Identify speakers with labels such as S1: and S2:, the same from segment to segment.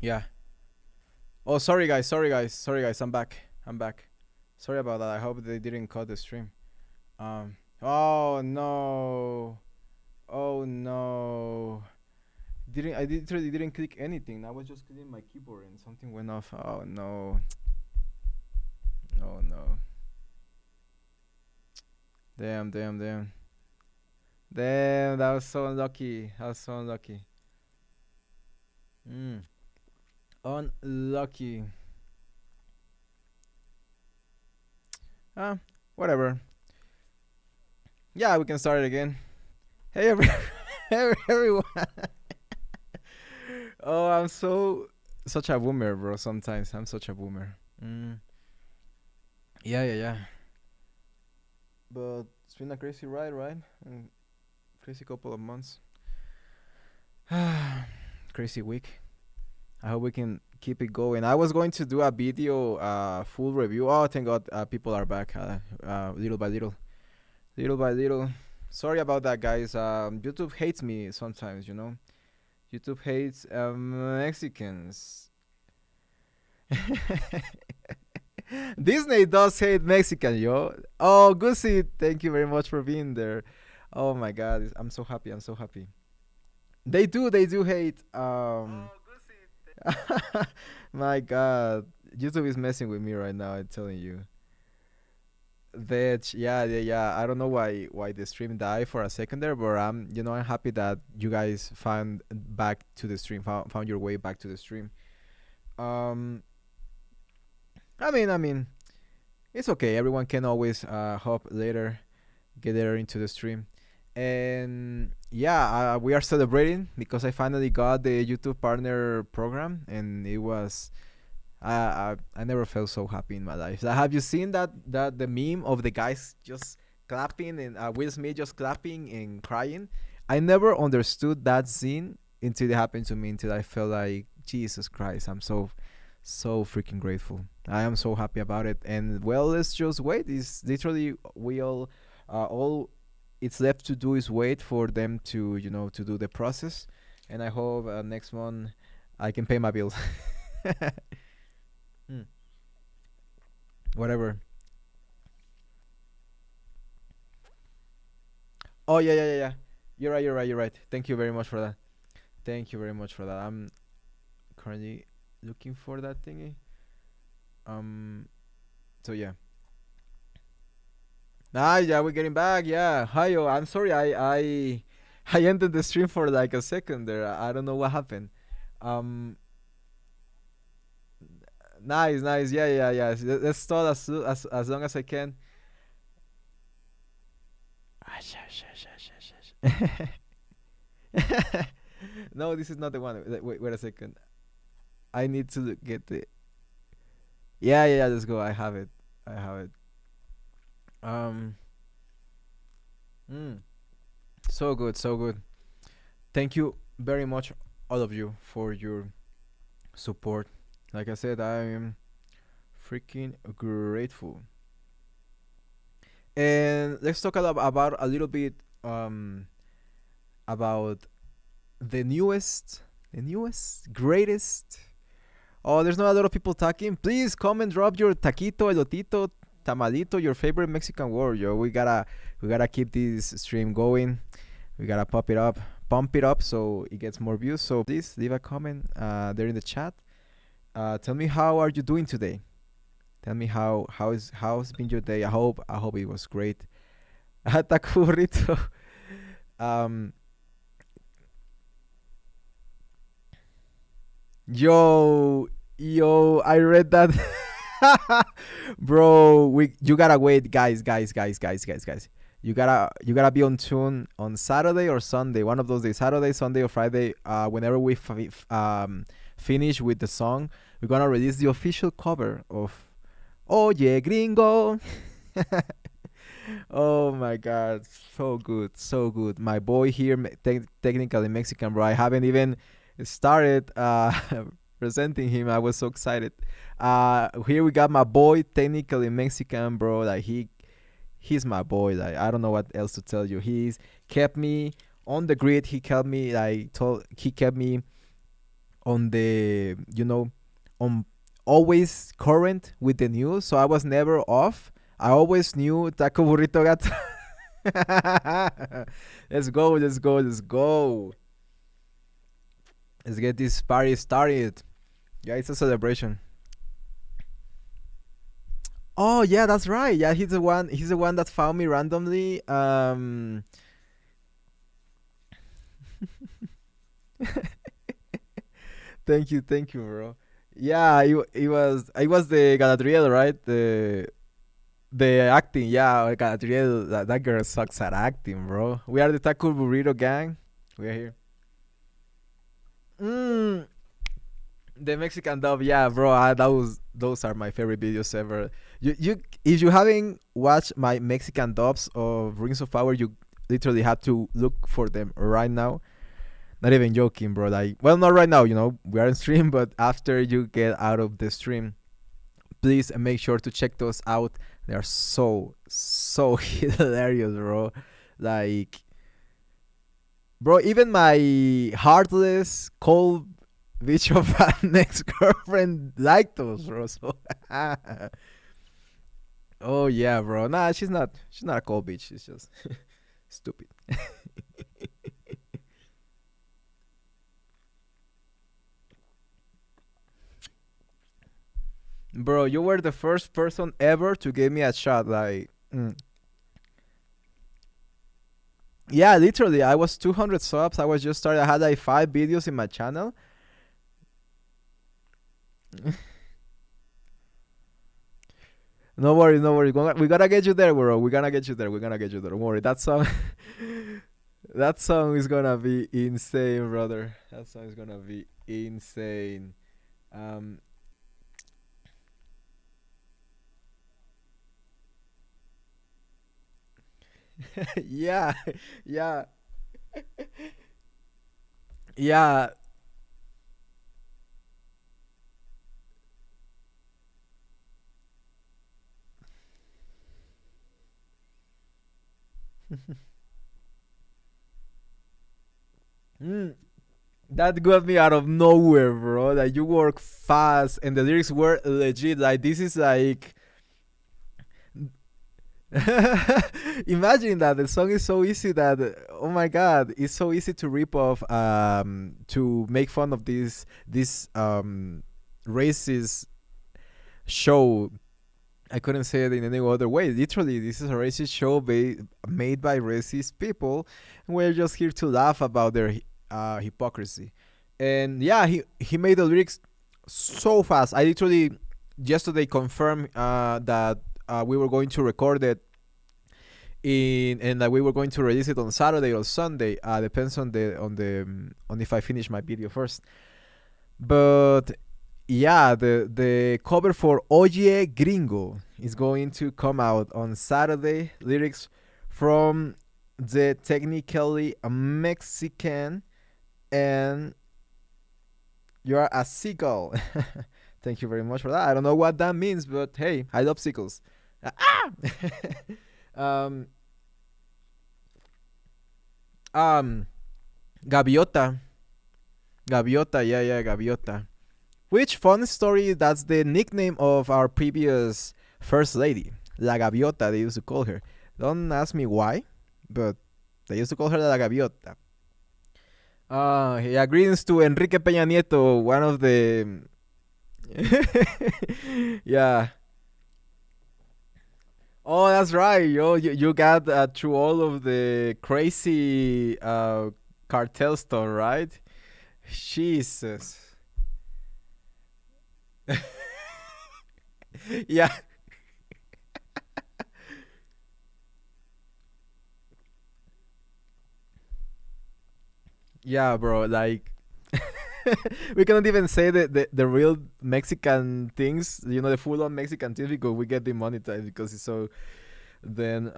S1: Yeah. Oh, sorry guys. Sorry guys. Sorry guys. I'm back. I'm back. Sorry about that. I hope they didn't cut the stream. Oh no. Oh no. Didn't I literally didn't click anything. I was just clicking my keyboard and something went off. Oh no. Oh no. Damn. Damn. Damn. Damn. That was so unlucky. That was so unlucky. Mm. Unlucky. Ah, whatever. Yeah, we can start it again. Hey, everyone. Oh, I'm such a boomer, bro. Sometimes I'm such a boomer. Mm. Yeah, yeah, yeah. But it's been a crazy ride, right? Crazy couple of months. Crazy week. I hope we can keep it going. I was going to do a video, full review. Oh, thank God, people are back. Little by little, little by little. Sorry about that, guys. YouTube hates me sometimes. YouTube hates Mexicans. Disney does hate Mexican, yo. Oh, Gucci, thank you very much for being there. Oh my God, I'm so happy. I'm so happy. They do hate. My God, YouTube is messing with me right now. I'm telling you. That yeah, yeah, yeah. I don't know why the stream died for a second there, but I'm happy that you guys found back to the stream, found your way back to the stream. Um, I mean, it's okay. Everyone can always hop later, get there into the stream. And yeah, we are celebrating because I finally got the YouTube partner program, and it was I never felt so happy in my life. Have you seen that the meme of the guys just clapping and Will Smith just clapping and crying? I never understood that scene until it happened to me. Until I felt like Jesus Christ, I'm so freaking grateful. I am so happy about it. And well, let's just wait. It's literally we all it's left to do is wait for them to to do the process. And I hope next month I can pay my bills. Mm, whatever. Oh yeah, yeah, yeah, yeah. You're right. You're right. You're right. Thank you very much for that. Thank you very much for that. I'm currently looking for that thingy. Um. So yeah. Ah, yeah, we're getting back. Yeah. Hi, yo. I'm sorry. I ended the stream for like a second there. I don't know what happened. Um. Nice, nice. Yeah, yeah, yeah. Let's start as long as I can. Ah, no, this is not the one. Wait a second. I need to get the. Yeah, yeah, yeah. Let's go. I have it. I have it. Um. Mm, so good, so good. Thank you very much, all of you, for your support. Like I said, I am freaking grateful. And let's talk about a little bit about the newest, greatest. Oh, there's not a lot of people talking. Please come and drop your taquito, elotito, tamalito, your favorite Mexican word, yo. We gotta keep this stream going. We gotta pump it up so it gets more views. So please leave a comment there in the chat. Tell me how are you doing today. Tell me how's been your day. I hope it was great. Taco burrito. Um, yo, I read that. Bro, you gotta wait, guys. You gotta be on tune on Saturday or Sunday, one of those days, Saturday, Sunday, or Friday. Whenever we finish with the song, we're gonna release the official cover of Oye Gringo. Oh my God, so good, so good. My boy here, technically Mexican, bro. I haven't even started presenting him. I was so excited. Here we got my boy, technically Mexican, bro. Like he's my boy. Like I don't know what else to tell you. He's kept me on the grid. He kept me on the, on always current with the news, so I was never off. I always knew Taco Burrito got. Let's go, let's go, let's go. Let's get this party started. Yeah, it's a celebration. Oh yeah, that's right. Yeah, he's the one. He's the one that found me randomly. Thank you, bro. Yeah, it was the Galadriel, right? The acting. Yeah, Galadriel. That girl sucks at acting, bro. We are the Taco Burrito gang. We are here. Mm, the Mexican dub, yeah, bro. Those are my favorite videos ever. If you haven't watched my Mexican dubs of Rings of Power, you literally have to look for them right now. Not even joking, bro. Like, well, not right now. We are in stream, but after you get out of the stream, please make sure to check those out. They are so hilarious, bro. Like, bro, even my heartless, cold bitch of an ex girlfriend liked those, bro. So, oh yeah, bro. Nah, she's not. She's not a cold bitch. She's just stupid. Bro, you were the first person ever to give me a shot. Like, yeah, literally, I was 200 subs. I was just started. I had like 5 videos in my channel. No worries, no worries. We gotta get you there, bro. We're gonna get you there. We're gonna get you there. Don't worry. That song, that song is gonna be insane, brother. That song is gonna be insane. Um, yeah, yeah, yeah. Mm, that got me out of nowhere, bro. Like, you work fast, and the lyrics were legit. Like, this is like. Imagine that the song is so easy that, oh my god, it's so easy to rip off, to make fun of this racist show. I couldn't say it in any other way. Literally, this is a racist show made by racist people, and we're just here to laugh about their hypocrisy. And yeah, he made the lyrics so fast. I literally yesterday confirmed that we were going to record it and that we were going to release it on Saturday or Sunday. Depends on if I finish my video first. But yeah, the cover for Oye Gringo is going to come out on Saturday. Lyrics from the technically Mexican, and you're a seagull. Thank you very much for that. I don't know what that means, but hey, I love seagulls. Ah! um, um, Gaviota. Gaviota, yeah, yeah, Gaviota. Which, fun story, that's the nickname of our previous first lady. La Gaviota, they used to call her. Don't ask me why, but they used to call her La Gaviota. Yeah, greetings to Enrique Peña Nieto, one of the. Yeah. Oh, that's right. You got through all of the crazy cartel stuff, right? Jesus. Yeah, yeah, bro. Like, we cannot even say the real Mexican things, the full on Mexican things, because we get demonetized because it's so. Then,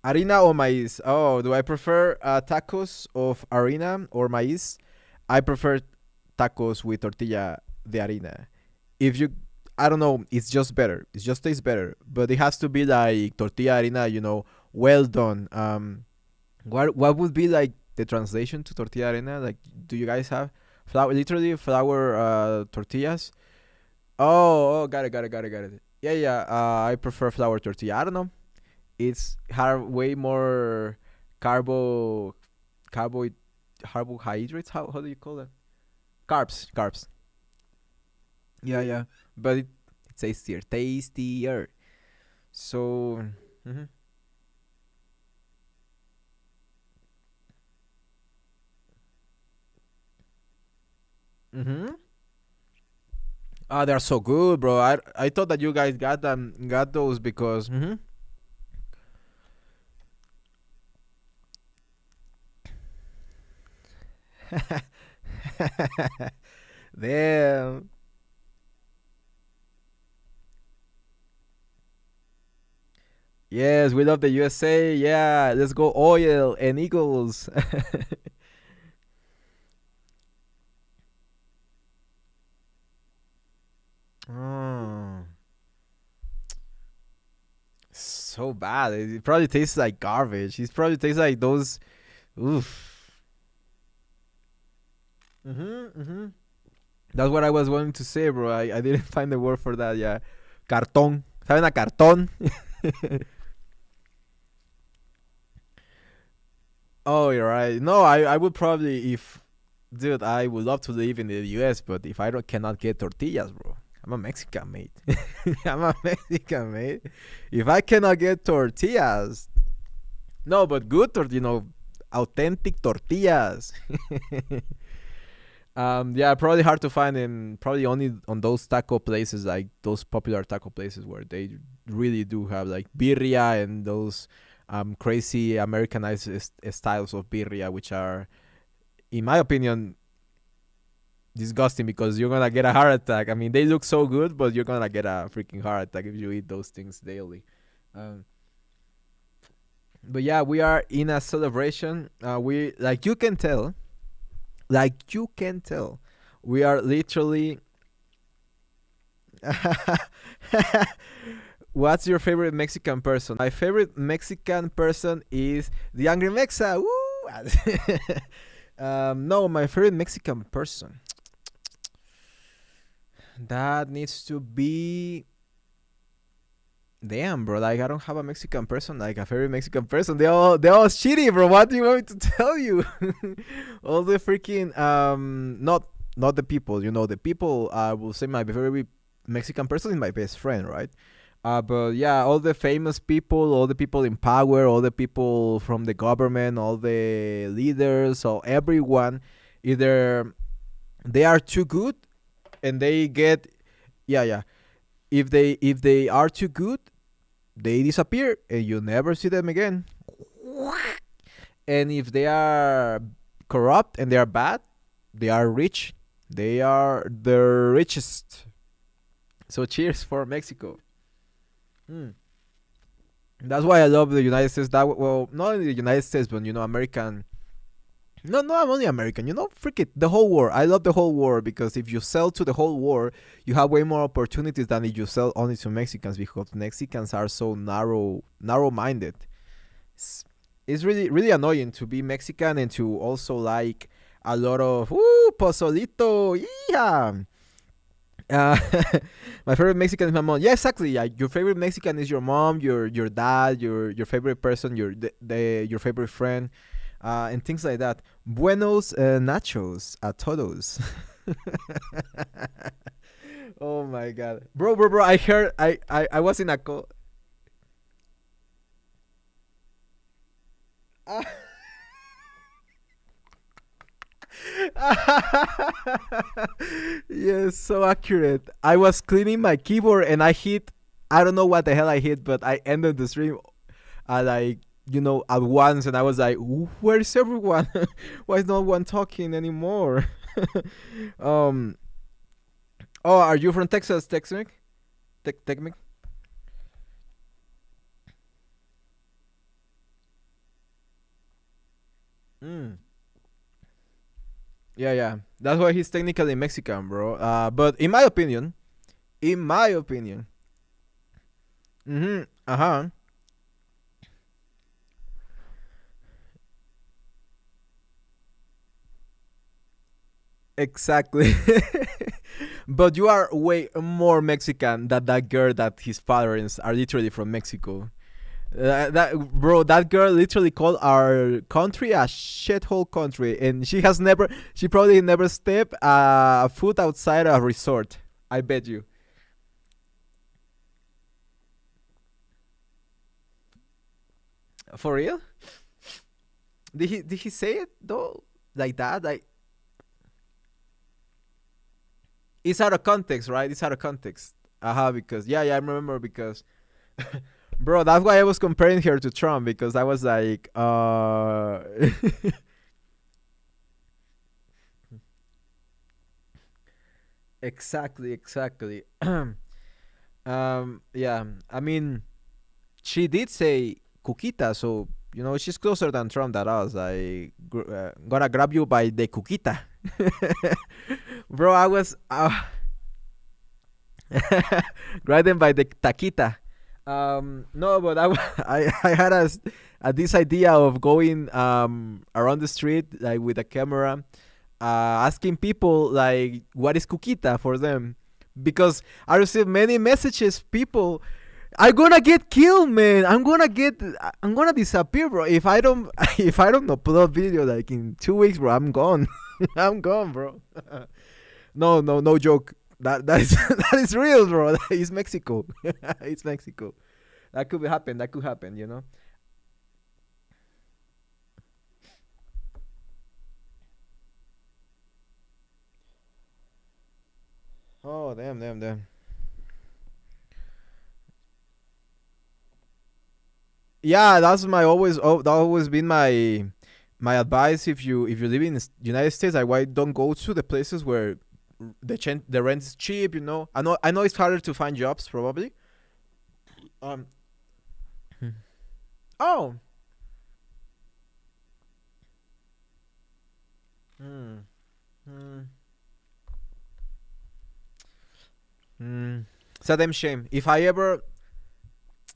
S1: harina or maíz? Oh, do I prefer tacos of harina or maíz? I prefer tacos with tortilla de harina. If you, I don't know, it's just better. It just tastes better, but it has to be like tortilla harina, well done. What would be like the translation to tortilla harina? Like, do you guys have Flour, literally flour tortillas. Oh, got it. Yeah, yeah. I prefer flour tortilla. I don't know. It's have way more carbo, carbo, carbohydrates. How do you call that? Carbs. Yeah, yeah. But it's tastier. So, mm-hmm. Mm-hmm. Ah, they're so good, bro. I thought that you guys got those because. Mm-hmm. Damn. Yes, we love the USA. Yeah, let's go oil and Eagles. Oh, so bad. It probably tastes like garbage. It probably tastes like those. Oof. Mm-hmm. That's what I was going to say, bro. I didn't find the word for that. Yeah, cartón. ¿Saben a cartón? Oh, you're right. No, I would probably if, dude, I would love to live in the U.S., but if I don't cannot get tortillas, bro, I'm a Mexican, mate. I'm a Mexican, mate. If I cannot get tortillas, no, but good authentic tortillas. Yeah, probably hard to find in probably only on those taco places, like those popular taco places where they really do have like birria and those crazy Americanized styles of birria, which are, in my opinion, disgusting because you're gonna get a heart attack. I mean, they look so good, but you're gonna get a freaking heart attack if you eat those things daily. Um, but yeah, we are in a celebration. We like you can tell, we are literally. What's your favorite Mexican person? My favorite Mexican person is the Angry Mexa. Woo! No, my favorite Mexican person. That needs to be. Damn, bro. Like I don't have a Mexican person, like a favorite Mexican person. They all shitty, bro. What do you want me to tell you? All the freaking not the people. The people. I will say my favorite Mexican person is my best friend, right? But yeah, all the famous people, all the people in power, all the people from the government, all the leaders, or everyone, either they are too good and they get, yeah, yeah. If they are too good, they disappear and you never see them again. And if they are corrupt and they are bad, they are rich. They are the richest. So cheers for Mexico. Hmm. That's why I love the United States. That well, not only the United States, but American. No, no, I'm only American. Freak it, the whole world. I love the whole world because if you sell to the whole world, you have way more opportunities than if you sell only to Mexicans because Mexicans are so narrow-minded. It's, it's really, really annoying to be Mexican and to also like a lot of pozolito, yeah. Uh, my favorite Mexican is my mom. Yeah, exactly. Yeah, your favorite Mexican is your mom, your dad, your favorite person, your favorite friend, and things like that. Buenos nachos a todos. Oh my god, bro! I heard I was in a call. Yes, so accurate. I was cleaning my keyboard and I hit. I don't know what the hell I hit, but I ended the stream like at once, and I was like, "Where's everyone? Why is no one talking anymore?" um. Oh, are you from Texas, Texmic? Texmic? Mm. Yeah, yeah. That's why he's technically Mexican, bro. But in my opinion, uh huh. Exactly. But you are way more Mexican than that girl that his parents are literally from Mexico. That bro, that girl literally called our country a shithole country, and she probably never stepped a foot outside a resort. I bet you. For real? Did he say it though? Like that? Like it's out of context, right? It's out of context. Because yeah, I remember because bro, that's why I was comparing her to Trump because I was like, exactly, exactly. Yeah, I mean, she did say Kukita, so she's closer than Trump than us. Gonna grab you by the Kukita, bro. I was grab them by the Taquita. No, but I had this idea of going around the street like with a camera, asking people like what is Kukita for them, because I received many messages. People, I'm gonna get killed, man. I'm gonna disappear, bro. If I don't if I don't upload video like in 2 weeks, bro, I'm gone. I'm gone, bro. No, no, no joke. That is that is real, bro. That is Mexico. It's Mexico. That could happen. That could happen. Oh damn, damn, damn. Yeah, that's my always. Oh, that always been my advice. If you live in the United States, I why don't go to the places where the rent is cheap. I know it's harder to find jobs probably. Um. Oh. Hmm. Hmm. Hmm. It's a damn shame. If I ever,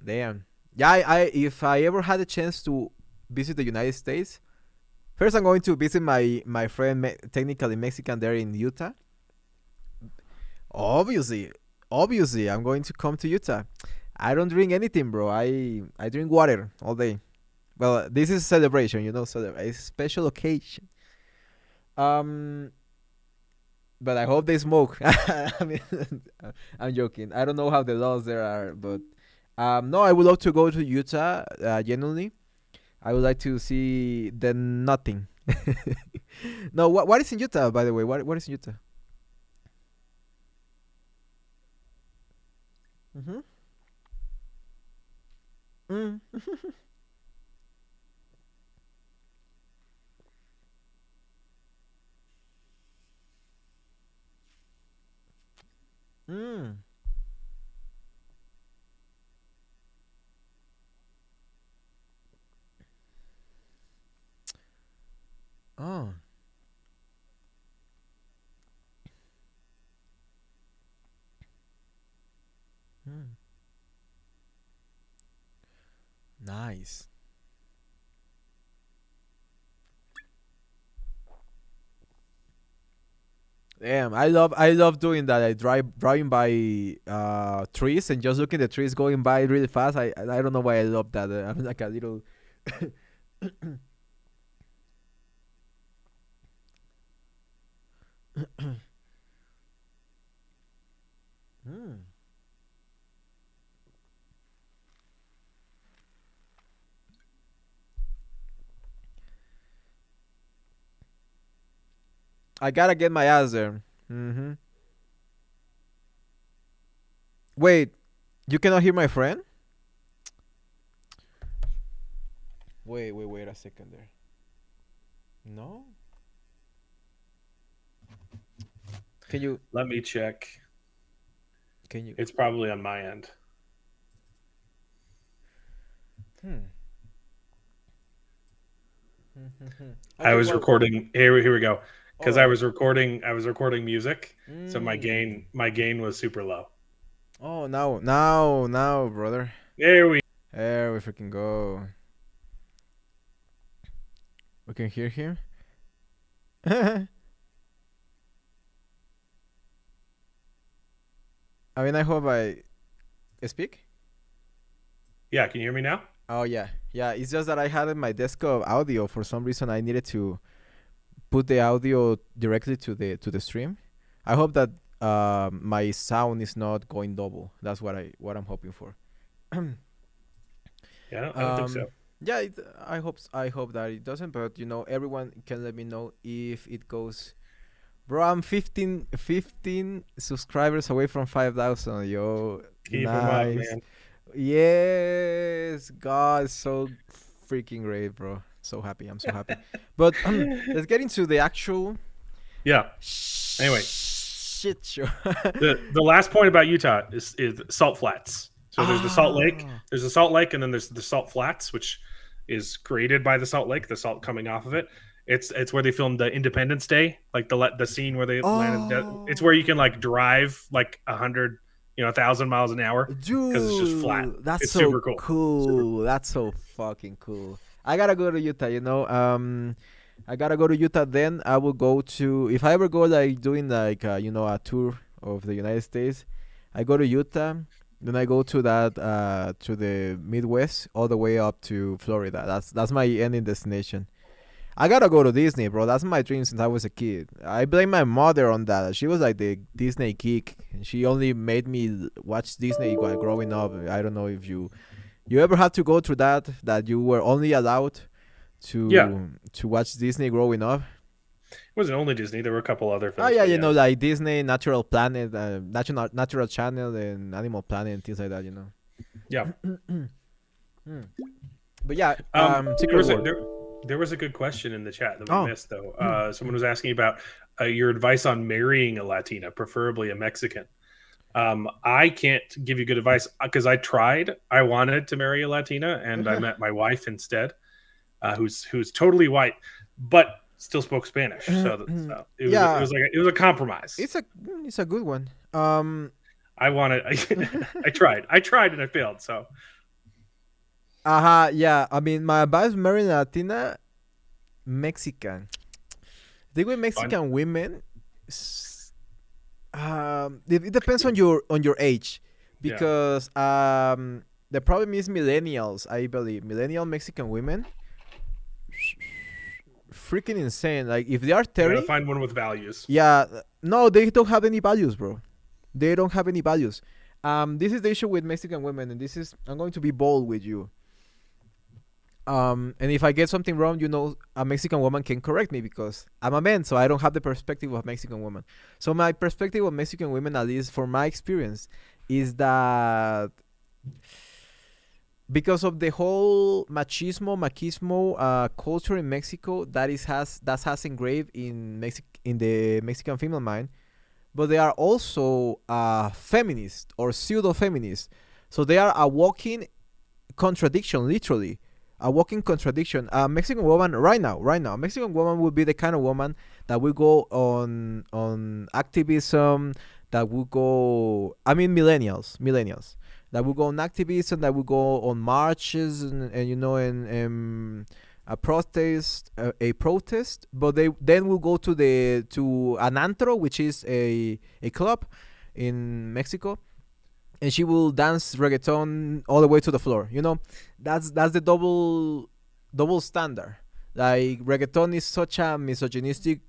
S1: damn, yeah, if I ever had a chance to visit the United States, first I'm going to visit my friend, technically Mexican there in Utah. Obviously, obviously, I'm going to come to Utah. I don't drink anything, bro. I drink water all day. Well, this is a celebration, so it's a special occasion. Um, but I hope they smoke. I mean, I'm joking. I don't know how the laws there are, but no, I would love to go to Utah. Genuinely, I would like to see the nothing. No, what is in Utah, by the way? What is in Utah? Mm-hmm. Mm. Mm. Oh. Mm. Nice. Damn, I love doing that. I driving by trees and just looking at the trees going by really fast. I don't know why I love that. I'm like a little. Mm. I gotta get my ass there. Mm-hmm. Wait, you cannot hear my friend? Wait a second there. No, can you
S2: Let me check.
S1: can you?
S2: It's probably on my end.
S1: Hmm.
S2: I
S1: Okay,
S2: was
S1: well,
S2: recording. Here we go.
S1: all
S2: Because I
S1: right.
S2: was recording. I was recording music, so my
S1: Mm.
S2: gain was super low.
S1: Oh, now, brother.
S2: There we.
S1: There we freaking go. We can hear him. I mean, I hope I speak.
S2: Yeah, can you hear me now?
S1: Oh yeah, yeah. It's just that I had in my desktop audio for some reason. I needed to put the audio directly to the stream. I hope that my sound is not going double. That's what I'm hoping for.
S2: Yeah, I don't think
S1: um,
S2: so.
S1: yeah, I hope that it doesn't. But everyone can let me know if it goes. Bro, I'm 15 subscribers away from 5,000. Yo,
S2: Keep them up,
S1: nice.
S2: man.
S1: Yes, God, so freaking great, bro. So happy. I'm so happy. But let's get into the actual
S2: Yeah. Anyway,
S1: shit show.
S2: the last point about Utah is salt flats. So there's the Salt Lake.
S1: Ah.
S2: There's the Salt Lake, and then there's the Salt Flats, which is created by the Salt Lake, the salt coming off of it. It's where they filmed the Independence Day, like the scene where they landed. It's where you
S1: Oh,
S2: can like drive like 100, 1,000 miles an hour because it's just flat.
S1: dude, that's
S2: It's
S1: so
S2: super cool. Super
S1: cool.
S2: cool.
S1: That's so fucking cool. I gotta go to Utah. I gotta go to Utah. Then I will go to if I ever go like doing like a tour of the United States. I go to Utah. Then I go to that to the Midwest all the way up to Florida. That's my ending destination. I gotta go to Disney, bro. That's my dream since I was a kid. I blame my mother on that. She was like the Disney geek, and she only made me watch Disney while growing up. I don't know if you ever had to go through that you were only allowed
S2: Yeah,
S1: to watch Disney growing up.
S2: it wasn't only Disney. There were a couple other
S1: Oh
S2: films,
S1: yeah,
S2: but yeah,
S1: like Disney, Natural Planet, Natural Channel, and Animal Planet, and things like that.
S2: yeah.
S1: Hmm. But yeah,
S2: There
S1: Secret
S2: was a
S1: War.
S2: there was a good question in the chat that we
S1: Oh,
S2: missed though. Someone was asking about your advice on marrying a Latina, preferably a Mexican. I can't give you good advice because I tried. I wanted to marry a Latina, and I met my wife instead, who's totally white, but still spoke Spanish. So it
S1: yeah,
S2: was like it was a compromise.
S1: it's a good one.
S2: I wanted. I tried, and I failed. So
S1: Yeah. I mean, my advice marrying a Latina, Mexican. The with
S2: fun.
S1: Mexican women, it depends on your age,
S2: Yeah,
S1: because the problem is millennials. I believe millennial Mexican women, freaking insane. Like if they are
S2: you got to
S1: 30,
S2: find one with values.
S1: yeah, no, they don't have any values, bro. They don't have any values. This is the issue with Mexican women, and this is I'm going to be bold with you. And if I get something wrong, a Mexican woman can correct me because I'm a man, so I don't have the perspective of Mexican woman. So my perspective of Mexican women, at least for my experience, is that because of the whole machismo culture in Mexico that has engraved in the Mexican female mind, but they are also feminist or pseudo feminist. So they are a walking contradiction, literally a walking contradiction. A Mexican woman right now, a Mexican woman would be the kind of woman that will go on activism, that will go. I mean, millennials that will go on activism, that will go on marches, and and a protest, but they then will go to an antro, which is a club in Mexico, and she will dance reggaeton all the way to the floor. That's the double standard. Like reggaeton is such a misogynistic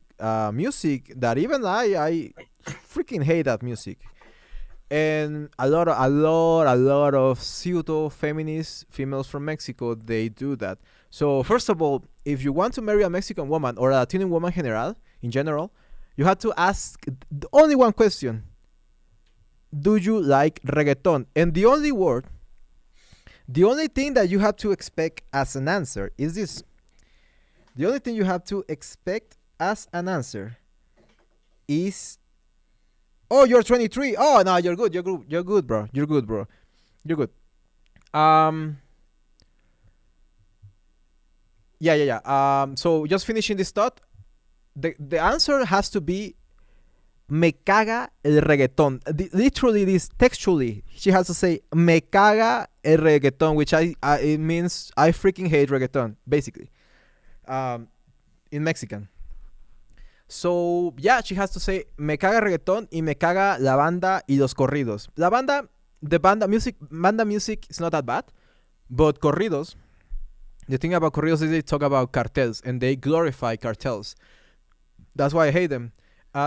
S1: music that even I freaking hate that music. And a lot of pseudo feminist females from Mexico, they do that. So first of all, if you want to marry a Mexican woman or a Latino woman in general, you have to ask only one question: do you like reggaeton? And the only thing that you have to expect as an answer is this. The only thing you have to expect as an answer is, oh, you're 23. Oh, no, you're good. You're good, bro. You're good, bro. You're good. Um, yeah. So just finishing this thought, the answer has to be me caga el reggaetón. Literally, this textually, she has to say me caga el reggaetón, which it means I freaking hate reggaeton, basically, in Mexican. So yeah, she has to say me caga reggaeton y me caga la banda y los corridos. The banda music is not that bad, but corridos. The thing about corridos is they talk about cartels and they glorify cartels. That's why I hate them.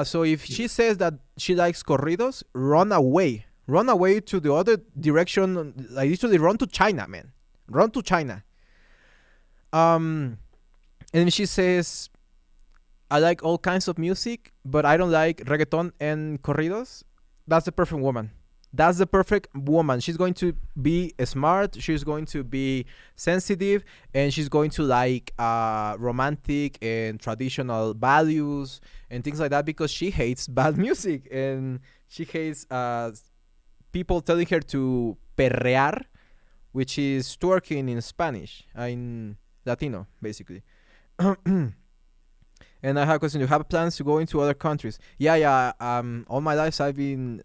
S1: So if she says that she likes corridos, run away. Run away to the other direction. Like literally run to China, man. Run to China. And if she says, I like all kinds of music, but I don't like reggaeton and corridos, that's the perfect woman. That's the perfect woman. She's going to be smart. She's going to be sensitive, and she's going to like romantic and traditional values and things like that because she hates bad music and she hates people telling her to perrear, which is twerking in Spanish, in Latino, basically. And I have a question. Do you have plans to go into other countries? Yeah. All my life I've been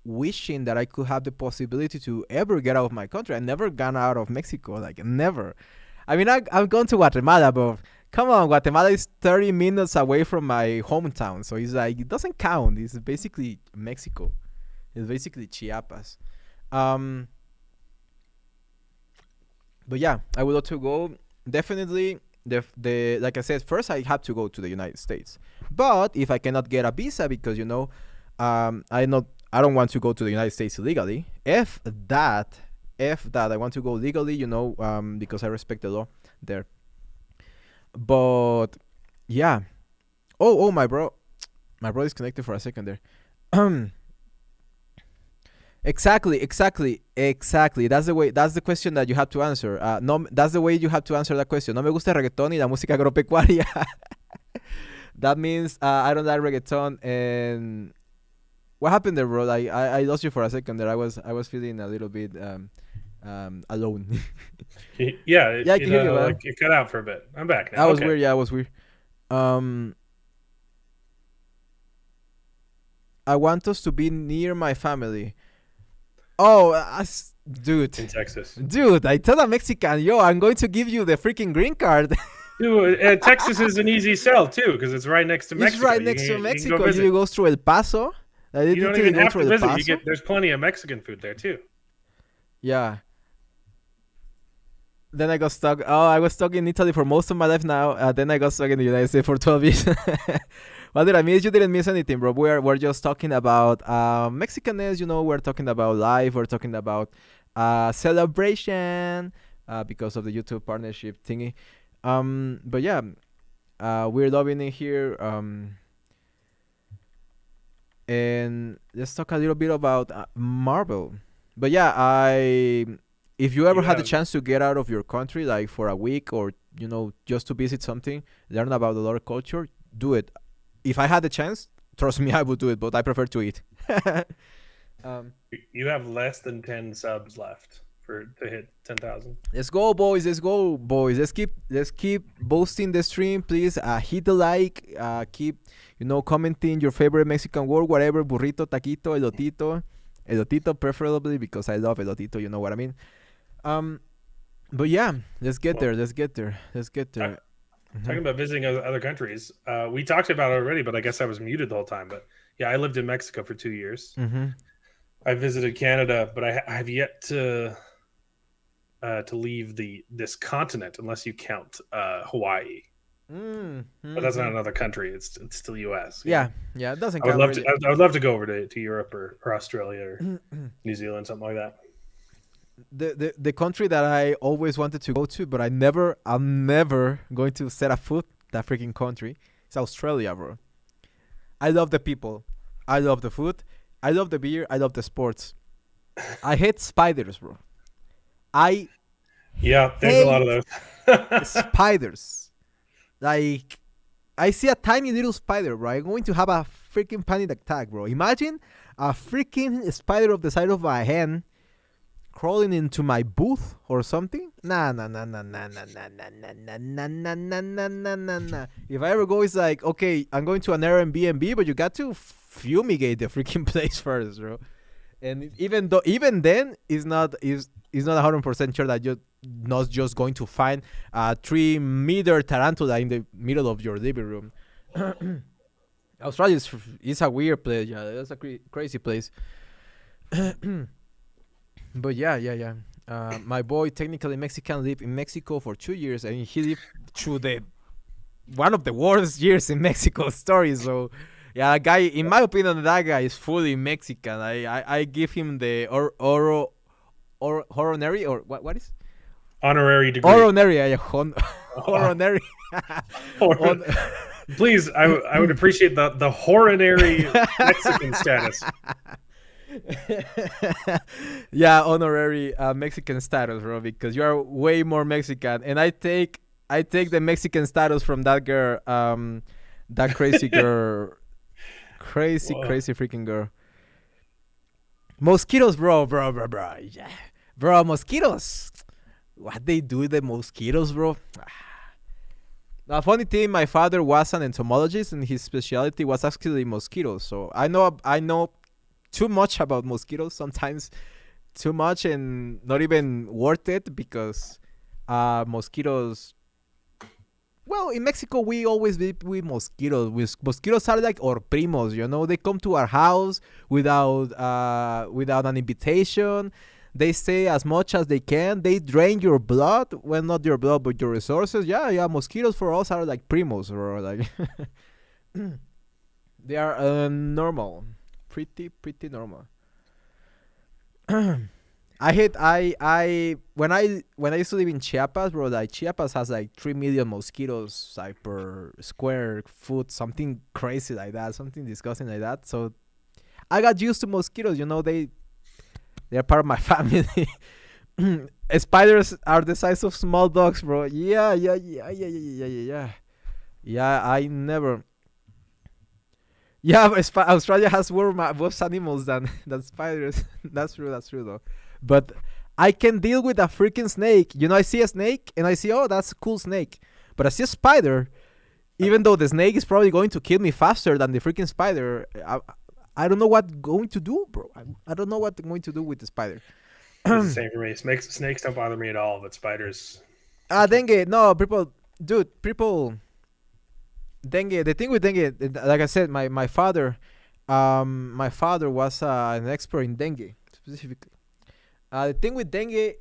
S1: wishing that I could have the possibility to ever get out of my country. I never gone out of Mexico, like never. I mean, I've gone to Guatemala, but come on, Guatemala is 30 minutes away from my hometown, so it's like it doesn't count. It's basically Mexico. It's basically Chiapas. But yeah, I would love to go. Definitely, the like I said, first I have to go to the United States. But if I cannot get a visa because I don't want to go to the United States illegally. If that, I want to go legally, because I respect the law there. But yeah. Oh, my bro disconnected for a second there. Exactly. That's the question that you have to answer. No, that's the way you have to answer that question. No me gusta el reggaetón y la música agropecuaria. That means I don't like reggaeton. And what happened there, bro? I lost you for a second there. I was feeling a little bit alone.
S2: Yeah,
S1: I can hear you,
S2: like it cut out for a bit. I'm back now.
S1: That was weird. Yeah, it was weird. I want us to be near my family. Oh, dude.
S2: In Texas.
S1: Dude, I tell a Mexican, yo, I'm going to give you the freaking green card.
S2: Dude, Texas is an easy sell, too, because it's right next to Mexico.
S1: It's right next to Mexico. You go through El Paso.
S2: You don't even have to visit. There's plenty of Mexican food there, too.
S1: Yeah. Then I got stuck. Oh, I was stuck in Italy for most of my life now. Then I got stuck in the United States for 12 years. What did I miss? You didn't miss anything, bro. We're just talking about Mexicanness, we're talking about life, we're talking about celebration because of the YouTube partnership thingy. But yeah, we're loving it here. And let's talk a little bit about Marvel. But yeah, if you ever had the chance to get out of your country, like for a week or, just to visit something, learn about the local culture, do it. If I had the chance, trust me, I would do it, but I prefer to eat.
S2: You have less than 10 subs left to hit 10,000.
S1: Let's go, boys. Let's keep boosting the stream, please. Hit the like. Keep, commenting your favorite Mexican word, whatever. Burrito, taquito, elotito, preferably because I love elotito. You know what I mean. But yeah, let's get there.
S2: Talking about visiting other countries, we talked about it already, but I guess I was muted the whole time. But yeah, I lived in Mexico for 2 years.
S1: Mm-hmm.
S2: I visited Canada, but I have yet to leave this continent unless you count Hawaii.
S1: Mm-hmm.
S2: But that's not another country; it's still U.S.
S1: Yeah, it doesn't count.
S2: I would love to go over to Europe or Australia or New Zealand, something like that.
S1: The country that I always wanted to go to, but I'm never going to set a foot that freaking country. It's Australia, bro. I love the people. I love the food. I love the beer. I love the sports. I hate spiders, bro.
S2: There's a lot of those.
S1: Spiders. Like, I see a tiny little spider, bro. I'm going to have a freaking panic attack, bro. Imagine a freaking spider of the size of my hand crawling into my booth or something. Nah. If I ever go, it's like, okay, I'm going to an Airbnb, but you got to fumigate the freaking place first, bro. And even then, it's not 100% sure that not just going to find a 3-meter tarantula in the middle of your living room. Australia is a weird place. Yeah, it's a crazy place. But yeah. My boy, technically Mexican, lived in Mexico for 2 years, and he lived through the one of the worst years in Mexico story. So, yeah, guy, in my opinion, that guy is fully Mexican. I give him the honorary, or what is
S2: Honorary degree.
S1: honorary, honorary.
S2: Hor- Please, I would appreciate the honorary Mexican status.
S1: Yeah, honorary Mexican status, bro, because you are way more Mexican, and I take the Mexican status from that girl, that crazy girl, crazy
S2: Whoa.
S1: crazy freaking girl. Mosquitoes, bro, yeah, bro, mosquitoes. What they do with the mosquitoes, bro? A funny thing, my father was an entomologist, and his specialty was actually mosquitoes. So I know too much about mosquitoes, sometimes too much, and not even worth it, because mosquitoes. Well, in Mexico, we always live with mosquitoes. Mosquitoes are like our primos, you know. They come to our house without an invitation. They stay as much as they can. They drain your blood. Well, not your blood, but your resources. Yeah. Mosquitoes for us are like primos, or like they are normal, pretty normal. When I used to live in Chiapas, bro, like Chiapas has like 3 million mosquitoes like per square foot, something crazy like that, something disgusting like that. So I got used to mosquitoes. You know, they're part of my family. Spiders are the size of small dogs, bro. Yeah. Yeah, I never. Yeah, Australia has worse animals than spiders. That's true though. But I can deal with a freaking snake. You know, I see a snake and I see, oh, that's a cool snake. But I see a spider, even though the snake is probably going to kill me faster than the freaking spider. I don't know what going to do, bro. I don't know what I'm going to do with the spider.
S2: It's the same for me. Snakes don't bother me at all, but spiders.
S1: Dengue. No, people. Dengue. The thing with dengue, like I said, my father was an expert in dengue specifically. The thing with dengue.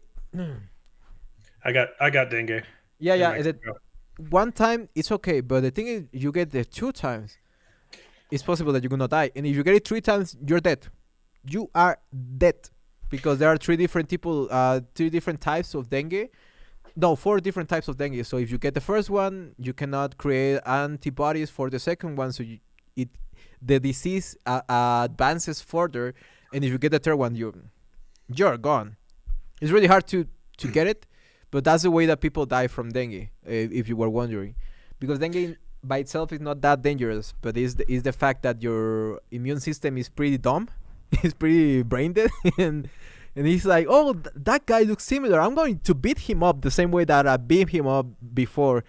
S2: I got dengue.
S1: Yeah. One time it's okay, but the thing is, you get the 2 times, it's possible that you're gonna die, and if you get it 3 times, you're dead. You are dead, because there are 3 different types of dengue. No, 4 different types of dengue. So if you get the first one, you cannot create antibodies for the second one. So the disease advances further, and if you get the third one, you're gone. It's really hard to get it, but that's the way that people die from dengue. If you were wondering, because dengue by itself is not that dangerous, but is the fact that your immune system is pretty dumb, it's pretty brain dead, and he's like, oh, that guy looks similar. I'm going to beat him up the same way that I beat him up before.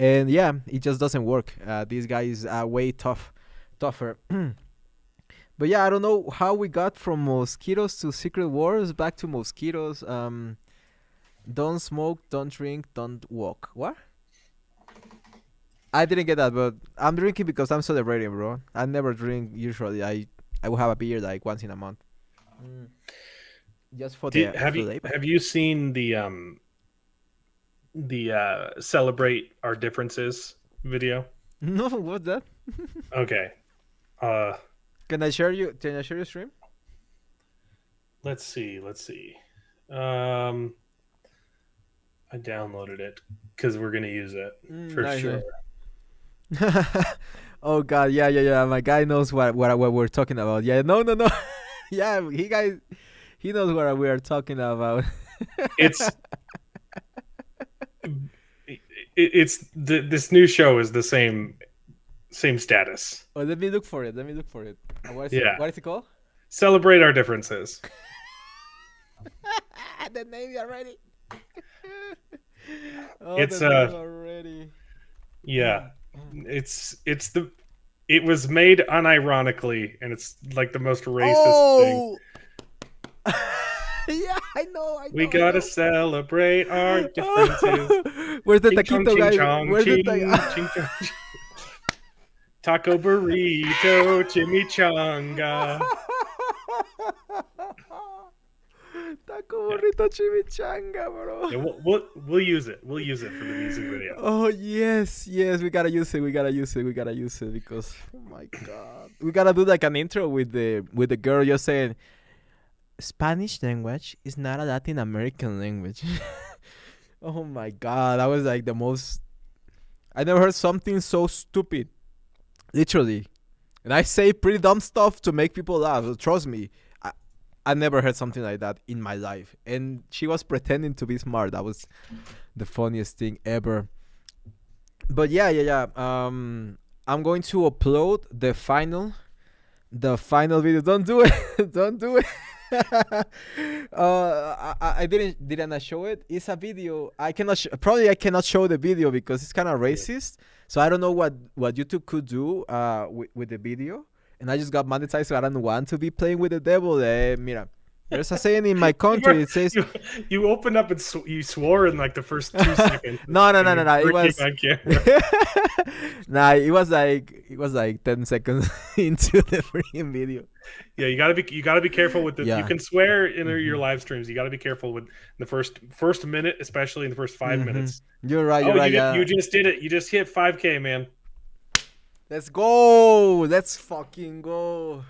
S1: And yeah, it just doesn't work. This guy is way tougher. But yeah, I don't know how we got from mosquitoes to Secret Wars back to mosquitoes. Don't smoke, don't drink, don't walk. What? I didn't get that, but I'm drinking because I'm celebrating, bro. I never drink usually. I will have a beer like once in a month. Just for
S2: have you seen the celebrate our differences video?
S1: No, what's that?
S2: Okay.
S1: Can I share your stream?
S2: Let's see. I downloaded it because we're gonna use it for
S1: nice,
S2: sure.
S1: Oh god, yeah. My guy knows what we're talking about. Yeah, no. Yeah, he knows what we are talking about.
S2: This new show is the same status.
S1: Oh, let me look for it. What is it called?
S2: Celebrate our differences.
S1: The name already.
S2: It's
S1: already.
S2: Yeah. It was made unironically, and it's like the most racist thing.
S1: Yeah, I
S2: We
S1: know, I
S2: gotta
S1: know.
S2: celebrate our differences.
S1: Where's the
S2: Ching chong,
S1: taquito
S2: ching
S1: guy?
S2: chong,
S1: Where's the
S2: ching chong. Taco burrito, chimichanga.
S1: Taco
S2: Yeah,
S1: burrito chimichanga, bro.
S2: yeah. We'll use it. We'll use it for the music video.
S1: Oh yes, yes, we gotta use it. We gotta use it. We gotta use it because oh my god, we gotta do like an intro with the girl just saying Spanish language is not a Latin American language. Oh my god, that was like the most. I never heard something so stupid, literally. And I say pretty dumb stuff to make people laugh. So trust me, I never heard something like that in my life. And she was pretending to be smart. That was the funniest thing ever. But yeah. I'm going to upload the final video. Don't do it. Don't do it. I didn't show it. It's a video. I cannot probably I cannot show the video because it's kind of
S2: Yeah.
S1: racist. So I don't know what YouTube could do with the video. And I just got monetized, so I don't want to be playing with the devil. Mira, there's a saying in my country. It says,
S2: You opened up and you swore in like the first 2 seconds.
S1: no.
S2: And
S1: It
S2: you
S1: was
S2: on camera.
S1: nah. It was like 10 seconds into the freaking video.
S2: Yeah, you gotta be careful with the.
S1: Yeah.
S2: You can swear in your live streams. You gotta be careful with the first minute, especially in the first 5 minutes.
S1: You're right.
S2: Oh,
S1: You're right. Yeah.
S2: you just did it. You just hit 5K, man.
S1: Let's go. Let's fucking go.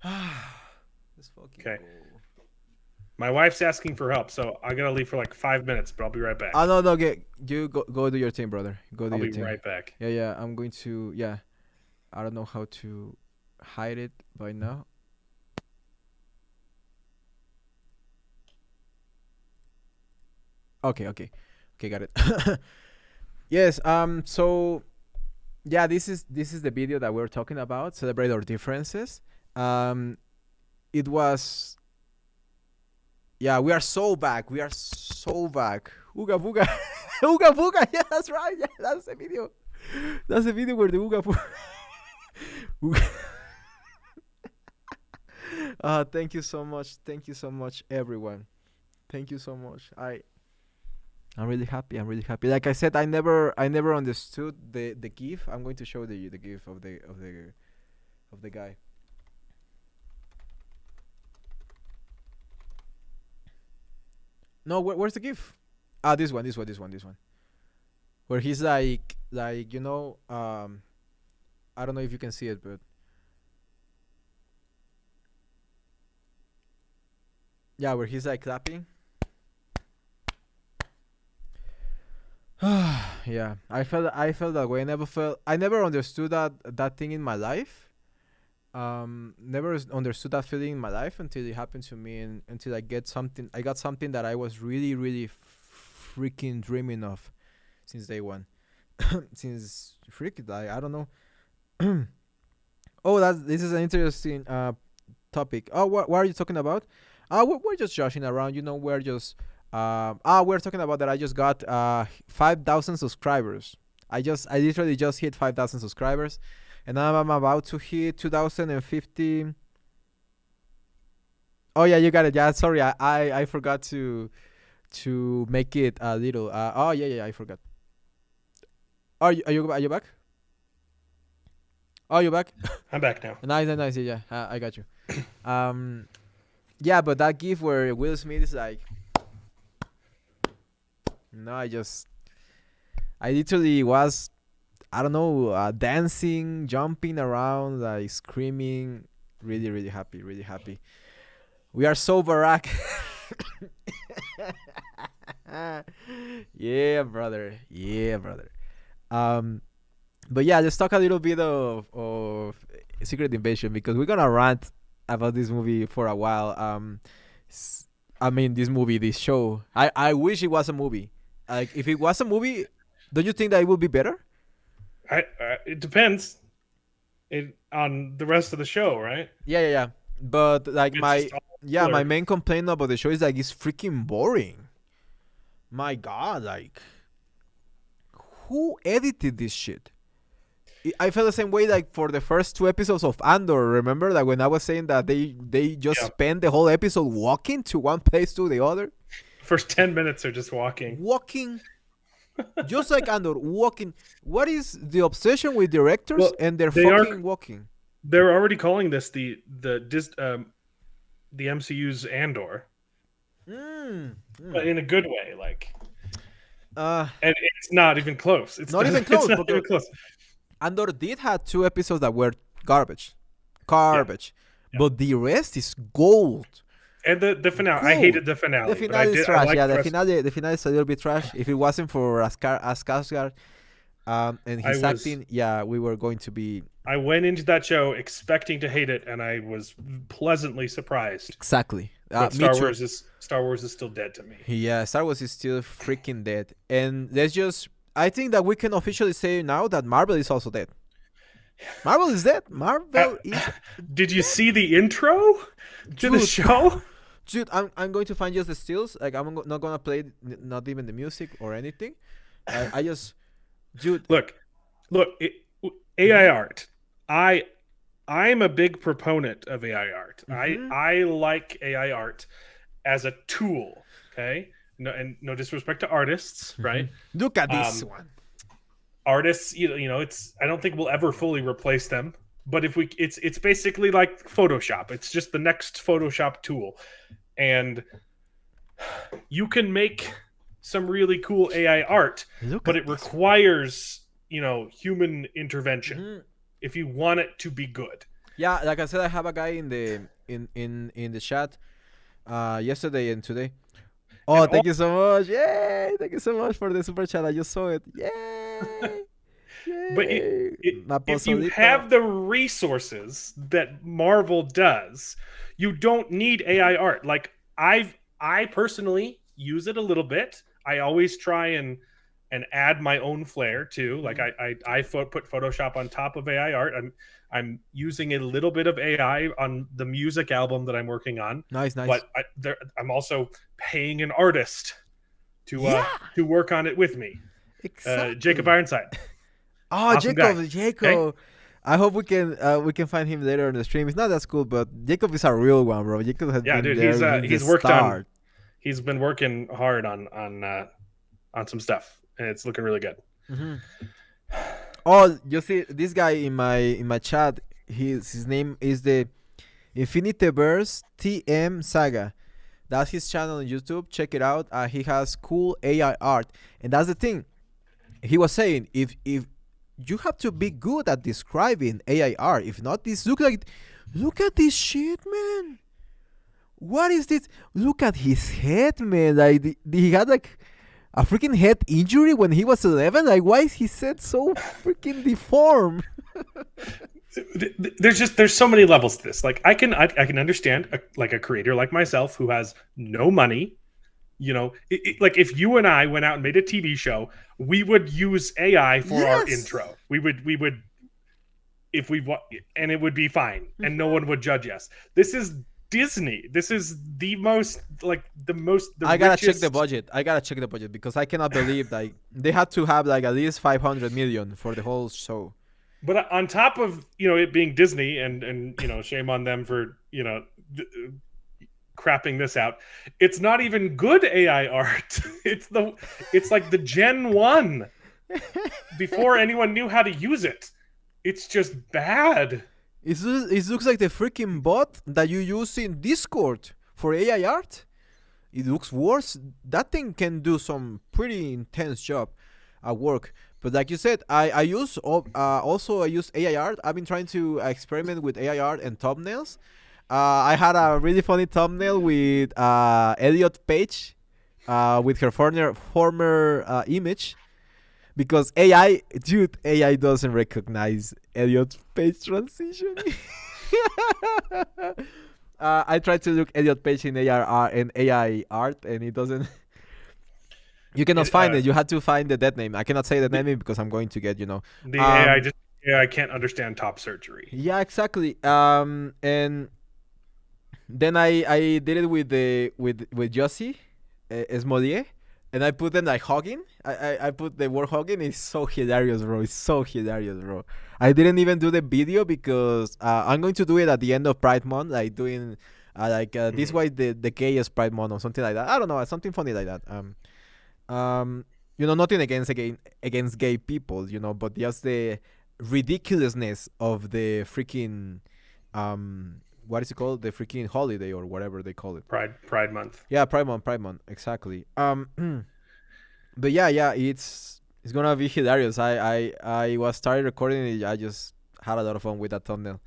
S1: Let's fucking
S2: Okay.
S1: go.
S2: My wife's asking for help, so I gotta leave for like 5 minutes, but I'll be right back.
S1: Oh no, you go do your thing, brother. Go do
S2: I'll
S1: your
S2: be
S1: thing.
S2: right back.
S1: Yeah. I'm going to. Yeah. I don't know how to hide it by now. Okay. Got it. Yes. So yeah, this is the video that we're talking about. Celebrate our differences. It was. Yeah, we are so back. We are so back. Ooga booga, ooga booga. Yeah, that's right. Yeah, that's the video. That's the video where the ooga booga. Ooga- Thank you so much. Thank you so much, everyone. Thank you so much. I'm really happy. I'm really happy. Like I said, I never understood the gif. I'm going to show the gif of the guy. No, where's the gif? This one. Where he's like I don't know if you can see it, but yeah, where he's like clapping. Yeah, I felt that way. I never understood that thing in my life. Never understood that feeling in my life until it happened to me, and until I got something that I was really really freaking dreaming of since day one. Since freaking I don't know. Oh, this is an interesting topic. Oh, what are you talking about? We're just joshing around. We're just we're talking about that. I just got 5,000 subscribers. I literally just hit 5,000 subscribers, and I'm about to hit 2,050. Oh yeah, you got it. Yeah, sorry, I forgot to make it a little. Oh yeah, I forgot. Are you back? Oh, you back?
S2: I'm back now.
S1: Nice. Yeah, I got you. Yeah, but that gif where Will Smith is like, no, I literally was, I don't know, dancing, jumping around, like screaming, really, really happy, really happy. We are so Barack. Yeah, brother. Yeah, brother. Um, but yeah, let's talk a little bit of Secret Invasion because we're gonna rant about this movie for a while. I mean, this show. I wish it was a movie. Like, if it was a movie, don't you think that it would be better?
S2: It depends on the rest of the show, right?
S1: Yeah. But like
S2: It's
S1: my
S2: just all
S1: yeah, my
S2: filler.
S1: main complaint about the show is like it's freaking boring. My God, like who edited this shit? I felt the same way like for the first 2 episodes of Andor. Remember, like when I was saying that they just
S2: Yeah.
S1: spend the whole episode walking to one place to the other,
S2: First 10 minutes are just walking.
S1: walking, just like Andor, walking. What is the obsession with directors
S2: Well,
S1: and their
S2: they are
S1: fucking walking?
S2: they're already calling this the MCU's Andor, but in a good way. Like,
S1: Uh,
S2: and it's not even close. It's
S1: Not even
S2: it's
S1: close,
S2: not
S1: because
S2: even close.
S1: Andor did have 2 episodes that were garbage,
S2: Yeah.
S1: but the rest is gold.
S2: And the finale, I
S1: Gold.
S2: hated the finale.
S1: The finale is
S2: I
S1: trash.
S2: liked
S1: Yeah,
S2: the rest.
S1: the finale is a little bit trash. If it wasn't for Skarsgård, and his acting, yeah, we were going to be
S2: I went into that show expecting to hate it, and I was pleasantly surprised.
S1: exactly.
S2: But
S1: Me too.
S2: Star Wars is still dead to me.
S1: Yeah, Star Wars is still freaking dead, and I think that we can officially say now that Marvel is also dead. Marvel is dead. Marvel is.
S2: Did you see the intro to the
S1: Dude.
S2: show?
S1: Dude, I'm going to find just the stills. Like not gonna play not even the music or anything. I just, dude.
S2: Look, AI art. I'm a big proponent of AI art.
S1: Mhm.
S2: I like AI art as a tool. Okay, no disrespect to artists, right?
S1: Look at this one.
S2: Artists, it's, I don't think we'll ever fully replace them, but if we, it's basically like Photoshop. It's just the next Photoshop tool, and you can make some really cool AI art, but it requires human intervention if you want it to be good.
S1: Yeah, like I said, I have a guy in the chat yesterday and today. Oh, thank you so much! Yay! Thank you so much for the super chat. I just saw it. Yay!
S2: But if you have the resources that Marvel does, you don't need AI art. Like I personally use it a little bit. I always try and add my own flair too. Like I put Photoshop on top of AI art. I'm using a little bit of AI on the music album that I'm working on.
S1: Nice.
S2: But I'm also paying an artist to work on it with me.
S1: Exactly.
S2: Jacob Ironside.
S1: Oh,
S2: Awesome
S1: Jacob.
S2: Okay?
S1: I hope we can find him later in the stream. It's not that cool, but Jacob is a real one, bro. Jacob has been
S2: dude,
S1: there.
S2: he's worked on. He's been working hard on some stuff, and it's looking really good.
S1: Mm-hmm. Oh, you see this guy in my chat. His name is the Infiniteverse TM Saga. That's his channel on YouTube. Check it out. He has cool AI art, and that's the thing. He was saying if you have to be good at describing AI art. If not, look at this shit, man. What is this? Look at his head, man. Like he had like a freaking head injury when he was 11. Like, why is his head so freaking deformed?
S2: There's so many levels to this. Like I can understand a creator like myself who has no money. Like if you and I went out and made a TV show, we would use AI for our intro. We would if we and it would be fine, and no one would judge us. This is Disney. This is the most. I
S1: gotta check the budget because I cannot believe that they had to have like at least 500 million for the whole show.
S2: But on top of it being Disney and shame on them for crapping this out, it's not even good AI art. It's like the Gen 1 before anyone knew how to use it. It's just bad.
S1: It looks like the freaking bot that you use in Discord for AI art. It looks worse. That thing can do some pretty intense job at work. But like you said, I use AI art. I've been trying to experiment with AI art and thumbnails. I had a really funny thumbnail with Elliot Page with her former image. Because AI doesn't recognize Elliot Page transition. I tried to look Elliot Page in AI art, and it doesn't. You cannot find it. You had to find the dead name. I cannot say the name because I'm going to get
S2: the AI can't understand top surgery.
S1: Yeah, exactly. And then I did it with Josie Esmodier. and I put them like hugging. I put the word hugging. It's so hilarious, bro. It's so hilarious, bro. I didn't even do the video because I'm going to do it at the end of Pride Month, like doing this
S2: Mhm.
S1: way the gayest Pride Month or something like that. I don't know, something funny like that. Um, nothing against gay people, but just the ridiculousness of the freaking what is it called? The freaking holiday or whatever they call it.
S2: Pride Month.
S1: Yeah, Pride Month, exactly. But yeah, it's gonna be hilarious. I was started recording it. I just had a lot of fun with that thumbnail.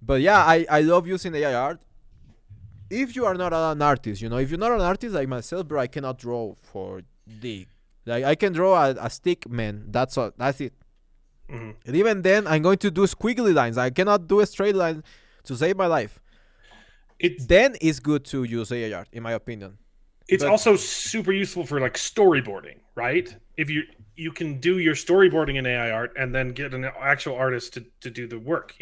S1: But yeah, I love using AI art. If you are not an artist, if you're not an artist like myself, bro, I cannot draw for the like I can draw a stick man. That's all. That's it.
S2: Hmm.
S1: And even then, I'm going to do squiggly lines. I cannot do a straight line to save my life.
S2: It's
S1: Then it's good to use AI art, in my opinion.
S2: it's
S1: But
S2: also super useful for like storyboarding, right? If you can do your storyboarding in AI art and then get an actual artist to do the work,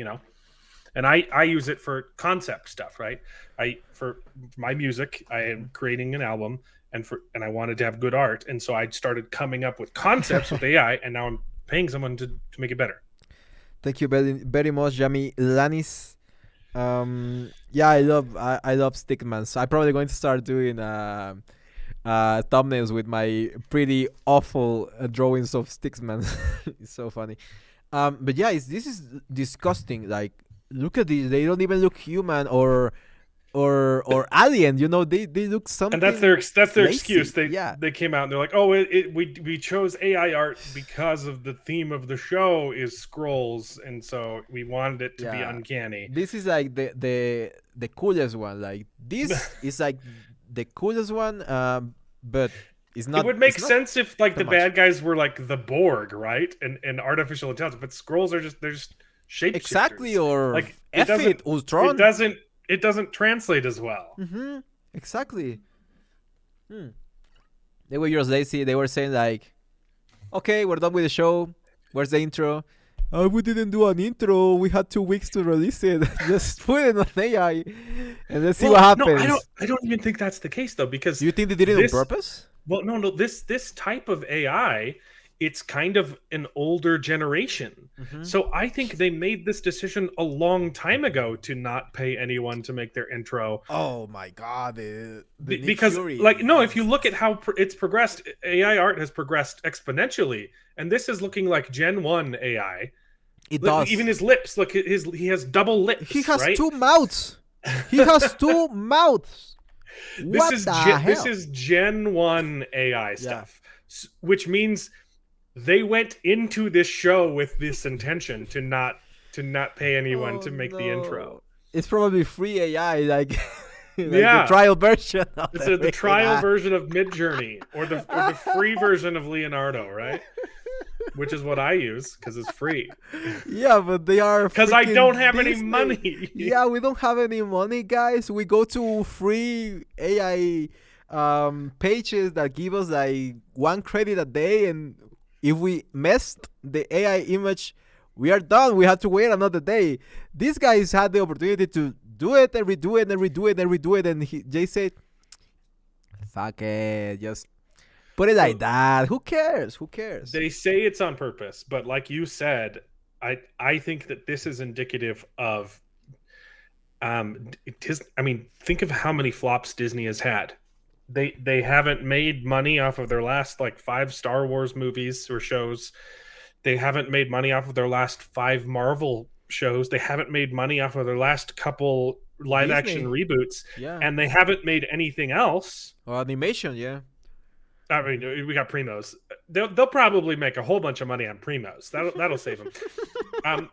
S2: And I use it for concept stuff, right? For my music, I am creating an album and I wanted to have good art, and so I started coming up with concepts with AI, and now I'm paying someone to make it better.
S1: thank you very, very much, Jamie Lanis. Yeah, I love stickmans. So I'm probably going to start doing thumbnails with my pretty awful drawings of sticksman. It's so funny. But yeah, this is disgusting. Like, look at these. They don't even look human or alien. They look
S2: And that's
S1: something
S2: their excuse.
S1: lazy.
S2: They
S1: Yeah,
S2: they came out and they're like, oh, we chose AI art because of the theme of the show is scrolls, and so we wanted it to be
S1: yeah.
S2: uncanny.
S1: This is like the coolest one. Like this is like the coolest one. But it's
S2: It
S1: not.
S2: would
S1: It's
S2: make
S1: not
S2: sense if like
S1: that
S2: the
S1: much.
S2: bad guys were like the Borg, right? And artificial intelligence, but scrolls are just they're just
S1: Exactly,
S2: shapeshifters.
S1: or
S2: Like
S1: F it,
S2: it
S1: Ultron.
S2: doesn't it doesn't translate as well.
S1: Mm-hmm. Exactly. Hmm. They were just lazy. They were saying like, "Okay, we're done with the show. Where's the intro?" Oh, we didn't do an intro. We had 2 weeks to release it. Just put it on AI, and let's see what
S2: Well, no,
S1: happens.
S2: I don't even think that's the case though,
S1: Do
S2: because
S1: you think they did it on
S2: this
S1: purpose?
S2: well, no, this type of AI, it's kind of an older generation.
S1: Mm-hmm.
S2: So I think they made this decision a long time ago to not pay anyone to make their intro.
S1: Oh my God, the Nick
S2: Because like
S1: Fury.
S2: no, if you look at how it's progressed, AI art has progressed exponentially, and this is looking like Gen 1 AI.
S1: It
S2: Even
S1: does.
S2: his lips, look, he has double
S1: He
S2: lips,
S1: has
S2: right?
S1: 2 mouths. He has 2 mouths.
S2: this
S1: What
S2: is
S1: the
S2: this
S1: hell?
S2: is Gen 1 AI
S1: Yeah.
S2: stuff, which means they went into this show with this intention to not pay anyone
S1: Oh
S2: to make the intro.
S1: no. It's probably free AI, like like the
S2: Yeah,
S1: trial version of
S2: it's
S1: the
S2: the
S1: freaking
S2: trial
S1: AI.
S2: version of Midjourney or the free version of Leonardo, right? Which is what I use because it's free.
S1: Yeah, but they are
S2: Because I don't
S1: freaking
S2: have any
S1: Disney.
S2: money.
S1: Yeah, we don't have any money, guys. We go to free AI pages that give us like 1 credit a day, and if we messed the AI image, we are done. We have to wait another day. These guys had the opportunity to do it and redo it and redo it and redo it, and they said, "Fuck it, just put it like
S2: So
S1: that. Who cares? Who cares?"
S2: they say it's on purpose, but like you said, I think that this is indicative of I mean, think of how many flops Disney has had. They haven't made money off of their last like 5 Star Wars movies or shows. They haven't made money off of their last 5 Marvel shows. They haven't made money off of their last couple live action
S1: Disney,
S2: reboots,
S1: yeah,
S2: and they haven't made anything else.
S1: or animation, yeah.
S2: I mean, we got Primos. They'll probably make a whole bunch of money on Primos. That'll save them. Um,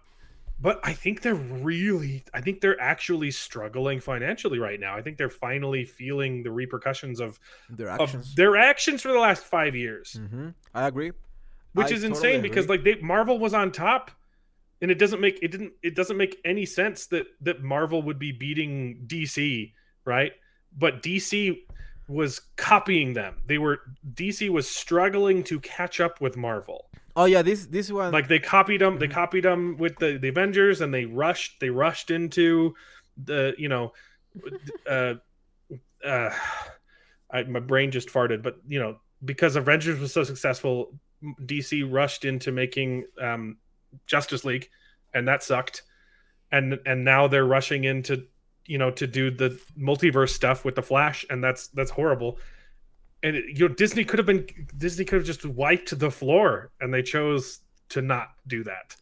S2: but I think they're actually struggling financially right now. I think they're finally feeling the repercussions
S1: Their
S2: of
S1: actions.
S2: their actions for the last 5 years,
S1: Mm-hmm. I agree.
S2: which
S1: I
S2: is
S1: totally
S2: insane because
S1: agree.
S2: like Marvel was on top, and it doesn't make any sense that Marvel would be beating DC, right? But DC was copying them. DC was struggling to catch up with Marvel.
S1: Oh yeah, this one.
S2: Like they copied them. They
S1: Mhm.
S2: copied them with the Avengers, and they rushed into the uh, uh, my brain just farted, but because Avengers was so successful, DC rushed into making Justice League, and that sucked. And now they're rushing into, to do the multiverse stuff with the Flash, and that's horrible. And Disney could have just wiped the floor, and they chose to not do that.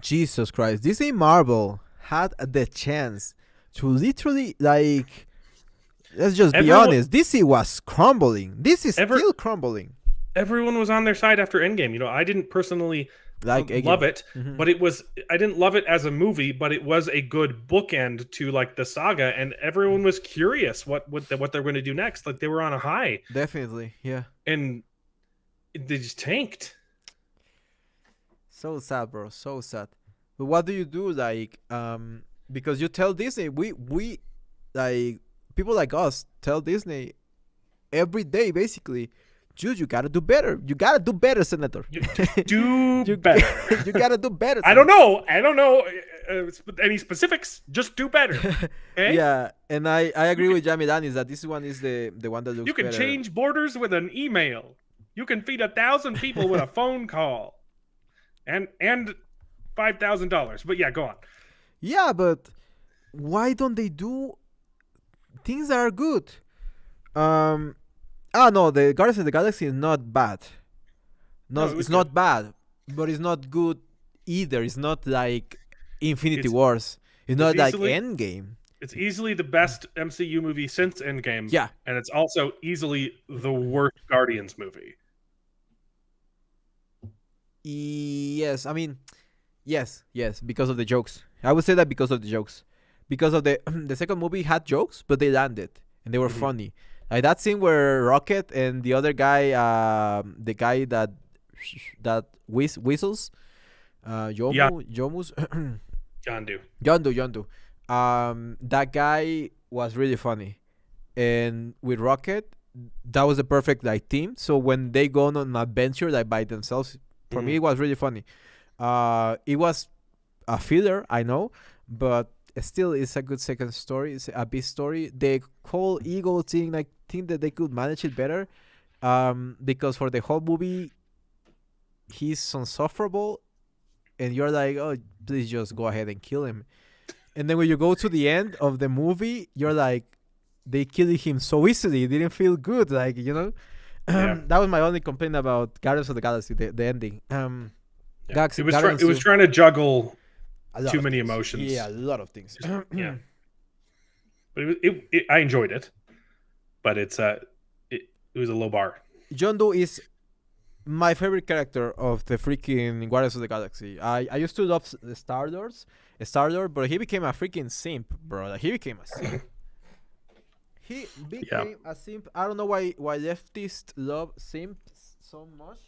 S1: Jesus Christ, Disney Marvel had the chance to literally, like, let's just be honest, DC was crumbling. This is still crumbling.
S2: Everyone was on their side after Endgame. I didn't personally love it, but I didn't love it as a movie, but it was a good bookend to like the saga, and everyone was curious what they're going to do next. Like, they were on a high.
S1: Definitely, yeah.
S2: And they just tanked.
S1: So sad, bro. So sad. But what do you do, like, because you tell Disney, we like, people like us tell Disney every day, basically, dude, you gotta do better. You gotta do better, Senator.
S2: Do better.
S1: You gotta do better.
S2: Senator. I don't know any specifics. Just do better. Okay?
S1: Yeah, and I agree with Jamie Danis that this one is the one that looks.
S2: You can
S1: better.
S2: Change borders with an email. You can feed 1,000 people with a phone call, and $5,000. But yeah, go on.
S1: Yeah, but why don't they do things that are good? No, the Guardians of the Galaxy is not bad. No, it's not bad, but it's not good either. It's not like Infinity Wars. It's not like Endgame.
S2: It's easily the best MCU movie since Endgame.
S1: Yeah.
S2: And it's also easily the worst Guardians movie.
S1: Yes, I mean, yes, because of the jokes. I would say that because of the jokes. Because of the second movie had jokes, but they landed and they were funny. Like that scene where Rocket and the other guy, the guy that whistles, Yondu. That guy was really funny, and with Rocket, that was the perfect like team. So when they go on an adventure like by themselves, for me it was really funny. It was a filler, I know, but still it's a good second story. It's a big story. The whole ego thing, like, think that they could manage it better, because for the whole movie he's insufferable and you're like, oh, please just go ahead and kill him. And then when you go to the end of the movie, you're like, they killed him so easily. It didn't feel good, like, Yeah. That was my only complaint about Guardians of the Galaxy, the ending.
S2: It was trying to juggle too many emotions.
S1: Yeah, a lot of things.
S2: Yeah, but I enjoyed it, but it was a low bar.
S1: Yondu is my favorite character of the freaking Guardians of the Galaxy. I used to love Star-Lord, but he became a freaking simp, bro. Like, he became a simp. A simp. I don't know why leftists love simps so much.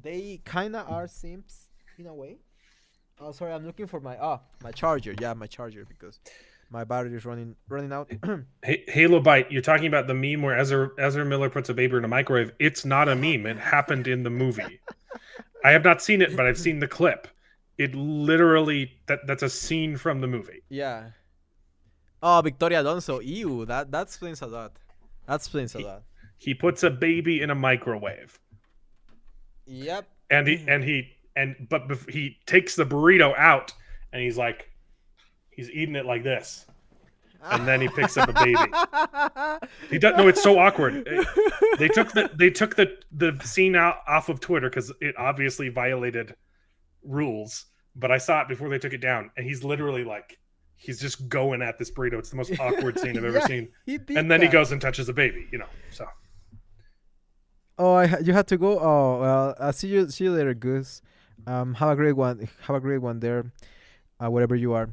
S1: They kind of are simps in a way. Oh, sorry, I'm looking for my charger. Yeah, my charger, because my battery is running out.
S2: Hey, Halo Bite, you're talking about the meme where Ezra Miller puts a baby in a microwave. It's not a meme. It happened in the movie. I have not seen it, but I've seen the clip. It literally that's a scene from the movie.
S1: Yeah. Oh, Victoria Alonso. Ew, that explains a lot.
S2: He puts a baby in a microwave.
S1: Yep.
S2: And he takes the burrito out and he's eating it like this. And then he picks up a baby. He does no, it's so awkward. They took the scene out off of Twitter because it obviously violated rules. But I saw it before they took it down, and he's literally like, he's just going at this burrito. It's the most awkward scene I've ever seen. And then he goes and touches a baby, so.
S1: Oh, you had to go. Oh, well, I'll see you later, Goose. Have a great one there, wherever you are.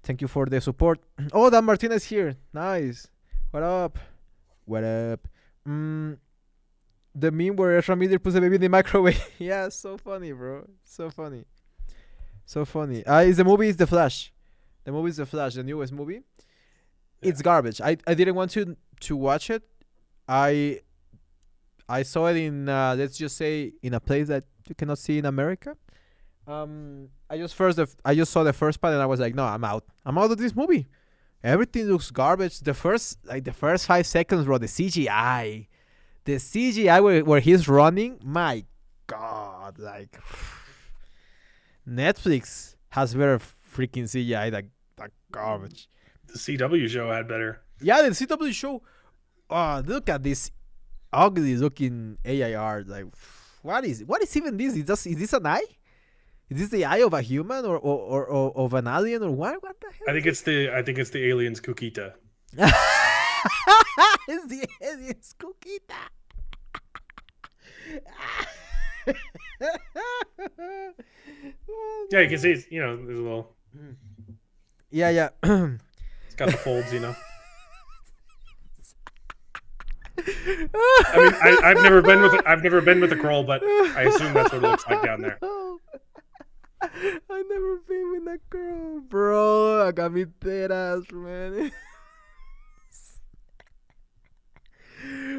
S1: Thank you for the support. Oh, Dan Martinez here. Nice. What up? The meme where Ezra Miller puts a baby in the microwave. Yeah, so funny, bro. So funny. It's the movie. It's The Flash. The movie is The Flash, the newest movie. Yeah. It's garbage. I didn't want to watch it. I saw it in let's just say in a place that you cannot see in America. I just saw the first part and I was like, no, I'm out of this movie. Everything looks garbage. The first 5 seconds, bro, the CGI, The CGI where he's running, my God, like Netflix has better freaking CGI than garbage.
S2: The CW show had better.
S1: Yeah, the CW show. Oh, look at this ugly looking AIR. Like, what is even this? Is this an eye? Is this the eye of a human or of an alien or what? What the hell?
S2: I think it's the aliens Kukita.
S1: It's the aliens Kukita.
S2: Yeah, you can see it's, there's a little.
S1: Yeah.
S2: It's got the folds, I mean, I've never been with a crow, but I assume that's what it looks like down there.
S1: I've never been with a girl, bro. I got me dead ass, man.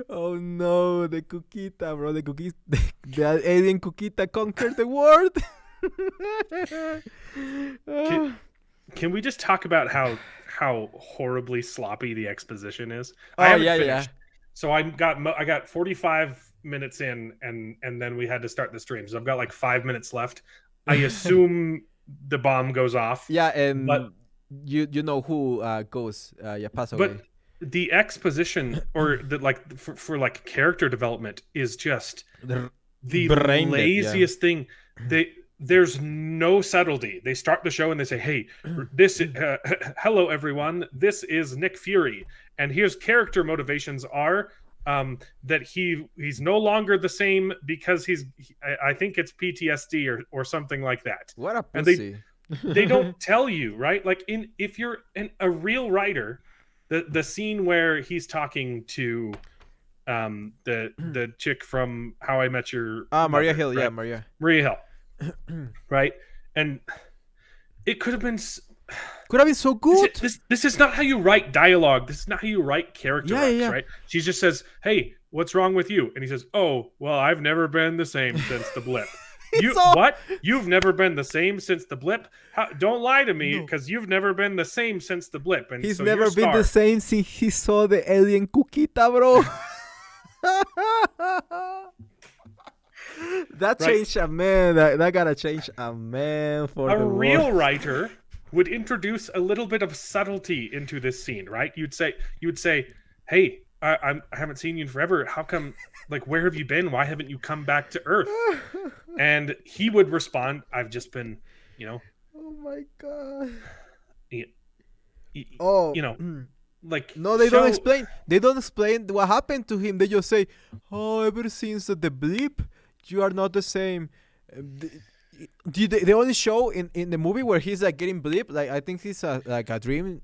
S1: Oh no, the Kukita, bro. The cookies, the alien Kukita conquered the world.
S2: Can we just talk about how horribly sloppy the exposition is?
S1: Oh,
S2: I haven't
S1: yeah.
S2: finished. So I got 45 minutes in, and then we had to start the stream. So I've got like 5 minutes left. I assume the bomb goes off.
S1: Yeah, and
S2: but
S1: you know who goes pass away.
S2: But the exposition or the for like character development is just the laziest thing. There's no subtlety. They start the show and they say, "Hey, hello everyone. This is Nick Fury, and here's character motivations are that he's no longer the same because I think it's PTSD or something like that."
S1: What a pussy.
S2: And they don't tell you, right? Like if you're a real writer, the scene where he's talking to the chick from How I Met Your
S1: Maria
S2: Mother,
S1: Hill,
S2: right?
S1: yeah,
S2: Maria Hill. Right, and it could have been
S1: so good.
S2: This is not how you write dialogue. This is not how you write character arcs, right? She just says, "Hey, what's wrong with you?" And he says, "Oh, well, I've never been the same since the blip." What? You've never been the same since the blip? Don't lie to me, because you've never been the same since the blip. And
S1: he's
S2: so
S1: never been the same since he saw the alien Kukita, bro. That changed a man. That gotta change a man for
S2: a
S1: the
S2: real
S1: world.
S2: writer would introduce a little bit of subtlety into this scene, right? You would say, "Hey, I haven't seen you in forever. How come? Like, where have you been? Why haven't you come back to Earth?" And he would respond, "I've just been,
S1: Oh my god.
S2: Like
S1: no, they don't explain. They don't explain what happened to him. They just say, "Oh, ever since the blip, you are not the same." They only show in the movie where he's like getting blip. Like I think he's like a dream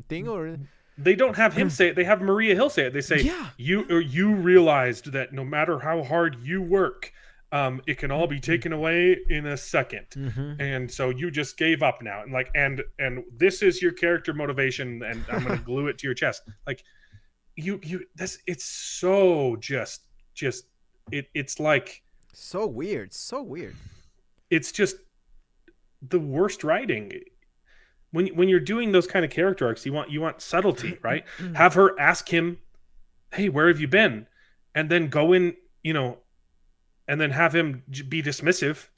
S1: thing or.
S2: They don't have him say it. They have Maria Hill say it. They say, you realized that no matter how hard you work, it can all be taken away in a second. Mm-hmm. And so you just gave up now. And this is your character motivation, and I'm going to glue it to your chest. Like it's so it's like
S1: so weird.
S2: It's just the worst writing. When you're doing those kind of character arcs, you want subtlety, right? Have her ask him, "Hey, where have you been?" And then go in, and then have him be dismissive,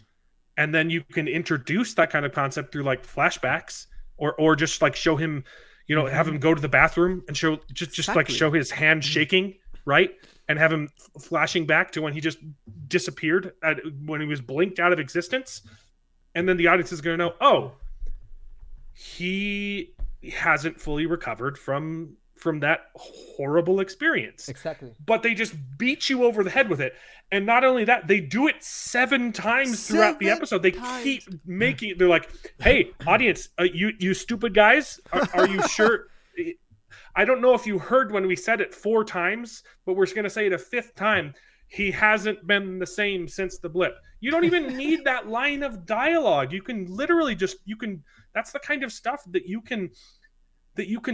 S2: and then you can introduce that kind of concept through like flashbacks, or just like show him, have him go to the bathroom and show like show his hand shaking, right? And have him flashing back to when he just disappeared, when he was blinked out of existence, and then the audience is going to know, oh, he hasn't fully recovered from that horrible experience.
S1: Exactly.
S2: But they just beat you over the head with it. And not only that, they do it 7 times throughout the episode. They keep making it. They're like, "Hey, audience, you stupid guys, are you sure?" I don't know if you heard when we said it 4 times, but we're going to say it a 5th time. He hasn't been the same since the blip. You don't even need that line of dialogue. You can literally that's the kind of stuff that you can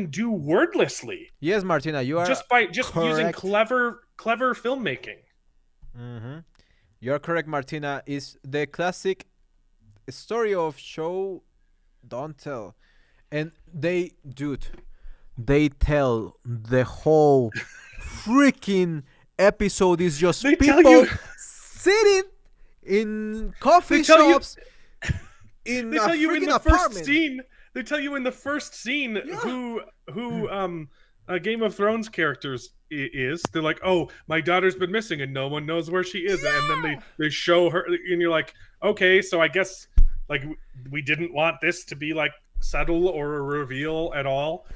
S2: do wordlessly.
S1: Yes, Martina, you are
S2: just using clever filmmaking.
S1: Mm-hmm. You're correct, Martina. Is the classic story of show don't tell, and they tell the whole freaking episode is just
S2: They tell
S1: people
S2: you
S1: sitting in
S2: they
S1: coffee
S2: tell you
S1: shops in
S2: they
S1: a
S2: tell you in
S1: freaking
S2: the first
S1: apartment.
S2: scene. They tell you in the first scene who Game of Thrones characters is. They're like, oh, my daughter's been missing and no one knows where she is. And then they show her, and you're like, okay, so I guess like we didn't want this to be like subtle or a reveal at all.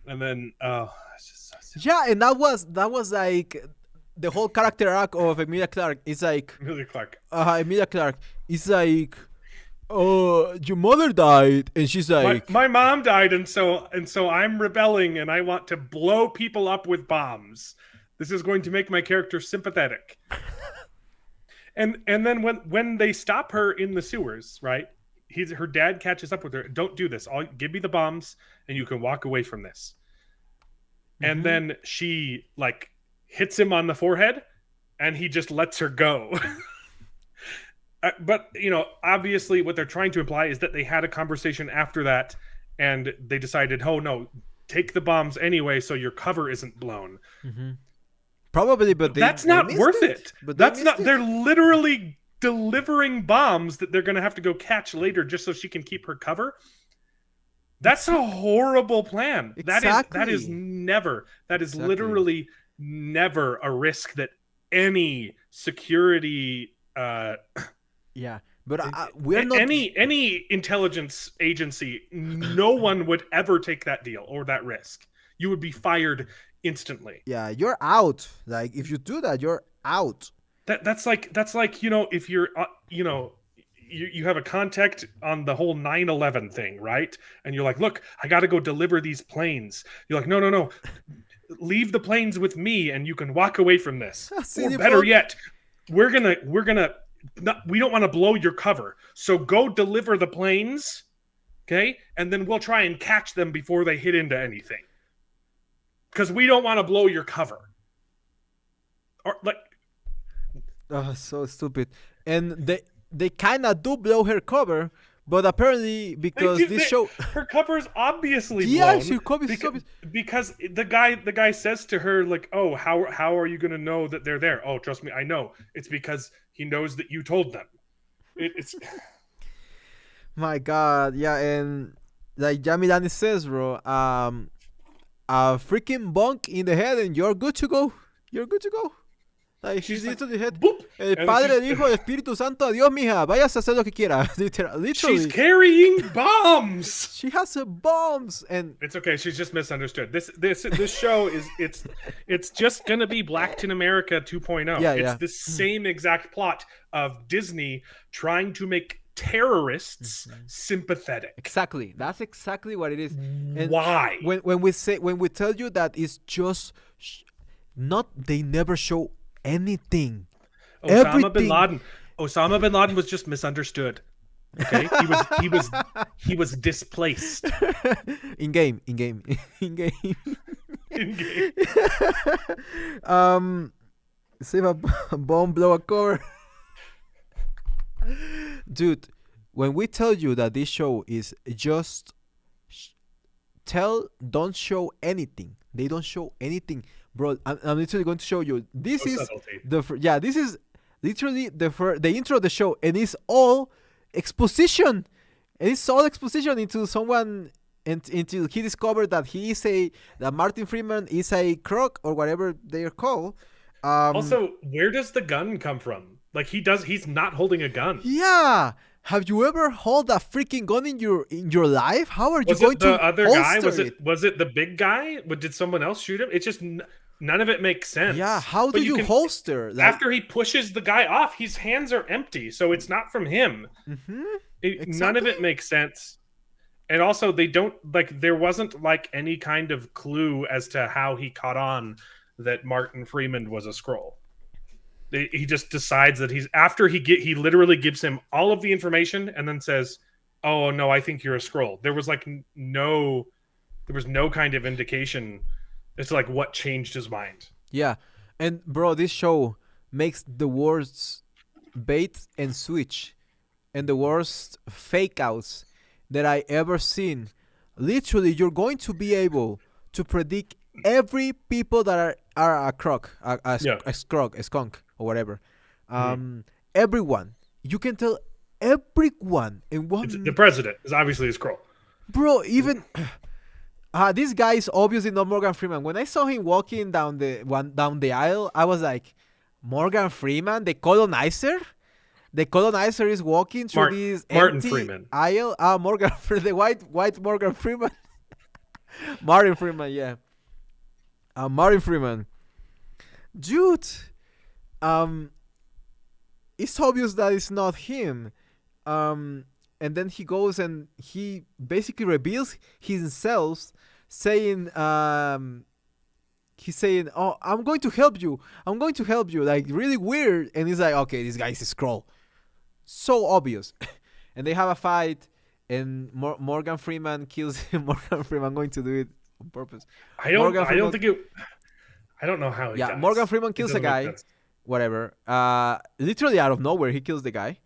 S2: And then it's just so silly.
S1: Yeah, and that was like the whole character arc of Emilia Clarke. It's like
S2: Really, Clark.
S1: Emilia Clarke. It's like, oh, your mother died, and she's like,
S2: My mom died, and so I'm rebelling, and I want to blow people up with bombs. This is going to make my character sympathetic. and then when they stop her in the sewers, right? Her dad catches up with her. Don't do this. Give me the bombs, and you can walk away from this. And then she like hits him on the forehead, and he just lets her go. But obviously, what they're trying to imply is that they had a conversation after that, and they decided, oh no, take the bombs anyway, so your cover isn't blown.
S1: probably, but
S2: That's not worth it.
S1: But
S2: That's not. They're literally delivering bombs that they're going to have to go catch later, just so she can keep her cover. That's a horrible plan.
S1: Exactly.
S2: That is literally never a risk that any security
S1: Yeah, but we're not
S2: any intelligence agency. No one would ever take that deal or that risk. You would be fired instantly.
S1: Yeah, you're out. Like if you do that, you're out.
S2: That's like if you're you have a contact on the whole 9/11 thing, right? And you're like, look, I got to go deliver these planes. You're like, no, leave the planes with me, and you can walk away from this. Or better yet, we're gonna we don't want to blow your cover, so go deliver the planes, okay? And then we'll try and catch them before they hit into anything, because we don't want to blow your cover. Or like,
S1: so stupid. And they kind of do blow her cover, but apparently because show
S2: her cover is obviously
S1: yeah,
S2: blown
S1: she cover
S2: because the guy says to her like, oh, how are you gonna know that they're there? Oh, trust me, I know. It's because he knows that you told them. It's
S1: my God, yeah. And like Jamilani says, bro, a freaking bonk in the head and you're good to go. Like she's into the head.
S2: Boop.
S1: El Padre, el Hijo, el Espíritu Santo, adiós, mija. Vayas a hacer lo que quiera. Literally.
S2: She's carrying bombs.
S1: She has bombs, and
S2: it's okay. She's just misunderstood. This show is it's just gonna be Blacked in America 2.0. It's the same exact plot of Disney trying to make terrorists sympathetic.
S1: Exactly. That's exactly what it is. And
S2: why?
S1: When we tell you that it's just they never show anything.
S2: Osama bin Laden was just misunderstood. Okay, he was displaced.
S1: in game. Save a bomb, blow a cover. Dude, when we tell you that this show is just don't show anything. They don't show anything. Bro, I'm literally going to show you. This is literally the intro of the show, and it's all exposition. And it's all exposition into someone until he discovered that that Martin Freeman is a crook or whatever they are called.
S2: Also, where does the gun come from? Like he's not holding a gun.
S1: Yeah. Have you ever held a freaking gun in your life? How are you going to
S2: the other guy?
S1: it?
S2: Was it the big guy? Did someone else shoot him? It's just none of it makes sense.
S1: Yeah, how do you holster?
S2: After he pushes the guy off, his hands are empty, so it's not from him.
S1: Exactly.
S2: None of it makes sense. And also, they don't there wasn't any kind of clue as to how he caught on that Martin Freeman was a Skrull. He just decides that he literally gives him all of the information and then says, "Oh no, I think you're a Skrull." There was no kind of indication as to what changed his mind.
S1: Yeah, and bro, this show makes the worst bait and switch and the worst fake outs that I ever seen. Literally, you're going to be able to predict every people that are a crook,
S2: Yeah.
S1: a skunk, a skunk, or whatever.
S2: Mhm.
S1: Everyone, you can tell everyone in
S2: It's, the
S1: one,
S2: president is obviously a scroll.
S1: bro. Even this guy is obviously not Morgan Freeman. When I saw him walking down the aisle, I was like, Morgan Freeman, the colonizer. The colonizer is walking through this
S2: Martin
S1: empty
S2: Freeman.
S1: aisle. Morgan, the white Morgan Freeman, Martin Freeman, yeah, Martin Freeman, dude. Um, it's obvious that it's not him. And then he goes and he basically reveals himself, saying, he's saying, "Oh, I'm going to help you. I'm going to help you." Like really weird. And he's like, "Okay, this guy is a scroll." So obvious. And they have a fight, and Morgan Freeman kills him. Morgan Freeman, I'm going to do it on purpose.
S2: I don't.
S1: Morgan
S2: I don't
S1: Freeman,
S2: think it. I don't know how he
S1: yeah,
S2: dies.
S1: Morgan Freeman
S2: It
S1: kills a
S2: doesn't make
S1: guy.
S2: sense.
S1: Whatever. Literally out of nowhere, he kills the guy.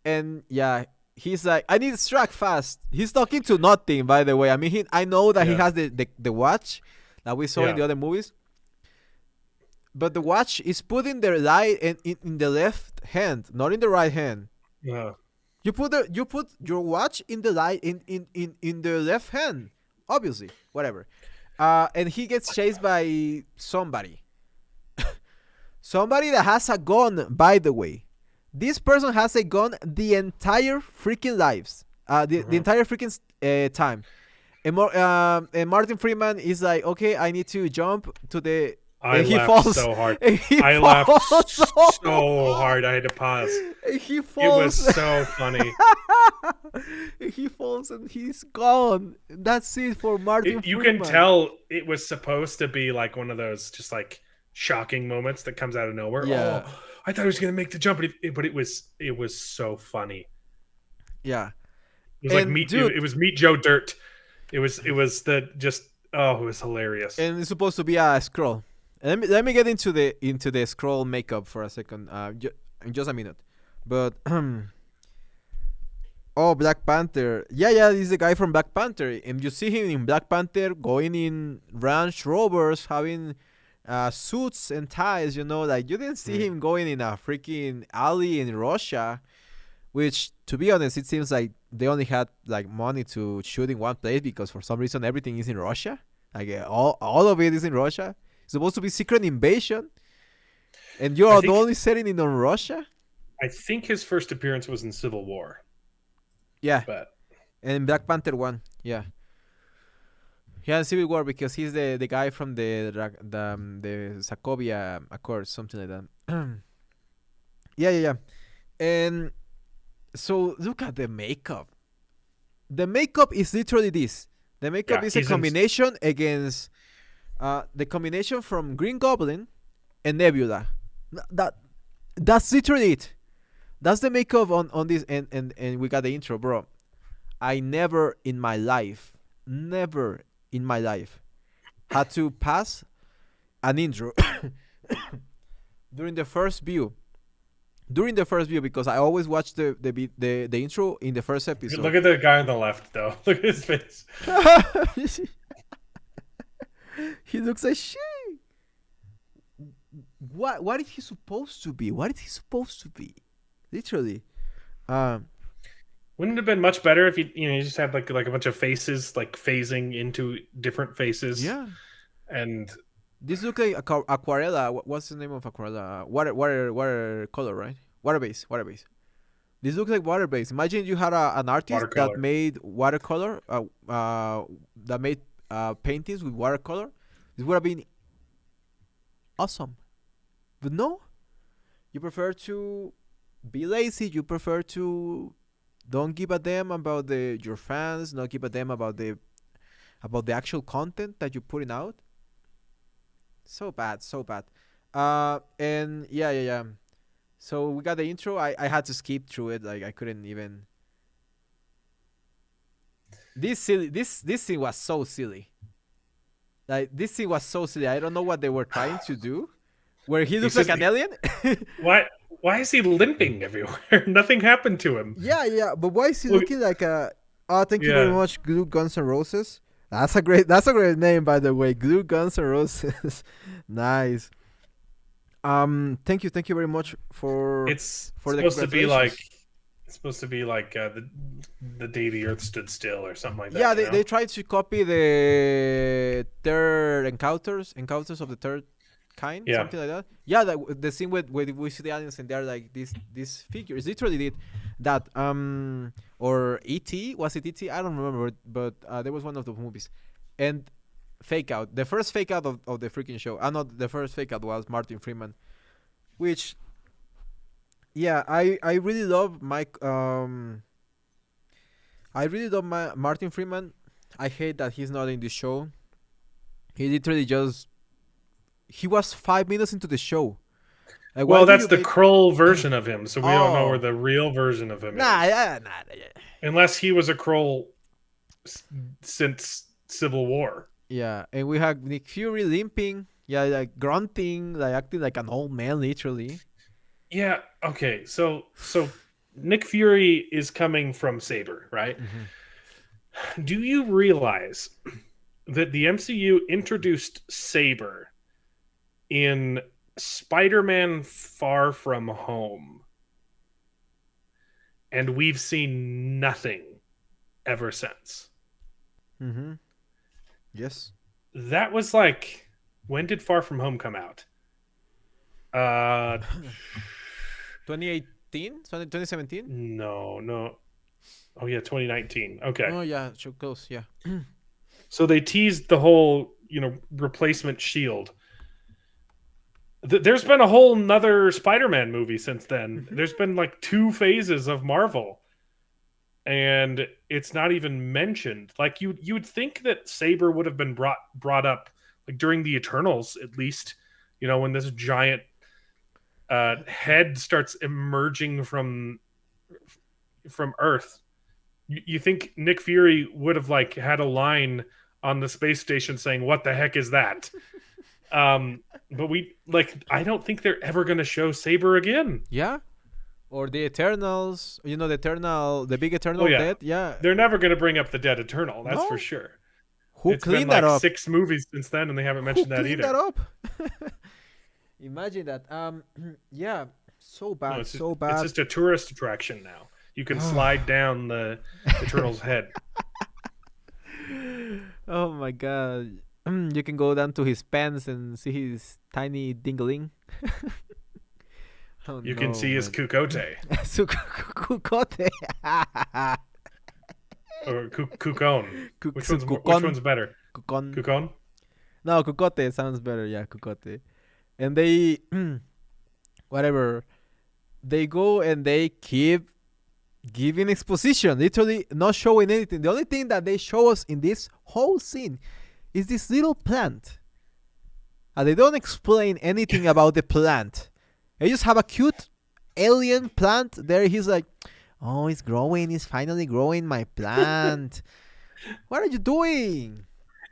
S1: And yeah, he's like, "I need to strike fast." He's talking to nothing, by the way. I mean, I know that he
S2: Yeah.
S1: has the watch that we saw in
S2: Yeah.
S1: the other movies, but the watch is put in the right in the left hand, not in the right hand.
S2: Yeah.
S1: You put your watch in the right in the left hand, obviously. Whatever. And he gets chased by somebody. Somebody that has a gun, by the way. This person has a gun the entire freaking lives. The entire freaking time. And Martin Freeman is like, okay, I need to jump to the.
S2: I
S1: And he
S2: laughed
S1: falls.
S2: so hard.
S1: And he
S2: I
S1: falls
S2: laughed so hard. I had to pause.
S1: And he
S2: It was
S1: falls.
S2: so funny.
S1: And he falls and he's gone. That's it for Martin
S2: You
S1: Freeman.
S2: can tell it was supposed to be like one of those just like shocking moments that comes out of nowhere.
S1: Yeah.
S2: Oh, I thought he was gonna make the jump, but it was so funny.
S1: Yeah.
S2: It was like
S1: And
S2: meet.
S1: dude,
S2: It was Meet Joe Dirt. It was the just. Oh, it was hilarious.
S1: and it's supposed to be a scroll. And let me get into the scroll makeup for a second. In just a minute. But oh, Black Panther. Yeah, this is the guy from Black Panther. And you see him in Black Panther going in Range Rovers, having suits and ties, like you didn't see him going in a freaking alley in Russia, which, to be honest, it seems like they only had like money to shoot in one place because for some reason everything is in Russia. Like all of it is in Russia. It's supposed to be secret invasion, and you are the only setting in on Russia.
S2: I think his first appearance was in Civil War.
S1: Yeah,
S2: But
S1: and Black Panther 1. Yeah. Yeah, in Civil War because he's the guy from the Sokovia Accords, something like that. Yeah. And so look at the makeup. The makeup is literally this. The makeup is a combination against the combination from Green Goblin and Nebula. That's literally it. That's the makeup on this, and we got the intro, bro. I never in my life had to pass an intro during the first view. Because I always watch the intro in the first episode.
S2: look at the guy on the left, though. Look at his face.
S1: He looks like shit. What is he supposed to be? Literally.
S2: Wouldn't it have been much better if you just had like a bunch of faces like phasing into different faces?
S1: Yeah.
S2: And
S1: This looks like aquarella. What's the name of aquarella? Water color, right? Water base. This looks like water base. Imagine you had an artist that made watercolor, that made paintings with watercolor. This would have been awesome. But no, you prefer to be lazy. You prefer to don't give a damn about your fans. Not give a damn about the actual content that you're putting out. So bad. And yeah. So we got the intro. I had to skip through it. Like I couldn't even. This scene was so silly. Like this scene was so silly. I don't know what they were trying to do. Where he looks like an alien.
S2: Why is he limping everywhere? Nothing happened to him.
S1: Yeah. But why is he looking like a? Oh, thank you very much, Guns N' Roses. That's a great name, by the way. Glue Guns and Roses. Nice. Thank you very much
S2: It's
S1: for the
S2: supposed to be like
S1: congratulations.
S2: the day the Earth stood still or something like that.
S1: Yeah,
S2: You
S1: they
S2: know?
S1: tried to copy the third encounters of the third kind,
S2: Yeah.
S1: something like that. Yeah, the scene with we see the aliens and they're like these figures. Literally did that. Or E.T. Was it E.T.? I don't remember, but there was one of the movies, and fake out. The first fake out of the freaking show. Not the first fake out was Martin Freeman, which yeah, I really love Mike. I really love Martin Freeman. I hate that he's not in the show. He literally just he was 5 minutes into the show. Like, why
S2: Well,
S1: do
S2: that's
S1: you
S2: the
S1: make?
S2: Krull version of him, so we don't know where
S1: Oh,
S2: the real version of him
S1: nah,
S2: is,
S1: yeah, nah, yeah.
S2: unless he was a Krull since Civil War.
S1: Yeah, and we have Nick Fury limping. Yeah, like grunting, like acting like an old man, literally.
S2: Yeah. Okay. So Nick Fury is coming from Saber, right?
S1: Mm-hmm.
S2: Do you realize that the MCU introduced Saber in Spider-Man Far From Home, and we've seen nothing ever since?
S1: Mm-hmm. Yes.
S2: That was like, when did Far From Home come out? Uh
S1: 2018, 2017.
S2: no. Oh yeah, 2019. Okay.
S1: Oh yeah, so close. Yeah.
S2: So they teased the whole, replacement Shield. There's been a whole nother Spider-Man movie since then. There's been like two phases of Marvel, and it's not even mentioned. Like you would think that Saber would have been brought up like during the Eternals, at least. When this giant head starts emerging from Earth. You think Nick Fury would have like had a line on the space station saying, "What the heck is that?" But I don't think they're ever going to show Saber again.
S1: Yeah. Or the Eternals. The big
S2: Oh
S1: Eternal
S2: yeah,
S1: dead. Yeah.
S2: they're never going to bring up the dead Eternal. That's for
S1: No.
S2: sure.
S1: Who
S2: It's been
S1: cleaned that
S2: like
S1: up?
S2: 6 movies since then, and they haven't
S1: Who
S2: mentioned that
S1: cleaned that
S2: either.
S1: up? Imagine that. Yeah. So
S2: No,
S1: bad. So
S2: it's
S1: bad.
S2: just a tourist attraction now. You can slide down the Eternal's head.
S1: Oh my god. You can go down to his pants and see his tiny dingling. Oh
S2: You can
S1: no,
S2: see his
S1: man.
S2: Kukote
S1: Kukote.
S2: or Kukon. Which
S1: Kukon.
S2: one's better?
S1: Kukon.
S2: Kukon?
S1: No, Kukote sounds better. Yeah, Kukote. And they, whatever, they go and they keep giving exposition, literally not showing anything. The only thing that they show us in this whole scene is this little plant. And they don't explain anything about the plant. They just have a cute alien plant there. He's like, oh, it's growing. It's finally growing, my plant. What are you doing?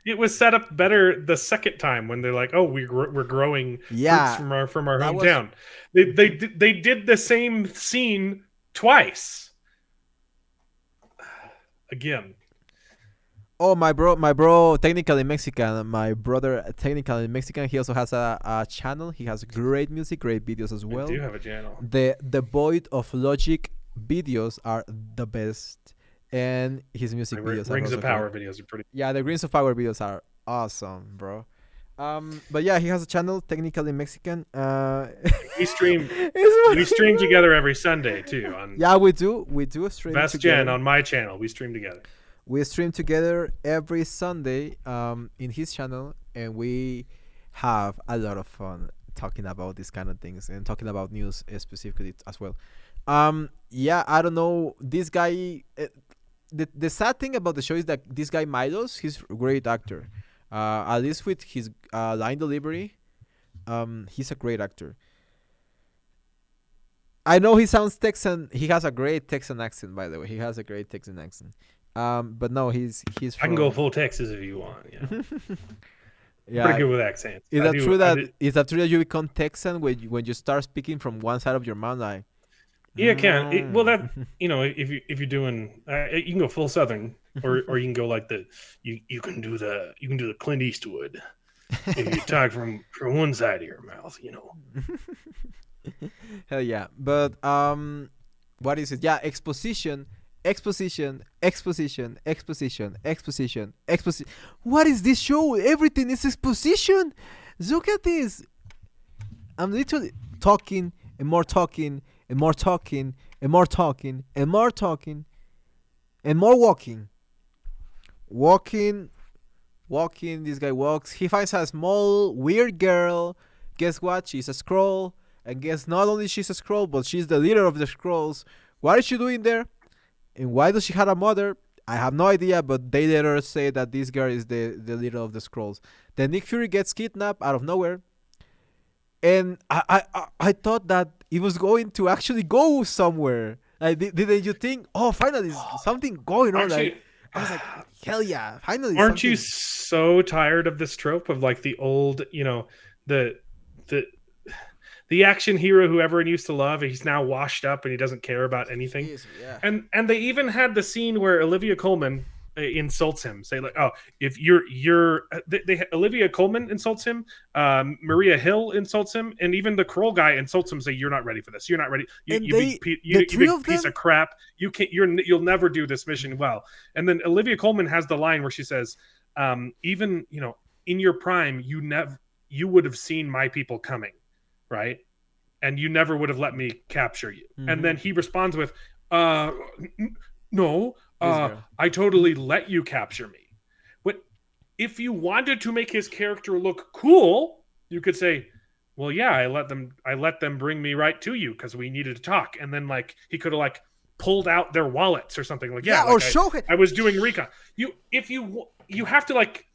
S2: It was set up better the second time when they're like, "Oh, we're growing fruits
S1: Yeah,
S2: from our
S1: that was.
S2: hometown." They did the same scene twice again.
S1: Oh, my bro, technically Mexican. My brother, technically Mexican. He also has a channel. He has great music, great videos as
S2: I do
S1: well.
S2: have a channel.
S1: The Void of Logic videos are the best, and his music
S2: My
S1: videos are
S2: Rings
S1: also
S2: of
S1: great.
S2: Power videos are pretty.
S1: Yeah, the Greens of Power videos are awesome, bro. But yeah, he has a channel, technically Mexican.
S2: We stream
S1: It's
S2: we
S1: fucking
S2: stream
S1: funny.
S2: together every Sunday too on
S1: Yeah, we do stream
S2: Best Gen
S1: together.
S2: on my channel. We stream together.
S1: We stream together every Sunday in his channel, and we have a lot of fun talking about these kind of things and talking about news specifically as well. Yeah, I don't know. This guy, the sad thing about the show is that this guy Milos, he's a great actor. At least with his line delivery, he's a great actor. I know he sounds Texan. He has a great Texan accent, by the way. He has a great Texan accent. But no, he's
S2: I can go
S1: from.
S2: full Texas if you want. Yeah, pretty
S1: Yeah,
S2: good with accents.
S1: is
S2: I
S1: that
S2: do.
S1: true that is that true that you become Texan when you start speaking from one side of your mouth, like?
S2: Yeah, it can. Well, that
S1: Mm.
S2: if you're doing, you can go full Southern or you can go like you can do the Clint Eastwood if you talk from one side of your mouth, you know.
S1: Hell yeah. But what is it? Yeah, exposition, exposition, exposition, exposition, exposition, exposition. What is this show? Everything is exposition. Look at this. I'm literally talking and more talking and more talking and more talking and more talking and more walking. Walking, walking. This guy walks. He finds a small weird girl. Guess what? She's a scroll. And guess not only she's a scroll, but she's the leader of the scrolls. What is she doing there? And why does she have a mother? I have no idea, but they later say that this girl is the leader of the scrolls. Then Nick Fury gets kidnapped out of nowhere. And I thought that it was going to actually go somewhere. Like, didn't you think, oh, finally, something going on? Like, I was like, hell yeah, finally.
S2: Aren't you so tired of this trope of like the old, you know, the action hero who everyone used to love, he's now washed up and he doesn't care about anything.
S1: Jeez, yeah.
S2: And they even had the scene where Olivia Colman insults him, say like, oh, if you're Olivia Colman insults him, Maria Hill insults him, and even the Kroll guy insults him, say you're not ready for this, you're not ready, you big piece of crap, you'll never do this mission well. And then Olivia Colman has the line where she says, even, you know, in your prime, you would have seen my people coming, right? And you never would have let me capture you. Mm-hmm. And then he responds with, no, I totally let you capture me. But if you wanted to make his character look cool, you could say, well, yeah, I let them bring me right to you because we needed to talk. And then like he could have like pulled out their wallets or something like, yeah, like
S1: or show it.
S2: I was doing recon. You have to like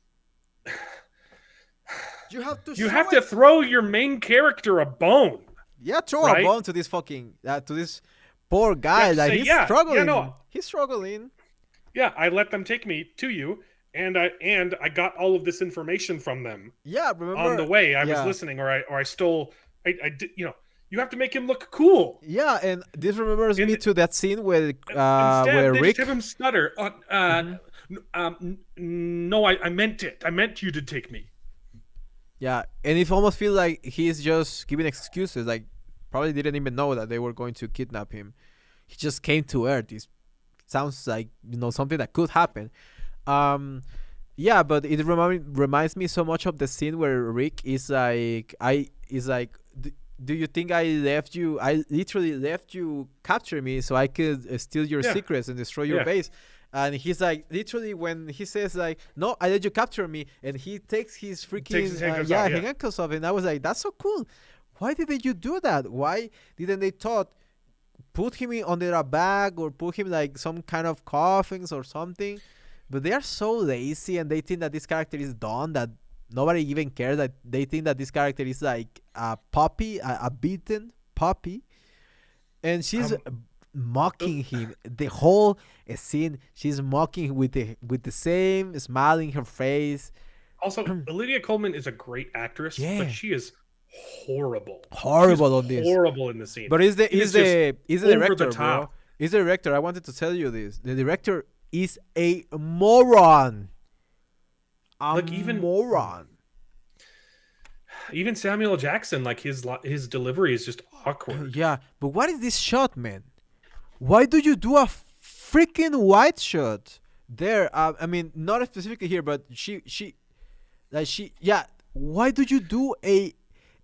S2: you have to throw your main character a bone.
S1: Yeah, throw a bone to this fucking to this poor guy. Like say, he's struggling. Yeah, no. He's struggling.
S2: Yeah, I let them take me to you, and I got all of this information from them.
S1: Yeah, remember
S2: on the way I was listening, or I stole. I did. You know, you have to make him look cool.
S1: Yeah, and this remembers me to that scene where
S2: where
S1: Rick
S2: just have him stutter. No, I meant it. I meant you to take me.
S1: Yeah, and it almost feels like he's just giving excuses. Like probably didn't even know that they were going to kidnap him. He just came to Earth. It sounds like, you know, something that could happen. Yeah, but it reminds me so much of the scene where Rick is like, do you think I left you? I literally left you capture me so I could steal your secrets and destroy your base. And he's like, literally, when he says like, no, I let you capture me, and he takes his freaking handcuffs off, and I was like, that's so cool. Why didn't you do that? Why didn't they put him under a bag or put him like some kind of coffins or something? But they are so lazy, and they think that this character is done, that nobody even cares. That they think that this character is like a puppy, a beaten puppy, and she's mocking him the whole scene. She's mocking him with the same smile in her face.
S2: Also, Olivia Colman is a great actress, but she is horrible
S1: on this.
S2: Horrible in the scene.
S1: But is the director, bro? Is the director? I wanted to tell you this. The director is a moron. Moron.
S2: Even Samuel Jackson, like his delivery is just awkward.
S1: Yeah, but what is this shot, man? Why do you do a freaking wide shot there? I mean, not specifically here, but why do you do a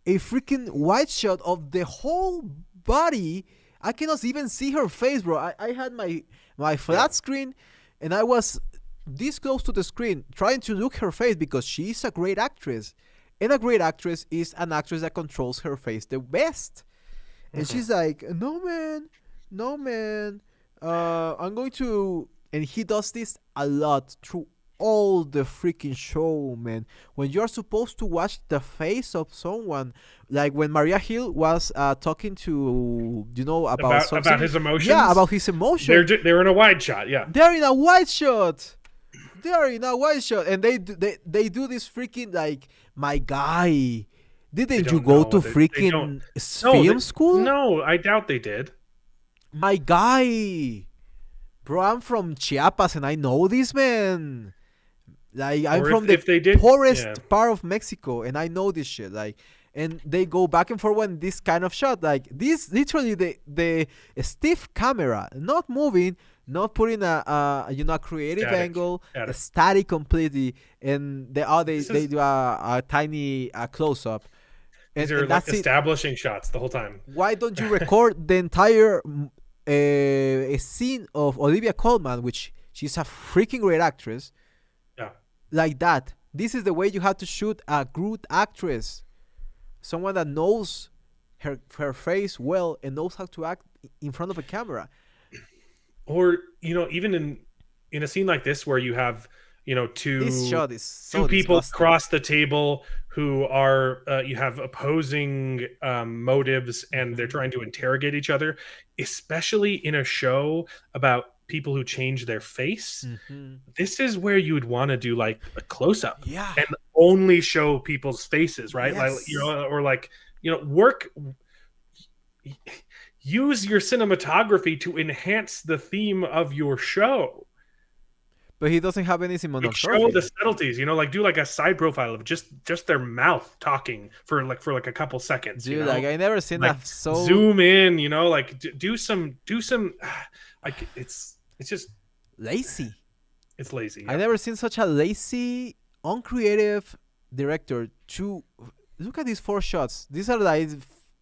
S1: freaking wide shot of the whole body? I cannot even see her face, bro. I had my flat screen, and I was this close to the screen trying to look her face because she's a great actress, and a great actress is an actress that controls her face the best. And she's like, no man, I'm going to, and he does this a lot through all the freaking show, man. When you're supposed to watch the face of someone, like when Maria Hill was talking to, you know, about
S2: his emotions.
S1: Yeah, about his emotions.
S2: They're in a wide shot. Yeah,
S1: they're in a wide shot. And they do this freaking like, my guy. Didn't you go to freaking film school?
S2: No, I doubt they did.
S1: My guy. bro, I'm from Chiapas and I know this, man. Like, I'm
S2: Or
S1: from the
S2: if they did, yeah,
S1: poorest part of Mexico and I know this shit. Like, and they go back and forth when this kind of shot, like this, literally the stiff camera, not moving, not putting a creative
S2: static,
S1: angle,
S2: static.
S1: static completely, and
S2: This
S1: they
S2: is
S1: do a tiny close up,
S2: these are
S1: and
S2: like
S1: that's it.
S2: establishing shots the whole time.
S1: Why don't you record the entire scene of Olivia Colman, which she's a freaking great actress,
S2: Yeah.
S1: like that? This is the way you have to shoot a good actress, someone that knows her face well and knows how to act in front of a camera.
S2: Or even in a scene like this where you have
S1: This
S2: two
S1: shot is
S2: two
S1: so
S2: people
S1: disgusting.
S2: across the table who are you have opposing motives, and they're
S1: Mhm.
S2: trying to interrogate each other, especially in a show about people who change their face.
S1: Mhm.
S2: This is where you would want to do like a close-up
S1: Yeah.
S2: and only show people's faces, right? Like
S1: Yes.
S2: or like work, use your cinematography to enhance the theme of your show.
S1: But he doesn't have any
S2: Like show the
S1: cinematography.
S2: subtleties, like do like a side profile of just their mouth talking for a couple seconds,
S1: Dude, like I never seen
S2: like
S1: that so
S2: zoom in, like do some like it's just
S1: lazy.
S2: it's lazy.
S1: I
S2: Yeah.
S1: never seen such a lazy, uncreative director. To look at these four shots. These are like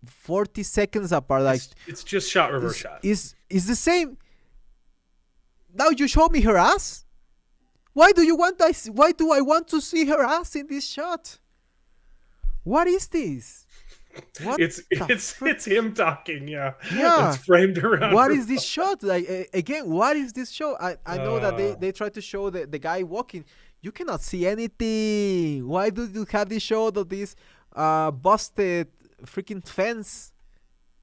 S1: 40 seconds apart. Like
S2: It's just shot reverse shot.
S1: is the same. Now you show me her ass. Why do you want this? Why do I want to see her ass in this shot? What is this? What
S2: It's
S1: the
S2: it's
S1: frick?
S2: it's him talking, yeah.
S1: Yeah.
S2: It's framed around
S1: What
S2: her
S1: is this shot? Like again, what is this shot? I know that
S2: uh,
S1: they try to show the guy walking. You cannot see anything. Why do you have this shot of this busted freaking fence?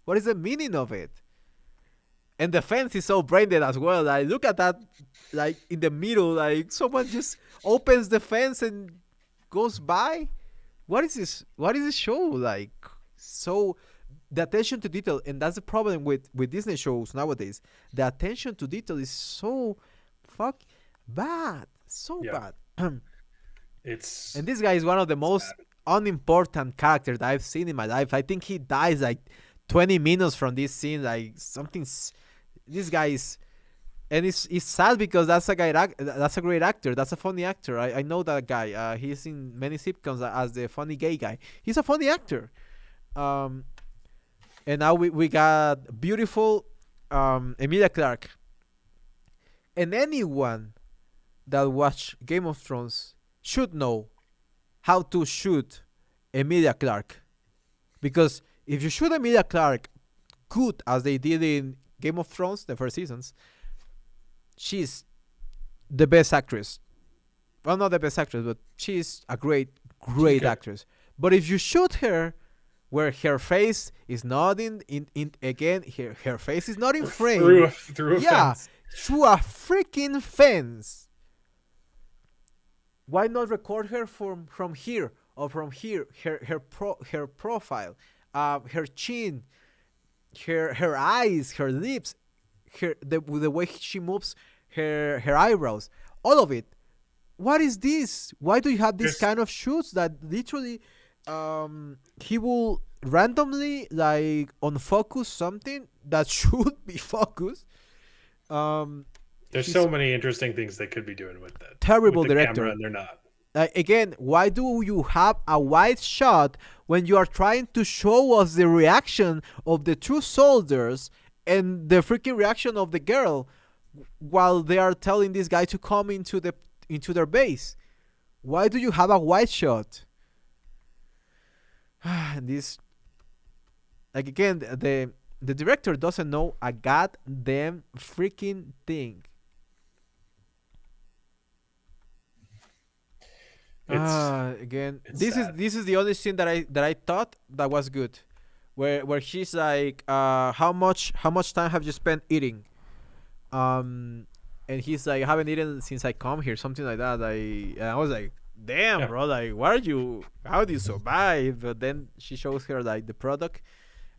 S1: What is the meaning of it? And the fence is so branded as well. Like look at that, like in the middle, like someone just opens the fence and goes by. What is this? What is this show like? So the attention to detail, and that's the problem with Disney shows nowadays. The attention to detail is so fuck bad, so
S2: yeah,
S1: bad.
S2: it's
S1: And this guy is one of the most
S2: bad.
S1: unimportant characters I've seen in my life. I think he dies like 20 minutes from this scene. Like something's. This guy is, and it's sad because that's a guy. That's a great actor. That's a funny actor. I know that guy. He's in many sitcoms as the funny gay guy. He's a funny actor. Um, and now we got beautiful Emilia Clarke. And anyone that watch Game of Thrones should know how to shoot Emilia Clarke. Because if you shoot Emilia Clarke good as they did in Game of Thrones, the first seasons, she's the best actress. Well, not the best actress, but she's a
S2: She's
S1: great
S2: good.
S1: actress. But if you shoot her where her face is not in again, her face is not in frame.
S2: Through a
S1: Yeah,
S2: fence.
S1: through a freaking fence. Why not record her from here or from here? Her profile, her chin, her eyes, her lips, the way she moves her eyebrows, all of it. What is this? Why do you have this
S2: There's
S1: kind of shoots that literally he will randomly like unfocus something that should be focused? Um
S2: there's
S1: he's
S2: so many interesting things they could be doing with
S1: terrible
S2: the camera,
S1: director.
S2: and they're not.
S1: Again, why do you have a wide shot when you are trying to show us the reaction of the two soldiers and the freaking reaction of the girl while they are telling this guy to come into their base? Why do you have a wide shot? And this, like again, the director doesn't know a goddamn freaking thing.
S2: It's
S1: Again,
S2: it's
S1: this is
S2: sad.
S1: this is the only scene that I thought that was good, where she's like, how much time have you spent eating? Um, and he's like, I haven't eaten since I come here, something like that. And I was like, damn,
S2: Yeah.
S1: bro, like, what are you? How do you survive? But then she shows her like the product,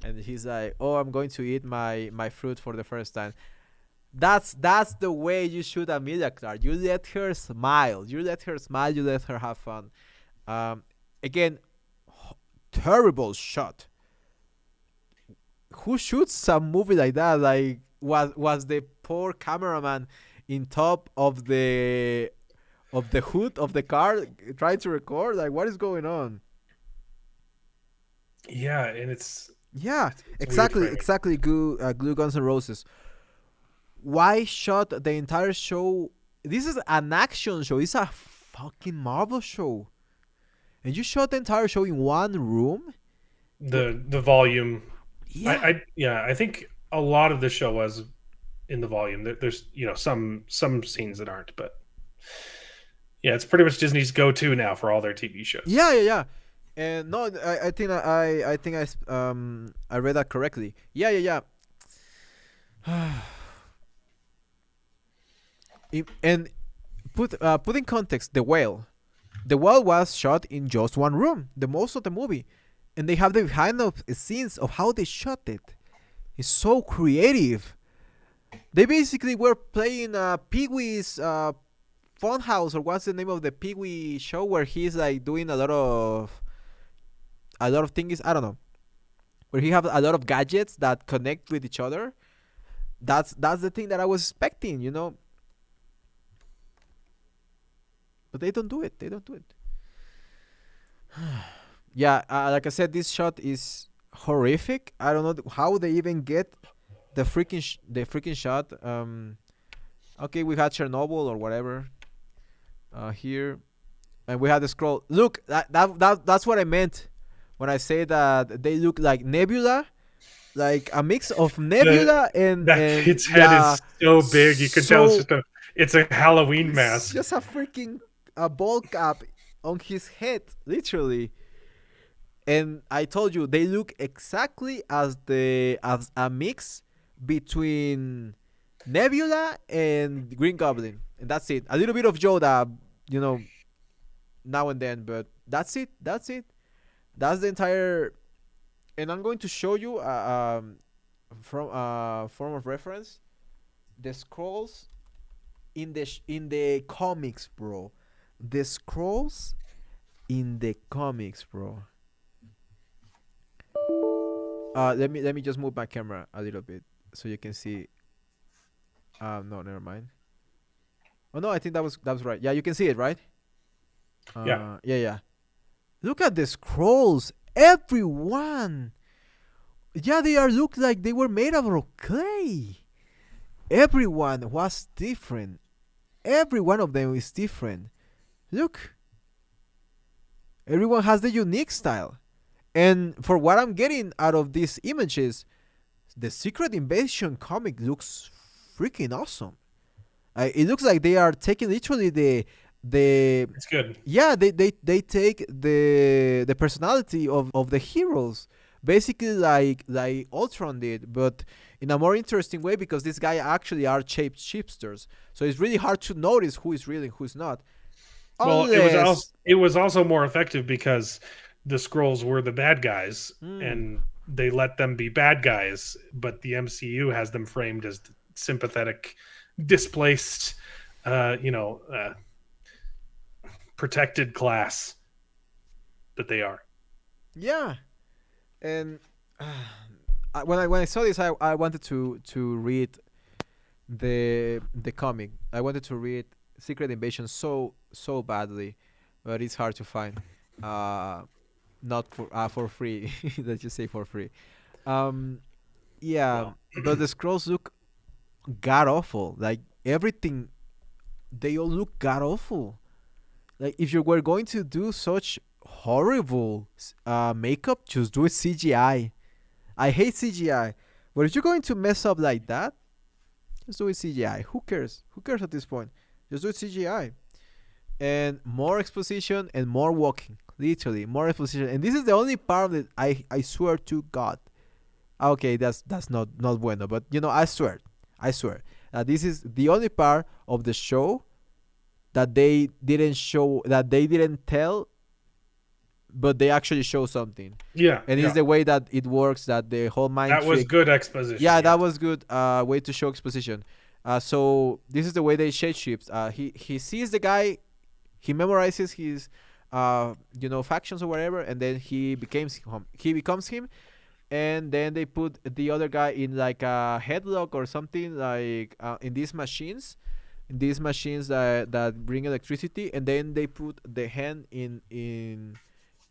S1: and he's like, oh, I'm going to eat my fruit for the first time. That's the way you shoot Amelia Clark. You let her smile. You let her smile. You let her have fun. Um, again, terrible shot. Who shoots some movie like that? Like was the poor cameraman in top of the hood of the car trying to record? Like what is going on?
S2: Yeah, and
S1: Yeah,
S2: it's weird framing.
S1: exactly. Glue Guns and Roses. Why shot the entire show? This is an action show. It's a fucking Marvel show, and you shot the entire show in one room.
S2: The volume.
S1: Yeah,
S2: I think a lot of the show was in the volume. There's some scenes that aren't, but yeah, it's pretty much Disney's go-to now for all their TV shows.
S1: yeah. And no, I think I read that correctly. Yeah. And put in context the whale. The whale was shot in just one room, the most of the movie, and they have the behind of scenes of how they shot it. It's so creative. They basically were playing Pee Wee's Funhouse, or what's the name of the Pee Wee show where he's like doing a lot of things. I don't know, where he have a lot of gadgets that connect with each other. That's the thing that I was expecting, but they don't do it. They don't do it. Yeah, like I said, this shot is horrific. I don't know how they even get the freaking shot. Okay, we had Chernobyl or whatever. Here, and we had the scroll. Look, that's what I meant when I say that they look like Nebula, like a mix of Nebula
S2: That
S1: and
S2: kid's head
S1: yeah,
S2: is so big. You can tell it's a Halloween
S1: it's
S2: mask.
S1: just a freaking a ball cap on his head, literally. And I told you they look exactly as a mix between Nebula and Green Goblin, and that's it. A little bit of Yoda, you know, now and then, but that's it. That's it. That's the entire. And I'm going to show you from form of reference the scrolls in the comics, bro. The scrolls in the comics, bro. Let me just move my camera a little bit so you can see. No, never mind. Oh no, I think that was right. Yeah, you can see it, right?
S2: Yeah.
S1: Yeah. Look at the scrolls, everyone. Yeah, they are look like they were made out of clay. Everyone was different. Every one of them is different. Look, everyone has the unique style. And for what I'm getting out of these images, the Secret Invasion comic looks freaking awesome. It looks like they are taking literally the
S2: It's good.
S1: yeah, they take the personality of the heroes, basically like Ultron did, but in a more interesting way, because this guy actually are shaped shapeshifters, so it's really hard to notice who is real and who's not.
S2: Well,
S1: Unless
S2: it was also more effective because the Skrulls were the bad guys, and they let them be bad guys, but the MCU has them framed as sympathetic, displaced, protected class that they are.
S1: yeah, and when I saw this, I wanted to read the comic. I wanted to read Secret Invasion so badly, but it's hard to find. Not for free. Let's just say for free. Um, yeah,
S2: Well,
S1: but the scrolls look god awful. Like everything, they all look god awful. Like if you were going to do such horrible makeup, just do it CGI. I hate CGI, but if you're going to mess up like that, just do it CGI. Who cares? Who cares at this point? Just do it CGI. And more exposition and more walking. Literally, more exposition. And this is the only part that I swear to God. Okay, that's not bueno, but I swear. This is the only part of the show that they didn't show, that they didn't tell, but they actually show something.
S2: yeah,
S1: And it's the way that it works, that the whole mind
S2: that was
S1: trick.
S2: good exposition.
S1: Yeah, that was good way to show exposition. So this is the way they shape shifts. He sees the guy, he memorizes his factions or whatever, and then he becomes him, and then they put the other guy in like a headlock or something, like in these machines that bring electricity, and then they put the hand in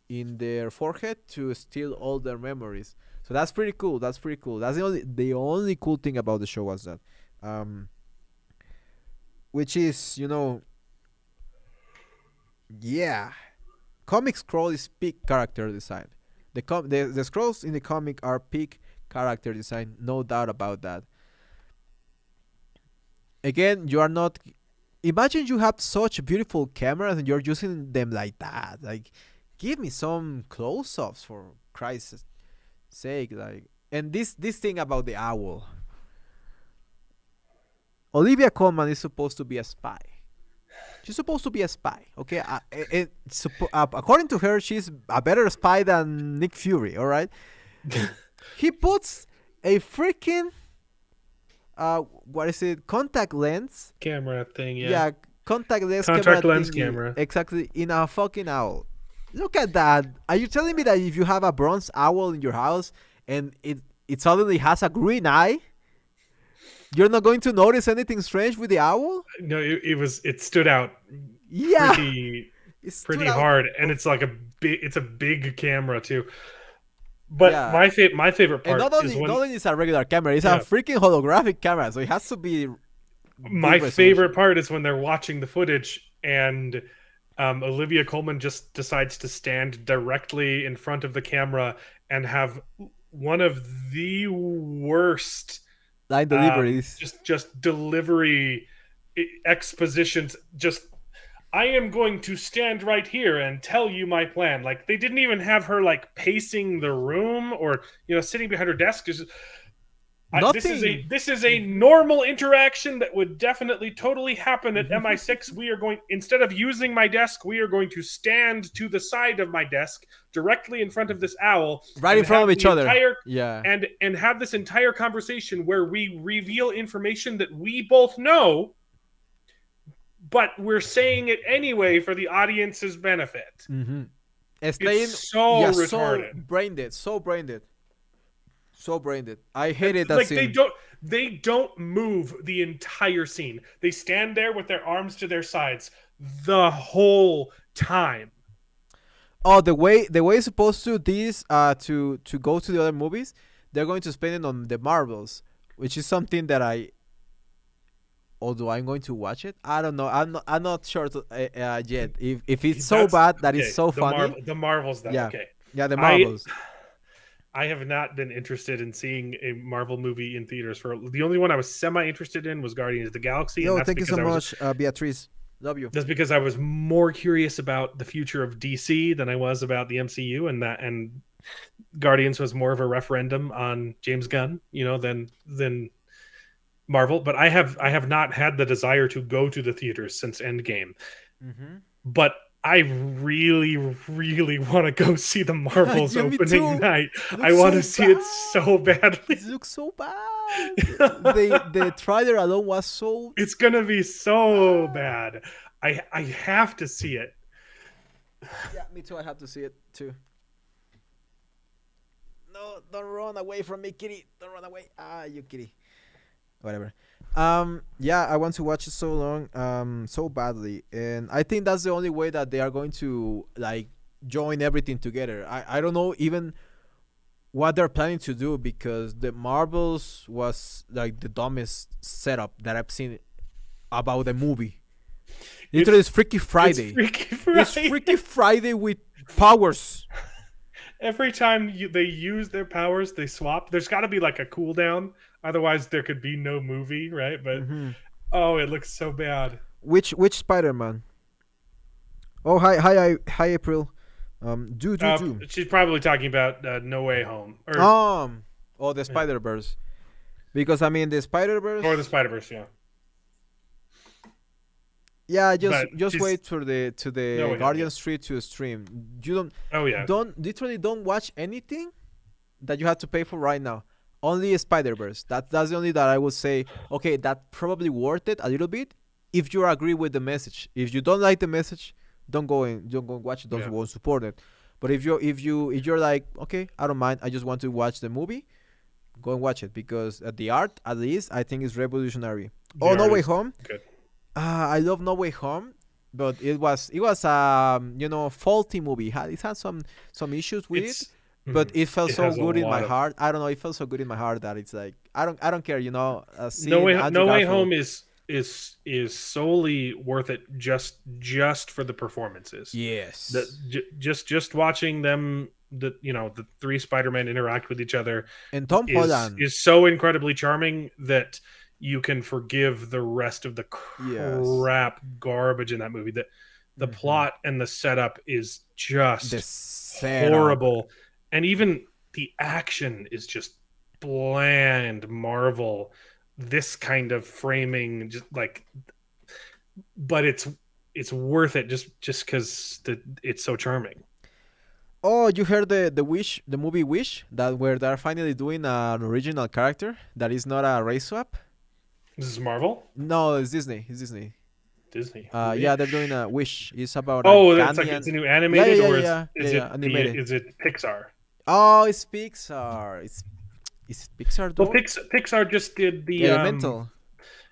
S1: their forehead to steal all their memories. So that's pretty cool. That's pretty cool. That's the only cool thing about the show was that, which is yeah, comic scroll is peak character design. The scrolls in the comic are peak character design, no doubt about that. Again, you are not. Imagine you have such beautiful cameras and you're using them like that. Like, give me some close-ups for Christ's sake. Like, and this thing about the owl. Olivia Colman is supposed to be a spy. She's supposed to be a spy, okay? According to her, she's a better spy than Nick Fury. All right. He puts a freaking what is it? Contact lens
S2: camera thing.
S1: Yeah, contact
S2: lens camera.
S1: Exactly, in a fucking owl. Look at that. Are you telling me that if you have a bronze owl in your house and it suddenly has a green eye, you're not going to notice anything strange with the owl?
S2: No, it stood out.
S1: Yeah,
S2: pretty hard, and it's like a big camera too. But yeah. my favorite part
S1: not only is a regular camera, it's a freaking holographic camera, so it has to be.
S2: My favorite part is when they're watching the footage and Olivia Colman just decides to stand directly in front of the camera and have one of the worst
S1: line deliveries,
S2: just delivery expositions. Just, I am going to stand right here and tell you my plan. Like, they didn't even have her like pacing the room or sitting behind her desk. This is a normal interaction that would definitely totally happen at MI6. We are going, instead of using my desk, we are going to stand to the side of my desk directly in front of this owl,
S1: right in front of each other.
S2: And have this entire conversation where we reveal information that we both know, but we're saying it anyway for the audience's benefit.
S1: Mm-hmm. It's
S2: so retarded.
S1: So brain dead. I hated that
S2: like
S1: scene.
S2: They don't move the entire scene. They stand there with their arms to their sides the whole time.
S1: Oh, the way it's supposed to this to go to the other movies, they're going to spend it on the Marvels, which is something that although I'm going to watch it, I don't know. I'm not sure yet. If it's so bad that it's so funny.
S2: The Marvels, though.
S1: Yeah.
S2: Okay.
S1: Yeah, the Marvels.
S2: I have not been interested in seeing a Marvel movie in theaters. The only one I was semi-interested in was Guardians of the Galaxy.
S1: Yo, thank you so much, Beatrice. Love you.
S2: That's because I was more curious about the future of DC than I was about the MCU, and Guardians was more of a referendum on James Gunn, than Marvel. But I have not had the desire to go to the theaters since Endgame.
S1: Mm-hmm.
S2: But I really, really want to go see the Marvels opening night. I want to see it so badly.
S1: It looks so bad. The trailer alone was so...
S2: It's going to be so bad. I have to see it.
S1: Yeah, me too. I have to see it too. No, don't run away from me, kitty. Don't run away. You kitty. Whatever. Yeah, I want to watch it so long, so badly, and I think that's the only way that they are going to like join everything together. I don't know even what they're planning to do, because the Marvels was like the dumbest setup that I've seen about the movie. Literally, it's Freaky Friday. It's Freaky Friday with powers.
S2: Every time they use their powers, they swap. There's got to be like a cooldown. Otherwise, there could be no movie, right? But oh, it looks so bad.
S1: Which Spider-Man? Oh, hi, April. Do.
S2: She's probably talking about No Way Home.
S1: Or the Spider-Verse, because I mean the Spider-Verse
S2: or the Spider-Verse, yeah.
S1: Yeah, just wait for the Guardians 3 to stream. You don't.
S2: Oh yeah.
S1: Don't watch anything that you have to pay for right now. Only Spider-Verse. That's the only that I would say. Okay, that probably worth it a little bit if you agree with the message. If you don't like the message, don't go and watch it. Don't
S2: Yeah.
S1: go and support it. But if you're like, okay, I don't mind. I just want to watch the movie. Go and watch it because the art, at least, I think is revolutionary. Oh,
S2: The
S1: No
S2: art
S1: Way
S2: is
S1: Home.
S2: good.
S1: I love No Way Home, but it was faulty movie. It had some issues with it,
S2: It's
S1: but it felt
S2: it
S1: so
S2: has a
S1: good in my
S2: lot of
S1: heart. I don't know. It felt so good in my heart that it's like I don't care. Seeing Andrew
S2: No Way
S1: Garfield.
S2: Home is solely worth it just for the performances. That
S1: Yes,
S2: just watching them, the three Spider-Men interact with each other
S1: and Tom
S2: is
S1: Holland.
S2: is so incredibly charming that you can forgive the rest of the
S1: Yes,
S2: crap garbage in that movie. That the
S1: hmm
S2: plot and the setup is
S1: the
S2: just
S1: setup.
S2: horrible, and even the action is just bland Marvel. This kind of framing, just like, but it's worth it just because it's so charming.
S1: Oh, you heard the movie Wish that where they're finally doing an original character that is not a race swap.
S2: This is Marvel,
S1: No, it's Disney. It's Disney.
S2: Disney.
S1: Yeah, they're doing
S2: Wish.
S1: a Wish. It's about a
S2: Oh, it's like it's
S1: Ghanaian.
S2: a new
S1: Yeah, yeah,
S2: animated,
S1: yeah,
S2: or
S1: yeah,
S2: is
S1: yeah, yeah,
S2: is
S1: yeah.
S2: it the
S1: Animated.
S2: is it Pixar?
S1: Oh, it's Pixar. It's Pixar
S2: Well,
S1: though.
S2: Pixar just did the
S1: Elemental,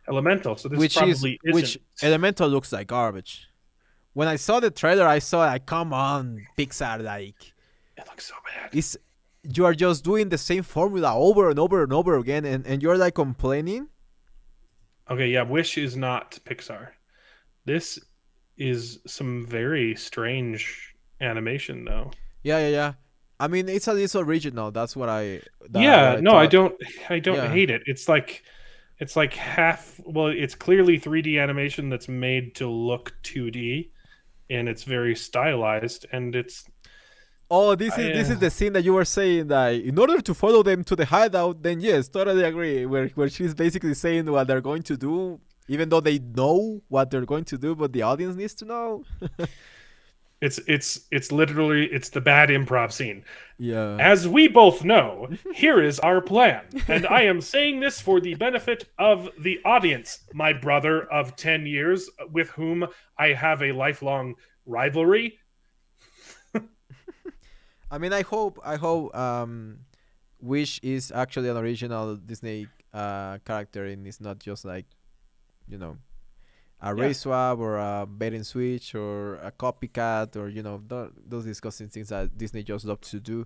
S2: Elemental, so this probably
S1: which
S2: isn't.
S1: Elemental looks like garbage. When I saw the trailer, I saw like, come on, Pixar, like
S2: It looks so bad.
S1: it's you are just doing the same formula over and over and over again, and you're like complaining.
S2: Okay, yeah, Wish is not Pixar. This is some very strange animation, though.
S1: Yeah, yeah, yeah. I mean, it's original. That's what
S2: Yeah,
S1: I
S2: no,
S1: thought.
S2: I don't
S1: Yeah.
S2: hate it. It's like half, well, it's clearly 3D animation that's made to look 2D, and it's very stylized, and it's
S1: Oh, this is
S2: I,
S1: the scene that you were saying that in order to follow them to the hideout, then yes, totally agree. Where she's basically saying what they're going to do, even though they know what they're going to do, but the audience needs to know.
S2: it's literally it's the bad improv scene.
S1: Yeah.
S2: As we both know, here is our plan, and I am saying this for the benefit of the audience, my brother of 10 years, with whom I have a lifelong rivalry.
S1: I mean, I hope Wish is actually an original Disney character and it's not just like you know a
S2: Yeah,
S1: race swap or a bait and switch or a copycat or those disgusting things that Disney just loves to do.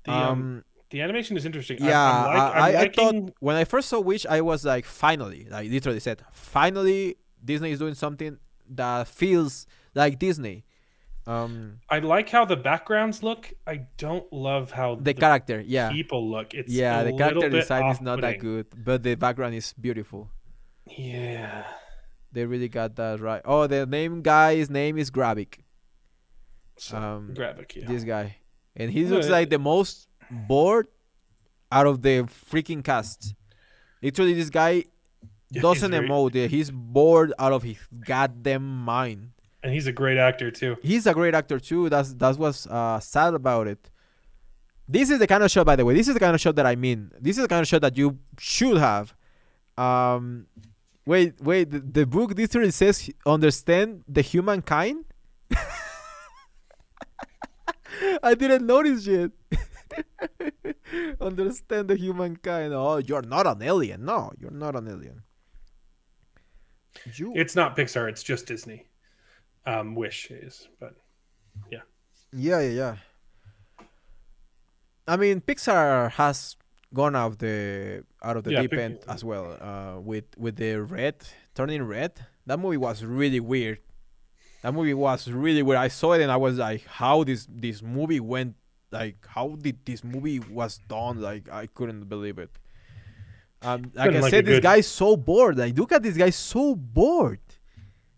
S2: the
S1: Um,
S2: the animation is interesting.
S1: yeah,
S2: I'm
S1: I thought
S2: liking.
S1: when I first saw Wish, I was like, finally, like literally said, finally, Disney is doing something that feels like Disney.
S2: I like how the backgrounds look. I don't love how
S1: The
S2: the
S1: character, yeah,
S2: people look. It's a
S1: yeah, the
S2: little
S1: character
S2: bit
S1: design is not that
S2: off-putting.
S1: good, but the background is beautiful.
S2: Yeah.
S1: They really got that right. Oh, the guy's name is Gravik.
S2: So
S1: Um,
S2: graphic, yeah.
S1: this guy, and he looks
S2: No,
S1: like the most bored out of the freaking cast. Literally, this guy
S2: he's
S1: doesn't
S2: very,
S1: emote. He's bored out of his goddamn mind.
S2: and he's a great actor too.
S1: He's a great actor too. That's what's sad about it. This is the kind of show, by the way. This is the kind of show that I mean. This is the kind of show that you should have. Um, wait. The book literally says understand the humankind. I didn't notice yet. Understand the humankind. Oh, you're not an alien. No, you're not an alien. You.
S2: It's not Pixar. It's just Disney. Wish is, but yeah,
S1: Yeah, yeah, yeah. I mean, Pixar has gone out of the
S2: yeah.
S1: deep end as well. With the red turning red. That movie was really weird. That movie was really weird. I saw it and I was like, how this movie went. Like, how did this movie was done? Like, I couldn't believe it. Like
S2: Been
S1: I
S2: like a
S1: said, this
S2: good.
S1: guy's so bored. Like, look at this guy, so bored,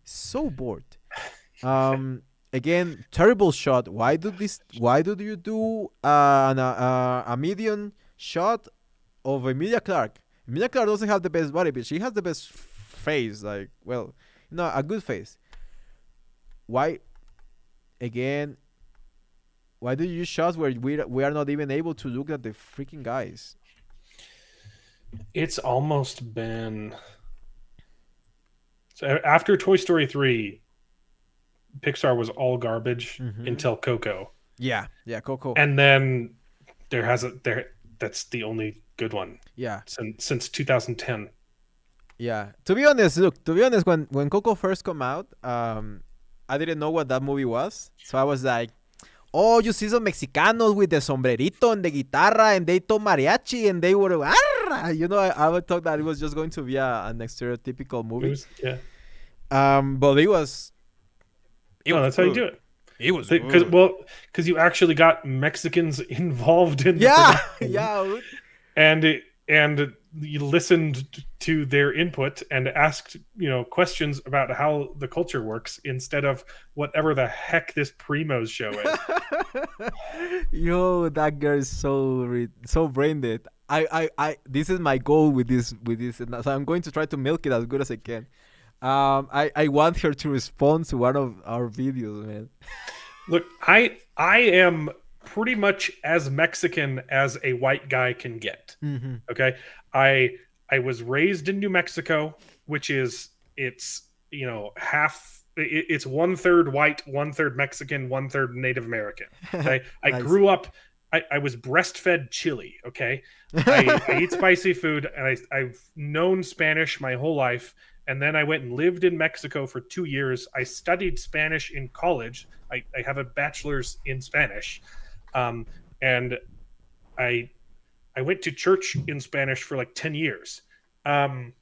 S1: so bored. Um, again, terrible shot. Why do you do a medium shot of Emilia Clarke? Emilia Clarke doesn't have the best body, but she has the best face. Like, well, a good face. Why again? Why do you use shots where we are not even able to look at the freaking guys?
S2: It's almost been so after Toy Story 3, Pixar was all garbage
S1: Mm-hmm.
S2: until Coco.
S1: Yeah, yeah, Coco.
S2: And then there hasn't there that's the only good one
S1: Yeah,
S2: since 2010.
S1: yeah. To be honest, look. To be honest, when Coco first come out, I didn't know what that movie was, so I was like, "Oh, you see some Mexicanos with the sombrerito and the guitarra, and they told mariachi, and they were, arra!" You know, I would thought that it was just going to be an stereotypical
S2: It
S1: movie.
S2: was yeah.
S1: But it
S2: No,
S1: was
S2: that's how you
S1: good.
S2: do it.
S1: It was
S2: Because
S1: good.
S2: because you actually got Mexicans involved in the
S1: Yeah,
S2: production,
S1: yeah,
S2: and you listened to their input and asked questions about how the culture works instead of whatever the heck this Primo's show is.
S1: Yo, that girl is so brain dead. This is my goal with this, and so I'm going to try to milk it as good as I can. I want her to respond to one of our videos, man.
S2: Look, I am pretty much as Mexican as a white guy can get.
S1: Mm-hmm.
S2: Okay, I I was raised in New Mexico, which is it's half. It's one third white, one third Mexican, one third Native American. Okay, I
S1: Nice.
S2: grew up. I was breastfed chili. Okay, I eat spicy food, and I've known Spanish my whole life. And then I went and lived in Mexico for 2 years. I studied Spanish in college. I have a bachelor's in Spanish, um, and I I went to church in Spanish for like 10 years. Um,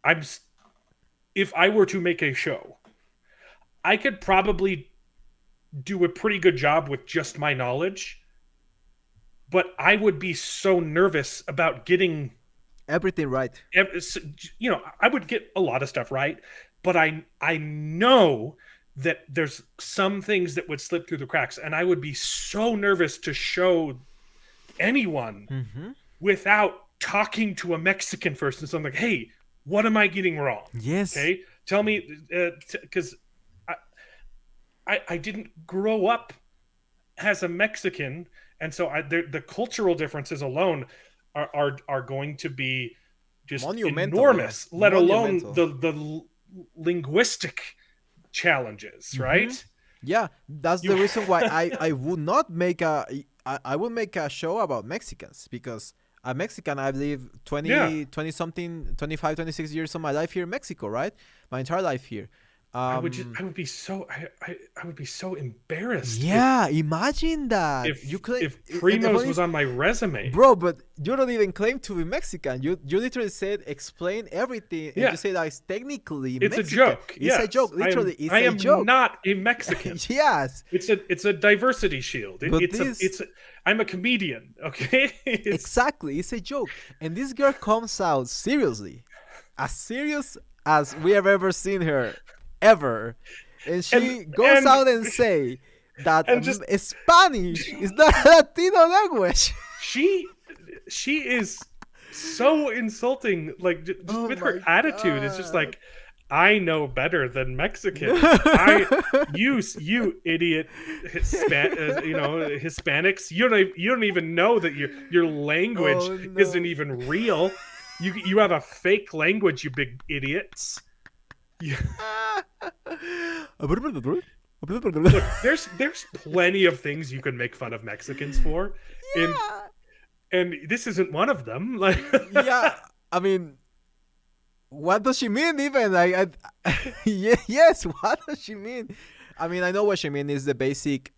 S2: I'm if I were to make a show, I could probably do a pretty good job with just my knowledge, but I would be so nervous about getting
S1: Everything right.
S2: I would get a lot of stuff right, but I know that there's some things that would slip through the cracks, and I would be so nervous to show anyone
S1: Mm-hmm.
S2: without talking to a Mexican first. And so I'm like, hey, what am I getting wrong?
S1: Yes.
S2: Okay, tell me, because I, I didn't grow up as a Mexican, and so the cultural differences alone are going to be just
S1: Monumental, yeah.
S2: enormous. Let alone
S1: Monumental.
S2: the linguistic challenges,
S1: Mm-hmm.
S2: right?
S1: Yeah, that's
S2: You
S1: the reason why I would not make I would make a show about Mexicans because I'm Mexican. I've lived
S2: yeah.
S1: 20 something, 25, 26 years of my life here in Mexico, right? My entire life here.
S2: I would be so I would be so embarrassed
S1: Yeah, imagine that. You claim,
S2: if
S1: and the
S2: Primos
S1: funny
S2: was
S1: is,
S2: on my resume.
S1: bro, but you don't even claim to be Mexican. You literally said explain everything, and
S2: Yeah,
S1: you say that it's technically
S2: it's a
S1: Mexican.
S2: joke.
S1: It's a
S2: Yes,
S1: joke. Literally, it's
S2: I
S1: a
S2: am
S1: joke.
S2: not a Mexican.
S1: Yes,
S2: It's a diversity shield.
S1: but this
S2: I'm a comedian. Okay, it's
S1: exactly, it's a joke, and this girl comes out seriously, as serious as we have ever seen her, ever, and
S2: and
S1: she goes
S2: and
S1: out and say that
S2: and just
S1: Spanish is not a Latino language.
S2: she she is so insulting. Like just
S1: Oh
S2: with her
S1: my
S2: attitude, it's just
S1: god.
S2: like I know better than Mexicans. You idiot, Hispanics. You don't even know that your language
S1: Oh
S2: isn't
S1: no.
S2: even real. You have a fake language, you big idiots. You, look, there's plenty of things you can make fun of Mexicans for, and
S1: Yeah.
S2: this isn't one of them. Like,
S1: Yeah. I mean, what does she mean even? Yes, what does she mean? I mean, I know what she mean is the basic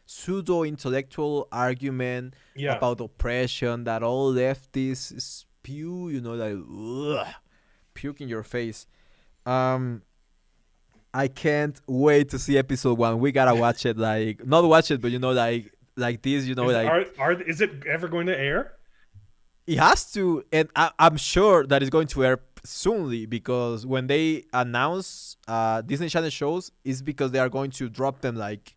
S1: pseudo intellectual argument
S2: yeah,
S1: about oppression that all leftists spew, like puke in your face. Um I can't wait to see episode 1. We gotta watch it, like not watch it, but like this,
S2: is it ever going to air?
S1: it has to, and I'm sure that it's going to air soonly because when they announce Disney Channel shows, it's because they are going to drop them like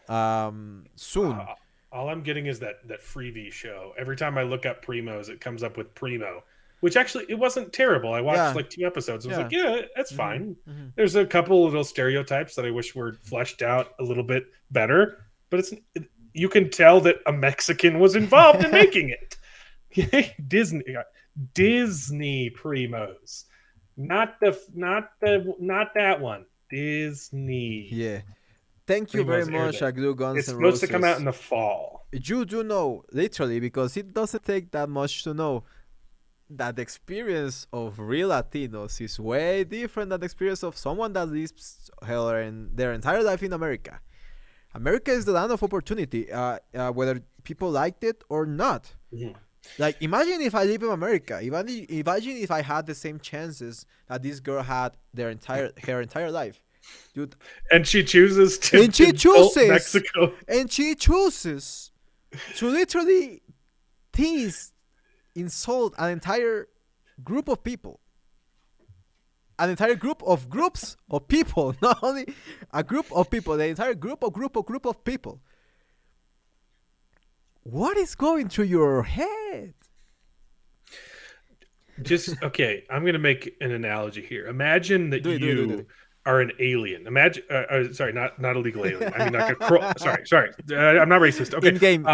S1: soon.
S2: Uh, all I'm getting is that freebie show. Every time I look up Primos, it comes up with Primo, which actually it wasn't terrible. I watched
S1: Yeah,
S2: like 2 episodes. I was
S1: yeah.
S2: like, yeah, that's
S1: Hmm.
S2: fine.
S1: Hmm.
S2: There's a couple little stereotypes that I wish were fleshed out a little bit better, but you can tell that a Mexican was involved in making it. Disney, Disney primos, not that one. Disney.
S1: Yeah. Thank you very
S2: Primos air
S1: much,
S2: that.
S1: Glue Guns
S2: It's
S1: and
S2: supposed to come out in
S1: Roses.
S2: the fall.
S1: You do know, literally, because it doesn't take that much to know that the experience of real Latinos is way different than the experience of someone that lives their entire life in America. America is the land of opportunity, whether people liked it or not.
S2: Mhm.
S1: Like, imagine if I live in America. Imagine if I had the same chances that this girl had her entire life, dude.
S2: And she chooses to
S1: And she
S2: insult
S1: chooses,
S2: Mexico.
S1: and she chooses to literally tease, insult an entire group of people, an entire group of groups of people, not only a group of people, the entire group of people. What is going through your head?
S2: Just okay. I'm gonna make an analogy here. Imagine that
S1: Do
S2: you
S1: it.
S2: are an alien. Imagine, sorry, not a legal alien. I mean, like a crow. Sorry. I'm not racist. Okay.
S1: In game.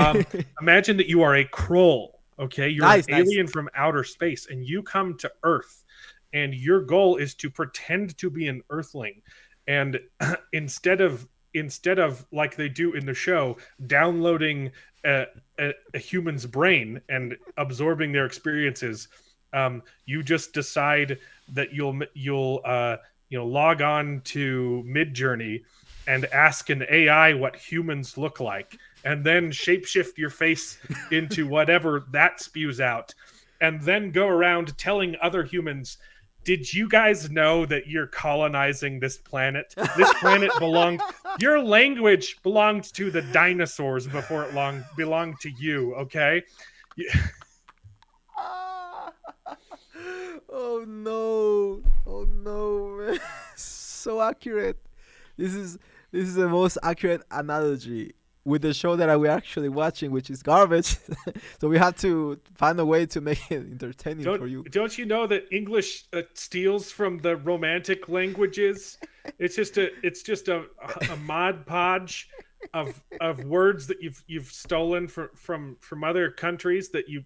S2: Imagine that you are a kroll. Okay, you're
S1: Nice,
S2: an
S1: nice.
S2: alien from outer space, and you come to Earth, and your goal is to pretend to be an Earthling, and instead of like they do in the show, downloading a human's brain and absorbing their experiences, you just decide that you'll log on to Midjourney and ask an AI what humans look like, and then shapeshift your face into whatever that spews out, and then go around telling other humans, did you guys know that you're colonizing this planet? This planet your language belonged to the dinosaurs before it belonged to you, okay?
S1: Oh no! Oh no, man! So accurate. This is this is the most accurate analogy with the show that we're actually watching, which is garbage. So we have to find a way to make it entertaining for you.
S2: Don't you know that English steals from the Romantic languages? It's just a mod podge of words that you've stolen from other countries that you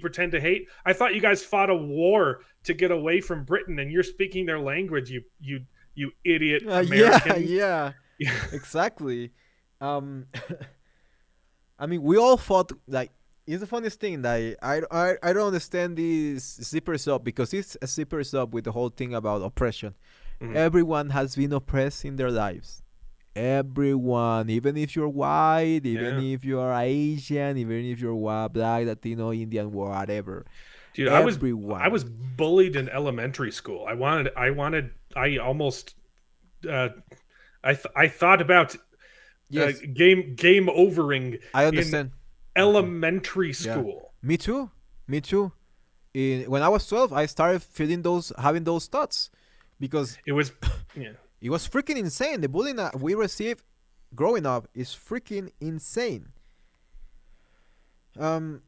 S2: pretend to hate. I thought you guys fought a war to get away from Britain, and you're speaking their language. You idiot
S1: Yeah,
S2: Americans.
S1: yeah, exactly. Um, I mean, we all thought like it's the funniest thing that I don't understand this zipper sub because it's a zipper sub with the whole thing about oppression.
S2: Mhm.
S1: Everyone has been oppressed in their lives. Everyone, even if you're white, even
S2: Yeah.
S1: if you are Asian, even if you're white, black, Latino, Indian, whatever.
S2: Dude, I
S1: Everyone.
S2: was bullied in elementary school. I almost uh, I thought about
S1: Yes,
S2: game overing
S1: I
S2: in
S1: understand.
S2: elementary
S1: Yeah,
S2: school.
S1: me too. Me too. When I was 12, I started having those thoughts because
S2: It was yeah.
S1: it was freaking insane. The bullying that we received growing up is freaking insane. Um,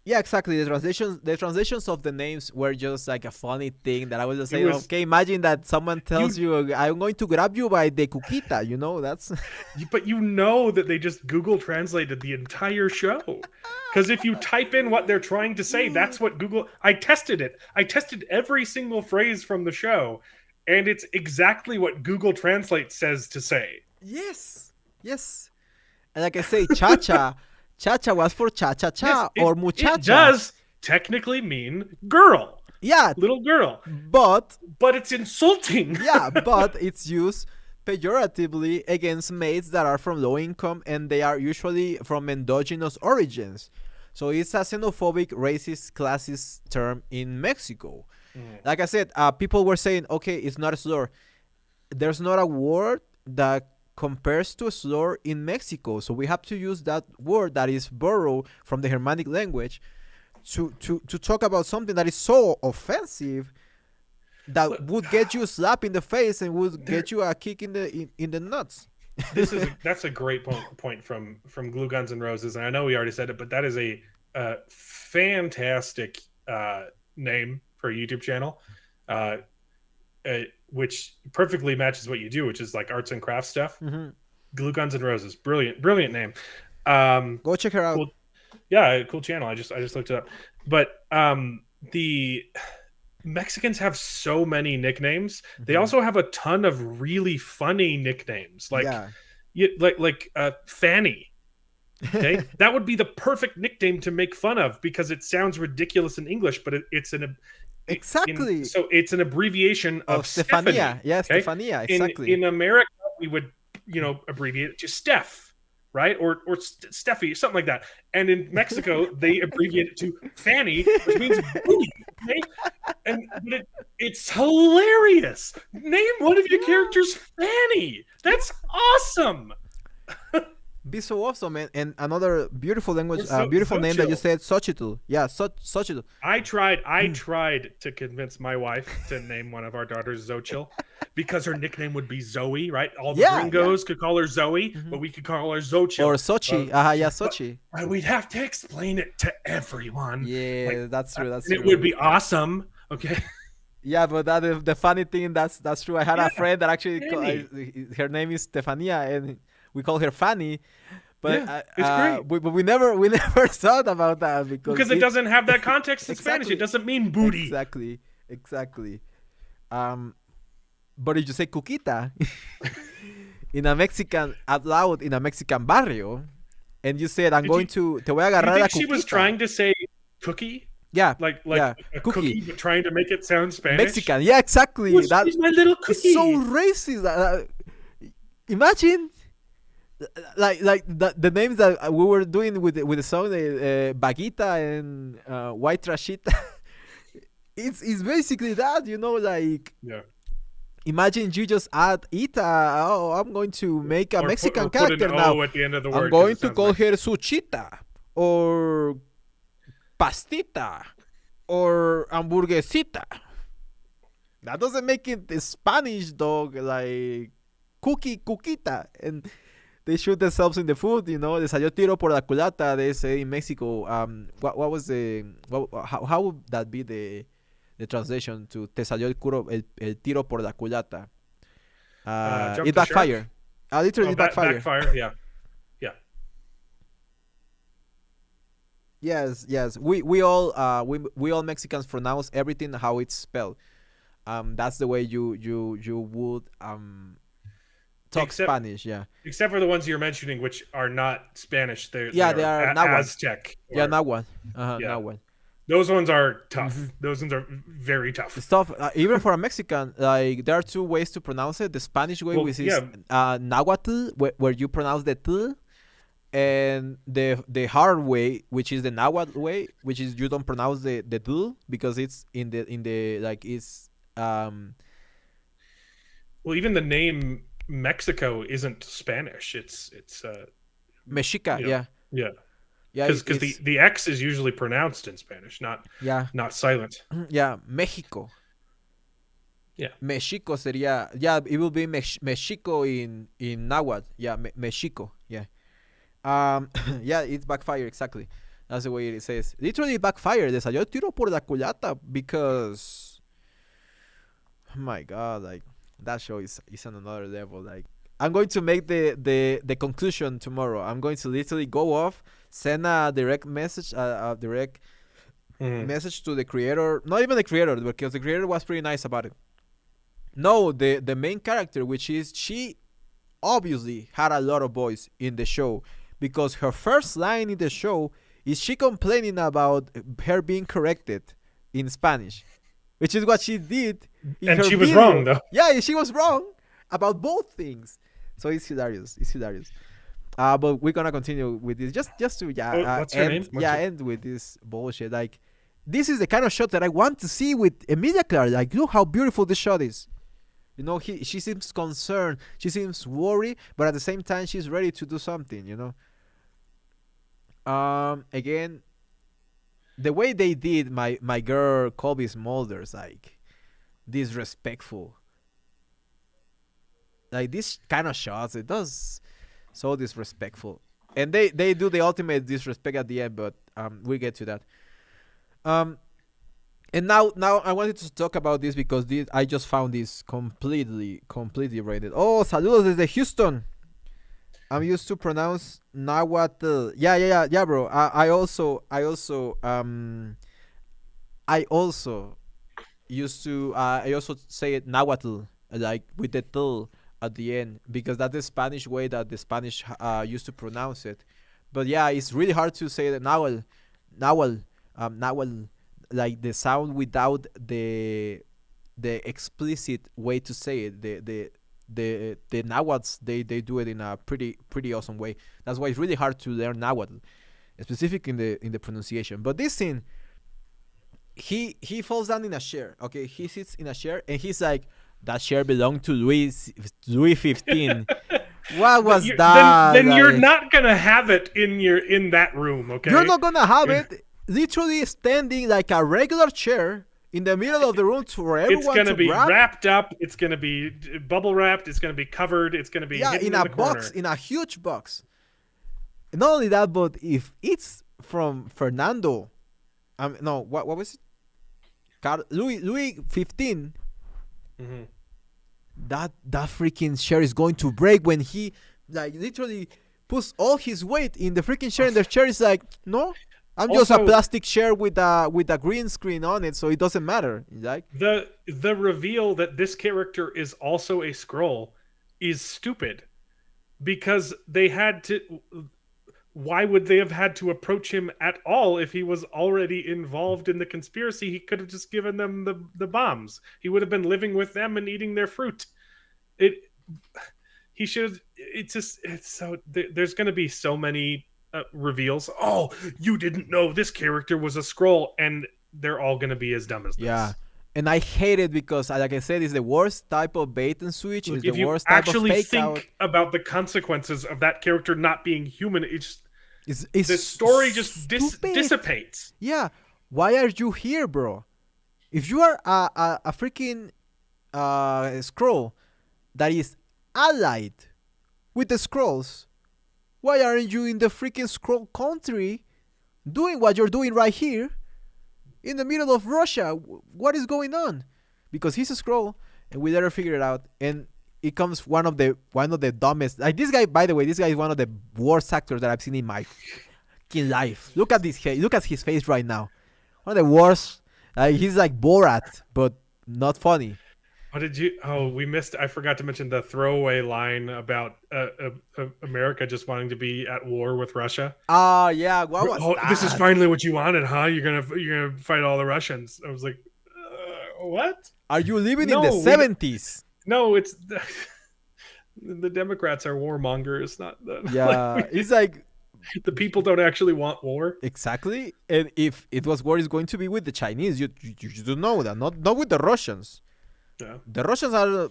S1: yeah, exactly. The translations of the names were just like a funny thing that I was just
S2: It
S1: saying.
S2: was
S1: Okay, imagine that someone tells
S2: you,
S1: you, "I'm going to grab you by the cuquita." You know, that's
S2: but you know that they just Google translated the entire show. Because if you type in what they're trying to say, that's what Google. I tested it. I tested every single phrase from the show, and it's exactly what Google Translate says to say.
S1: yes, yes. And like I say, cha cha was for cha cha
S2: Yes,
S1: cha or
S2: it
S1: muchacha.
S2: does technically mean girl,
S1: Yeah,
S2: little girl,
S1: but
S2: but it's insulting.
S1: yeah, but it's used pejoratively against mates that are from low income and they are usually from endogenous origins. So it's a xenophobic, racist, classist term in Mexico.
S2: Mm.
S1: Like I said, people were saying, okay, it's not a slur. There's not a word that compares to a slur in Mexico. So we have to use that word that is borrowed from the Germanic language to talk about something that is so offensive that
S2: Look,
S1: would get you a slap in the face and would
S2: there.
S1: get you a kick in the nuts.
S2: That's a great point from Glue Guns and Roses, and I know we already said it, but that is a fantastic name for a YouTube channel, which perfectly matches what you do, which is like arts and crafts stuff.
S1: Mhm.
S2: Glue Guns and Roses. Brilliant name.
S1: Go check her out.
S2: Cool. Yeah, cool channel. I just looked it up. But the Mexicans have so many nicknames. They
S1: Mhm.
S2: also have a ton of really funny nicknames,
S1: Yeah.
S2: Fanny. Okay, that would be the perfect nickname to make fun of because it sounds ridiculous in English, but it's
S1: Exactly.
S2: so it's an abbreviation
S1: Of
S2: of
S1: Stefania.
S2: Stephanie.
S1: Yeah,
S2: Okay,
S1: Stefania. Exactly.
S2: in America we would abbreviate it to Steph, right, or Steffi, something like that. And in Mexico they abbreviate it to Fanny, which means booty. Okay, but it's hilarious. Name one of your characters Fanny. That's awesome.
S1: Be so awesome, man. And another beautiful language,
S2: Or
S1: beautiful name that you
S2: Xochitl.
S1: said, Xochitl. Yeah, Xochitl.
S2: I tried to convince my wife to name one of our daughters Xochitl because her nickname would be Zoe, right? All the
S1: Yeah, yeah.
S2: gringos could call her Zoe, but we could call her Xochitl.
S1: Or Sochi. Yeah, Sochi.
S2: But we'd have to explain it to everyone.
S1: Yeah, that's true. That's
S2: and
S1: true.
S2: It would be awesome. Okay.
S1: Yeah, but that is the funny thing. That's true. I had a friend that actually her name is Stefania, and we call her Fanny. But
S2: yeah, it's great.
S1: we never thought about that because
S2: it doesn't have that context in Spanish. It doesn't mean booty.
S1: Exactly. But if you say cuquita in a Mexican out loud in a Mexican barrio, and you said te voy a agarrar
S2: you
S1: a
S2: think she was trying to say cookie?
S1: Yeah,
S2: like
S1: yeah.
S2: A cookie, but trying to make it sound Spanish.
S1: Mexican, yeah, exactly.
S2: That's my little cookie.
S1: It's so racist. Imagine. Like the names that we were doing with the song, Baguita and White Trashita. it's basically that, like.
S2: Yeah.
S1: Imagine you just add Ita. Oh, I'm going to make a Mexican character
S2: put an
S1: now.
S2: O at the end of the word.
S1: I'm going to call her Suchita or Pastita or Hamburguesita. That doesn't make it Spanish, dog. Like cuquita. And they shoot themselves in the foot, They salió tiro por la culata, they say in Mexico. What was how would that be the translation to te salió el tiro por la culata? It backfired. Literally backfired.
S2: Yeah.
S1: Yes. We all Mexicans pronounce everything how it's spelled. That's the way you would talk Spanish, yeah.
S2: Except for the ones you're mentioning, which are not Spanish. They are
S1: Nahuatl.
S2: Aztec.
S1: Nahuatl. Nahuatl.
S2: Those ones are tough. Those ones are very tough.
S1: It's tough. Even for a Mexican, like there are two ways to pronounce it. The Spanish way, which is Nahuatl, where you pronounce the T, and the hard way, which is the Nahuatl way, which is you don't pronounce the T because it's in the like it's.
S2: Well, even the name Mexico isn't Spanish. It's
S1: Mexica. Yeah,
S2: because the X is usually pronounced in Spanish, not silent.
S1: Yeah, Mexico.
S2: Yeah,
S1: Mexico sería. Yeah, it will be Mexico in Nahuatl. Yeah, Mexico. Yeah. Yeah, it's backfire exactly. That's the way it says. Literally backfire. Les salió tiro por la culata because. Oh my God, like. That show is on another level. Like, I'm going to make the conclusion tomorrow. I'm going to literally go off, send a direct message, message to the creator. Not even the creator, because the creator was pretty nice about it. No, the main character, which is she obviously had a lot of voice in the show, because her first line in the show is she complaining about her being corrected in Spanish, which is what she did.
S2: And she was wrong, though.
S1: Yeah, she was wrong about both things. So it's hilarious. But we're gonna continue with this. Just to
S2: what's her name?
S1: End with this bullshit. Like, this is the kind of shot that I want to see with Emilia Clarke. Like, look how beautiful this shot is. She seems concerned. She seems worried, but at the same time, she's ready to do something. Again, the way they did my girl Colby Smulders, like disrespectful. Like this kind of shots, it does so disrespectful, and they do the ultimate disrespect at the end. But we get to that. And now I wanted to talk about this because I just found this completely rated. Oh, saludos desde Houston. I'm used to pronounce Nahuatl. Yeah, bro. I also used to I also say it Nahuatl, like with the t at the end, because that's the Spanish way that the Spanish used to pronounce it. But yeah, it's really hard to say that Nahuatl, Nahuatl, like the sound without the explicit way to say it. The Nahuatls, they do it in a pretty awesome way. That's why it's really hard to learn Nahuatl, specific in the pronunciation. But this scene, he falls down in a chair. Okay, he sits in a chair and he's like, that chair belonged to Louis 15. What was that?
S2: Then you're
S1: Like,
S2: not gonna have it in that room, okay?
S1: you're not gonna have it literally standing like a regular chair in the middle of the room for everyone
S2: It's gonna
S1: to
S2: be
S1: grab.
S2: wrapped up. It's gonna be bubble wrapped. It's gonna be covered. It's gonna be hidden
S1: In
S2: in
S1: a
S2: the
S1: box,
S2: corner.
S1: in a huge box. Not only that, but if it's from Fernando, no, what was it? Louis 15.
S2: Mhm.
S1: That freaking chair is going to break when he like literally puts all his weight in the freaking chair, and the chair is like, no, I'm just a
S2: Also-
S1: plastic chair with a green screen on it, so it doesn't matter. Like,
S2: The reveal that this character is also a scroll is stupid, because they had to. Why would they have had to approach him at all if he was already involved in the conspiracy? He could have just given them the bombs. He would have been living with them and eating their fruit. It. He should. It's just. It's so. There's going to be so many reveals. Oh, you didn't know this character was a scroll, and they're all going to be as dumb as this.
S1: yeah. And I hate it because, like I said, it's the worst type of bait and switch.
S2: Look,
S1: It's
S2: if
S1: the
S2: you
S1: worst type of
S2: actually
S1: fake
S2: think
S1: out.
S2: about the consequences of that character not being human,
S1: It's
S2: the story just
S1: stupid.
S2: dissipates.
S1: Yeah. Why are you here, bro? If you are a freaking scroll that is allied with the scrolls, why aren't you in the freaking scroll country doing what you're doing right here in the middle of Russia? What is going on? Because he's a scroll, and we never figure it out. And it comes one of the dumbest. Like, this guy, by the way, this guy is one of the worst actors that I've seen in my fucking life. Look at this. Look at his face right now. One of the worst. He's like Borat, but not funny.
S2: What did you? Oh, we missed. I forgot to mention the throwaway line about America just wanting to be at war with Russia.
S1: Oh yeah, what was
S2: Oh,
S1: that?
S2: this is finally what you wanted, huh? You're gonna fight all the Russians. I was like, what?
S1: Are you living
S2: No,
S1: in the
S2: we-
S1: 70s?
S2: No, it's the Democrats are warmongers, not the.
S1: Yeah,
S2: like,
S1: it's like,
S2: the people don't actually want war.
S1: exactly. And if it was war, is going to be with the Chinese. You don't know that. Not with the Russians.
S2: Yeah.
S1: The Russians are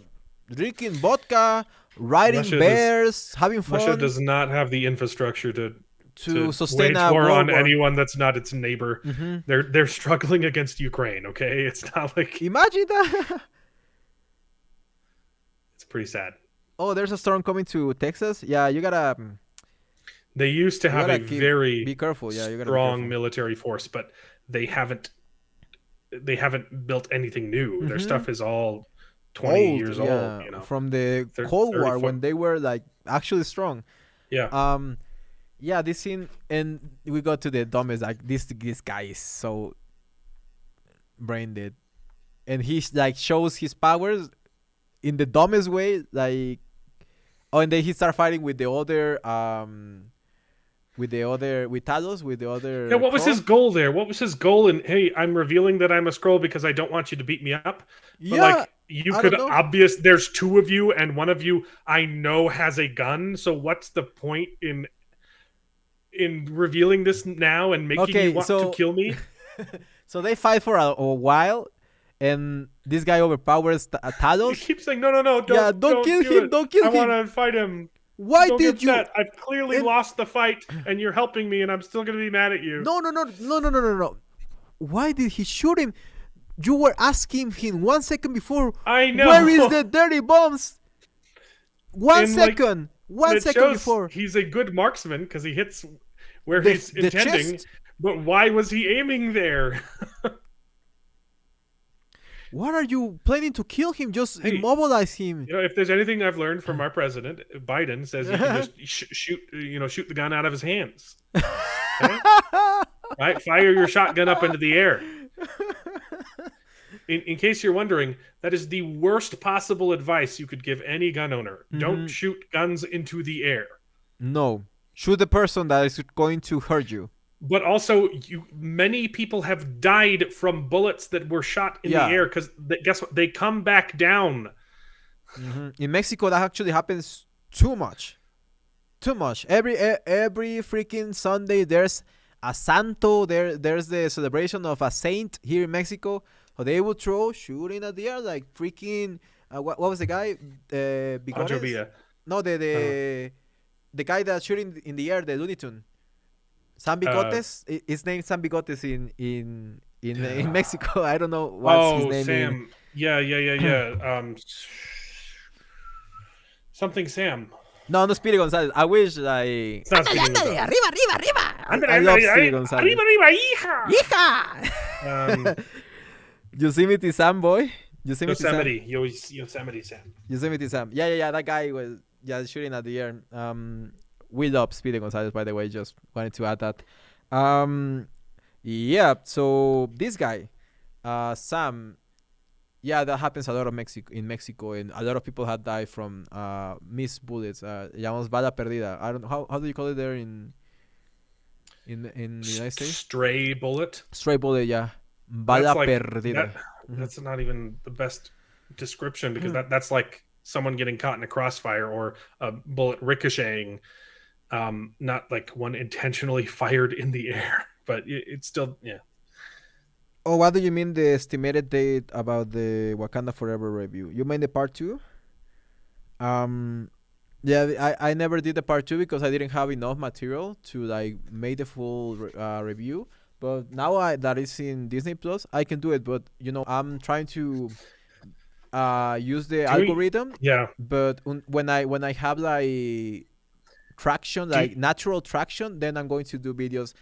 S1: drinking vodka, riding
S2: Russia
S1: bears, having fun
S2: Russia does not have the infrastructure to
S1: sustain
S2: wage
S1: a
S2: war
S1: world
S2: on anyone that's not its neighbor.
S1: Mhm.
S2: They're struggling against Ukraine. Okay, it's not like
S1: Imagine that.
S2: it's pretty sad.
S1: Oh, there's a storm coming to Texas. Yeah, you gotta
S2: They used to have a very
S1: be careful. Yeah, you gotta be
S2: strong
S1: careful.
S2: military force, but they haven't built anything new. Their
S1: Mhm.
S2: stuff is all 20 years
S1: yeah,
S2: old. You know,
S1: from the
S2: Thir-
S1: Cold
S2: 30,
S1: War
S2: 40.
S1: when they were like actually strong.
S2: yeah.
S1: Yeah, this scene, and we got to the dumbest. Like, this guy is so brain dead, and he like shows his powers in the dumbest way. Like, oh, and then he start fighting with the other with Talos, with the other.
S2: Yeah, what was
S1: Crow.
S2: his goal there? What was his goal? And hey, I'm revealing that I'm a scroll because I don't want you to beat me up. But
S1: Yeah,
S2: like, you
S1: I
S2: could
S1: don't know.
S2: there's two of you, and one of you I know has a gun. So what's the point in revealing this now and making
S1: Okay,
S2: you want
S1: so-
S2: to kill me?
S1: So they fight for a while, and this guy overpowers
S2: You
S1: Talos.
S2: keep saying no, don't
S1: kill
S2: do
S1: him,
S2: it.
S1: don't kill
S2: I
S1: him.
S2: want to fight him.
S1: Why
S2: Don't
S1: did
S2: get
S1: you?
S2: upset. I've clearly
S1: And-
S2: lost the fight, and you're helping me, and I'm still gonna be mad at you.
S1: No. Why did he shoot him? You were asking him 1 second before.
S2: I know.
S1: Where is the dirty bombs? One
S2: And, like,
S1: second. One
S2: It
S1: second
S2: shows
S1: before.
S2: he's a good marksman because he hits where
S1: The-
S2: he's
S1: the
S2: intending.
S1: chest?
S2: But why was he aiming there?
S1: What are you planning to kill him? Just
S2: Hey,
S1: immobilize him.
S2: if there's anything I've learned from our president, Biden says you can just shoot, shoot the gun out of his hands. Okay? Right? Fire your shotgun up into the air. In case you're wondering, that is the worst possible advice you could give any gun owner. Don't shoot guns into the air.
S1: No. Shoot the person that is going to hurt you.
S2: But also, many people have died from bullets that were shot in the air because guess what? They come back down.
S1: In Mexico, that actually happens too much. Too much. Every freaking Sunday, there's a santo. There's the celebration of a saint here in Mexico. So they would throw shooting at the air like freaking. What was the guy?
S2: Pancho Villa.
S1: No, the guy that's shooting in the air, the Looney Tune. San Bigotes. His name's San Bigotes in Mexico. I don't know what's his name.
S2: Sam. Yeah. Something Sam.
S1: No, Speedy Gonzalez. I wish like.
S2: It's not Speedy Gonzalez.
S1: Arriba. I love Speedy Gonzalez.
S2: Arriba, hija.
S1: Hija. Yosemite Sam, boy.
S2: Yosemite Sam.
S1: Yosemite Sam. Yeah. That guy was shooting at the air. We love Speedy Gonzalez, by the way. Just wanted to add that. Yeah. So this guy, Sam. Yeah, that happens a lot in Mexico, and a lot of people have died from missed bullets. Llamamos bala perdida. I don't know how do you call it there in the United States?
S2: Stray bullet.
S1: Stray bullet, yeah. Bala perdida.
S2: That's not even the best description because that's like someone getting caught in a crossfire or a bullet ricocheting, not like one intentionally fired in the air. But it's still, yeah.
S1: Oh, what do you mean the estimated date about the Wakanda Forever review? You mean the part 2? Yeah, I never did the part 2 because I didn't have enough material to like make the full review. But now that is in Disney Plus, I can do it. But I'm trying to use the algorithm.
S2: Yeah.
S1: But when I have like traction, like natural traction, then I'm going to do videos.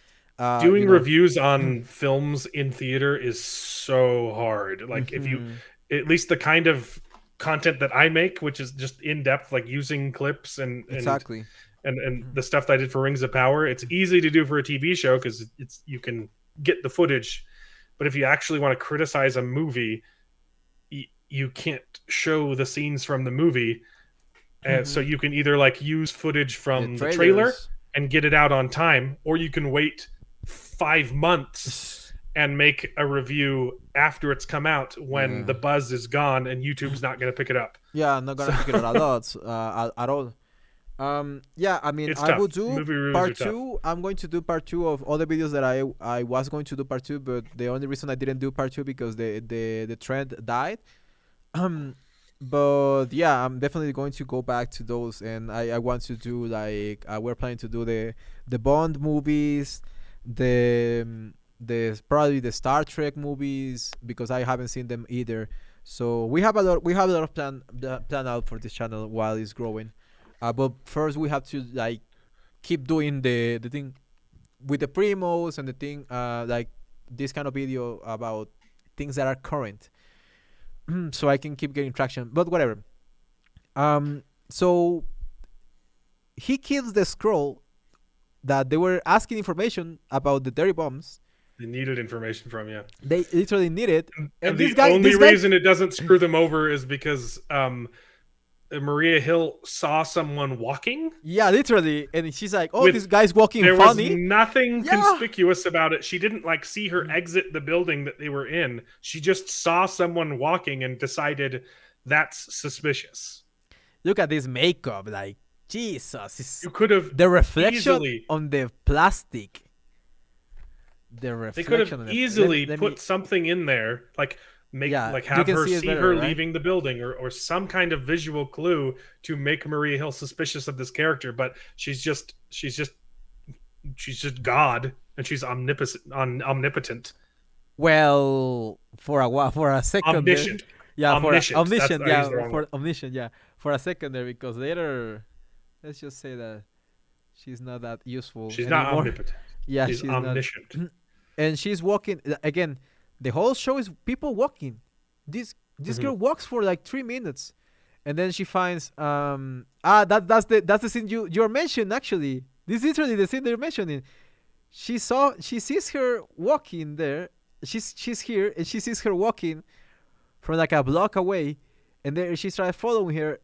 S2: Doing reviews on films in theater is so hard. Like if you, at least the kind of content that I make, which is just in depth, like using clips and
S1: exactly.
S2: And the stuff that I did for Rings of Power, it's easy to do for a TV show because you can get the footage. But if you actually want to criticize a movie, you can't show the scenes from the movie. So you can either like use footage from the trailer and get it out on time, or you can wait 5 months and make a review after it's come out when the buzz is gone and YouTube's not going to pick it up.
S1: Yeah, I'm not going to pick it up at all. Yeah, I mean, I will do part 2. I'm going to do part 2 of all the videos that I was going to do part 2, but the only reason I didn't do part 2 because the trend died. But yeah, I'm definitely going to go back to those, and I want to do like we're planning to do the Bond movies, the probably the Star Trek movies because I haven't seen them either. So we have a lot of plan out for this channel while it's growing. But first we have to like keep doing the thing with the primos and the thing like this kind of video about things that are current. So I can keep getting traction, but whatever. So he kills the scroll that they were asking information about the dirty bombs.
S2: They needed information from you.
S1: They literally need it.
S2: And the only reason it doesn't screw them over is because Maria Hill saw someone walking.
S1: Yeah, literally, and she's like, "Oh, this guy's walking
S2: there
S1: funny."
S2: There was nothing conspicuous about it. She didn't like see her exit the building that they were in. She just saw someone walking and decided that's suspicious.
S1: Look at this makeup, like Jesus.
S2: You could have
S1: the reflection on the plastic.
S2: They could have easily put something in there, like. Have her see her leaving the building or some kind of visual clue to make Maria Hill suspicious of this character, but she's just God and she's omnipotent.
S1: Well, for a second,
S2: omniscient.
S1: Omniscient. For a second there, because later, let's just say that she's not that useful.
S2: She's
S1: anymore.
S2: Not omnipotent.
S1: Yeah,
S2: she's omniscient,
S1: and she's walking again. The whole show is people walking. This
S2: Mhm.
S1: girl walks for like 3 minutes, and then she finds that's the scene you're mentioning actually. This is literally the scene they're mentioning. She sees her walking there. She's here and she sees her walking from like a block away, and then she started following her,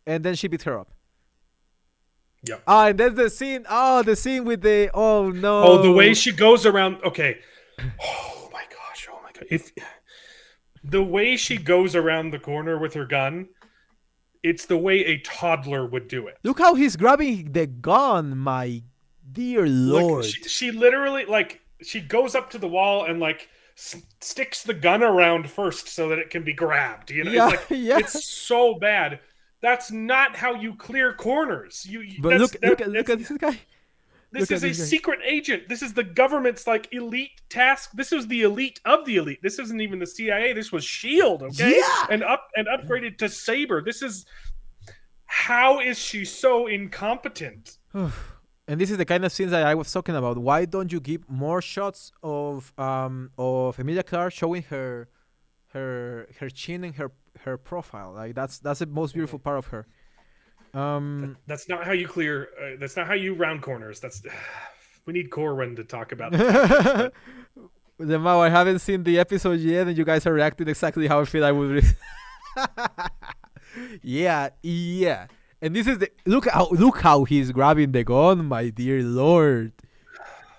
S1: and then she beat her up.
S2: Yep.
S1: And then the scene. Oh, the scene with the oh
S2: Oh, the way
S1: no.
S2: she goes around. Okay. Oh my gosh. Oh my god. If the way she goes around the corner with her gun, it's the way a toddler would do it.
S1: Look how he's grabbing the gun, my dear
S2: Like
S1: lord.
S2: she literally like she goes up to the wall and like sticks the gun around first so that it can be grabbed. You know, it's
S1: Yeah,
S2: like
S1: yeah.
S2: it's so bad. That's not how you clear corners.
S1: But look at this guy.
S2: This
S1: Look at
S2: is a
S1: this guy.
S2: secret agent. This is the government's like elite task. This was the elite of the elite. This isn't even the CIA. This was Shield, okay?
S1: Yeah.
S2: And upgraded to Saber. This is how is she so incompetent?
S1: And this is the kind of scenes that I was talking about. Why don't you give more shots of Emilia Clarke showing her chin and her profile? Like that's the most beautiful part of her.
S2: That's not how you clear. That's not how you round corners. That's we need Corwin to talk about. The
S1: The Mao, I haven't seen the episode yet, and you guys are reacting exactly how I feel I would. Yeah, yeah. And this is the look how he's grabbing the gun, my dear lord.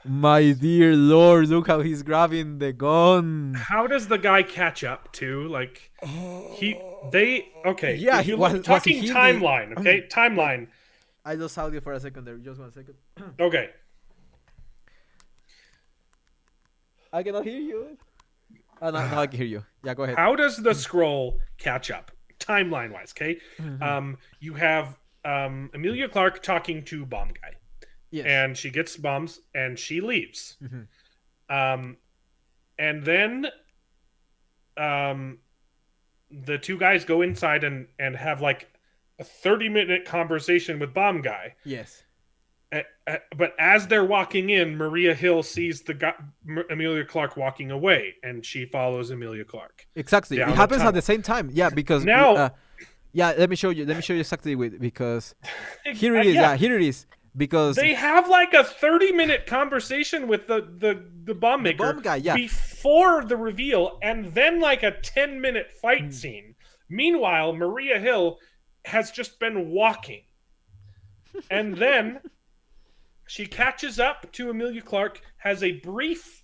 S1: My dear lord, look how he's grabbing the gun.
S2: How does the guy catch up to like okay?
S1: Yeah,
S2: if you
S1: was
S2: look,
S1: he
S2: talking
S1: Hindi?
S2: timeline. Okay, timeline.
S1: I lost audio for a second there. Just 1 second.
S2: Okay,
S1: I cannot hear you. Oh, no, now I can hear you. Yeah, go ahead.
S2: how does the scroll catch up timeline wise? Okay, you have Emilia Clarke talking to Bomb Guy,
S1: Yes.
S2: and she gets bombs and she leaves.
S1: Mhm.
S2: And then the two guys go inside and have like a 30-minute conversation with Bomb Guy.
S1: Yes.
S2: But as they're walking in, Maria Hill sees Emilia Clarke walking away, and she follows Emilia Clarke.
S1: Exactly.
S2: Down
S1: It
S2: the
S1: happens at
S2: tunnel.
S1: the same time. Yeah, because
S2: Now-
S1: yeah, let me show you exactly because here it is. Yeah, here it is. Because
S2: They have like a 30-minute conversation with the bomb maker
S1: bomb guy, yeah.
S2: before the reveal, and then like a 10-minute fight scene. Meanwhile, Maria Hill has just been walking. And then she catches up to Emilia Clarke, has a brief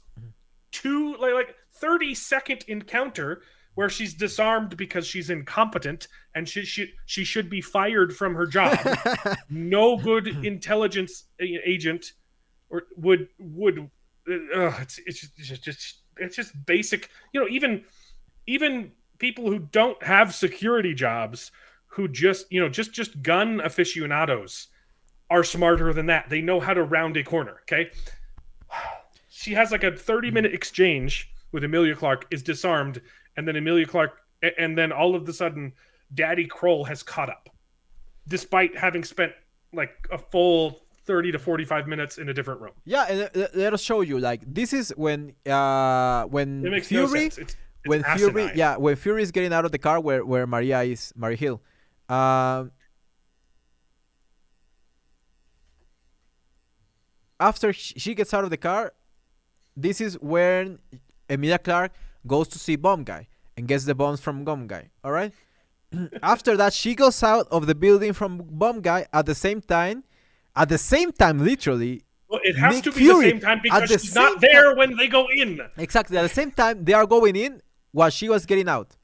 S2: 30-second encounter where she's disarmed because she's incompetent and she should be fired from her job. No good intelligence agent would it's just basic. You know, even people who don't have security jobs, who just gun aficionados, are smarter than that. They know how to round a corner. Okay, she has like a 30-minute exchange with Emilia Clarke, is disarmed, and then Emilia Clarke, and then all of a sudden, Daddy Kroll has caught up, despite having spent like a full 30 to 45 minutes in a different room.
S1: yeah, and let us show you. Like this is when
S2: It makes no
S1: Fury
S2: sense. It's
S1: when Fury
S2: asinine.
S1: when Fury is getting out of the car where Maria Hill. After she gets out of the car, this is when Emilia Clarke goes to see Bomb Guy and gets the bombs from Bomb Guy. All right. After that, she goes out of the building from Bomb Guy at the same time. At the same time, literally.
S2: Well, it has
S1: Nick
S2: to be
S1: Fury,
S2: the same time
S1: at
S2: because
S1: the
S2: she's not
S1: same
S2: there
S1: time.
S2: when they go in.
S1: Exactly. At the same time, they are going in while she was getting out.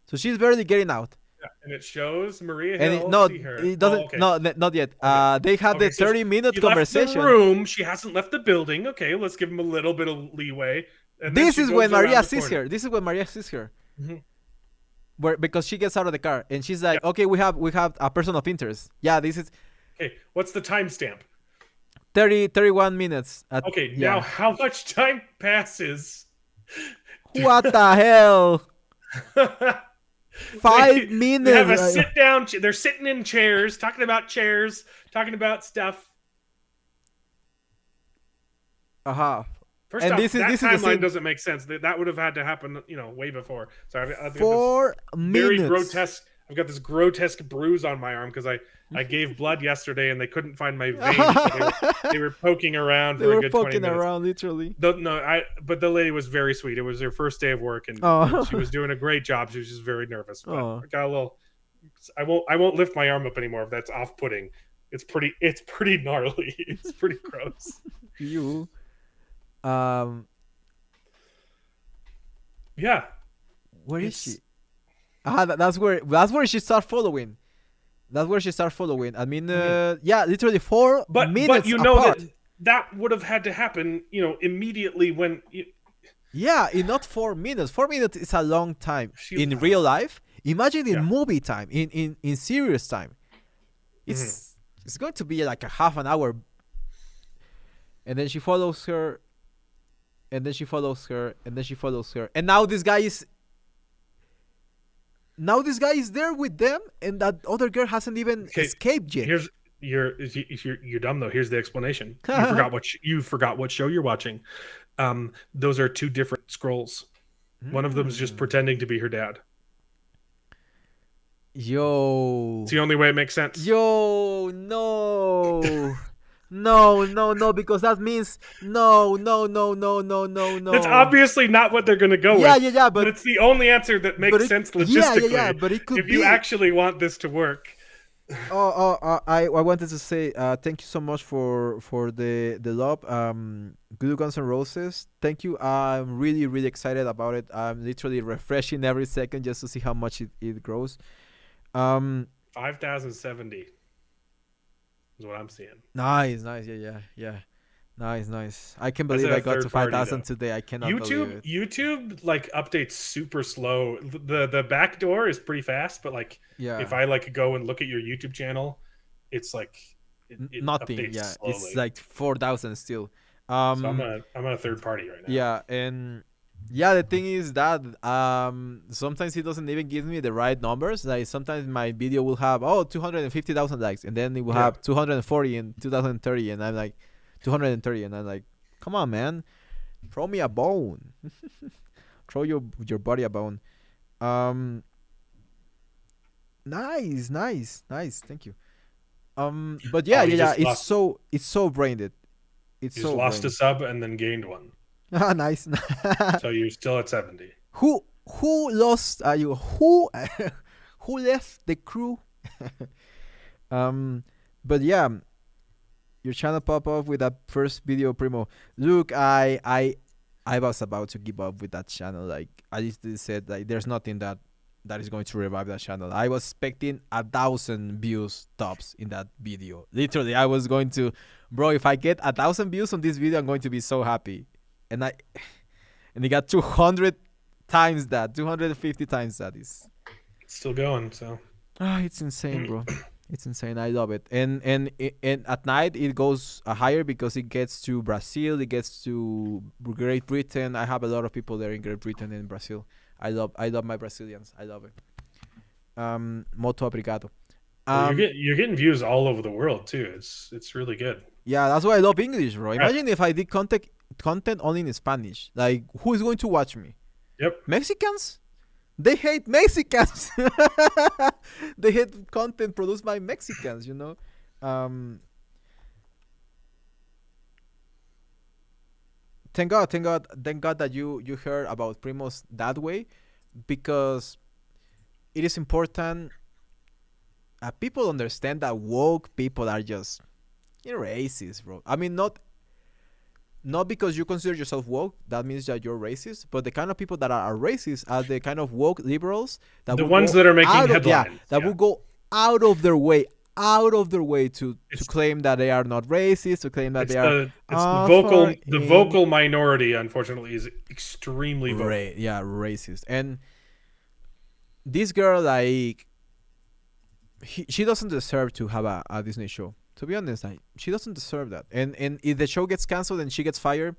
S1: So she's barely getting out.
S2: Yeah, and it shows Maria
S1: And
S2: Hill. See her.
S1: it doesn't.
S2: Oh, okay.
S1: No, not yet. They had
S2: Okay,
S1: the
S2: so
S1: 30-minute
S2: she
S1: conversation.
S2: left the room. She hasn't left the building. Okay, let's give him a little bit of leeway. And then
S1: This
S2: she
S1: is
S2: goes
S1: when
S2: around
S1: Maria
S2: the
S1: sees
S2: corner.
S1: her. This is when Maria sees her.
S2: Mhm.
S1: Because she gets out of the car and she's like, okay, we have a person of interest. Yeah, this is
S2: Okay, what's the timestamp?
S1: 31 minutes.
S2: Okay,
S1: yeah.
S2: now how much time passes?
S1: What the hell? 5
S2: They
S1: minutes.
S2: have a sit down. They're sitting in chairs, talking about chairs, talking about stuff.
S1: Uh-huh.
S2: First
S1: And
S2: off, that
S1: this is the
S2: timeline
S1: scene.
S2: doesn't make sense. That would have had to happen, way before. So I've got this very
S1: 4 minutes.
S2: grotesque. I've got this grotesque bruise on my arm because I gave blood yesterday and they couldn't find my vein, so they were poking around
S1: They
S2: for a
S1: were
S2: good 20
S1: poking
S2: minutes.
S1: around, literally.
S2: But the lady was very sweet. It was her first day of work, and
S1: Oh.
S2: she was doing a great job. She was just very nervous, but
S1: Oh.
S2: I got a little. I won't lift my arm up anymore if that's off putting. It's pretty gnarly. It's pretty gross.
S1: You. Um.
S2: Yeah,
S1: Where is she? That's where she start following. That's where she start following. I mean, yeah, literally 4 minutes
S2: but you know
S1: apart.
S2: that would have had to happen, immediately when.
S1: Yeah, in not 4 minutes. 4 minutes is a long time in
S2: Wow.
S1: real life. Imagine in
S2: Yeah.
S1: movie time, in serious time. It's going to be like a half an hour. And then she follows her. And then she follows her. And then she follows her. And now this guy is. Now this guy is there with them, and that other girl hasn't even escaped yet.
S2: You're dumb though. Here's the explanation. You forgot what show you're watching. Those are two different scrolls. One of them is just pretending to be her dad.
S1: Yo.
S2: It's the only way it makes sense.
S1: Yo, no. No, because that means no.
S2: It's obviously not what they're going to go with.
S1: Yeah,
S2: but it's the only answer that makes sense logistically.
S1: Yeah, but it could
S2: if
S1: be.
S2: you actually want this to work.
S1: I wanted to say thank you so much for the love. Good Guns N' Roses. Thank you. I'm really excited about it. I'm literally refreshing every second just to see how much it grows.
S2: 5,070 is what I'm seeing.
S1: Nice. Yeah. Nice. I can believe I got to 5,000 today. I cannot believe it.
S2: YouTube like updates super slow. The back door is pretty fast, but if I go and look at your YouTube channel, it's like it
S1: nothing. Yeah, slowly. It's like 4,000 still.
S2: So I'm on a third party right now.
S1: Yeah, and the thing is that sometimes it doesn't even give me the right numbers. Like sometimes my video will have 250,000 likes, and then it will have 240 in 2030, and I'm like 230, and I'm like, come on, man, throw me a bone. Throw your body a bone. Nice. Thank you. But it's so brained. It's
S2: you
S1: so
S2: just lost a sub and then gained one.
S1: Nice.
S2: So you're still at 70.
S1: Who lost? You who left the crew? But yeah, your channel pop up with that first video, Primo. Look, I was about to give up with that channel. Like I just said, like there's nothing that is going to revive that channel. I was expecting 1,000 views tops in that video. Literally, I was going to, bro. If I get 1,000 views on this video, I'm going to be so happy. And it got 200 times that, 250 times that. It's
S2: still going. So
S1: it's insane, bro. It's insane. I love it. And at night it goes higher because it gets to Brazil, it gets to Great Britain. I have a lot of people there in Great Britain and Brazil. I love my Brazilians. I love it. Muito obrigado.
S2: You're getting views all over the world too. It's really good.
S1: Yeah, that's why I love English, bro. Imagine if I did content only in Spanish. Like, who is going to watch me?
S2: Yep.
S1: Mexicans? They hate Mexicans. They hate content produced by Mexicans, you know? Thank God that you heard about Primos that way, because it is important. People understand that woke people are just racist, bro. I mean, not because you consider yourself woke, that means that you're racist, but the kind of people that are racist are the kind of woke liberals that
S2: the ones that are making headlines.
S1: Will go out of their way to claim that they are not racist, to claim that they are.
S2: The vocal minority, unfortunately, is extremely vocal.
S1: Racist. And this girl, like, she doesn't deserve to have a Disney show. To be honest, like, she doesn't deserve that. And if the show gets canceled and she gets fired,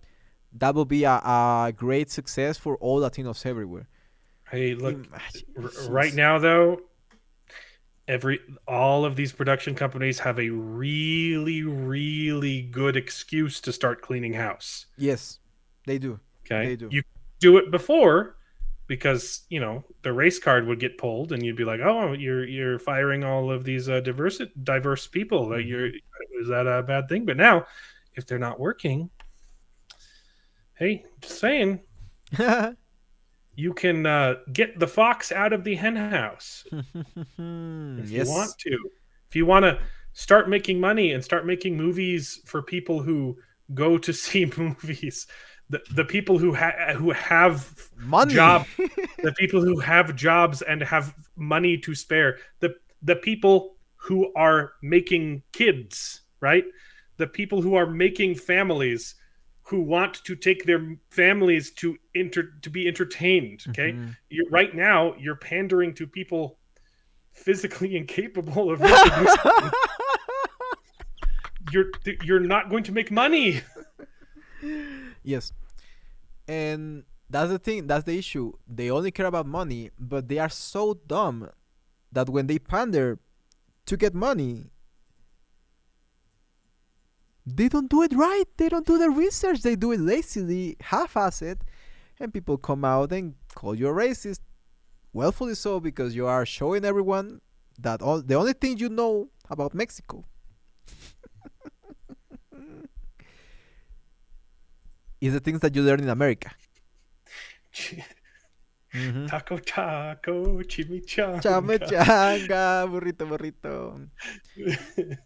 S1: that will be a great success for all Latinos everywhere.
S2: Hey, look, right now though, all of these production companies have a really, really good excuse to start cleaning house.
S1: Yes. They do.
S2: Okay,
S1: They do.
S2: you do it before because the race card would get pulled, and you'd be like, "Oh, you're firing all of these diverse people. That you're
S1: Mm-hmm.
S2: is that a bad thing?" But now, if they're not working, hey, just saying, you can get the fox out of the hen house if you want
S1: Yes.
S2: to. If you want to start making money and start making movies for people who go to see movies, the people who have
S1: Money.
S2: jobs, the people who have jobs and have money to spare, the people who are making kids, right? The people who are making families, who want to take their families to be entertained. Okay,
S1: Mhm.
S2: right now you're pandering to people physically incapable of reproducing. You're not going to make money.
S1: Yes. And that's the thing, that's the issue. They only care about money, but they are so dumb that when they pander to get money, they don't do it right. They don't do the research. They do it lazily, half-assed, and people come out and call you a racist. Willfully so, because you are showing everyone that the only thing you know about Mexico is the things that you learn in America. Mm-hmm.
S2: Taco, taco, chimichanga.
S1: Changa, burrito, burrito.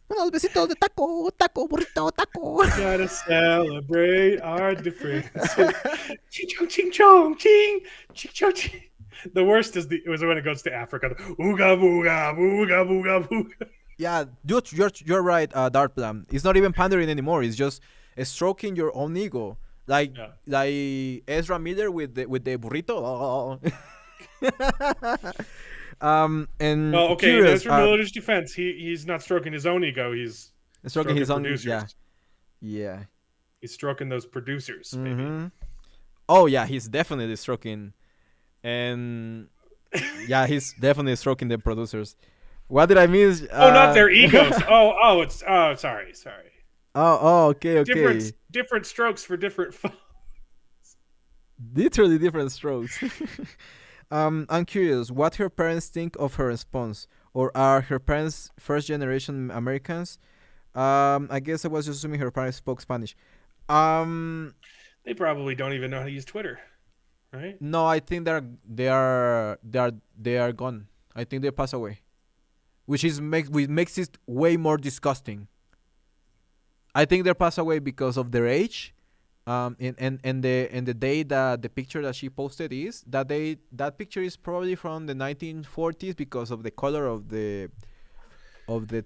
S1: Unos besitos de taco, taco, burrito, taco.
S2: Gotta celebrate our differences. Ching chong ching chong ching ching chong ching. The worst is was when it goes to Africa. Ooga booga booga booga booga.
S1: Yeah, you're right, Dart Plan. It's not even pandering anymore. It's just stroking your own ego,
S2: Yeah.
S1: like Ezra Miller with the burrito. And
S2: Well, okay. In
S1: curious,
S2: Ezra Miller's defense, he's not stroking his own ego. He's
S1: stroking
S2: stroking
S1: his own. Yeah,
S2: producers.
S1: yeah.
S2: He's stroking those producers, baby.
S1: Mm-hmm. Oh yeah, he's definitely stroking, and yeah, he's definitely stroking the producers. What did I miss?
S2: Oh, not their egos. Sorry.
S1: Okay,
S2: Different
S1: okay.
S2: different strokes for different.
S1: Literally different strokes. I'm curious, what her parents think of her response, or are her parents first generation Americans? I guess I was assuming her parents spoke Spanish. Um,
S2: They probably don't even know how to use Twitter, right?
S1: no, I think they are gone. I think they pass away, which makes it way more disgusting. I think they pass away because of their age. And the day that the picture that she posted is that picture is probably from the 1940s because of the color of the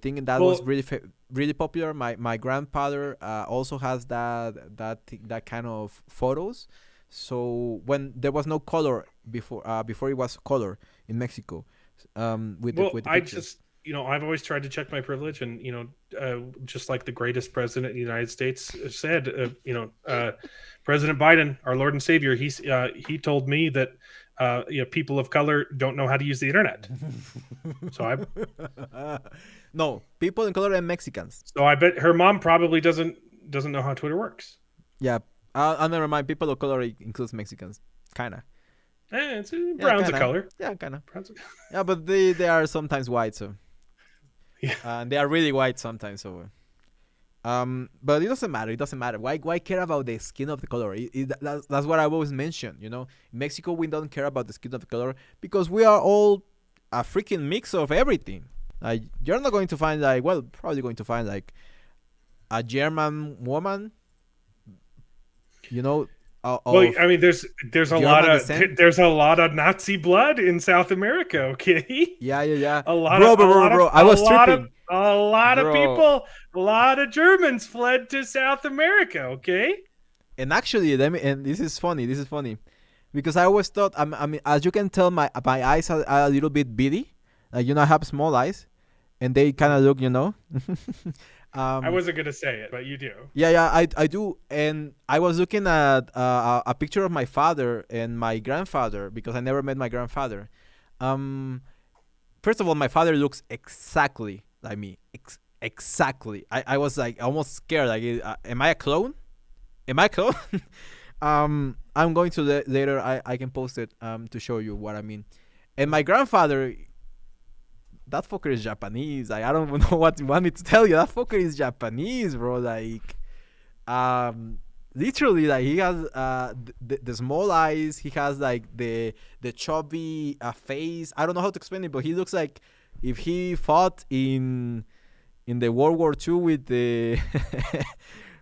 S1: thing, and that was
S2: Well,
S1: really popular. My grandfather also has that kind of photos. So when there was no color before it was color in Mexico, with the
S2: I
S1: picture.
S2: just I've always tried to check my privilege, and just like the greatest president in the United States said, President Biden, our Lord and Savior, he told me that people of color don't know how to use the internet. So
S1: No, people in color and Mexicans.
S2: I bet her mom probably doesn't know how Twitter works.
S1: Yeah, I'll never mind. People of color includes Mexicans, kinda.
S2: It's
S1: Yeah,
S2: brown's a
S1: kinda.
S2: color.
S1: Yeah, kinda.
S2: Brown's a,
S1: Yeah, but they are sometimes white, so
S2: yeah.
S1: they are really white sometimes. So but it doesn't matter. It doesn't matter. Why care about the skin of the color? That's what I always mention. In Mexico we don't care about the skin of the color because we are all a freaking mix of everything. Like you're not going to find probably going to find a German woman, you know,
S2: Well,
S1: of
S2: I mean, there's
S1: German descent.
S2: there's a lot of Nazi blood in South America. Okay,
S1: Yeah, yeah, yeah.
S2: a lot of
S1: Bro, bro, bro, bro. I was tripping.
S2: a lot of
S1: Bro.
S2: people, a lot of Germans fled to South America. Okay,
S1: And actually, and this is funny. This is funny. Because I always thought, I mean, as you can tell, my eyes are a little bit beady. Like, I have small eyes. And they kind of look,
S2: I
S1: um,
S2: wasn't gonna say it, but you do.
S1: yeah, yeah, I do. And I was looking at a picture of my father and my grandfather because I never met my grandfather. Um, First of all, my father looks exactly like me. Exactly. I was like almost scared. Like, am I a clone? Am I a clone? I'm going to later. I can post it to show you what I mean. And my grandfather, that fucker is Japanese. Like, I don't know what you want me to tell you. That fucker is Japanese, bro. Like, literally, like, he has the small eyes. He has like the chubby face. I don't know how to explain it, but he looks like if he fought in the World War II with the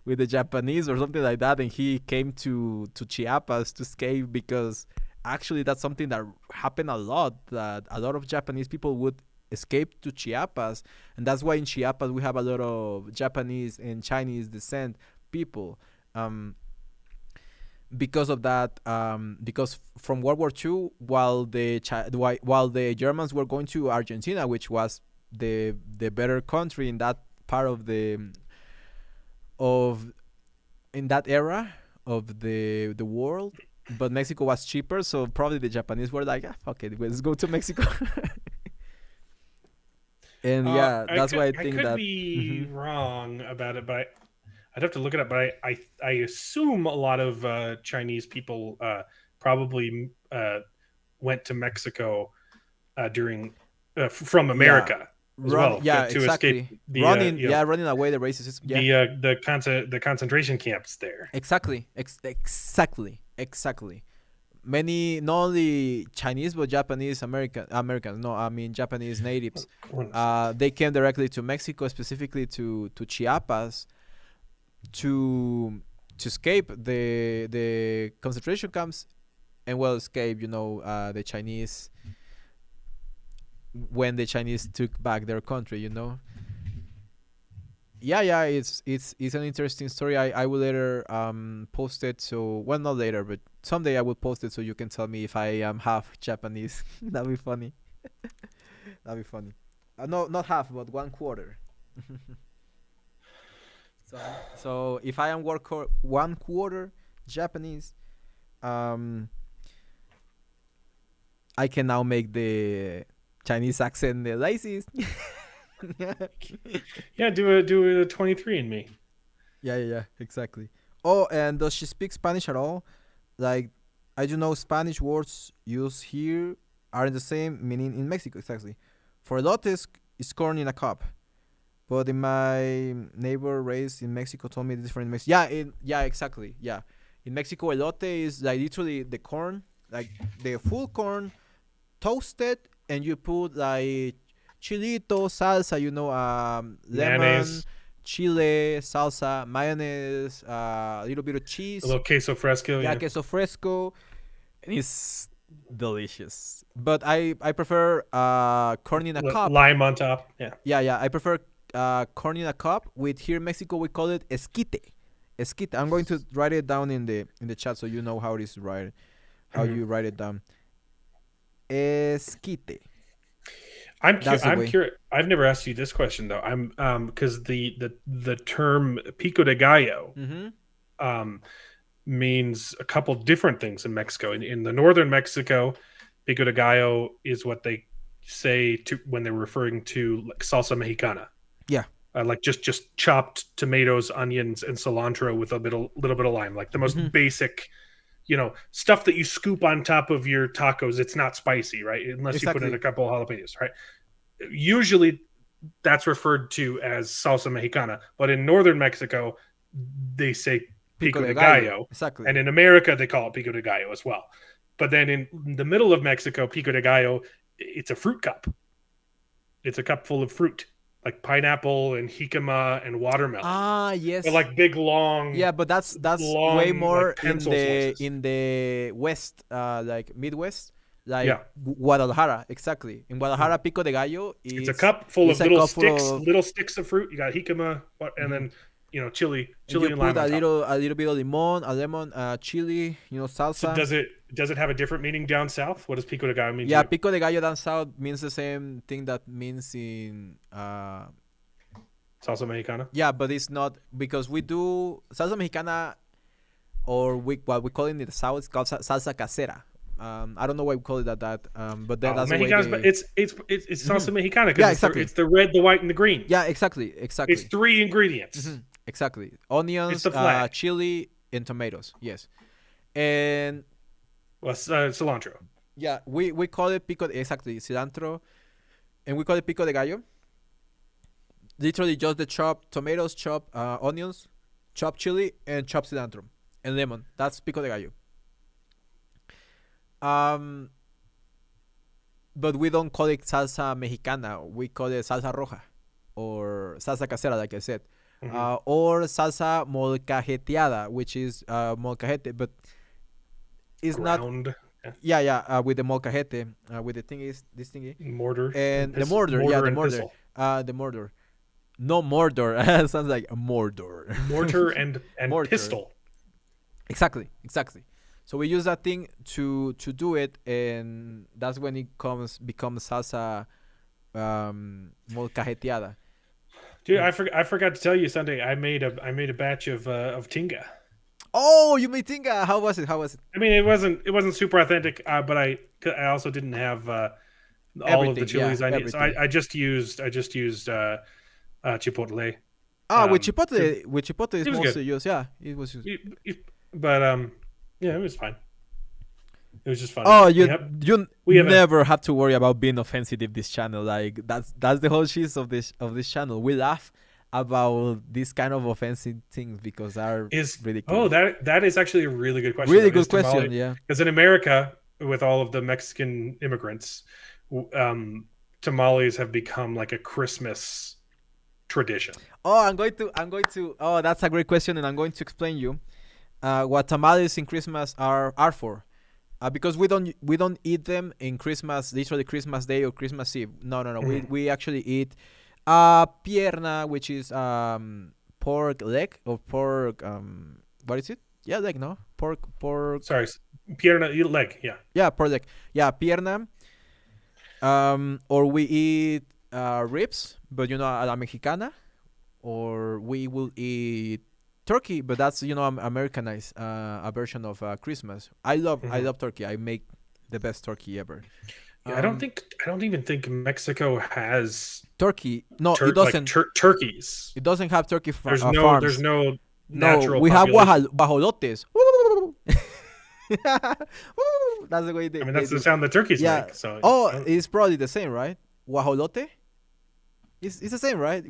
S1: with the Japanese or something like that, and he came to Chiapas to escape, because actually that's something that happened a lot. That a lot of Japanese people would escape to Chiapas, and that's why in Chiapas we have a lot of Japanese and Chinese descent people. Because of that, because from World War II, while the Germans were going to Argentina, which was the better country in that part of in that era of the world, but Mexico was cheaper, so probably the Japanese were like, fuck it, let's go to Mexico. And yeah, that's why I think
S2: could
S1: that
S2: be wrong about it, but I'd have to look it up. But I assume a lot of Chinese people probably went to Mexico during from America as well,
S1: yeah,
S2: to
S1: exactly.
S2: escape the
S1: Running away the racism. Yeah,
S2: the concentration camps there.
S1: exactly, exactly. Many, not only Chinese but Japanese Americans. No, I mean Japanese natives. They came directly to Mexico, specifically to Chiapas, to escape the concentration camps, and escape. The Chinese, when the Chinese took back their country. Yeah, it's an interesting story. I will later post it. So, well, not later, but someday I will post it so you can tell me if I am half Japanese. That'd be funny. That'd be funny. No, not half, but 1/4. So if I am 1/4 Japanese, I can now make the Chinese accent the laziest.
S2: Yeah, do a 23andMe.
S1: Yeah, exactly. Oh, and does she speak Spanish at all? Like, I do know Spanish words used here aren't the same meaning in Mexico, exactly. For elotes, it's corn in a cup. But in my neighbor raised in Mexico told me the different in Mexico. Yeah, exactly. Yeah. In Mexico, elote is like literally the corn, like the full corn, toasted, and you put like chilito, salsa, lemon,
S2: Mayonnaise.
S1: chile, salsa, mayonnaise, a little bit of cheese.
S2: A little queso fresco.
S1: Yeah, queso fresco. And it's delicious. But I prefer corn in a cup.
S2: Lime on top.
S1: Yeah. I prefer corn in a cup. With here in Mexico, we call it esquite. Esquite. I'm going to write it down in the chat so you know how it is right. How you write it down. Esquite.
S2: I'm curious. I've never asked you this question though. I'm because the term pico de gallo means a couple different things in Mexico. In the northern Mexico, pico de gallo is what they say to when they're referring to like salsa mexicana.
S1: Yeah.
S2: Like just chopped tomatoes, onions, and cilantro with a little bit of lime, like the most basic, stuff that you scoop on top of your tacos. It's not spicy, right? Unless you put in a couple of jalapenos, right? Usually that's referred to as salsa mexicana, but in northern Mexico, they say pico de gallo.
S1: Exactly.
S2: And in America, they call it pico de gallo as well. But then in the middle of Mexico, pico de gallo, it's a fruit cup. It's a cup full of fruit, like pineapple and jicama and watermelon.
S1: Ah, yes.
S2: They're like big, long.
S1: Yeah, but that's long, way more
S2: like
S1: in the west, like Midwest, like Guadalajara. Exactly. In Guadalajara, pico de gallo
S2: it's a cup full of little sticks of fruit. You got jicama, and then chili and lime.
S1: Put a little bit of lemon, chili, salsa.
S2: So does it have a different meaning down south? What does pico de gallo mean?
S1: Yeah, pico de gallo down south means the same thing that means in
S2: salsa mexicana.
S1: Yeah, but it's not, because we do salsa mexicana, or what we call it in the south is called salsa casera. I don't know why we call it that. But then that's
S2: Mexicanos, but it's salsa mexicana.
S1: Yeah, exactly.
S2: It's the red, the white, and the green.
S1: Yeah, exactly.
S2: It's 3 ingredients.
S1: Exactly. Onions, chili, and tomatoes. Yes. And
S2: Well, cilantro.
S1: yeah, we call it pico exactly cilantro, and we call it pico de gallo. Literally just the chopped tomatoes, chopped onions, chopped chili, and chopped cilantro and lemon. That's pico de gallo. Um, but we don't call it salsa mexicana. We call it salsa roja or salsa casera, like I said, or salsa molcajeteada, which is molcajete, but it's
S2: Ground.
S1: not. Yeah, with the molcajete, with the thing is this thingy
S2: Mortar
S1: and the mortar. Yeah, the mortar.
S2: pistol.
S1: The mortar. No Mordor. Sounds like a Mordor.
S2: Mortar and
S1: Mortar.
S2: pistol.
S1: Exactly. So we use that thing to do it, and that's when it becomes salsa molcajeteada.
S2: Dude, I forgot to tell you something. I made a batch of tinga.
S1: Oh, you made tinga. How was it?
S2: I mean, it wasn't super authentic, but I also didn't have all
S1: Everything,
S2: of the chilies I need. So
S1: everything.
S2: I just used chipotle.
S1: With chipotle is
S2: it was
S1: mostly
S2: good.
S1: used. Yeah, it was used.
S2: But yeah, it was fine. It was just fun.
S1: Oh,
S2: we have
S1: never have to worry about being offensive in this channel. Like that's the whole gist of this channel. We laugh about this kind of offensive things because they're ridiculous.
S2: Oh, that is actually a really good question.
S1: Really good question, yeah.
S2: Because in America, with all of the Mexican immigrants, tamales have become like a Christmas tradition.
S1: Oh, I'm going to. Oh, that's a great question, and I'm going to explain you what tamales in Christmas are for. Because we don't eat them in Christmas, literally Christmas Day or Christmas Eve. No. We actually eat pierna, which is pork leg or pork what is it? Yeah, leg, no? Pork.
S2: Sorry, pierna leg, yeah.
S1: Yeah, pork leg. Yeah, pierna. Or we eat ribs, but a la mexicana, or we will eat turkey, but that's Americanized a version of Christmas. I love turkey. I make the best turkey ever.
S2: Yeah, I don't even think Mexico has
S1: turkey. No, it doesn't.
S2: Like turkeys.
S1: It doesn't have turkey farms.
S2: There's no natural.
S1: No, we have
S2: population.
S1: guajolotes. That's the way they.
S2: I mean, that's the sound the turkeys make. So
S1: it's probably the same, right? Guajolote. It's the same, right?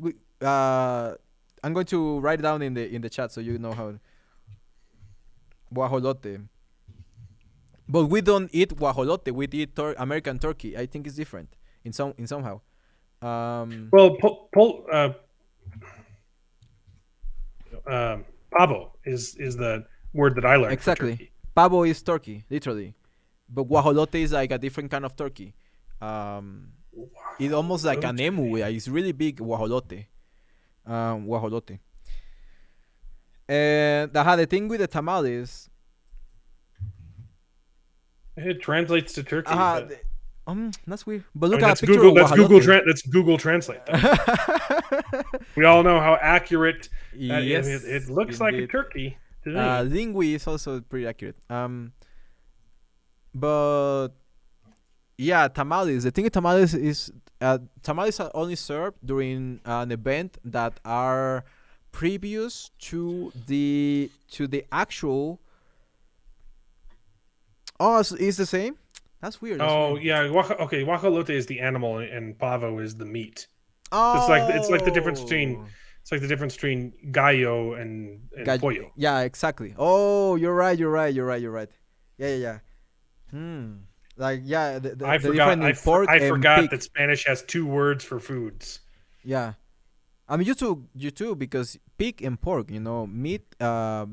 S1: I'm going to write it down in the chat so you know how. Guajolote. But we don't eat guajolote. We eat American turkey. I think it's different in somehow.
S2: Well, pavo is the word that I learned.
S1: Exactly. Pavo is turkey, literally, but guajolote is like a different kind of turkey. It's almost like an emu. It's really big guajolote. Guajolote. And the thing with the tamales.
S2: It translates to turkey.
S1: That's weird. But look at a picture of guajolote.
S2: That's Google Translate. We all know how accurate that is. It looks like a turkey to me.
S1: Lingui is also pretty accurate. But yeah, tamales. The thing with tamales is tamales are only served during an event that are previous to the actual. Oh, so it's the same. That's weird.
S2: Yeah. Guajolote is the animal, and pavo is the meat.
S1: Oh,
S2: so it's like the difference between gallo and pollo.
S1: Yeah, exactly. Oh, you're right. Yeah. Like
S2: I forgot that Spanish has two words for foods.
S1: Yeah, I mean you too because pig and pork, meat,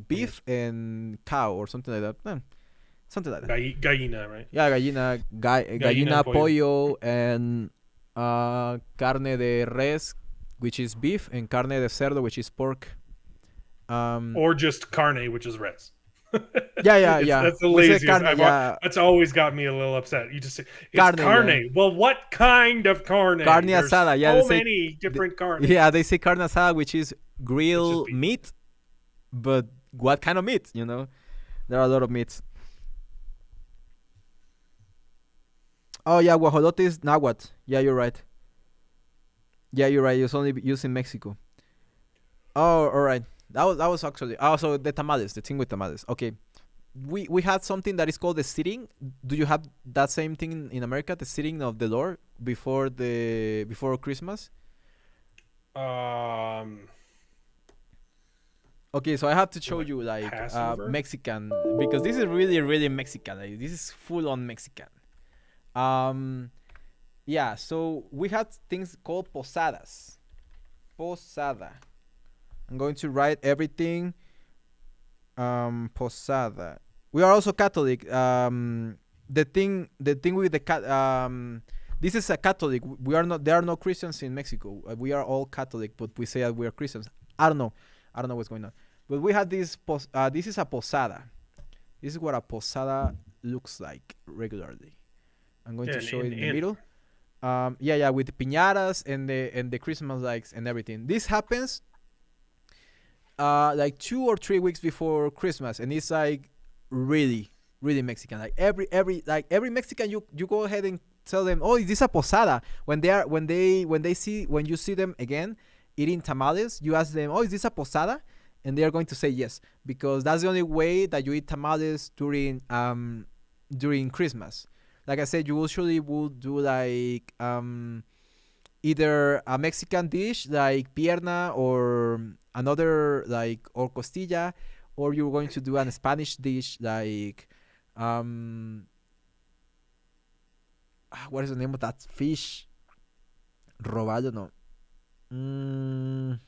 S1: beef and cow or something like that. Something like that.
S2: Gallina, right?
S1: Yeah, gallina, pollo, and carne de res, which is beef, and carne de cerdo, which is pork.
S2: Or just carne, which is res.
S1: Yeah.
S2: That's the laziest. That's always got me a little upset. You just say it's carne.
S1: Yeah.
S2: Well, what kind of carne?
S1: Carne asada. Yeah,
S2: so many different carne.
S1: Yeah, they say carne asada, which is grilled meat, but what kind of meat? There are a lot of meats. Oh yeah, guajolote is nahuatl. Yeah, you're right. It's only used in Mexico. Oh, all right. That was actually also the tamales. The thing with tamales. Okay, we had something that is called the sitting. Do you have that same thing in America, the sitting of the Lord before Christmas?
S2: Um,
S1: Okay, so I have to show
S2: like
S1: you like
S2: Passover.
S1: Mexican, because this is really really Mexican. Like, this is full on Mexican. Um, yeah. So we had things called posadas. Posada. I'm going to write everything. Posada. We are also Catholic. The thing with the cat. This is a Catholic. We are not. There are no Christians in Mexico. We are all Catholic, but we say that we are Christians. I don't know. I don't know what's going on. But we had this. This is a posada. This is what a posada looks like regularly. I'm going
S2: Yeah,
S1: to show it in the
S2: and
S1: middle. Yeah, with the piñatas and the Christmas lights and everything. This happens like 2 or 3 weeks before Christmas, and it's like really really Mexican. Like every Mexican, you go ahead and tell them, oh, is this a posada? When you see them again eating tamales, you ask them, oh, is this a posada? And they are going to say yes, because that's the only way that you eat tamales during Christmas. Like I said, you usually will do like either a Mexican dish like pierna, or another like or costilla, or you're going to do a Spanish dish like what is the name of that fish? Robado, no. Mm,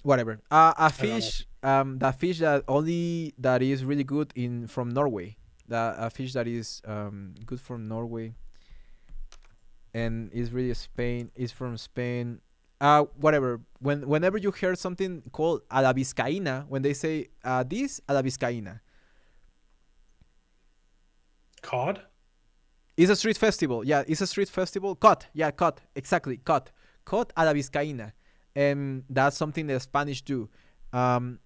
S1: whatever. A
S2: I don't know.
S1: fish. That fish that is really good in from Norway. A fish that is good from Norway and is really Spain. Is from Spain. Whatever. Whenever you hear something called a la vizcaína, when they say this a la vizcaína,
S2: Cod.
S1: it's a street festival. Yeah, it's a street festival. Cod. Yeah, cod. Exactly, cod. Cod a la vizcaína, and that's something that Spanish do.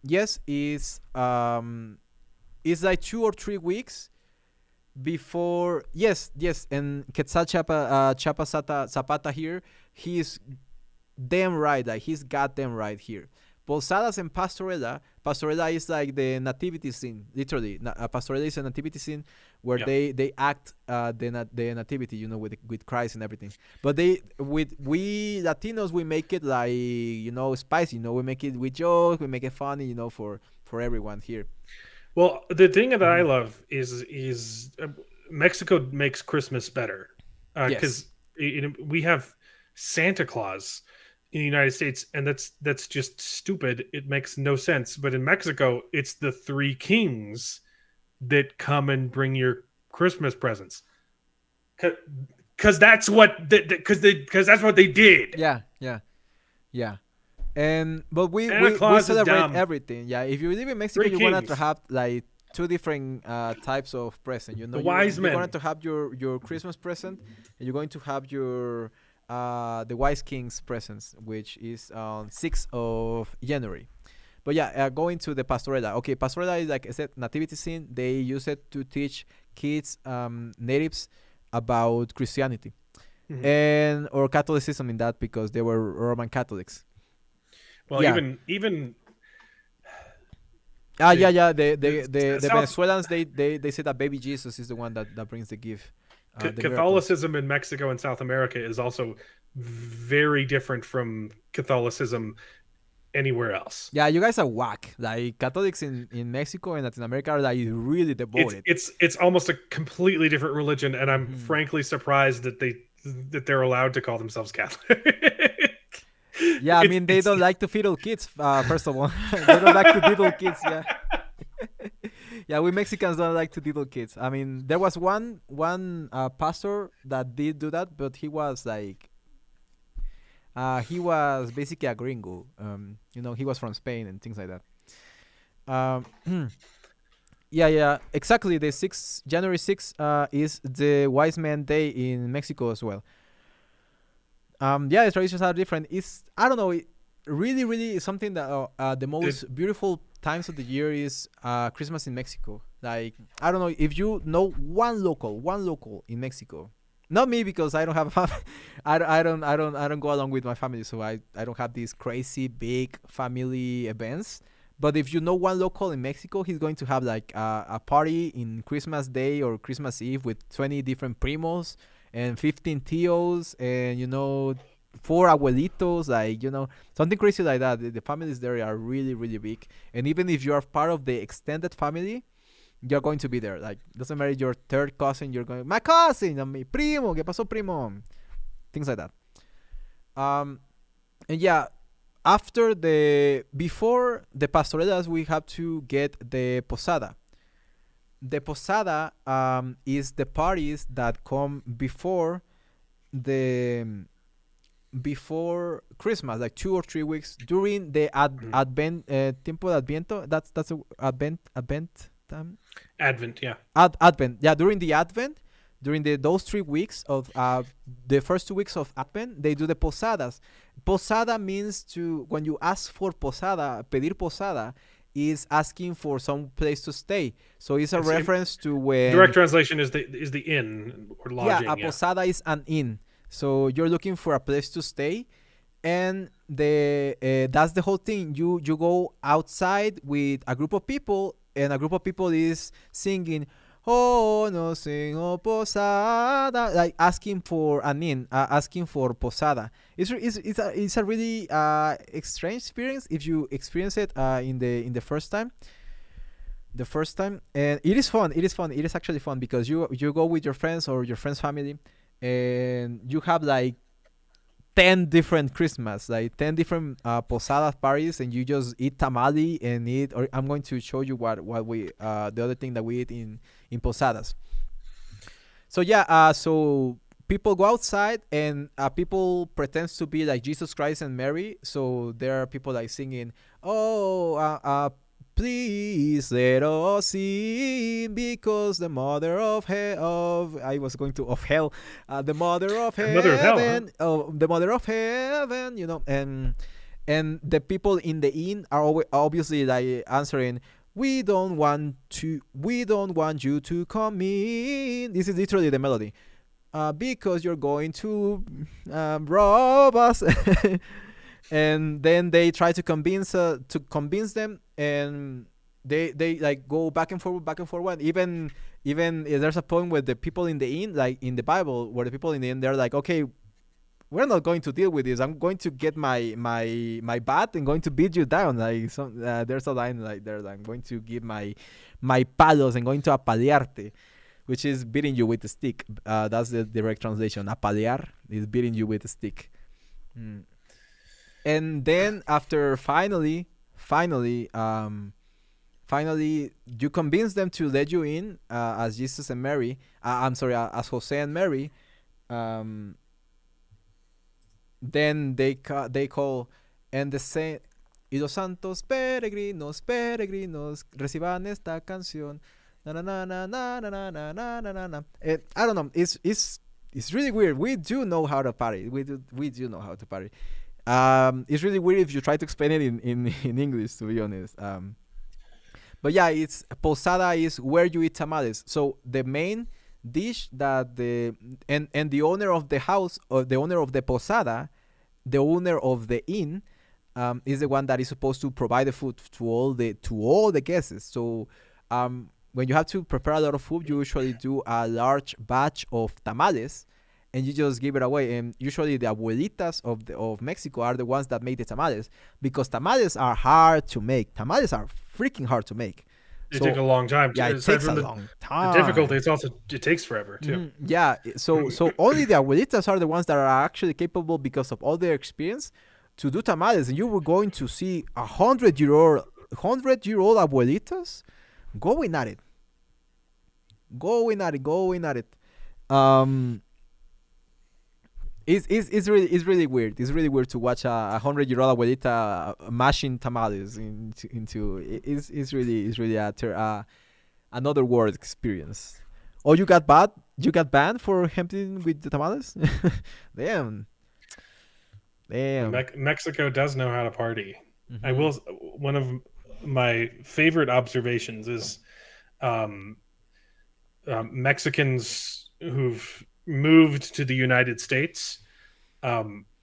S1: Yes, it's like 2 or 3 weeks before. Yes, and Quetzal Zapata here, he's damn right. Like he's goddamn right here. Posadas and Pastorela is like the nativity scene. Literally, Pastorela is a nativity scene where
S2: Yeah.
S1: they act the nativity, with Christ and everything. But we Latinos, we make it like spicy. We make it with jokes, we make it funny, for everyone here.
S2: Well, the thing that I
S1: Hmm.
S2: love is Mexico makes Christmas better
S1: Yes.
S2: because we have Santa Claus in the United States, and that's just stupid. It makes no sense. But in Mexico, it's the three kings that come and bring your Christmas presents. Because that's what because that's what they did.
S1: Yeah. Yeah. Yeah. And but we
S2: Santa
S1: we, we
S2: Claus is
S1: celebrate
S2: dumb.
S1: everything. Yeah, if you live in Mexico,
S2: Three
S1: you're gonna to
S2: kings,
S1: have like two different types of present.
S2: the wise
S1: You're going
S2: men.
S1: to have your Christmas present, and you're going to have your the Wise King's presents, which is on 6th of January. But yeah, going to the pastorela. Okay, pastorela is like I said, nativity scene. They use it to teach kids, natives, about Christianity
S2: Mhm.
S1: and or Catholicism in that, because they were Roman Catholics.
S2: Well,
S1: Yeah.
S2: even
S1: Yeah,
S2: the,
S1: yeah. The
S2: the
S1: the the, the
S2: South
S1: Venezuelans, they say that baby Jesus is the one that brings the gift, the miracle.
S2: Catholicism in Mexico and South America is also very different from Catholicism anywhere else.
S1: Yeah, you guys are whack. Like Catholics in Mexico and Latin America are like really
S2: It's
S1: devoted.
S2: it's it's almost a completely different religion, and I'm
S1: Hmm.
S2: frankly surprised that they're allowed to call themselves Catholic.
S1: Yeah, I mean they
S2: It's
S1: don't like to fiddle kids. First of all, they don't like to diddle kids. Yeah, yeah. We Mexicans don't like to diddle kids. I mean, there was one pastor that did do that, but he was like he was basically a gringo. He was from Spain and things like that. Um, yeah, yeah, exactly. The January 6th is the Wise Man Day in Mexico as well. Yeah, the traditions are different. It's I don't know. Really, really something that the
S2: it,
S1: most beautiful times of the year is Christmas in Mexico. Like I don't know if you know one local in Mexico. Not me, because I don't have a I don't go along with my family, so I don't have these crazy big family events. But if you know one local in Mexico, he's going to have like a party in Christmas Day or Christmas Eve with 20 different primos and 15 tios and four abuelitos, like something crazy like that. The families there are really really big, and even if you are part of the extended family, you're going to be there. Like, doesn't matter your third cousin, you're going, my cousin, mi primo, ¿qué pasó, primo? Things like that. And yeah, before the pastorelas, we have to get the posada. The posada is the parties that come the before Christmas, like 2 or 3 weeks during the Advent, tiempo de Adviento. That's a Advent time.
S2: Advent, yeah.
S1: Advent, yeah. During the Advent, during those 3 weeks of the first 2 weeks of Advent, they do the posadas. Posada means when you ask for posada, pedir posada is asking for some place to stay. So it's a reference to when
S2: direct translation is the inn or lodging.
S1: Yeah, a posada is an inn. So you're looking for a place to stay, and that's the whole thing. You go outside with a group of people, and a group of people is singing, "Oh no, sing oh posada," like asking for an inn, asking for posada. It's a really strange experience if you experience it in the first time. The first time, and it is fun. It is fun. It is actually fun because you go with your friends or your friends' family, and you have like 10 different Christmas, like 10 different posada parties, and you just eat tamale and eat. Or I'm going to show you what we the other thing that we eat in posadas. So yeah, so people go outside, and people pretends to be like Jesus Christ and Mary. So there are people like singing, "Oh, please let us sing, because the mother of hell I was going to of hell, the mother of heaven,
S2: Mother of hell, huh?
S1: Oh, the mother of heaven, and the people in the inn are obviously like answering, we don't want you to come in. This is literally the melody. Because you're going to rob us. And then they try to convince them, and they like go back and forward. Even there's a point where the people in the inn, like in the Bible, where the people in the inn, they're like, okay, we're not going to deal with this. I'm going to get my bat and going to beat you down. Like there's a line like there, I'm going to give my palos and going to apalearte, which is beating you with a stick. That's the direct translation. Apalear is beating you with a stick. And then after finally, you convince them to let you in, as Jesus and Mary. I'm sorry, as Jose and Mary. Then they call, and they say, y los santos peregrinos reciban esta canción. Na na na na na na na na na na. I don't know. It's really weird. We do know how to party. We do know how to party. It's really weird if you try to explain it in English, to be honest. But yeah, it's posada is where you eat tamales. So the main dish that the owner of the house, or the owner of the posada, the owner of the inn, is the one that is supposed to provide the food to all the guests. So when you have to prepare a lot of food, you usually do a large batch of tamales, and you just give it away. And usually the abuelitas of Mexico are the ones that make the tamales, because tamales are hard to make. Tamales are freaking hard to make.
S2: It take a long time.
S1: Yeah, it takes a long time.
S2: The difficulty, it takes forever too.
S1: Mm-hmm. Yeah, so only the abuelitas are the ones that are actually capable, because of all their experience, to do tamales. And you were going to see 100-year-old abuelitas going at it. It's really weird. It's really weird to watch a 100-year-old abuelita mashing tamales into. It's really another world experience. Oh, you got banned for helping with the tamales? Damn.
S2: Mexico does know how to party.
S1: Mm-hmm.
S2: I will. One of my favorite observations is Mexicans who've moved to the United States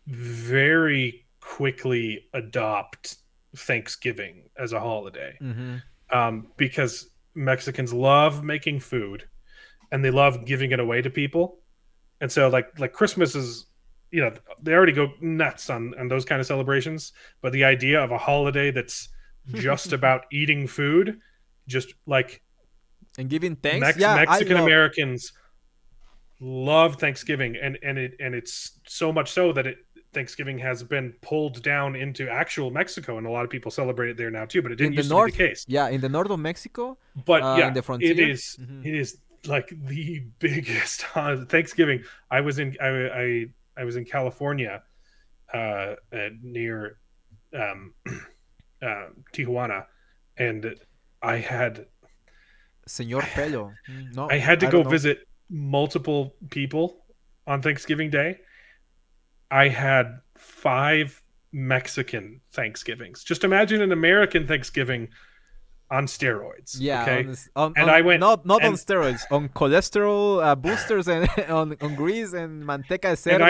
S2: very quickly adopt Thanksgiving as a holiday,
S1: Mm-hmm.
S2: because Mexicans love making food and they love giving it away to people. And so like Christmas is, they already go nuts on those kind of celebrations, but the idea of a holiday that's just about eating food, just like
S1: And giving thanks. Yeah, I
S2: Mexican
S1: love.
S2: Americans love Thanksgiving, and it's so much so that Thanksgiving has been pulled down into actual Mexico, and a lot of people celebrate it there now too. But it
S1: In
S2: didn't
S1: the
S2: used to be the
S1: north.
S2: case.
S1: Yeah, in the north of Mexico,
S2: But
S1: in
S2: yeah,
S1: the frontier. Mm-hmm.
S2: it is like the biggest Thanksgiving. I was in California, near um, Tijuana, and I had
S1: Señor Pelo. No,
S2: I had to
S1: I
S2: go
S1: don't know.
S2: visit multiple people on Thanksgiving Day. I had 5 Mexican Thanksgivings. Just imagine an American Thanksgiving on steroids,
S1: Yeah,
S2: okay? And
S1: on
S2: I went
S1: not on
S2: and
S1: steroids, on cholesterol boosters and on grease and manteca de
S2: and
S1: cerdo.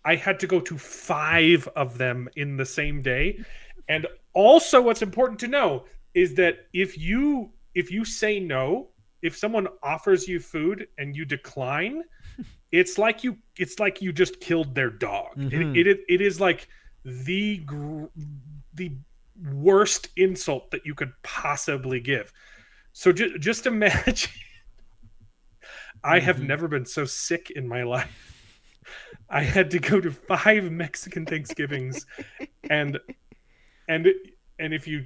S2: I had to go to 5 of them in the same day. And also what's important to know is that if you say no, if someone offers you food and you decline, it's like you just killed their dog.
S1: Mm-hmm.
S2: It is like the the worst insult that you could possibly give. So just imagine. I have
S1: Mm-hmm.
S2: never been so sick in my life. I had to go to 5 Mexican Thanksgivings, and and and if you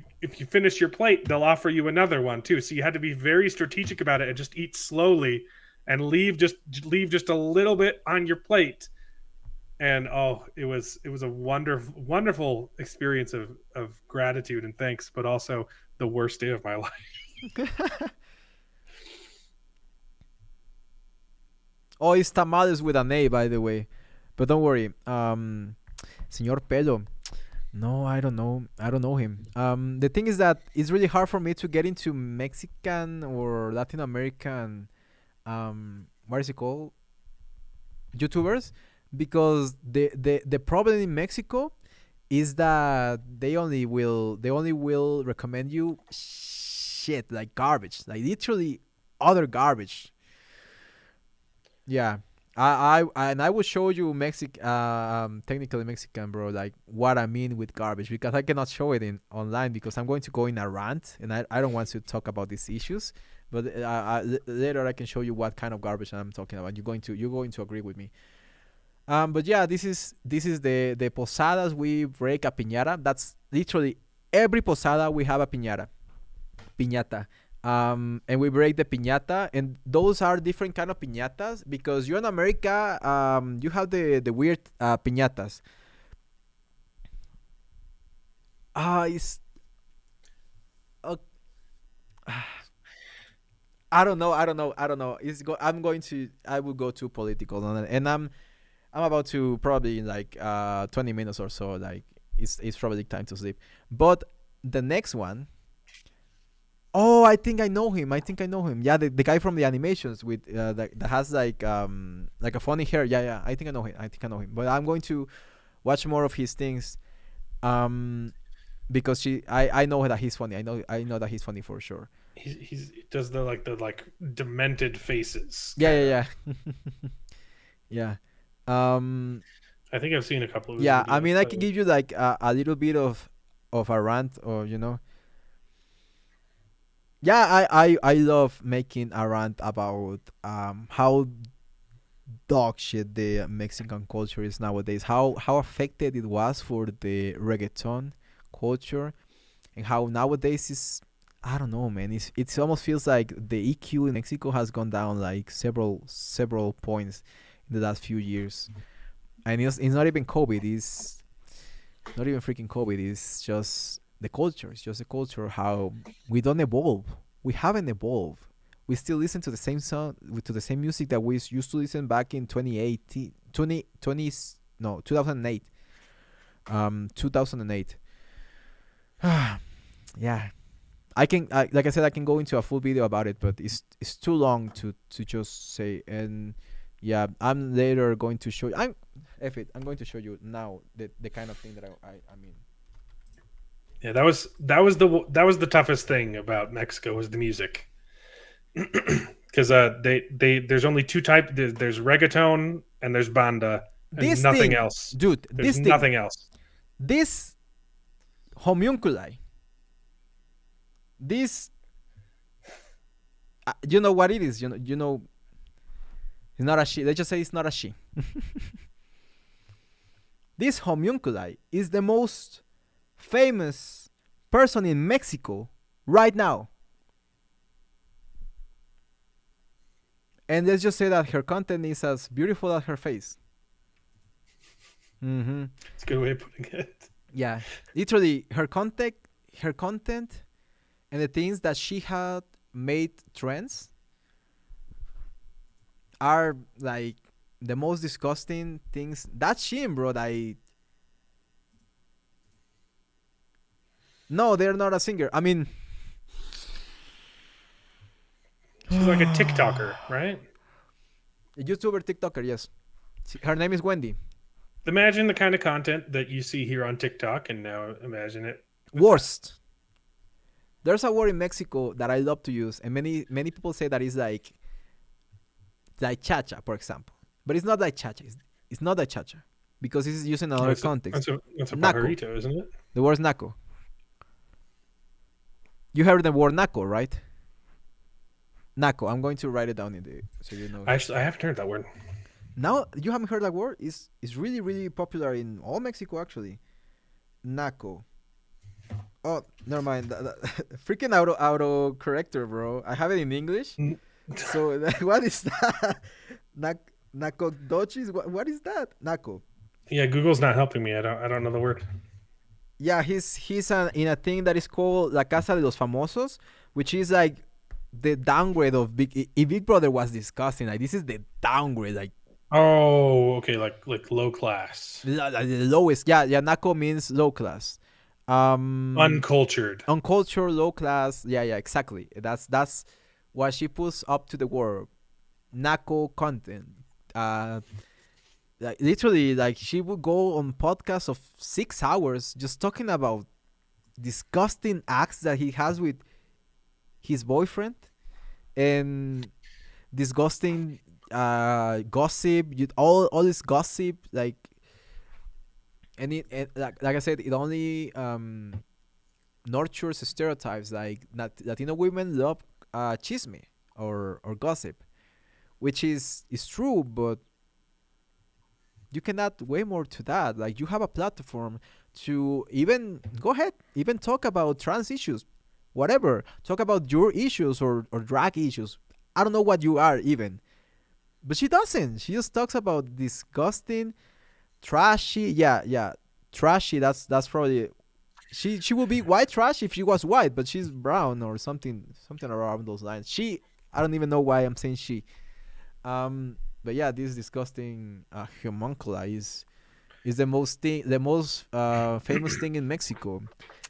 S2: finish your plate, they'll offer you another one too. So you had to be very strategic about it and just eat slowly and leave just a little bit on your plate. And oh, it was a wonderful experience of gratitude and thanks, but also the worst day of my life.
S1: Oh, it's tamales with an A, by the way. But don't worry. Señor Pelo. No, I don't know. I don't know him. The thing is that it's really hard for me to get into Mexican or Latin American. What is it called? YouTubers, because the problem in Mexico is that they only will recommend you shit like garbage, like literally other garbage. Yeah. And I will show you technically Mexican, bro, like what I mean with garbage, because I cannot show it in online because I'm going to go in a rant and I don't want to talk about these issues. But later I can show you what kind of garbage I'm talking about. You're going to agree with me. But yeah, this is the posadas. We break a piñata. That's literally every posada we have a piñata. And we break the piñata, and those are different kind of piñatas because you in America, you have the weird piñatas. It's uh, I don't know. I will go too political on it, and I'm about to probably in like 20 minutes or so. Like it's probably time to sleep. But the next one. Oh, I think I know him. I think I know him. Yeah, the guy from the animations with that has like a funny hair. Yeah, yeah. I think I know him. I think I know him. But I'm going to watch more of his things. Um, because I know that he's funny. I know that he's funny for sure.
S2: He does the demented faces
S1: Yeah,
S2: kind of.
S1: yeah, yeah. Yeah.
S2: I think I've seen a couple of his
S1: Yeah. I
S2: videos.
S1: mean, I can give you like a little bit of a rant, or Yeah, I love making a rant about how dog shit the Mexican culture is nowadays. How affected it was for the reggaeton culture, and how nowadays is, I don't know, man. It almost feels like the EQ in Mexico has gone down like several points in the last few years. And it's not even COVID. It's not even freaking COVID. It's just the culture. It's just the culture. How we don't evolve. We haven't evolved. We still listen to the same song, to the same music that we used to listen back in 2018, 2020, no, 2008. 2008. Yeah. Like I said, I can go into a full video about it, but it's too long to just say. And yeah, I'm later going to show you. I'm going to show you now the kind of thing that I mean.
S2: Yeah, that was the toughest thing about Mexico was the music. Because they there's only two type there's reggaeton and there's banda and
S1: This
S2: nothing
S1: thing,
S2: else.
S1: dude,
S2: There's
S1: this thing,
S2: nothing else.
S1: this homunculi, this, you know what it is. It's not a she. Let's just say it's not a she. This homunculi is the most famous person in Mexico right now. And let's just say that her content is as beautiful as her face. Mm-hmm.
S2: It's a good way of putting it.
S1: Yeah, literally, her content, and the things that she had made trends are like the most disgusting things. That's shame, bro. No, they're not a singer. I mean,
S2: She's like a TikToker, right?
S1: a YouTuber, TikToker. Yes, her name is Wendy.
S2: Imagine the kind of content that you see here on TikTok, and now imagine it with that.
S1: Worst. There's a word in Mexico that I love to use, and many people say that it's like chacha, for example, but it's not like chacha. It's not like chacha because it's used in
S2: Oh,
S1: another
S2: That's a,
S1: context.
S2: that's a that's a
S1: Naco.
S2: pajarito, isn't it?
S1: The word is naco. You heard the word naco, right? Naco. I'm going to write it down in the so you know.
S2: Actually, I haven't heard that word.
S1: Now you haven't heard that word? It's really really popular in all Mexico actually. Naco. Oh, never mind. Freaking auto corrector, bro. I have it in English.
S2: N-
S1: So what is that? Naco dochis? What is that? Naco.
S2: Yeah, Google's not helping me. I don't know the word.
S1: Yeah, he's in a thing that is called La Casa de los Famosos, which is like the downgrade of Big. If Big Brother was disgusting, like this is the downgrade, like
S2: Oh, okay, like low class,
S1: the lowest. Yeah, yeah. Naco means low class.
S2: uncultured.
S1: Uncultured, low class. Yeah, yeah, exactly. That's what she puts up to the world. Naco content. Uh, like literally, like she would go on podcasts of 6 hours just talking about disgusting acts that he has with his boyfriend and disgusting gossip. All this gossip, like, and like I said, it only nurtures stereotypes like Latino women love chisme or gossip, which is true, but you can add way more to that. Like you have a platform to even go ahead, even talk about trans issues, whatever. Talk about your issues or drag issues. I don't know what you are even, but she doesn't. She just talks about disgusting, trashy. Yeah, yeah, trashy. That's probably she would be white trash if she was white, but she's brown or something around those lines. I don't even know why I'm saying she. But yeah, this disgusting homuncula is the most famous thing in Mexico.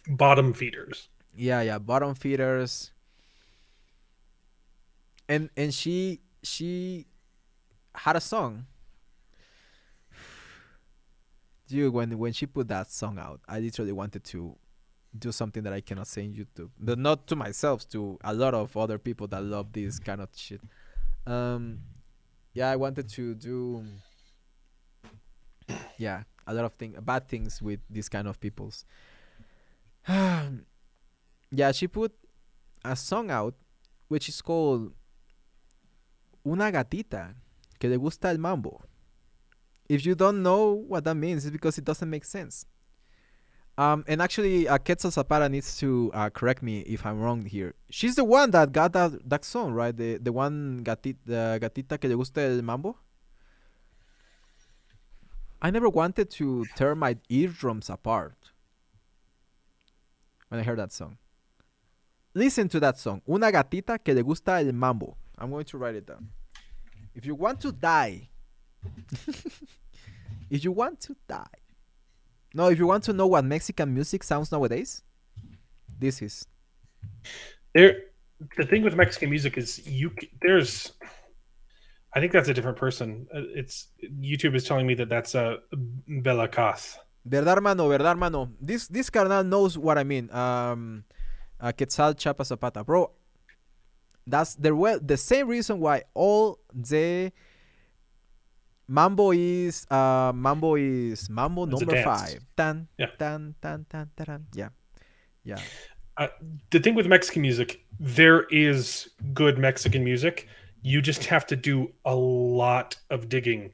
S2: Bottom feeders.
S1: Yeah, yeah, bottom feeders, and she had a song. Dude, when she put that song out, I literally wanted to do something that I cannot say in YouTube, but not to myself, to a lot of other people that love this kind of shit. Um, yeah, I wanted to do yeah a lot of bad things with these kind of peoples. Yeah, she put a song out which is called Una gatita que le gusta el mambo. If you don't know what that means, it's because it doesn't make sense. And actually, Quetzal Zapata needs to correct me if I'm wrong here. She's the one that got that song, right? The one gatita que le gusta el mambo. I never wanted to tear my eardrums apart when I heard that song. Listen to that song, Una gatita que le gusta el mambo. I'm going to write it down. If you want to die, if you want to die, no, if you want to know what Mexican music sounds nowadays, this is.
S2: There, the thing with Mexican music is there's. I think that's a different person. It's YouTube is telling me that that's a Bella Kath.
S1: Verdad, mano, verdad, mano. This carnal knows what I mean. Quetzal Chapa Zapata, bro. That's the same reason why all the Mambo
S2: It's a
S1: number
S2: dance.
S1: 5. Tan
S2: Yeah.
S1: tan tan tan tan. Yeah, yeah.
S2: Uh, the thing with Mexican music, there is good Mexican music. You just have to do a lot of digging,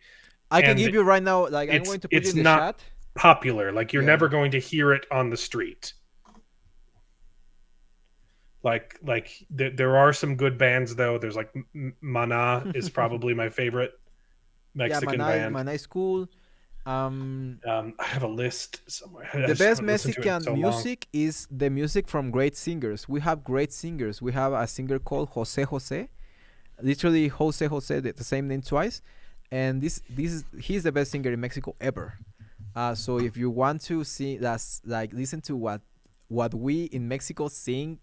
S1: I can
S2: and
S1: give you right now. Like I'm
S2: it's
S1: going to put you
S2: it's
S1: in the
S2: not
S1: chat.
S2: popular. Like you're
S1: Yeah.
S2: never going to hear it on the street. There are some good bands though. There's like Mana is probably my favorite
S1: Yeah,
S2: Mexican band.
S1: my nice cool.
S2: I have a list somewhere. I
S1: The
S2: just
S1: best
S2: haven't listened to it in
S1: Mexican
S2: so long.
S1: music is the music from great singers. We have great singers. We have a singer called Jose Jose, literally Jose Jose, the same name twice, and he's the best singer in Mexico ever. So if you want to see that's like listen to what we in Mexico sing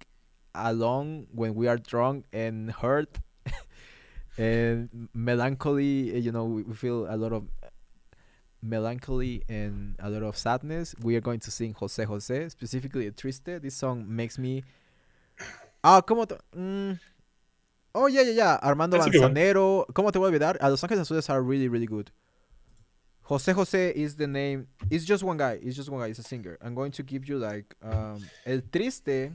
S1: along when we are drunk and hurt and melancholy, we feel a lot of melancholy and a lot of sadness. We are going to sing Jose Jose, specifically Triste. This song makes me oh yeah, yeah, yeah. Armando
S2: That's a good one.
S1: Manzanero. ¿Cómo te voy a olvidar? Los Ángeles Azules are really, really good. Jose Jose is the name. It's just one guy. It's just one guy. He's a singer. I'm going to give you like El Triste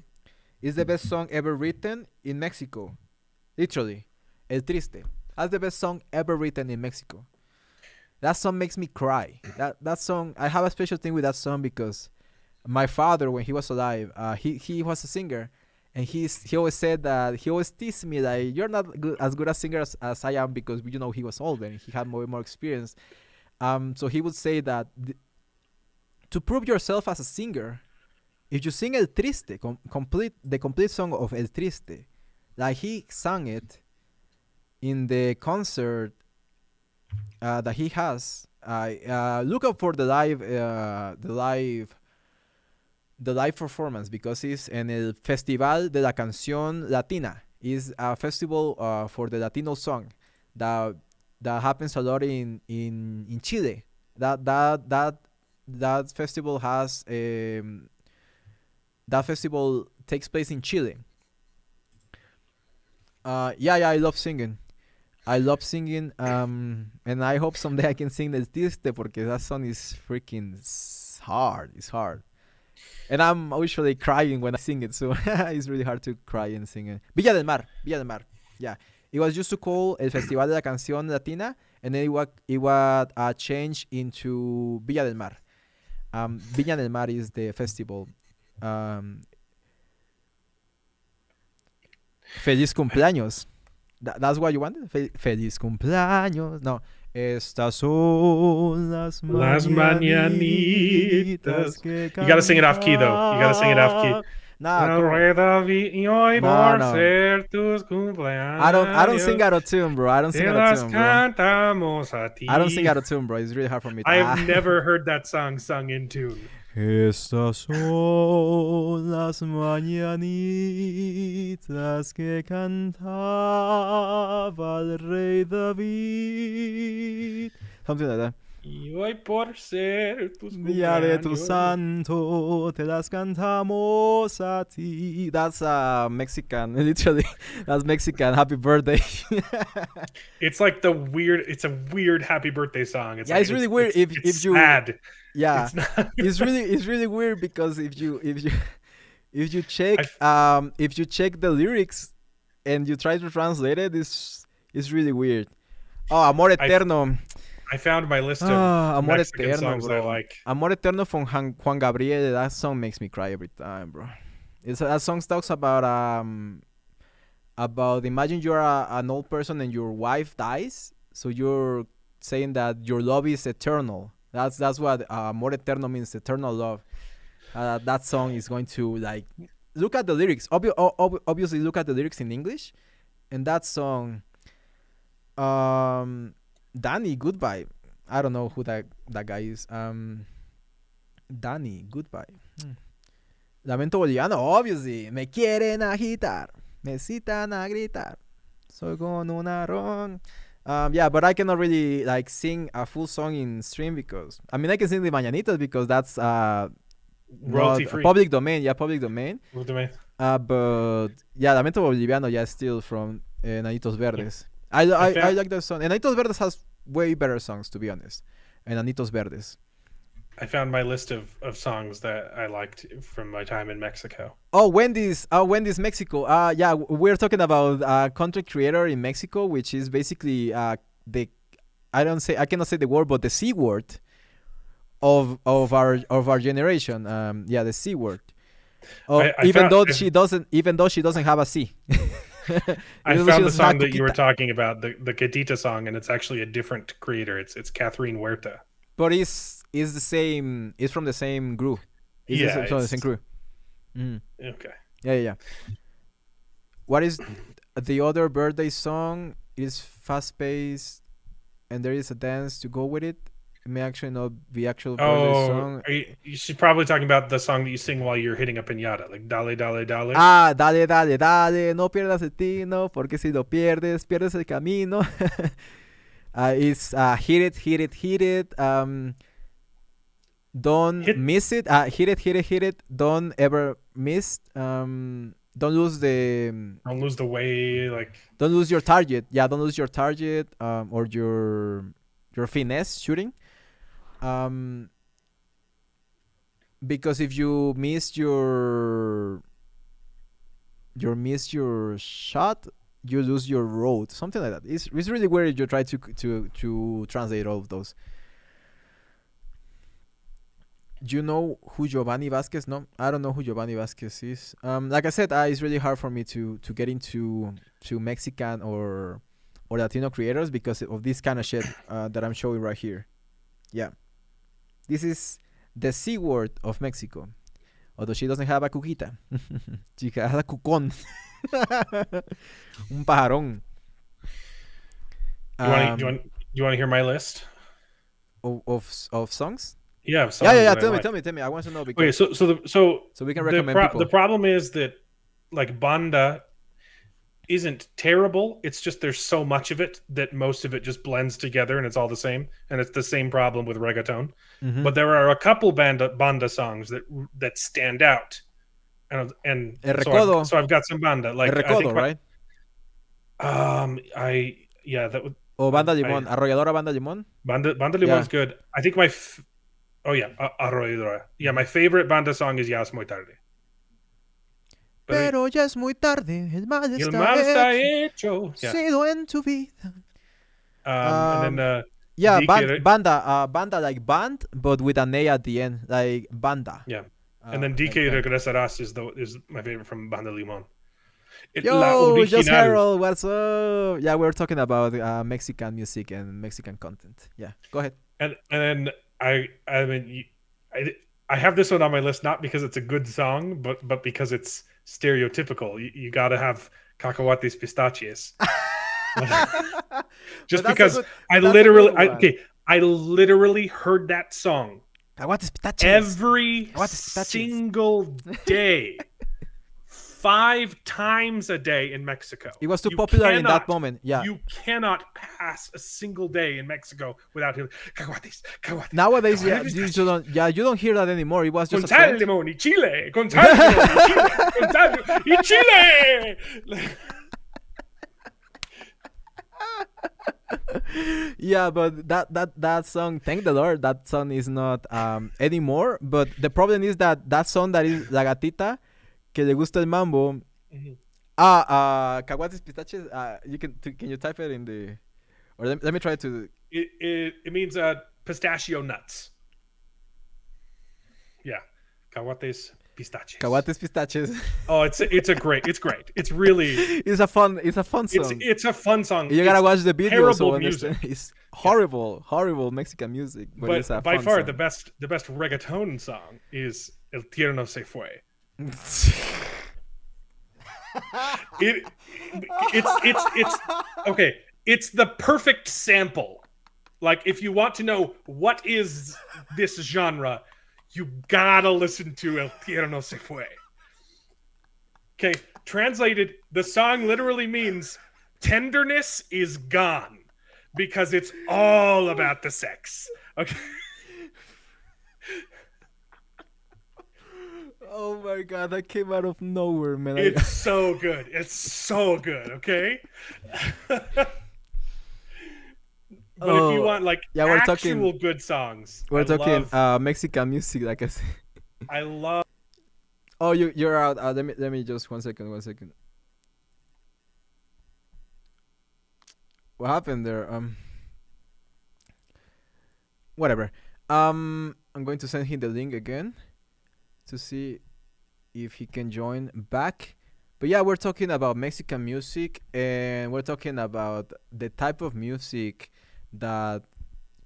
S1: is the best song ever written in Mexico. Literally. El Triste. That's the best song ever written in Mexico. That song makes me cry. That song, I have a special thing with that song because my father, when he was alive, he was a singer, and he always said that he always teased me like you're not as good a singer as I am because he was older and he had more experience. So he would say that to prove yourself as a singer, if you sing El Triste, the complete song of El Triste, like he sang it in the concert that he has. Look up for the live performance because it's in el Festival de la Canción Latina. Is a festival for the Latino song that happens a lot in Chile. That festival has that festival takes place in Chile. Yeah, I love singing. I love singing, and I hope someday I can sing El Triste porque that song is freaking hard. It's hard. And I'm usually crying when I sing it, so it's really hard to cry and sing it. Villa del Mar. Yeah. It was used to call El Festival de la Canción Latina, and then it was changed into Villa del Mar. Villa del Mar is the festival. Feliz cumpleaños. That's what you wanted? Feliz cumpleaños. No. Estas son las mañanitas que
S2: You gotta sing it off key, though. You gotta sing it off key.
S1: Nah,
S2: No,
S1: no. I don't sing out of tune, bro. I don't sing out of tune, bro. I don't sing out of tune, bro. It's really hard for me.
S2: I've never heard that song sung in tune.
S1: Estas son las mañanitas que cantaba el rey David. Something like that.
S2: Y hoy por ser tus
S1: Día de tu santo, te las cantamos a ti. That's Mexican, literally. That's Mexican. Happy birthday.
S2: It's like it's a weird happy birthday song.
S1: It's really weird if you
S2: sad.
S1: Yeah, it's really weird because if you check the lyrics and you try to translate it, it's really weird. Oh, Amor Eterno.
S2: I found my list of Amor Mexican Eterno, songs
S1: bro.
S2: I like.
S1: Amor Eterno from Juan Gabriel. That song makes me cry every time, bro. That song talks about imagine you're an old person and your wife dies, so you're saying that your love is eternal. That's what Amor Eterno means, eternal love. That song is going to like look at the lyrics. Obviously, look at the lyrics in English, and that song. Danny, goodbye. I don't know who that guy is. Danny, goodbye. Lamento boliviano, obviously. Me quieren agitar, me citan a gritar. Soy con una ron. Yeah, but I cannot really like sing a full song in stream because I mean I can sing the mañanitas because that's
S2: Royalty
S1: not a
S2: free.
S1: public domain. Yeah, public domain. But yeah, Lamento Boliviano, yeah, still from Enanitos Verdes.
S2: I
S1: I
S2: found
S1: like that song. Enanitos Verdes has way better songs, to be honest. Enanitos Verdes.
S2: I found my list of songs that I liked from my time in Mexico.
S1: Wendy's Mexico. Yeah, we're talking about content creator in Mexico, which is basically the I cannot say the word, but the C word of our generation. Yeah, the C word. Oh,
S2: I found
S1: even though she doesn't have a C.
S2: I
S1: Even though she
S2: found the
S1: doesn't have
S2: song that you were
S1: Cuquita.
S2: talking about, the Cadita song, and it's actually a different creator. It's Catherine Huerta.
S1: But it's the same. It's from the same crew.
S2: Yeah,
S1: From the same
S2: it's
S1: crew. Mm.
S2: okay.
S1: Yeah, yeah, yeah. What is the other birthday song? It is fast paced, and there is a dance to go with it. It may actually not be actual birthday
S2: Oh,
S1: song.
S2: she's probably talking about the song that you sing while you're hitting a pinata, like Dale, Dale, Dale.
S1: Dale, dale, dale, no pierdas el tino, porque si lo pierdes, pierdes el camino. It's hit it, hit it, hit it. Don't
S2: Hit,
S1: miss it. Hit it, hit it, hit it. Don't ever miss. Don't lose the.
S2: don't lose the way, like
S1: Don't lose your target. Yeah, don't lose your target. Or your finesse shooting. Um, because if you miss your shot, you lose your road. Something like that. It's really weird if you try to translate all of those. Do you know who Giovanni Vasquez? No, I don't know who Giovanni Vasquez is. Like I said, it's really hard for me to get into to Mexican or Latino creators because of this kind of shit that I'm showing right here. Yeah, this is the C word of Mexico. Although she doesn't have a cuquita, she has a cucón, un pajarón.
S2: you want to
S1: Um,
S2: you want to hear my list?
S1: of songs.
S2: Yeah, of
S1: Yeah, yeah,
S2: songs
S1: yeah.
S2: that I like.
S1: Tell me. I want to know
S2: Okay,
S1: because so we can
S2: the
S1: recommend
S2: the
S1: people.
S2: problem is that like Banda isn't terrible. It's just there's so much of it that most of it just blends together and it's all the same. And it's the same problem with reggaeton.
S1: Mm-hmm.
S2: But there are a couple Banda songs that stand out. And
S1: El
S2: so
S1: Recodo.
S2: I've got some Banda. Like
S1: El
S2: I think
S1: Recodo, right?
S2: I yeah that would
S1: O Banda
S2: I
S1: Limón. Arrolladora Banda Limón.
S2: Banda
S1: Yeah.
S2: Limon's good. I think oh yeah, Arroyadora. Yeah, my favorite Banda song is Ya es muy tarde.
S1: Pero ya es muy tarde, el mal
S2: El
S1: está
S2: mal está
S1: hecho,
S2: hecho. Yeah.
S1: sido en tu vida.
S2: And then
S1: Yeah,
S2: DK,
S1: banda like band, but with an A at the end, like banda.
S2: yeah. And then DK
S1: like
S2: Regresarás is my favorite from Banda Limón. La
S1: Yo, just
S2: original.
S1: Harold, what's up? Yeah, we're talking about Mexican music and Mexican content. Yeah, go ahead.
S2: And then I mean I have this one on my list not because it's a good song, but because it's stereotypical. You got to have cacahuates pistachios. Just because I literally heard that song every single day, 5 times a day in Mexico.
S1: It was too popular in that moment. Yeah,
S2: you cannot pass a single day in Mexico without hearing cacahuates.
S1: Nowadays, you don't hear that anymore. It was just
S2: con sal, limón y chile, con sal, limón y chile,
S1: Yeah, but that song, thank the Lord, that song is not anymore. But the problem is that song that is La Gatita, que le gusta el mambo.
S2: Mm-hmm.
S1: Caguates pistaches. Can you type it in the, or let me try to.
S2: It means pistachio nuts. Yeah, cacahuates pistaches.
S1: Caguates pistaches.
S2: Oh, it's great. It's really.
S1: It's a fun song.
S2: It's a fun song.
S1: You gotta watch the video.
S2: So music.
S1: It's horrible Mexican music. But it's a
S2: by
S1: fun
S2: far
S1: song.
S2: the best reggaeton song is El Tierno Se Fue. It's okay. It's the perfect sample. Like if you want to know what is this genre, you gotta listen to El Tierno Se Fue. Okay, translated, the song literally means tenderness is gone. because it's all about the sex. Okay.
S1: Oh my god, that came out of nowhere, man.
S2: It's so good. It's so good, okay? But if you
S1: Oh,
S2: want like
S1: yeah,
S2: actual good songs,
S1: we're talking Mexican music, like I said.
S2: I love
S1: Oh, you're out. Let me just 1 second, 1 second. What happened there? Whatever. I'm going to send him the link again to see if he can join back. But yeah, we're talking about Mexican music, and we're talking about the type of music that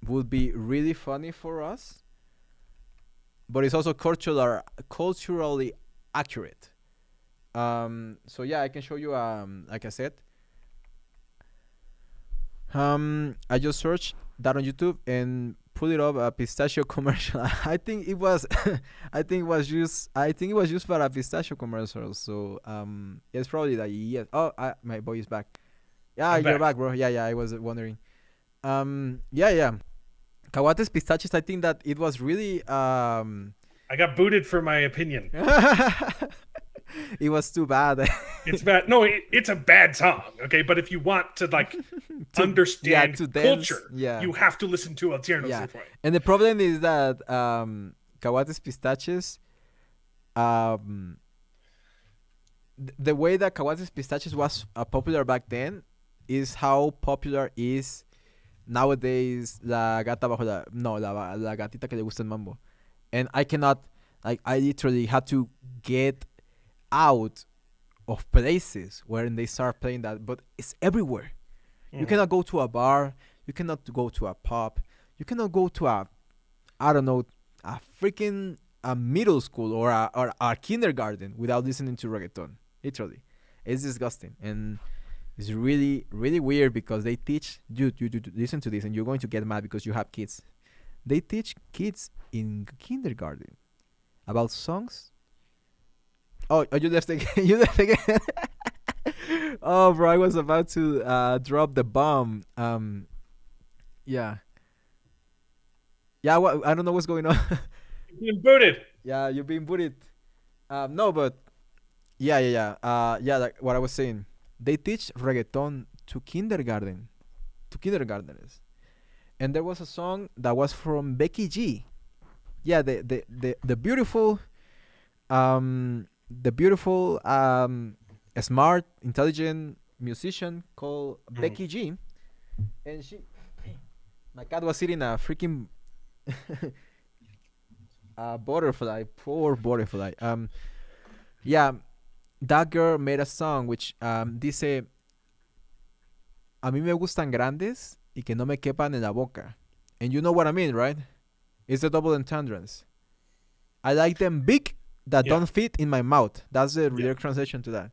S1: would be really funny for us, but it's also culturally accurate. So yeah, I can show you. Like I said, I just searched that on YouTube and pull it up a pistachio commercial. I think it was, I think it was used for a pistachio commercial. So it's probably that. Yes. Oh, my boy is back. Yeah,
S2: I'm
S1: you're
S2: back.
S1: back, bro. Yeah. I was wondering. Yeah. Caguates pistaches. I think that it was really
S2: I got booted for my opinion.
S1: it was too bad.
S2: It's bad. No, it's a bad song, okay? But if you want to like understand
S1: to dance,
S2: culture,
S1: yeah.
S2: you have to listen to El Tierno
S1: Yeah.
S2: Se Fue.
S1: And the problem is that Caguates pistaches, um, the way that Caguates pistaches was popular back then is how popular is nowadays la gata bajo la no la gatita que le gusta el mambo. And I cannot, like, I literally had to get out of places where they start playing that, but it's everywhere. You cannot go to a bar, you cannot go to a pub, you cannot go to a, I don't know, a freaking a middle school or a kindergarten without listening to reggaeton. Literally, it's disgusting, and it's really really weird because they teach you listen to this, and you're going to get mad because you have kids. They teach kids in kindergarten about songs. Oh, you left again. You left again. Oh, bro, I was about to drop the bomb. Yeah. Yeah, I don't know what's going on.
S2: You're being booted.
S1: Yeah, you're being booted. No, but yeah, like what I was saying. They teach reggaeton to kindergartners. And there was a song that was from Becky G. Yeah, the beautiful smart, intelligent musician called Becky G. And my cat was eating a freaking butterfly, poor butterfly. Yeah, that girl made a song which dice, a mí me gustan grandes y que no me quepan en la boca. And you know what I mean, right? It's the double entendres. I like them big that don't fit in my mouth. That's the direct translation to that.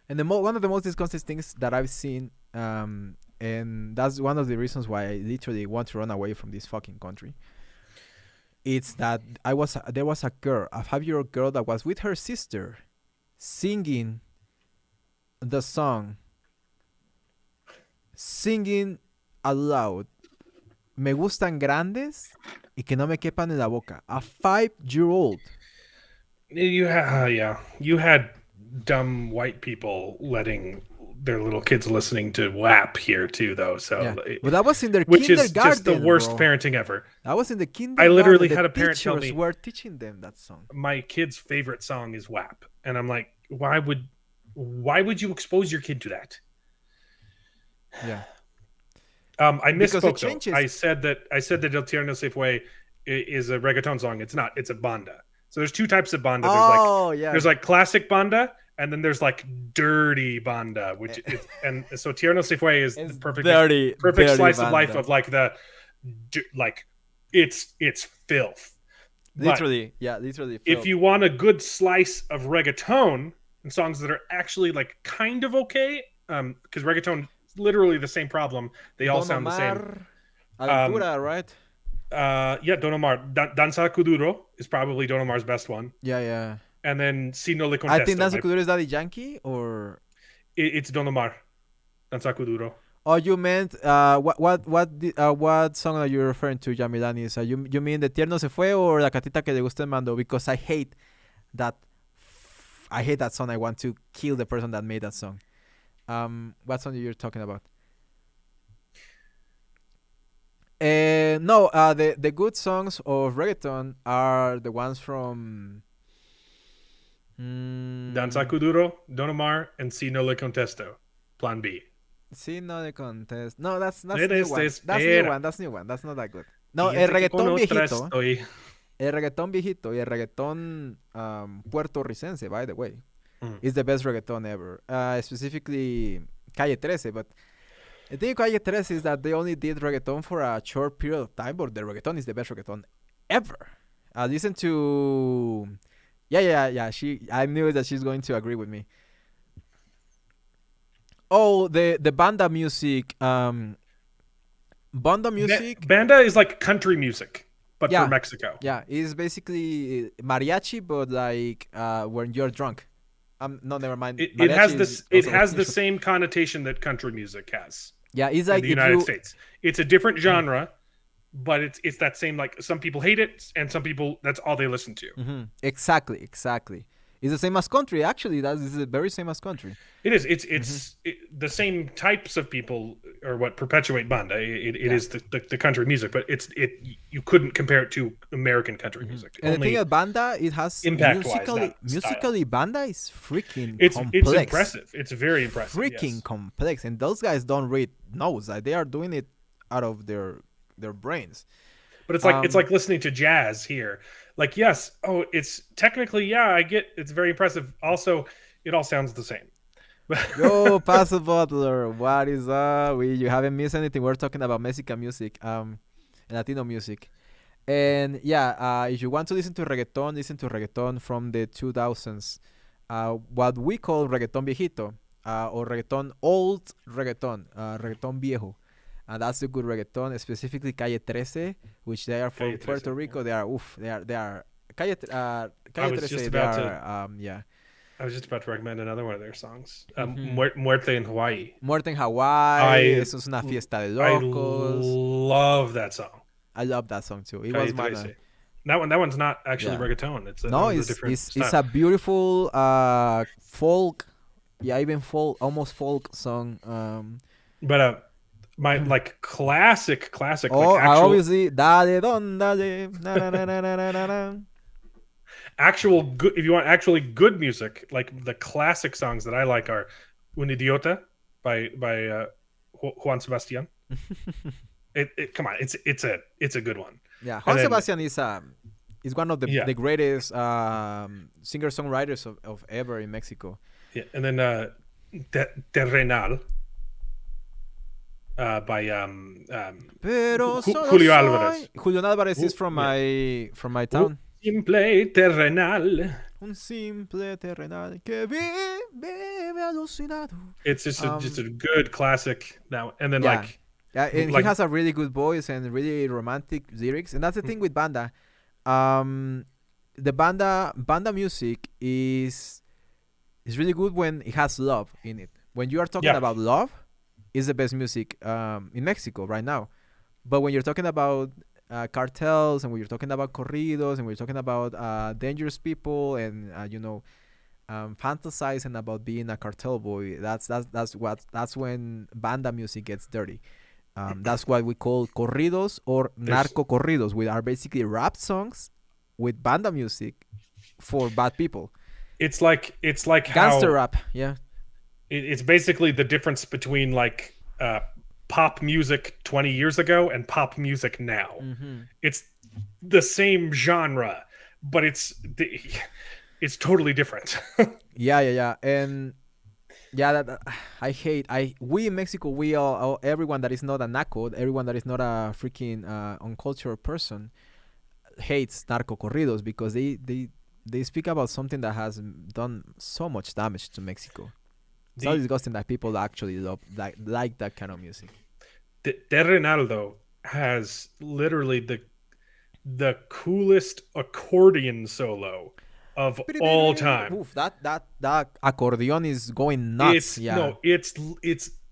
S1: And one of the most disgusting things that I've seen, and that's one of the reasons why I literally want to run away from this fucking country. It's that there was a girl, a 5-year-old girl that was with her sister, singing the song, singing aloud, "Me gustan grandes y que no me quepan en la boca." A 5-year-old.
S2: You had dumb white people letting their little kids listening to WAP here too, though. So,
S1: yeah. But that was in their
S2: which
S1: kindergarten,
S2: is just the worst
S1: bro.
S2: parenting ever.
S1: That was in the kindergarten.
S2: I literally
S1: the
S2: had a parent tell me
S1: were teaching them that song.
S2: My kid's favorite song is WAP, and I'm like, why would you expose your kid to that?
S1: Yeah.
S2: I misspoke though. I said that El Tierno Se Fue is a reggaeton song. It's not. It's a banda. So there's two types of banda. There's like classic banda, and then there's like dirty banda, which is, and so Tierno Se Fue is the perfect slice banda of life of like it's filth.
S1: Literally, literally. Filth.
S2: If you want a good slice of reggaeton and songs that are actually like kind of okay, because reggaeton is literally the same problem. They all sound the same.
S1: Aventura, right?
S2: Don Omar. Danza Kuduro is probably Don Omar's best one.
S1: Yeah.
S2: And then Si No Le Contesto.
S1: I think Danza Kuduro is Daddy Yankee, or
S2: it's Don Omar. Danza Kuduro.
S1: Oh, you meant what song are you referring to, Yamilanis? You mean the tierno se fue or la catita que le gusta el mando? Because that. I hate that song. I want to kill the person that made that song. What song you're talking about? No, the good songs of reggaeton are the ones from.
S2: Danza
S1: Mm,
S2: Kuduro, Don Omar, and Si No Le Contesto. Plan B.
S1: sí, no de contest. No, that's new
S2: Eres te
S1: one. That's new
S2: espera.
S1: one. That's new one. That's not that good. No, el
S2: Fíjese que con
S1: reggaetón
S2: otra
S1: viejito.
S2: estoy.
S1: El reggaetón viejito y el reggaetón puertorricense, by the way,
S2: Mm.
S1: is the best reggaeton ever. Specifically, Calle 13. But the thing with Calle 13 is that they only did reggaeton for a short period of time, but the reggaeton is the best reggaeton ever. Listen to. Yeah. I knew that she's going to agree with me. Oh, the banda music. Banda music.
S2: Banda is like country music, but for
S1: Yeah,
S2: Mexico.
S1: yeah. It's basically mariachi, but like when you're drunk. No, never mind.
S2: It has
S1: Mariachi
S2: this.
S1: is
S2: It
S1: also
S2: has the same connotation that country music has
S1: yeah. It's
S2: in
S1: like
S2: the
S1: if
S2: United
S1: you
S2: States. It's a different genre, but it's that same, like, some people hate it and some people that's all they listen to.
S1: exactly. It's the same as country. Actually, that is the very same as country.
S2: It is. The same types of people are what perpetuate banda. It
S1: Yeah.
S2: is the country music, but you couldn't compare it to American country music.
S1: And the thing
S2: Only
S1: about banda, it has
S2: impact-wise, not
S1: musically banda is freaking
S2: it's
S1: complex.
S2: impressive. It's very impressive.
S1: Freaking
S2: Yes.
S1: complex, and those guys don't read notes. Like, they are doing it out of their brains.
S2: But it's like listening to jazz here. Like, yes, it's technically, yeah, I get it's very impressive. Also, it all sounds the same.
S1: Yo, Paso Butler, what is up? You haven't missed anything. We're talking about Mexican music, Latino music. And yeah, if you want to listen to reggaeton from the 2000s. What we call reggaeton viejito, or reggaeton old reggaeton, reggaeton viejo. And that's the good reggaeton, specifically Calle 13, which they are from
S2: Calle
S1: Puerto
S2: 13,
S1: Rico. They are, they are, Calle
S2: was just
S1: 13, they
S2: about
S1: are, yeah.
S2: I was just about to recommend another one of their songs,
S1: Mhm.
S2: Muerte in Hawaii.
S1: Muerte en Hawaii, eso es una fiesta de
S2: I
S1: locos.
S2: love that song.
S1: I love that song too. It
S2: Calle
S1: was my
S2: 13. That one's not actually
S1: yeah.
S2: reggaeton. It's a,
S1: No,
S2: it was a different
S1: it's
S2: style.
S1: a beautiful folk, yeah, even folk, almost folk song.
S2: But my like classic
S1: Oh,
S2: like actual
S1: obviously, dale don dale, na na na na na na na.
S2: actual good, if you want actually good music, like the classic songs that I like are Un Idiota by Juan Sebastian. Come on, it's a good one.
S1: Yeah,
S2: And
S1: Juan
S2: then,
S1: Sebastian is one of
S2: yeah,
S1: the greatest singer songwriters of ever in Mexico.
S2: yeah, and then Terrenal by
S1: Pero solo
S2: Julio
S1: soy-
S2: Alvarez.
S1: Julio Alvarez is
S2: Yeah.
S1: from my town.
S2: Simple Terrenal.
S1: Un simple terrenal que vive alucinado.
S2: It's just a good classic now. And then
S1: Yeah.
S2: like
S1: Yeah, and
S2: like
S1: he has a really good voice and really romantic lyrics, and that's the thing with banda. The banda music is really good when it has love in it. When you are talking
S2: Yeah.
S1: about love, is the best music in Mexico right now. But when you're talking about cartels, and when you're talking about corridos, and when you're talking about dangerous people, and fantasizing about being a cartel boy, that's when banda music gets dirty. That's what we call corridos or
S2: There's-
S1: narco corridos, which are basically rap songs with banda music for bad people.
S2: it's like
S1: Gangster
S2: how
S1: rap, yeah.
S2: it's basically the difference between like pop music 20 years ago and pop music now. It's the same genre, but it's totally different.
S1: Yeah. And yeah, we in Mexico, we all everyone that is not a naco, everyone that is not a freaking uncultured person hates narco corridos because they speak about something that has done so much damage to Mexico. It's so disgusting that people actually love like that kind of music.
S2: Terrenaldo has literally the coolest accordion solo of all time.
S1: Oof, that accordion is going nuts.
S2: It's
S1: yeah.
S2: no, it's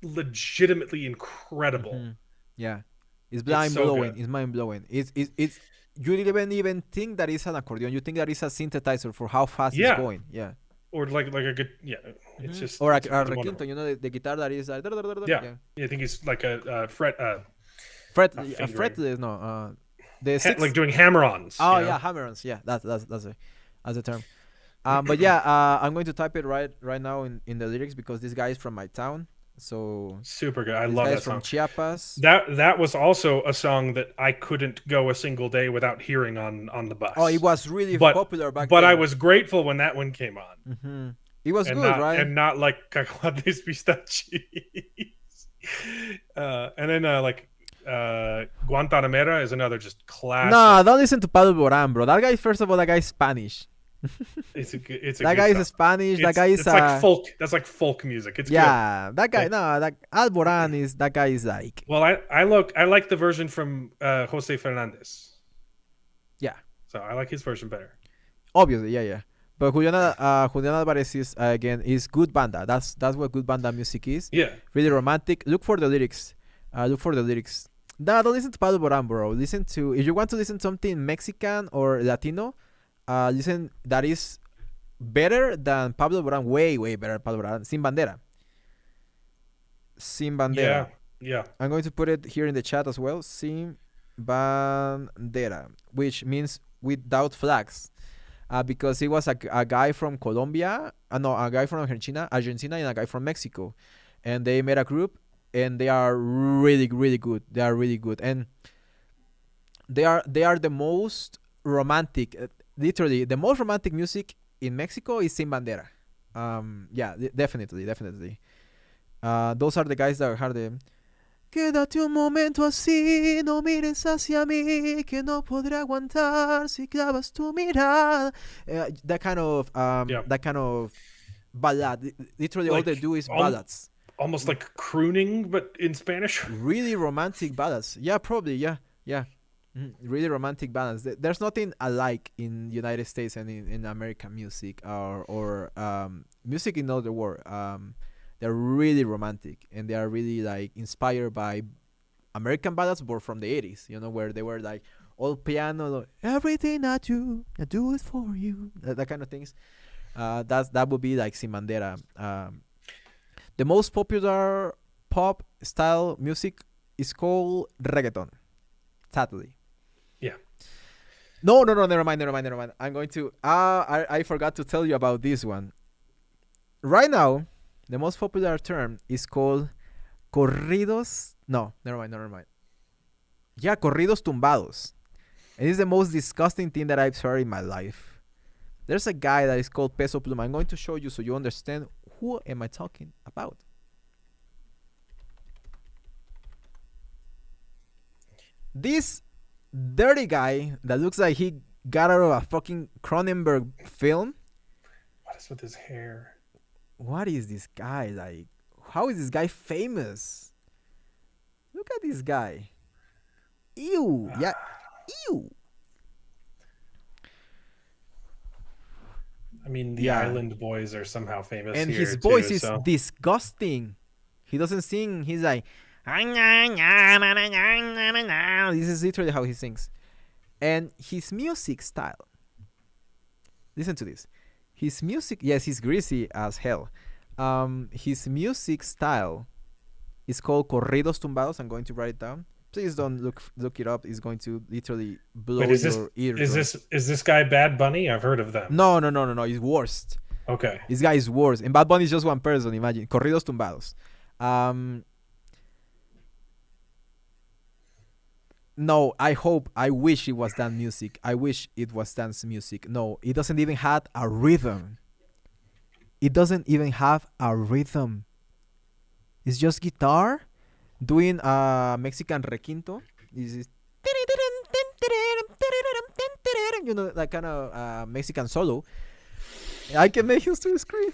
S2: legitimately incredible.
S1: Mhm. Yeah, it's
S2: It's
S1: mind
S2: so
S1: blowing.
S2: good.
S1: It's mind blowing. It's you didn't even think that it's an accordion. You think that it's a synthesizer for how fast it's
S2: Yeah,
S1: going. Yeah.
S2: or like a good, yeah. It's
S1: Mhm.
S2: just
S1: Or a
S2: it's wonderful.
S1: requinto, the guitar that is like,
S2: Yeah,
S1: yeah.
S2: I think it's like a fret,
S1: A
S2: fingering,
S1: fretless, no, the six.
S2: like doing hammer-ons.
S1: Oh
S2: You know,
S1: yeah, hammer-ons. Yeah, that's the term. But yeah, I'm going to type it right now in the lyrics because this guy is from my town. So
S2: super good. I
S1: this
S2: love
S1: guy is
S2: that
S1: from
S2: song.
S1: Chiapas.
S2: That was also a song that I couldn't go a single day without hearing on the
S1: Oh, it
S2: bus.
S1: was really
S2: But
S1: popular back
S2: but I
S1: then.
S2: was grateful when that one came on,
S1: Hmm. It was
S2: and
S1: good, right?
S2: not like cacahuates pistaches. And then like Guantanamera is another just
S1: No,
S2: classic.
S1: don't listen to Pablo Boran, bro. That guy, first of all, that guy is Spanish.
S2: It's a
S1: That
S2: good
S1: guy
S2: song.
S1: is Spanish. That guy is
S2: It's like folk. That's like folk music. It's good.
S1: yeah. That guy, no, that Alboran is that guy is like,
S2: Well, I like the version from Jose Fernandez.
S1: yeah,
S2: So I like his version better.
S1: obviously, yeah, yeah. But Julian Alvarez is again is good banda. That's what good banda music is.
S2: Yeah.
S1: Really romantic. Look for the lyrics. Look for the lyrics. No, don't listen to Pablo Boran, bro. Listen to, if you want to listen to something Mexican or Latino, listen that is better than Pablo Boran. Way better than Pablo Boran. Sin Bandera. Sin Bandera.
S2: Yeah. Yeah.
S1: I'm going to put it here in the chat as well. Sin Bandera, which means without flags. Because he was a guy from Colombia, no, a guy from Argentina, and a guy from Mexico, and they made a group, and they are really good. They are really good, and they are the most romantic. Literally, the most romantic music in Mexico is Sin Bandera. Yeah, definitely. Those are the guys that are the. Quédate un momento así, no mires hacia mí, que no podré aguantar si clavas tu mirada.
S2: Yeah.
S1: That kind of ballad. Literally, all they
S2: Like
S1: do is ballads.
S2: almost like crooning, but in Spanish.
S1: Really romantic ballads. Yeah, probably. Yeah. Really romantic ballads. There's nothing alike in United States and in American music or music in all the world. They're really romantic and they are really like inspired by American ballads, but from the 80s. Where they were like all piano, like, everything I do it for you. That kind of things. That would be like Simandera. The most popular pop style music is called reggaeton. Sadly.
S2: Yeah.
S1: No. Never mind. I'm going to. I forgot to tell you about this one. Right now, the most popular term is called corridos. No, never mind. Yeah, corridos tumbados. It is the most disgusting thing that I've heard in my life. There's a guy that is called Peso Pluma. I'm going to show you so you understand who am I talking about. This dirty guy that looks like he got out of a fucking Cronenberg film.
S2: What is with his hair?
S1: What is this guy like? How is this guy famous? Look at this guy. Ew. Yeah. Ew.
S2: I mean, the
S1: Yeah.
S2: Island Boys are somehow famous
S1: And
S2: here
S1: his voice
S2: too.
S1: is
S2: So
S1: disgusting. He doesn't sing. He's like. This is literally how he sings. And his music style. Listen to this. His music. Yes, he's greasy as hell. His music style is called corridos tumbados. I'm going to write it down. Please don't look it up. It's going to literally blow
S2: wait,
S1: your eardrums.
S2: is this guy Bad Bunny? I've heard of them.
S1: No. He's worst.
S2: Okay.
S1: This guy is worse. And Bad Bunny is just one person. Imagine corridos tumbados. No, I wish it was dance music. I wish it was dance music. No, it doesn't even have a rhythm. It doesn't even have a rhythm. It's just guitar doing Mexican requinto. This is that kind of Mexican solo. I can make you to scream.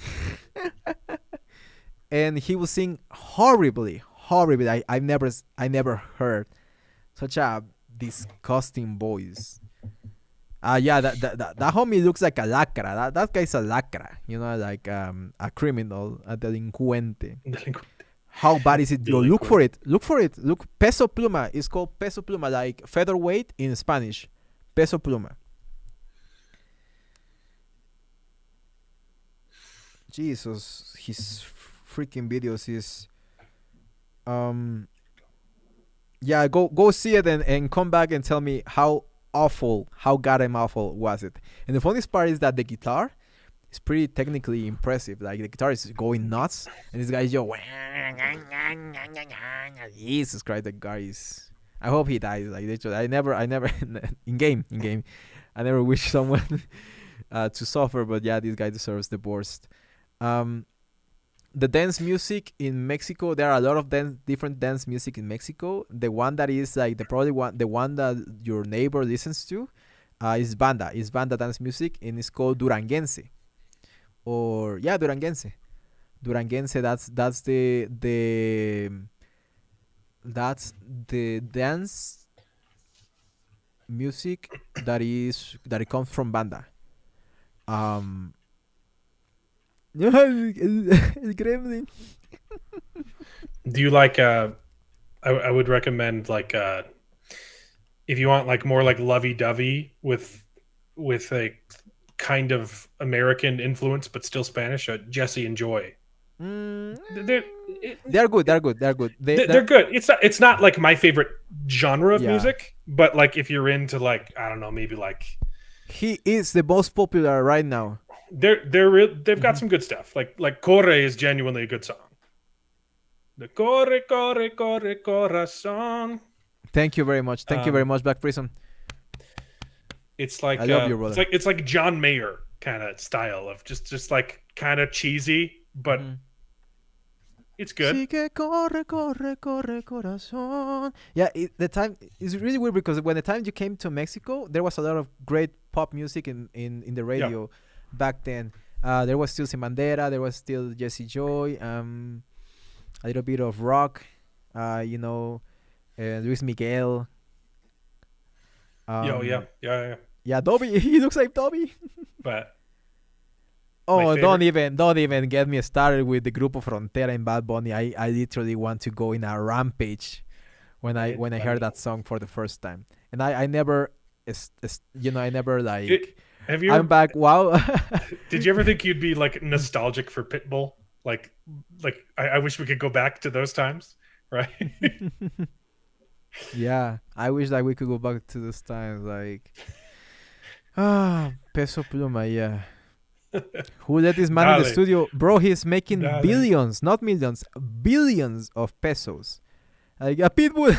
S1: And he will sing horribly. I never heard such a disgusting voice. Yeah, that homie looks like a lacra. That guy's a lacra. Like a criminal, a delincuente. How bad is it? Yo, look for
S2: Delinquent.
S1: it. Look for it. Look, peso pluma. It's called peso pluma, like featherweight in Spanish. Peso pluma. Jesus, his freaking videos is um yeah, go see it and come back and tell me how awful, how goddamn awful was it. And the funniest part is that the guitar is pretty technically impressive. Like the guitar is going nuts, and this guy's yo, Jesus Christ, the guy is. I hope he dies. Like literally, I never in game, I never wish someone to suffer. But yeah, this guy deserves the worst. Um, the dance music in Mexico, there are a lot of different dance music in Mexico. The one that is like the one that your neighbor listens to, is Banda. Is Banda dance music, and it's called Duranguense. Or yeah, Duranguense. That's the dance music that it comes from Banda. Um, el gremlin.
S2: Do you like? I would recommend like if you want like more like lovey dovey with a kind of American influence but still Spanish. Jesse and Joy.
S1: Mm,
S2: They're
S1: they're good. They're good. They're good.
S2: they're good. It's not like my favorite genre of
S1: Yeah.
S2: music, but like if you're into like I don't know maybe like
S1: He is the most popular right now.
S2: they've got
S1: Mhm.
S2: some good stuff. Like Corre is genuinely a good song. The Corre Corre Corre Corazon.
S1: Thank you very much. Thank you very
S2: Um,
S1: much, Black Prison.
S2: it's
S1: I
S2: like
S1: love you, brother.
S2: it's like John Mayer kind of style of just like kind of cheesy, but
S1: Mhm.
S2: it's good.
S1: Sí que corre, corre, corre, corazón. Yeah, the time is really weird because when the time you came to Mexico, there was a lot of great pop music in the
S2: Yeah.
S1: radio back then. There was still Sin Bandera, there was still Jesse Joy, a little bit of rock, you know, Luis Miguel.
S2: Yeah.
S1: Yeah, Dobby. He looks like Dobby.
S2: But my
S1: Oh,
S2: favorite,
S1: don't even get me started with the Grupo Frontera and Bad Bunny. I literally want to go in a rampage when I heard that song for the first time. And I never, I never like.
S2: have you
S1: I'm
S2: ever,
S1: back. Wow.
S2: did you ever think you'd be like nostalgic for Pitbull? Like I wish we could go back to those times, right?
S1: Yeah, I wish that we could go back to those times. Like, Peso Pluma. Yeah. Who let this man in the
S2: Dale,
S1: studio, bro? He's making
S2: dale.
S1: billions, not millions, billions of pesos. Like a pitbull.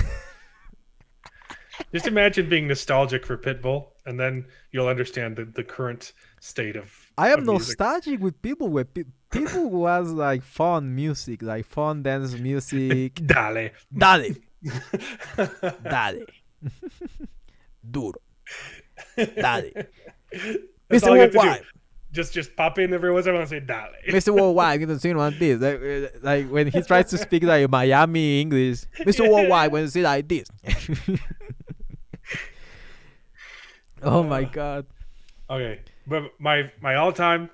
S2: Just imagine being nostalgic for Pitbull, and then you'll understand the current state of
S1: I am
S2: of music.
S1: nostalgic with people where people was like fun music, like fun dance music.
S2: Dale.
S1: Dale, dale, duro, dale.
S2: That's
S1: Mr.
S2: all you have to do.
S1: Worldwide,
S2: Just pop in every once in a while and say Dale.
S1: Mr. Worldwide, you can sing like this. Like when he tries to speak like Miami English, Mr. Worldwide, when you say like this. Oh my God,
S2: Okay, but my all time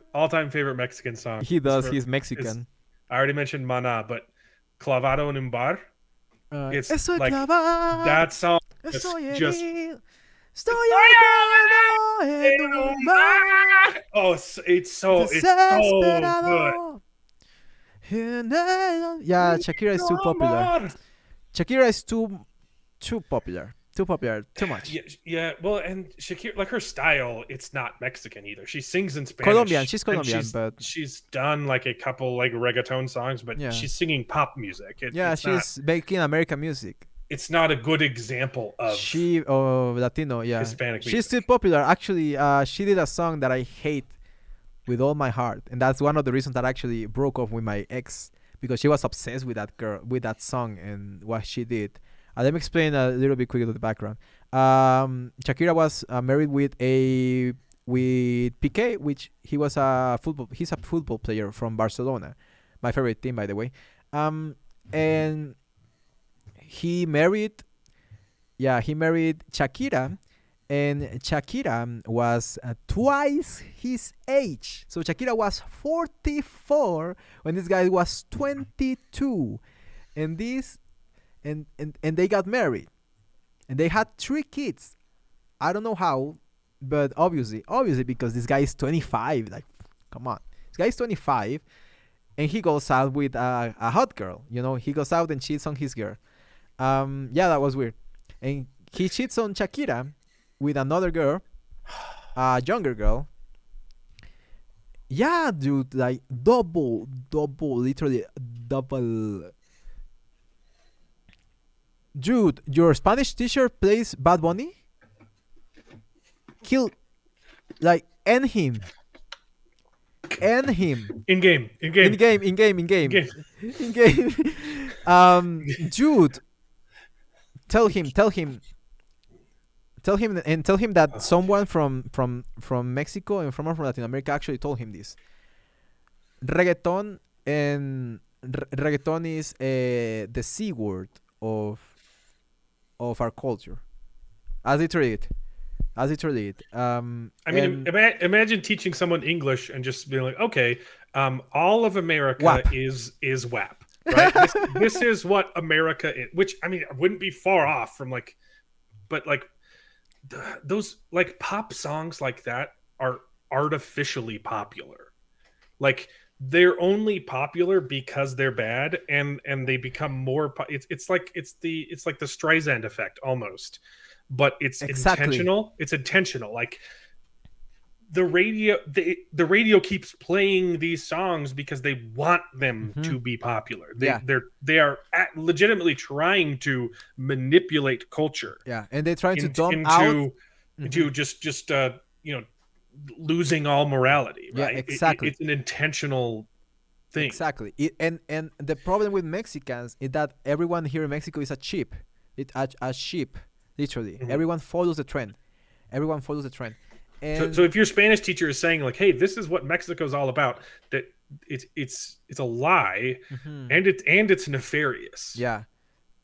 S2: favorite Mexican song.
S1: he does. He's
S2: is-
S1: Mexican.
S2: I already mentioned Mana, but Clavado en un bar. It's
S1: Estoy
S2: like
S1: clavado,
S2: that song.
S1: estoy
S2: just
S1: herido, estoy ahogado en un bar.
S2: Oh, it's so good.
S1: Desesperado. Yeah, Shakira is too popular. Shakira is too popular. Too popular. Too much.
S2: Yeah. Well, and Shakira, like her style, it's not Mexican either. She sings in Spanish.
S1: Colombian. She's
S2: and
S1: Colombian, but
S2: she's done like a couple like reggaeton songs, but
S1: Yeah.
S2: she's singing pop music.
S1: yeah,
S2: it's
S1: she's making American music.
S2: it's not a good example of
S1: She Latino, yeah.
S2: Hispanic
S1: She's
S2: music.
S1: still popular. Actually, she did a song that I hate with all my heart, and that's one of the reasons that I actually broke off with my ex, because she was obsessed with that girl, with that song, and what she did. Let me explain a little bit quickly the background. Shakira was married with Piqué, which he's a football player from Barcelona, my favorite team, by the way. And he married Shakira, and Shakira was twice his age. So Shakira was 44 when this guy was 22. and this and they got married, and they had 3 kids. I don't know how, but obviously because this guy is 25. Like, come on, this guy is 25, and he goes out with a hot girl. He goes out and cheats on his girl. Yeah, that was weird. And he cheats on Shakira with another girl, a younger girl. Yeah, dude, like double, literally double. Dude, your Spanish teacher plays Bad Bunny? Kill, like, end him. End him.
S2: In game.
S1: In game. In game. Dude, tell him that someone from Mexico and from Latin America actually told him this. Reggaeton is the C word of our culture, as literally it.
S2: I mean, imagine teaching someone English and just being like, okay, all of America
S1: WAP.
S2: is WAP, right? this is what America is, which, I mean, wouldn't be far off from but those like pop songs like that are artificially popular. Like, they're only popular because they're bad, and they become more. It's like the Streisand effect almost, but it's
S1: Exactly.
S2: intentional. It's intentional. Like, the radio keeps playing these songs because they want them to be popular. They are legitimately trying to manipulate culture.
S1: Yeah, and they're trying to dump
S2: into just losing all morality. Right?
S1: Yeah, exactly.
S2: It's an intentional thing.
S1: Exactly. And the problem with Mexicans is that everyone here in Mexico is a sheep. A sheep, literally.
S2: Mm-hmm.
S1: Everyone follows the trend. And
S2: so if your Spanish teacher is saying like, "Hey, this is what Mexico's all about," that it's a lie, and it's nefarious.
S1: Yeah.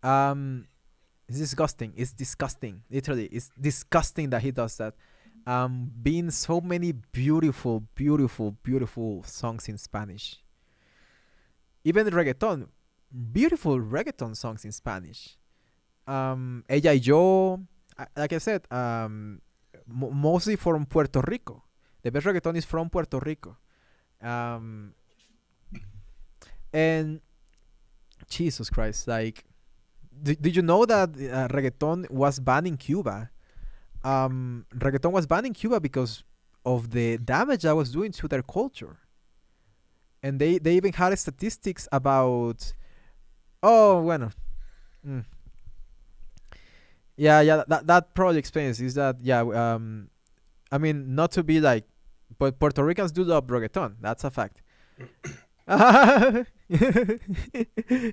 S1: It's disgusting. Literally, it's disgusting that he does that. Being so many beautiful songs in Spanish. Even reggaeton, beautiful reggaeton songs in Spanish. Ella y Yo, like I said, mostly from Puerto Rico. The best reggaeton is from Puerto Rico. And Jesus Christ, like, did you know that reggaeton was banned in Cuba? Reggaeton was banned in Cuba because of the damage that was doing to their culture. And they even had statistics about, yeah, that probably explains is that, I mean, not to be like, but Puerto Ricans do love reggaeton. That's a fact.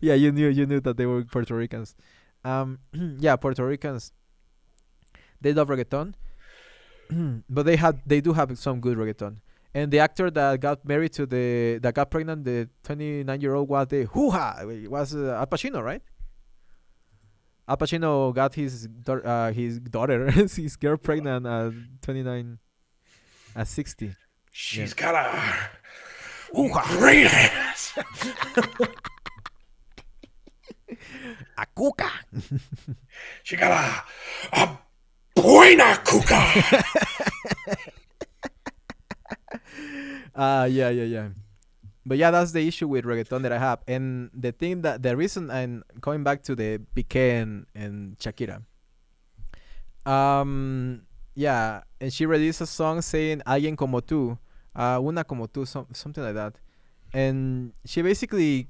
S1: Yeah, you knew that they were Puerto Ricans. Yeah, Puerto Ricans, they love reggaeton, but they do have some good reggaeton. And the actor that got pregnant, the 29-year-old, was the hoo-ha. It was Al Pacino, right? Al Pacino got his daughter, his girl, pregnant at 29, at 60.
S2: She's got a great ass.
S1: A cuca.
S2: She got a buena cuca.
S1: Yeah. But yeah, that's the issue with reggaeton that I have. And the reason I'm coming back to the Piqué and Shakira. Yeah, and she released a song saying "Alguien como tú," "Una como tú," something like that. And she basically,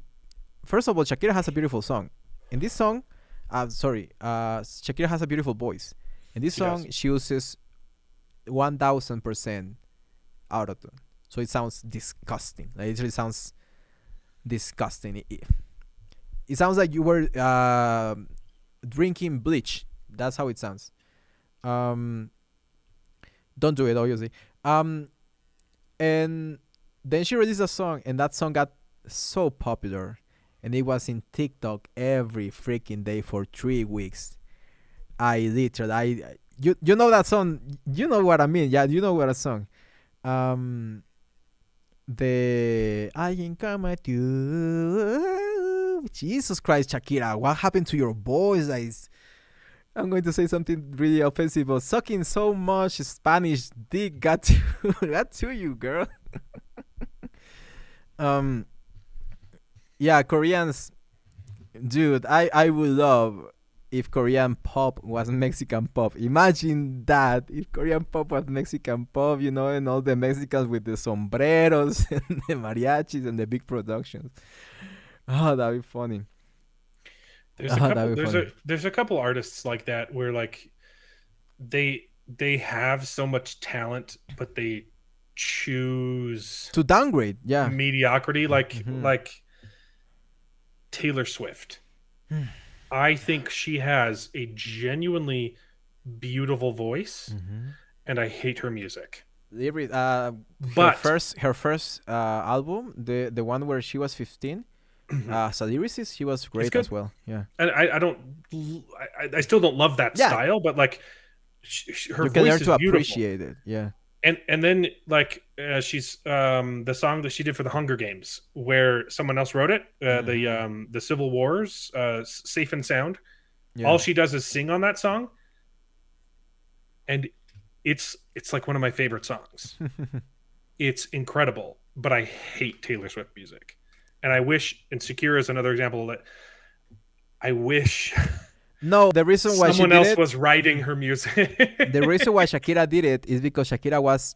S1: first of all, Shakira has a beautiful song. In this song, Shakira has a beautiful voice. In this song, she uses 1000% autotune. So it sounds disgusting. Like, it literally sounds disgusting. It sounds like you were drinking bleach. That's how it sounds. Don't do it, obviously. And then she released a song, and that song got so popular, and it was in TikTok every freaking day for 3 weeks. You know that song. You know what I mean. Yeah, you know what a song. The Alguien como tú, Jesus Christ, Shakira, what happened to your voice? I'm going to say something really offensive, but sucking so much Spanish dick got to got to you, girl. um, yeah, Koreans, dude. I would love if Korean pop was Mexican pop. Imagine that if Korean pop was Mexican pop, and all the Mexicans with the sombreros and the mariachis and the big productions. Oh, that'd be funny.
S2: There's a
S1: Oh,
S2: couple.
S1: that'd be funny.
S2: There's a couple artists like that where like they have so much talent, but they choose
S1: To downgrade, yeah.
S2: mediocrity. Like
S1: Hmm.
S2: like Taylor Swift. I think she has a genuinely beautiful voice,
S1: Hmm.
S2: and I hate her music.
S1: Her
S2: But
S1: first album, the one where she was 15, as a lyricist, she was
S2: it's
S1: great
S2: good.
S1: as well. Yeah,
S2: And I don't, I still don't love that
S1: yeah.
S2: style, but like her
S1: You can
S2: voice
S1: learn
S2: is
S1: to
S2: beautiful.
S1: appreciate it. Yeah.
S2: And then like she's the song that she did for the Hunger Games, where someone else wrote it,
S1: Hmm.
S2: the Civil Wars, Safe and Sound.
S1: Yeah.
S2: All she does is sing on that song, and it's like one of my favorite songs. It's incredible, but I hate Taylor Swift music, and I wish. And Secure is another example that I wish
S1: No, the reason why she
S2: someone
S1: did
S2: else
S1: it,
S2: was writing her music.
S1: the reason why Shakira did it is because Shakira was,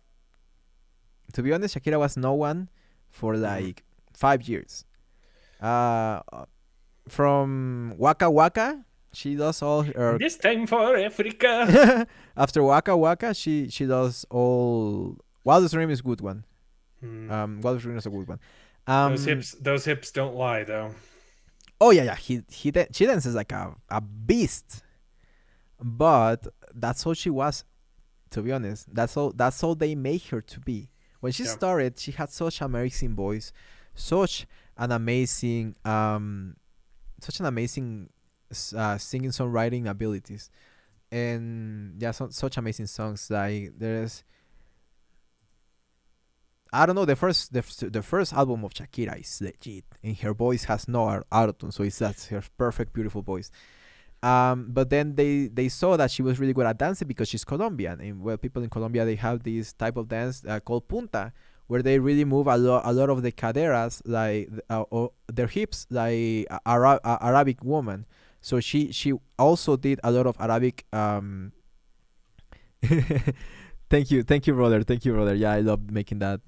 S1: to be honest, Shakira was no one for
S2: Mhm.
S1: like 5 years. Uh, from Waka Waka, she does all her.
S2: This time for Africa.
S1: After Waka Waka, she does all. Wildest Dream is a good one.
S2: Hmm.
S1: Wildest Dream is a good one.
S2: Those hips don't lie, though.
S1: Oh yeah, yeah. She dances like a beast, but that's all she was. To be honest, that's all they make her to be. When she
S2: Yeah,
S1: started, she had such amazing voice, such an amazing such an amazing singing songwriting abilities, and yeah, such amazing songs. Like there's, I don't know, the first album of Shakira is legit, and her voice has no autotune, so that's her perfect, beautiful voice. But then they saw that she was really good at dancing because she's Colombian, and well, people in Colombia, they have this type of dance called punta, where they really move a lot of the caderas, like or their hips, like Arabic woman. So she also did a lot of Arabic. Thank you, brother. Thank you, brother. Yeah, I love making that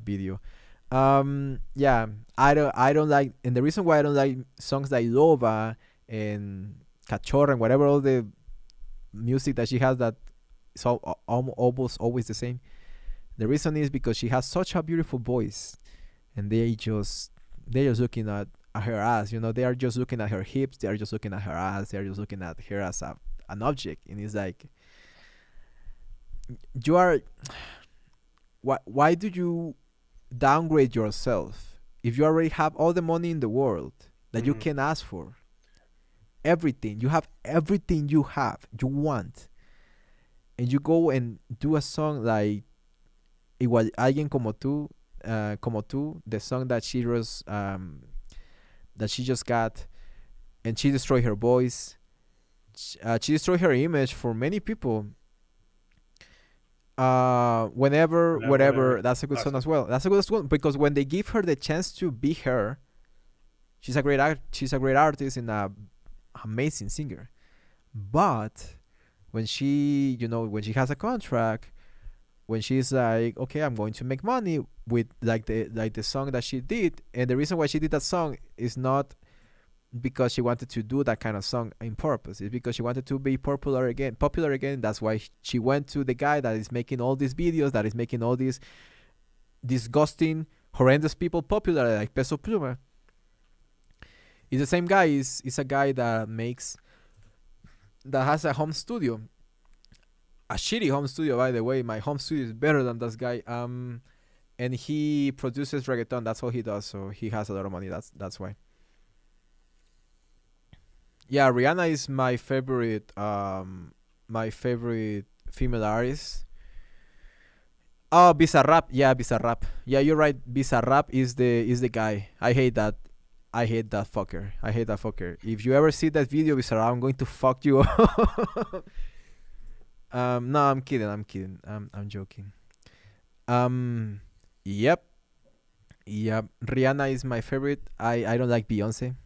S1: video. Yeah, I don't like, and the reason why I don't like songs like Loba and Cachorra and whatever, all the music that she has, that is almost always the same. The reason is because she has such a beautiful voice, and they just looking at her ass. They are just looking at her hips. They are just looking at her ass. They are just looking at her as an object, and it's like, you are. Why do you downgrade yourself if you already have all the money in the world that you
S2: hmm
S1: can ask for? Everything, you have everything, you want, and you go and do a song like igual alguien como tú, the song that she just got, and she destroyed her voice. She destroyed her image for many people. Whenever,
S2: whatever.
S1: whatever, that's a good song
S2: Classic.
S1: as well. That's a good song because when they give her the chance to be her, she's a great artist and a amazing singer. But when she has a contract, when she's like, okay, I'm going to make money with like the song that she did, and the reason why she did that song is not because she wanted to do that kind of song in purpose. It's because she wanted to be popular again. That's why she went to the guy that is making all these videos, that is making all these disgusting, horrendous people popular, like Peso Pluma. It's the same guy. Is a guy that has a home studio, a shitty home studio, by the way. My home studio is better than this guy. And he produces reggaeton. That's all he does. So he has a lot of money. That's why. Yeah, Rihanna is my favorite female artist. Oh, Bizarrap. Yeah, Bizarrap. Yeah, you're right. Bizarrap is the guy. I hate that. I hate that fucker. I hate that fucker. If you ever see that video, Bizarra, I'm going to fuck you up. No, I'm kidding. I'm kidding. I'm joking. Um, yep, yep. Rihanna is my favorite. I don't like Beyonce.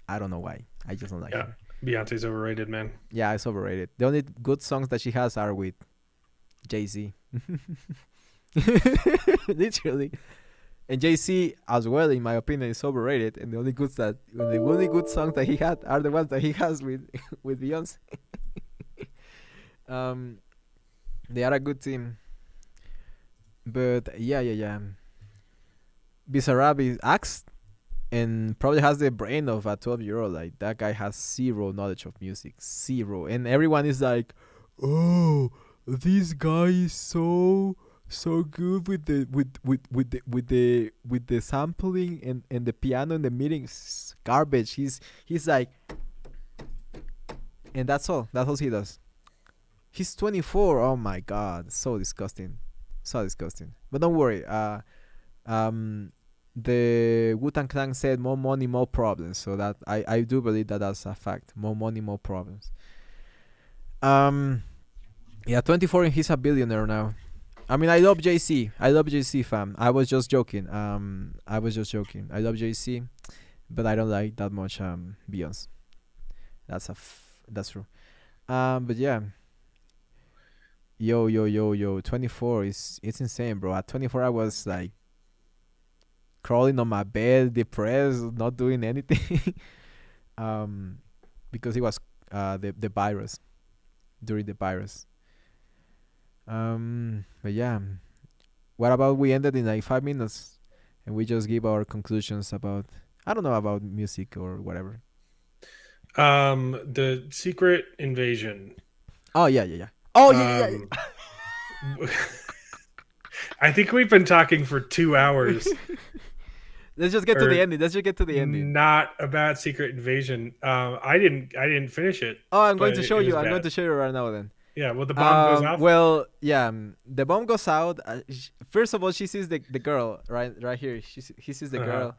S1: I don't know why. I just don't like
S2: Yeah,
S1: her.
S2: Beyonce's overrated, man.
S1: Yeah, it's overrated. The only good songs that she has are with Jay-Z. Literally. And Jay-Z as well, in my opinion, is overrated. And the only good songs that he had are the ones that he has with with Beyonce. um, they are a good team. But yeah. Bizarrap acts and probably has the brain of a 12-year-old. Like that guy has zero knowledge of music, zero. And everyone is like, "Oh, this guy is so good with the sampling and the piano and the meetings. Garbage. He's like, and that's all. That's all he does. He's 24. Oh my god, so disgusting, so disgusting. But don't worry. The Wu-Tang Clan said more money, more problems. So that I do believe that that's a fact. More money, more problems. Yeah, 24 and he's a billionaire now. I mean, I love JC. I love JC, fam. I was just joking. I was just joking. I love JC, but I don't like that much Beyonce. That's true. But yeah. Yo. 24 is it's insane, bro. At 24, I was like crawling on my bed, depressed, not doing anything. Because it was the virus during the virus. But yeah, what about we ended in like 5 minutes, and we just give our conclusions about I don't know about music or whatever.
S2: The Secret Invasion.
S1: Oh yeah. Oh yeah.
S2: I think we've been talking for 2 hours.
S1: Let's just get to the ending. Let's just get to the ending.
S2: Not about Secret Invasion. I didn't finish it.
S1: Oh, I'm going to show you. I'm going to show you right now then.
S2: Yeah, well, the bomb goes off.
S1: Well, yeah, the bomb goes out. First of all, she sees the girl right here. He sees the girl.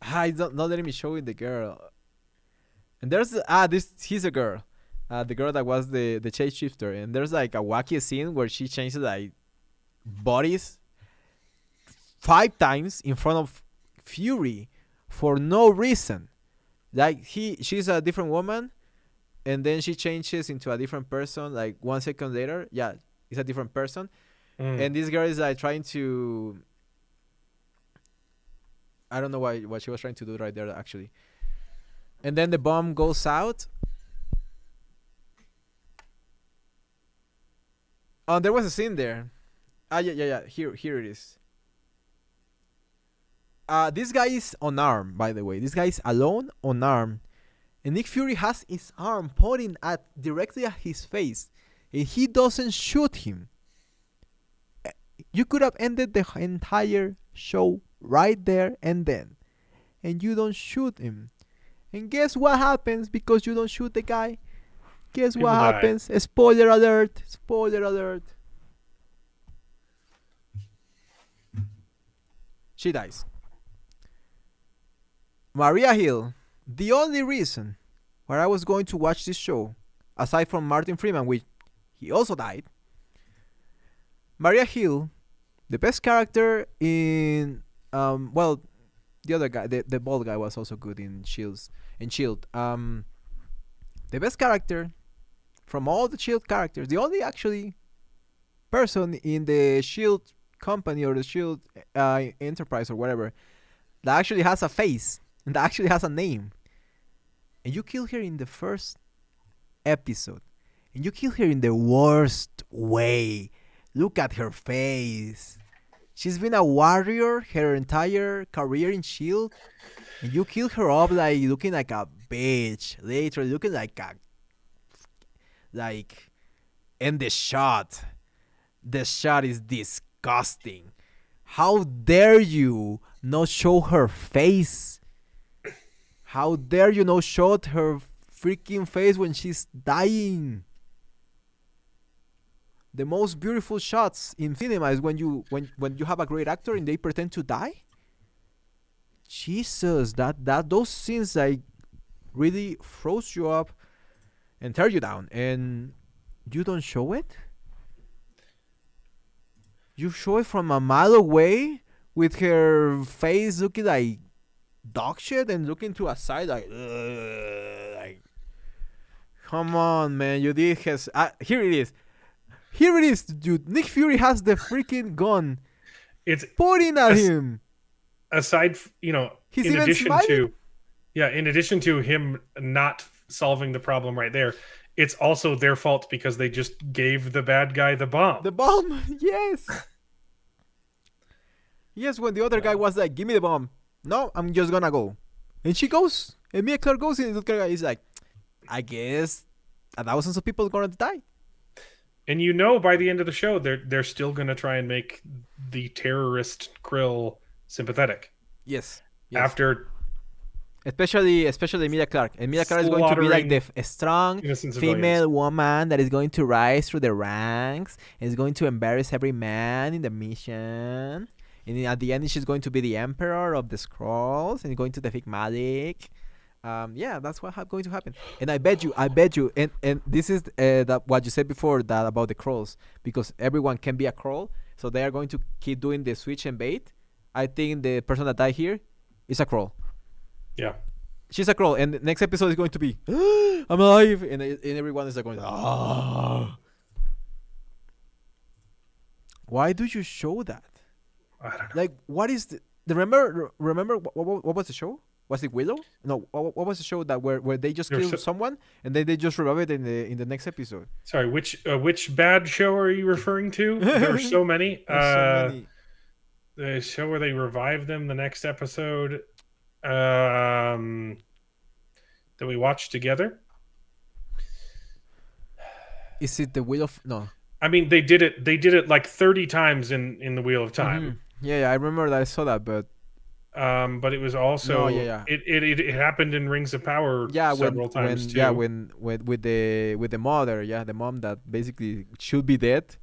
S1: He's not letting me show you the girl. And there's he's a girl, the girl that was the shapeshifter. And there's like a wacky scene where she changes like bodies 5 times in front of Fury for no reason. Like she's a different woman, and then she changes into a different person. Like 1 second later, yeah, it's a different person. And this girl is like trying to. I don't know what she was trying to do right there actually. And then the bomb goes out. Oh, there was a scene there. Yeah. Here it is. This guy is unarmed, by the way. This guy is alone, unarmed. And Nick Fury has his arm pointing directly at his face. And he doesn't shoot him. You could have ended the entire show right there and then. And you don't shoot him. And guess what happens because you don't shoot the guy? Guess
S2: People
S1: what
S2: die.
S1: happens? Spoiler alert. Spoiler alert. She dies. Maria Hill, the only reason why I was going to watch this show, aside from Martin Freeman, which he also died, Maria Hill, the best character in, well, the other guy, the bald guy was also good in Shield. The best character from all the Shield characters, the only actually person in the Shield company or the Shield enterprise or whatever that actually has a face and that actually has a name. And you kill her in the first episode. And you kill her in the worst way. Look at her face. She's been a warrior her entire career in S.H.I.E.L.D. And you kill her up like looking like a bitch. Literally looking like a... Like... And the shot. The shot is disgusting. How dare you not show her face? How dare you not show her freaking face when she's dying? The most beautiful shots in cinema is when you have a great actor and they pretend to die. Jesus, that those scenes like really froze you up and tear you down, and you don't show it. You show it from a mile away with her face looking like dog shit and looking to a side like, like, come on, man. You did his. Here it is. Here it is, dude. Nick Fury has the freaking gun.
S2: It's
S1: pointing at him.
S2: Aside,
S1: He's
S2: in
S1: even
S2: addition
S1: smiling.
S2: in addition to him not solving the problem right there, it's also their fault because they just gave the bad guy the bomb.
S1: The bomb, yes. Yes, when the other guy was like, "Give me the bomb." No, I'm just gonna go, and she goes, and Mia Clark goes, and the other guy is like, "I guess thousands of people are gonna die."
S2: And by the end of the show, they're still gonna try and make the terrorist Krill sympathetic.
S1: Yes.
S2: After
S1: especially Emilia Clarke. Emilia Clarke is going to be like a strong female woman that is going to rise through the ranks and is going to embarrass every man in the mission. And at the end, she's going to be the emperor of the Skrulls and going to defeat Malik. Yeah, that's what's going to happen. And I bet you, and this is what you said before that about the Krulls, because everyone can be a Krull, so they are going to keep doing the switch and bait. I think the person that died here is a Krull.
S2: Yeah.
S1: She's a Krull, and the next episode is going to be, I'm alive, and everyone is like going, ah. Why do you show that?
S2: I don't know.
S1: Like, what is the remember what was the show? Was it Willow? No, what was the show that where they just killed someone and then they just revive it in the next episode?
S2: Sorry, which bad show are you referring to? There are so many.
S1: So many.
S2: The show where they revive them the next episode that we watched together.
S1: Is it the Wheel of No?
S2: I mean, they did it like 30 times in the Wheel of Time.
S1: Mm-hmm. Yeah, I remember that I saw that, but
S2: it was also it happened in Rings of Power several times too.
S1: Yeah, when with the mother, the mom that basically should be dead,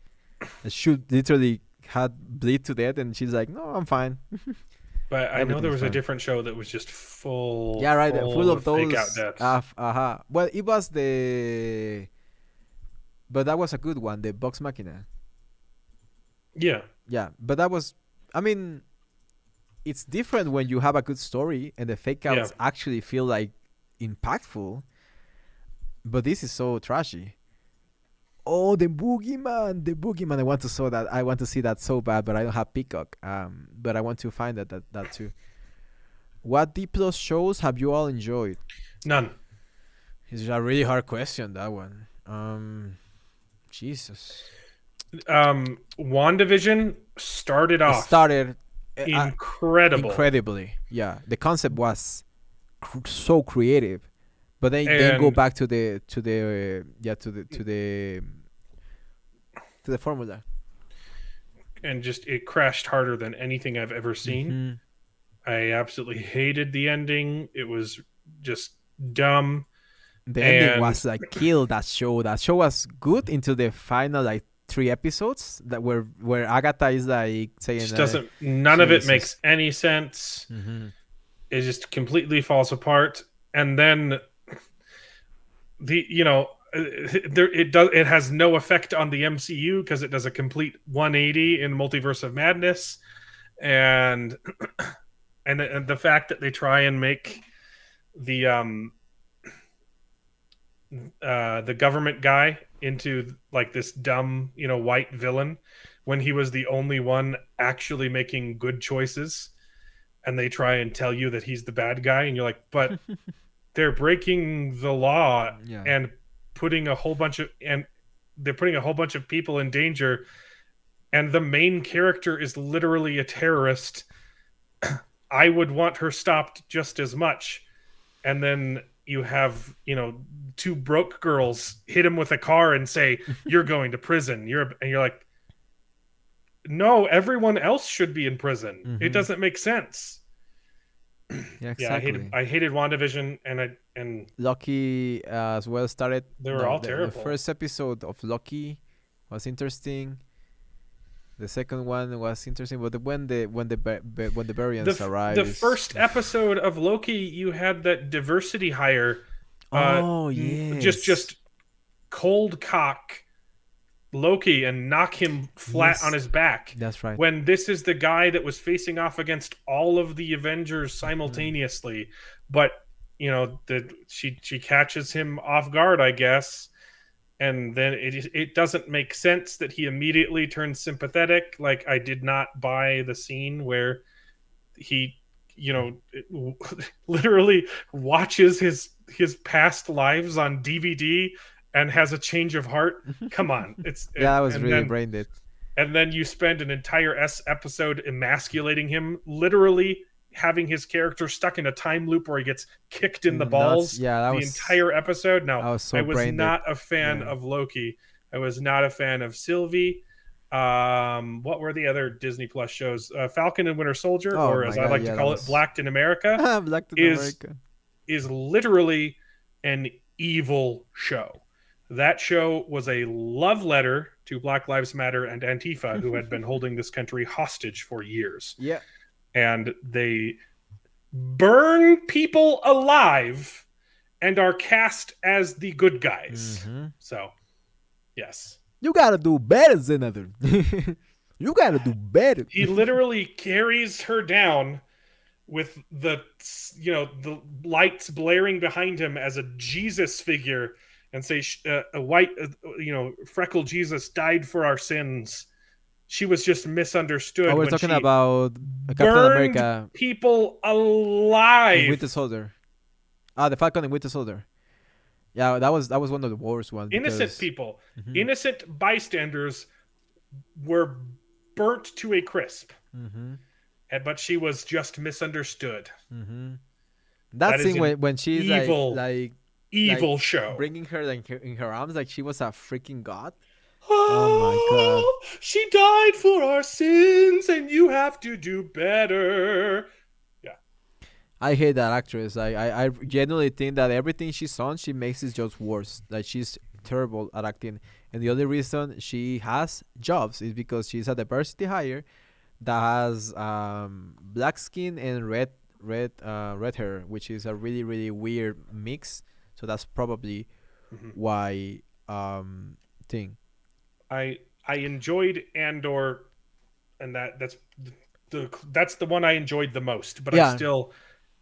S1: should literally had bleed to death, and she's like, no, I'm fine.
S2: But I know there was a different show that was just full.
S1: Yeah, right, full of those
S2: fake out deaths.
S1: Well, it was but that was a good one, the Vox Machina.
S2: Yeah.
S1: Yeah, but that was, I mean, it's different when you have a good story and the fake outs actually feel like impactful. But this is so trashy. Oh, the boogeyman! I want to see that so bad, but I don't have Peacock. But I want to find that too. What D+ shows have you all enjoyed?
S2: None.
S1: It's a really hard question, that one. Jesus.
S2: WandaVision started
S1: incredibly. Yeah, the concept was so creative, but then go back to the formula,
S2: and just it crashed harder than anything I've ever seen. Mm-hmm. I absolutely hated the ending. It was just dumb.
S1: The ending was like kill that show. That show was good until the final like 3 episodes that where Agatha is like saying
S2: none of it makes any sense. Mm-hmm. It just completely falls apart, and then it has no effect on the MCU because it does a complete 180 in Multiverse of Madness, and the fact that they try and make the government guy into like this dumb, white villain when he was the only one actually making good choices, and they try and tell you that he's the bad guy, and you're like, but they're breaking the law and putting a whole bunch of people in danger, and the main character is literally a terrorist. I would want her stopped just as much. And then you have, 2 broke girls hit him with a car and say, you're going to prison. You're like, no, everyone else should be in prison. Mm-hmm. It doesn't make sense.
S1: Yeah, exactly.
S2: I hated WandaVision, and
S1: Loki as well started.
S2: They were all terrible.
S1: The first episode of Loki was interesting. The second one was interesting, but when the variants arrive
S2: The
S1: is.
S2: first episode of Loki, you had that diversity hire,
S1: Oh
S2: just
S1: yes,
S2: cold cock Loki and knock him flat on
S1: yes,
S2: his back.
S1: that's right.
S2: When this is the guy that was facing off against all of the Avengers
S1: Mhm.
S2: simultaneously, but she catches him off guard, I guess, and then it doesn't make sense that he immediately turns sympathetic. Like, I did not buy the scene where he, you know, literally watches his past lives on DVD and has a change of heart. Come on,
S1: Yeah, that was
S2: and
S1: really
S2: then
S1: brain dead.
S2: you spend an entire episode emasculating him, literally having his character stuck in a time loop where he gets kicked in
S1: In
S2: the
S1: the nuts.
S2: balls
S1: Yeah,
S2: the entire episode. No,
S1: I was
S2: I
S1: so
S2: was
S1: brain dead.
S2: not a fan
S1: Yeah.
S2: of Loki. I was not a fan of Sylvie. What were the other Disney Plus shows? Falcon and Winter Soldier,
S1: Oh
S2: or
S1: my
S2: as I
S1: god,
S2: like to
S1: yeah, that
S2: call it,
S1: was
S2: Blacked in America,
S1: Black in
S2: is
S1: America.
S2: literally an evil show. That show was a love letter to Black Lives Matter and Antifa, who had been holding this country hostage for years.
S1: Yeah.
S2: And they burn people alive and are cast as the good guys.
S1: Mm-hmm.
S2: So, yes.
S1: You gotta do better, Senator. You gotta do better.
S2: He literally carries her down with the lights blaring behind him as a Jesus figure, and say a white freckled Jesus died for our sins. She was just
S1: Oh,
S2: misunderstood
S1: we're
S2: when
S1: talking
S2: she
S1: about Captain
S2: burned
S1: America
S2: people
S1: and Winter
S2: alive.
S1: Soldier. Ah, the Falcon and Winter Soldier. Yeah, that was one of the worst ones
S2: Innocent
S1: because.
S2: people,
S1: Mm-hmm.
S2: innocent bystanders were burnt to a crisp.
S1: Mm-hmm.
S2: But she was just misunderstood.
S1: Mm-hmm. That
S2: That is
S1: scene
S2: an
S1: when she's
S2: evil,
S1: like
S2: evil show.
S1: bringing her like in her arms like she was a freaking god. Oh my god.
S2: Oh, she died for our sins, and you have to do better. Yeah.
S1: I hate that actress. I genuinely think that everything she's on, she makes it just worse. Like she's terrible at acting, and the only reason she has jobs is because she's a diversity hire that has black skin and red hair, which is a really really weird mix. So that's probably
S2: Mhm.
S1: why thing.
S2: I enjoyed Andor, and that's the one I enjoyed the most. But
S1: Yeah,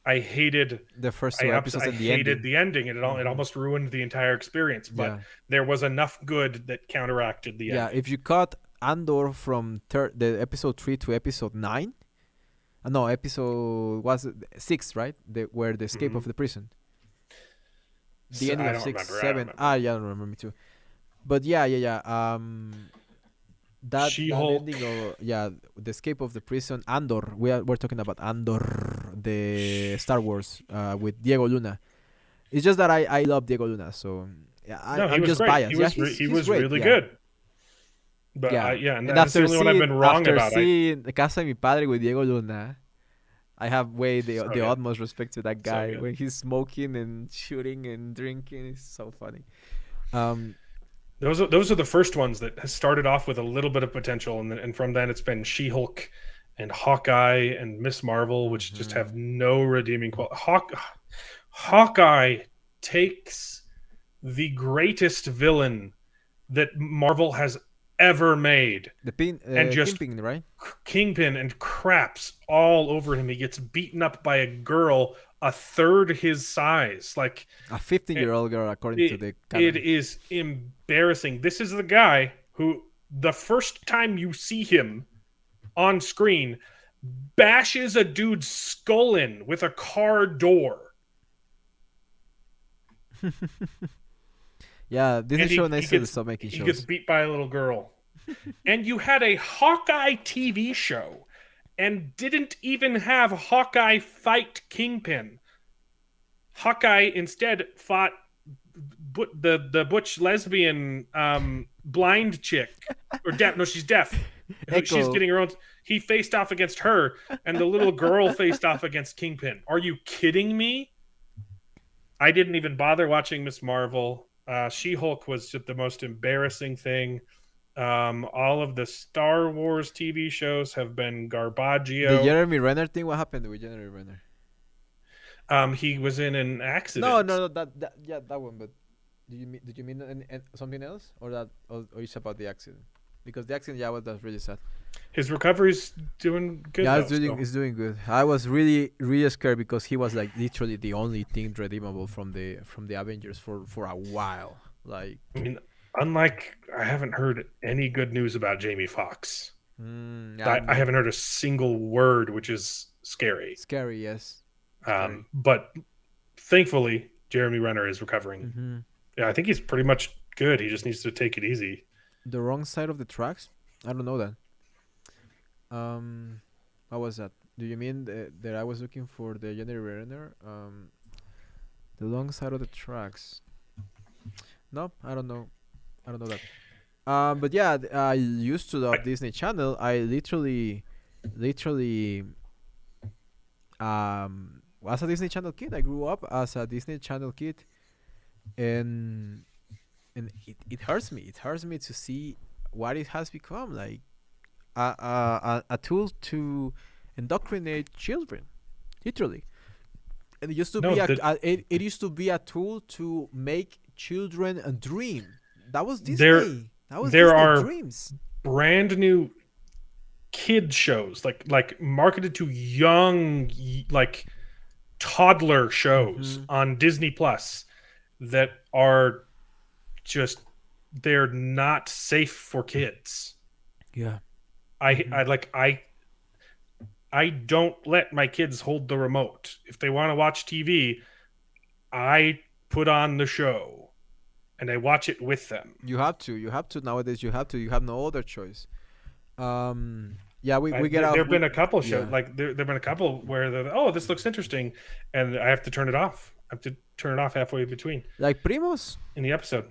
S2: I hated
S1: the first two episodes
S2: I
S1: and the
S2: hated
S1: ending.
S2: the ending. It
S1: Hmm.
S2: almost ruined the entire experience. But
S1: Yeah,
S2: there was enough good that counteracted the
S1: yeah.
S2: ending.
S1: If you cut Andor from the episode 3 to episode 9, no, episode was it 6, right? Where the escape
S2: Mhm.
S1: of the prison, the
S2: So,
S1: ending
S2: I
S1: of
S2: don't
S1: 6,
S2: remember. I don't
S1: 7.
S2: remember.
S1: Ah, yeah, I don't remember me too. But yeah. That
S2: She-Hulk.
S1: ending of the escape of the prison. Andor. We're talking about Andor, the Star Wars, with Diego Luna. It's just that I love Diego Luna, so yeah,
S2: No, he
S1: I'm
S2: was
S1: just
S2: great.
S1: biased. Yeah,
S2: He
S1: he's
S2: was
S1: great.
S2: really
S1: Yeah,
S2: good. But
S1: yeah.
S2: and
S1: And
S2: that's the
S1: after
S2: only one I've
S1: seeing
S2: been wrong about.
S1: Casa de Mi Padre with Diego Luna, I have way
S2: So
S1: the
S2: good.
S1: utmost respect to that
S2: So
S1: guy
S2: good.
S1: when he's smoking and shooting and drinking. It's so funny. Um,
S2: Those are the first ones that has started off with a little bit of potential, and from then it's been She-Hulk and Hawkeye and Miss Marvel, which just
S1: mhm.
S2: have no redeeming quality. Hawkeye takes the greatest villain that Marvel has ever made
S1: The pin,
S2: and just
S1: Kingpin, right?
S2: Kingpin and craps all over him. He gets beaten up by a girl a third his size. Like,
S1: A 15-year-old girl, according to
S2: it,
S1: the
S2: it
S1: canon.
S2: is embarrassing. This is the guy who, the first time you see him on screen, bashes a dude's skull in with a car door.
S1: Yeah, Disney
S2: And
S1: show needs to stop making
S2: he gets
S1: shows.
S2: beat by a little girl. And you had a Hawkeye TV show and didn't even have Hawkeye fight Kingpin. Hawkeye instead fought the butch lesbian blind chick, or deaf. No, she's deaf. She's
S1: Echo.
S2: getting her own. He faced off against her, and the little girl faced off against Kingpin. Are you kidding me? I didn't even bother watching Miss Marvel. She-Hulk was just the most embarrassing thing. All of the Star Wars TV shows have been
S1: The
S2: garbaggio.
S1: Jeremy Renner thing. What happened with Jeremy Renner?
S2: He was in an
S1: No,
S2: accident.
S1: no, no. That yeah, that one. But did you mean something else, or or it's about the accident? Because the accident, yeah, that's really sad.
S2: His recovery's doing good
S1: Yeah,
S2: though. Still,
S1: it's doing good. I was really scared because he was like literally the only thing redeemable from the Avengers for a while. Like,
S2: I mean, unlike I haven't heard any good news about Jamie Foxx.
S1: yeah,
S2: I
S1: no,
S2: haven't heard a single word, which is scary.
S1: scary, yes, scary.
S2: But thankfully, Jeremy Renner is recovering.
S1: hmm
S2: Yeah, I think he's pretty much good. He just needs to take it easy.
S1: The wrong side of the tracks. I don't know that. Um, what was that? Do you mean that I was looking for the Jenny Renner? The wrong side of the tracks. No, I don't know. I don't know that. But yeah, I used to love
S2: I,
S1: Disney Channel. I literally, was a Disney Channel kid. I grew up as a Disney Channel kid, and it hurts me. It hurts me to see what it has become. Like a tool to indoctrinate children, literally. And it used to
S2: no,
S1: be it used to be a tool to make children dream. That was
S2: there
S1: Disney. That was
S2: there
S1: Disney
S2: are
S1: dreams.
S2: brand new kid shows like marketed to young like toddler shows
S1: Mm-hmm.
S2: on Disney Plus that are just they're not safe for kids.
S1: Yeah.
S2: I
S1: Mm-hmm.
S2: I like I don't let my kids hold the remote. If they want to watch TV, I put on the show and I watch it with them.
S1: You have to. You have to nowadays. You have to. You have no other choice. Yeah. We get
S2: There
S1: off.
S2: have been a couple shows
S1: Yeah.
S2: like there've been a couple where oh, this looks interesting, and I have to turn it off. I have to turn it off halfway between
S1: Like Primos.
S2: in the episode.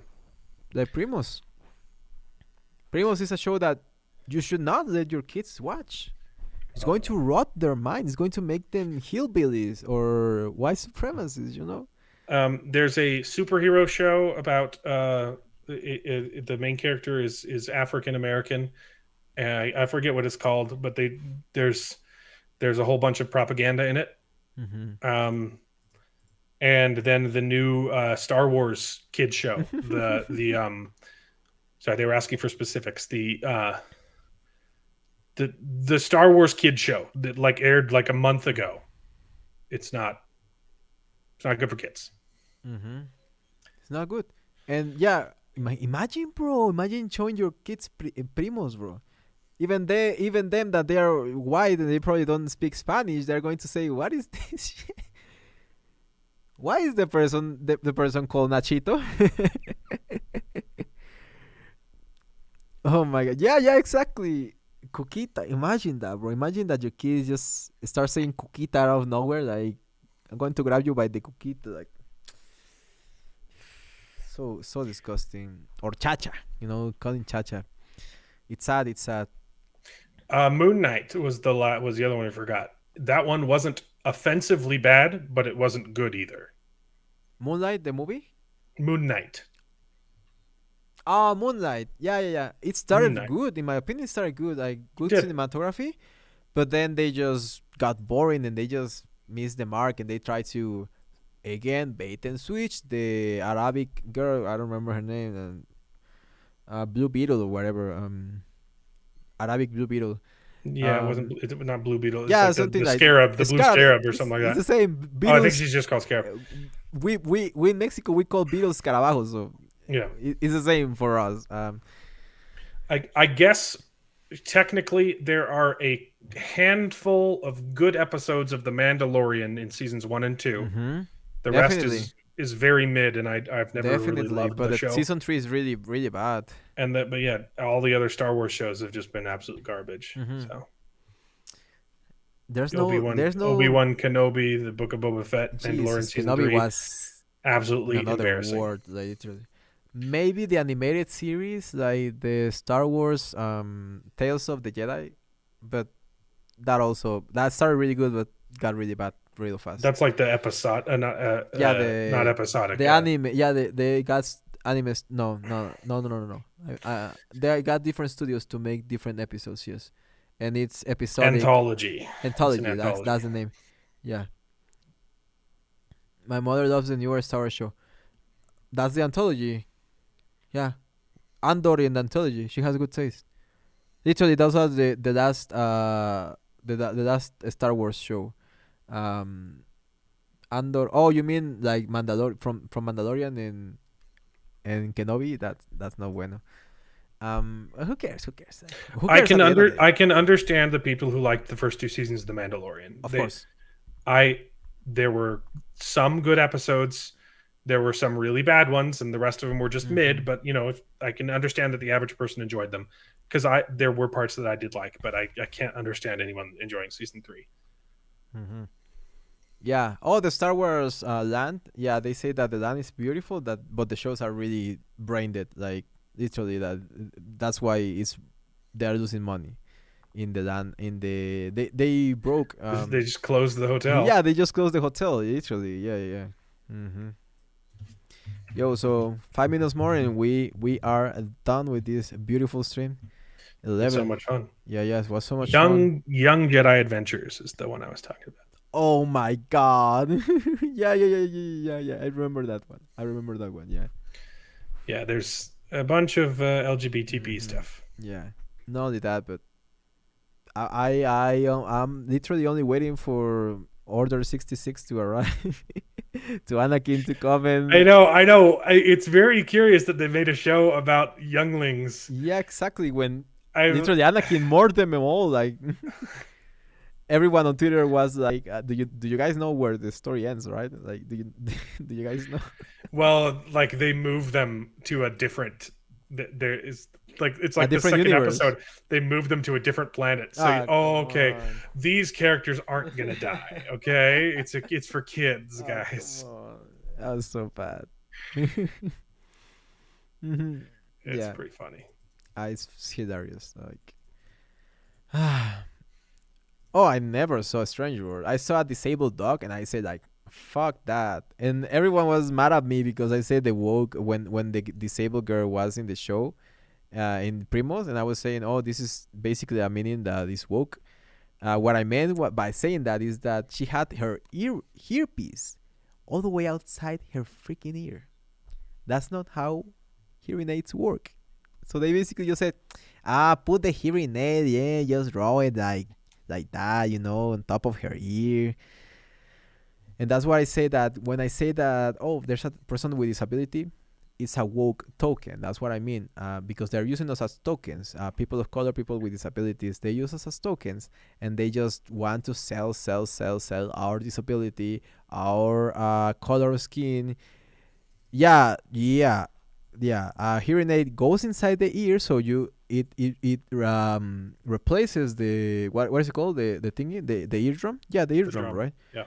S1: Like Primos. Primos is a show that you should not let your kids watch. It's going to rot their minds. It's going to make them hillbillies or white supremacists. You know.
S2: There's a superhero show about the main character is African American. I forget what it's called, but there's a whole bunch of propaganda in it.
S1: Mm-hmm.
S2: And then the new Star Wars kids show. Sorry, they were asking for specifics. The Star Wars kid show that like aired like a month ago. It's not good for kids.
S1: Mm-hmm. It's not good. And yeah, imagine, bro. Imagine showing your kids primos, bro. Even them that they are white and they probably don't speak Spanish, they're going to say, "What is this shit? Why is the person called Nachito?" Oh my god. Yeah, yeah, exactly. Coquita. Imagine that, bro. Imagine that your kids just start saying Coquita out of nowhere. Like, I'm going to grab you by the Coquita. Like, so disgusting. Or Chacha. Calling Chacha. It's sad. It's sad.
S2: Moon Knight was was the other one I forgot. That one wasn't offensively bad, but it wasn't good either.
S1: Moonlight, the movie?
S2: Moon Knight.
S1: Ah, Moonlight. Yeah, yeah, yeah. It
S2: Moon
S1: started
S2: Knight.
S1: good. In my opinion, it started good. Like, good
S2: Did.
S1: cinematography. But then they just got boring and they just missed the mark and they tried to, again, bait and switch. The Arabic girl, I don't remember her name, Blue Beetle or whatever. Arabic Blue Beetle.
S2: Yeah, it was not Blue Beetle. It's
S1: Yeah,
S2: like
S1: something
S2: the
S1: like
S2: scarab, the blue
S1: Scarab.
S2: scarab or something
S1: It's
S2: like
S1: the
S2: that.
S1: same.
S2: Oh, I think
S1: Beetles.
S2: she's just called scarab.
S1: We in Mexico we call beetles scarabajos, so
S2: Yeah.
S1: it's the same for us.
S2: I guess technically there are a handful of good episodes of The Mandalorian in seasons 1 and 2.
S1: Mm-hmm.
S2: The
S1: Definitely.
S2: rest is very mid, and I've never really
S1: Definitely,
S2: loved
S1: but
S2: the show.
S1: season 3 is really, really bad.
S2: But yeah, all the other Star Wars shows have just been absolute garbage.
S1: Mm-hmm.
S2: So
S1: There's
S2: Obi-Wan Kenobi, the Book of Boba Fett, Mandalorian
S1: Jesus,
S2: season
S1: Kenobi
S2: 3,
S1: was
S2: absolutely
S1: another
S2: embarrassing.
S1: word, like, literally. Maybe the animated series, like the Star Wars, Tales of the Jedi, but that started really good, but got really bad real fast.
S2: That's like the episode,
S1: Yeah,
S2: not episodic.
S1: the anime, yeah, they got Animes? No, no, no, no, no, no. They got different studios to make different episodes. Yes, and it's episodic.
S2: Anthology. It's an
S1: Anthology. That's
S2: anthology.
S1: the name. Yeah, my mother loves the newer Star Wars show. That's the anthology. Yeah, Andor in the anthology. She has good taste. Literally, that was the last the last Star Wars show. Um, Andor. Oh, you mean like from Mandalorian and Kenobi? That's not bueno. Who cares? Who cares? Who cares at the end of the day?
S2: I can understand the people who liked the first two seasons of The Mandalorian.
S1: Of course.
S2: I there were some good episodes, there were some really bad ones, and the rest of them were just mid. But if I can understand that the average person enjoyed them, because there were parts that I did like, but I can't understand anyone enjoying season 3.
S1: Mm-hmm. Yeah. Oh, the Star Wars land. Yeah, they say that the land is beautiful. But the shows are really brain dead. Like literally, that's why they're losing money in the land. They broke.
S2: They just closed the hotel.
S1: Yeah, they just closed the hotel. Literally. Yeah, yeah. Mm-hmm. Yo, so 5 minutes more and we are done with this beautiful stream. 11.
S2: It's so much fun.
S1: Yeah, yes, it was so much fun.
S2: Young Jedi Adventures is the one I was talking about.
S1: Oh my god. Yeah. I remember that one. Yeah.
S2: Yeah, there's a bunch of LGBTP stuff.
S1: Yeah. Not only that, but I'm literally only waiting for Order 66 to arrive. To Anakin to come and
S2: I know. It's very curious that they made a show about younglings.
S1: Yeah, exactly. When literally Anakin more them all, like everyone on Twitter was like, "Do you guys know where the story ends? Right? Like, do you guys know?"
S2: Well, like they move them to a different. There is it's like the second
S1: universe.
S2: episode. They move them to a different planet. So okay, these characters aren't gonna die. Okay, it's for kids, guys.
S1: That was so bad.
S2: It's pretty funny.
S1: It's hilarious. Like, oh, I never saw a Strange World. I saw a disabled dog, and I said like, "Fuck that!" And everyone was mad at me because I said the woke when the disabled girl was in the show, in Primos, and I was saying, "Oh, this is basically a meaning that is woke." What I meant by saying that is that she had her earpiece all the way outside her freaking ear. That's not how hearing aids work. So they basically just said, put the hearing aid, yeah, just draw it like that, on top of her ear. And that's why I say that when I say that, oh, there's a person with disability, it's a woke token. That's what I mean, because they're using us as tokens. People of color, people with disabilities, they use us as tokens, and they just want to sell our disability, our color of skin. Yeah. Hearing aid goes inside the ear, so it replaces the what is it called, the thingy, the eardrum. Yeah, the eardrum, right?
S2: Yeah.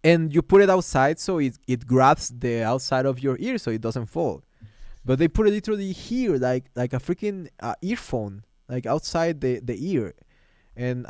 S1: And you put it outside, so it grabs the outside of your ear, so it doesn't fall. But they put it literally here, like a freaking earphone, like outside the ear. And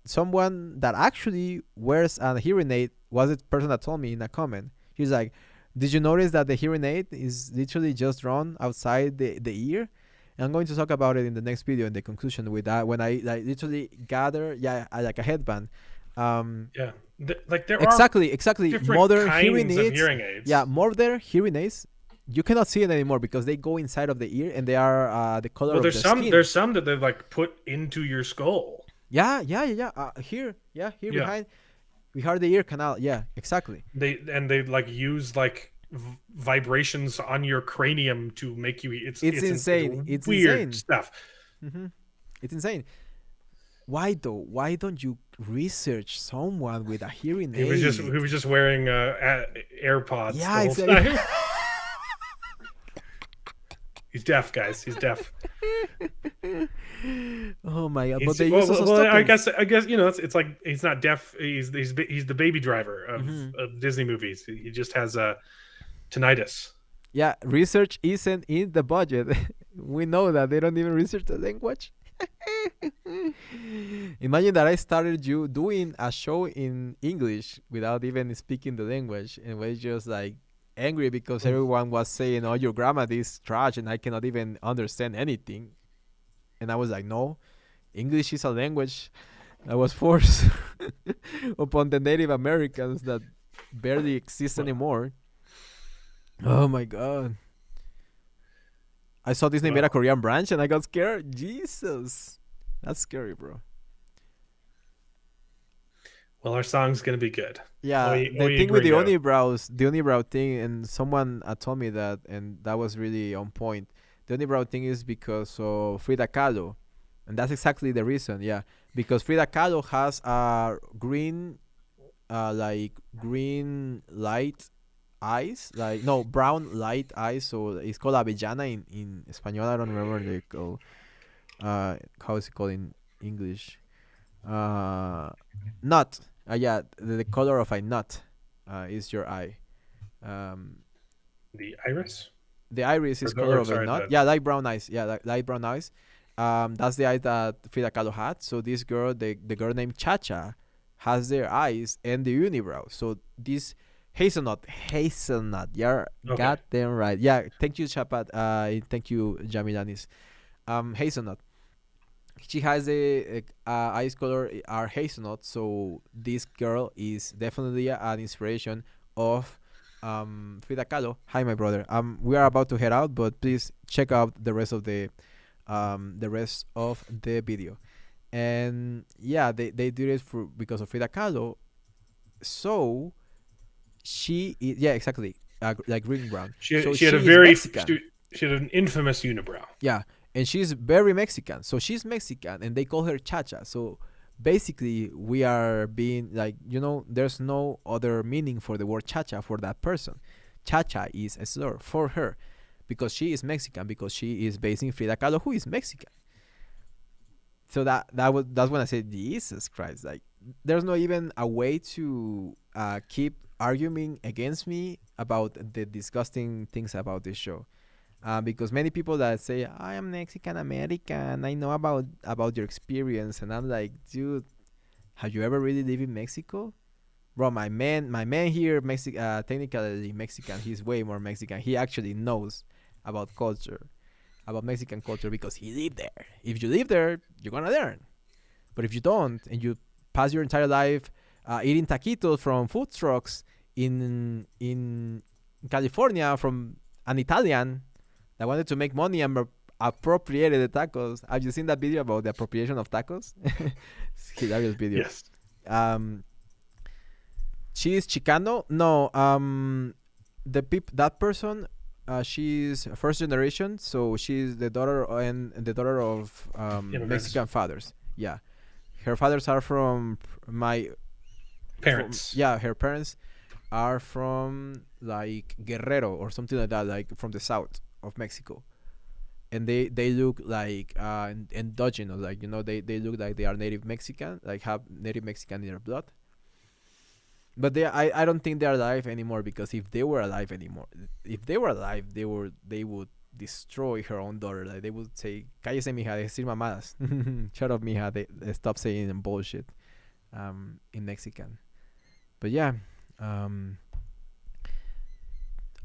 S1: someone that actually wears a hearing aid was the person that told me in a comment. He's like, "Did you notice that the hearing aid is literally just drawn outside the ear?" And I'm going to talk about it in the next video in the conclusion with that. When I literally gather, like a headband.
S2: Yeah. There
S1: exactly
S2: different
S1: modern
S2: kinds
S1: hearing
S2: of
S1: aids.
S2: hearing aids.
S1: Yeah, modern hearing aids. You cannot see it anymore because they go inside of the ear and they are the color of the skin.
S2: There's some that they like put into your skull.
S1: Yeah. Here behind the ear canal. Yeah, exactly.
S2: They like use like vibrations on your cranium to make you. It's
S1: insane. It's
S2: weird
S1: insane
S2: stuff.
S1: Mm-hmm. It's insane. Why though? Why don't you research someone with a hearing aid?
S2: He was just wearing AirPods.
S1: Yeah, exactly.
S2: He's deaf, guys. He's deaf.
S1: Oh my god! But they use
S2: I guess it's like he's not deaf. He's the baby driver of Disney movies. He just has tinnitus.
S1: Yeah, research isn't in the budget. We know that they don't even research the language. Imagine that I started you doing a show in English without even speaking the language, and we're just like angry because everyone was saying, "Oh, your grammar is trash," and I cannot even understand anything. And I was like, "No, English is a language that was forced upon the Native Americans that barely exist
S2: Well,
S1: anymore." Oh my god! I saw Disney made a
S2: well,
S1: Korean branch, and I got scared. Jesus, that's scary, bro.
S2: well, our song's gonna be good.
S1: Yeah, the
S2: Oye
S1: thing with
S2: gringo.
S1: the unibrow thing, and someone told me that, and that was really on point. The unibrow thing is because of Frida Kahlo, and that's exactly the reason. Yeah, because Frida Kahlo has a green, like green light eyes, like no brown light eyes. So it's called avellana in Espanol. I don't remember the call. How is it called in English? Uh, nut. Yeah, the color of a nut is your eye. Um,
S2: The iris,
S1: the iris is color
S2: or
S1: of a
S2: sorry,
S1: nut.
S2: the
S1: Yeah, light brown eyes. Yeah, light brown eyes. That's the eye that Frida Kahlo had. So this girl, the girl named Chacha, has their eyes and the unibrow. So this hazelnut. You're
S2: okay.
S1: goddamn right. Yeah, thank you, Chapat. Thank you, Jamilanis. Hazelnut. She has a eyes color are hazelnut, so this girl is definitely an inspiration of Frida Kahlo. Hi, my brother. We are about to head out, but please check out the rest of the video. And yeah, they did it for because of Frida Kahlo. So yeah, exactly, like green brown. So
S2: She had a
S1: she is
S2: very
S1: Mexican.
S2: she had an infamous unibrow.
S1: Yeah, and she's very Mexican. So she's Mexican, and they call her Chacha. So basically, we are being like, there's no other meaning for the word Chacha for that person. Chacha is a slur for her because she is Mexican, because she is based in Frida Kahlo, who is Mexican. So that's when I said, Jesus Christ, like there's not even a way to keep arguing against me about the disgusting things about this show. Because many people that say I am Mexican American, I know about your experience, and I'm like, dude, have you ever really lived in Mexico, bro? My man here, technically Mexican. He's way more Mexican. He actually knows about culture, about Mexican culture because he lived there. If you live there, you're gonna learn. But if you don't, and you pass your entire life eating taquitos from food trucks in California from an Italian that wanted to make money and appropriated the tacos. Have you seen that video about the appropriation of tacos? It's a hilarious video.
S2: Yes.
S1: Um, she is Chicano. No, that person, she's first generation, so she's the daughter of
S2: Immigrants.
S1: Mexican fathers. Yeah, her fathers are
S2: Parents.
S1: yeah, her parents are from like Guerrero or something like that, like from the south of Mexico, and they look like endogenous, like they look like they are native Mexican, like have native Mexican in their blood. But I don't think they're alive anymore, because if they were alive, they would destroy her own daughter. Like they would say, "Cállese, mija, de decir mamadas." Shut up, mija. They stop saying bullshit in Mexican. But yeah, um,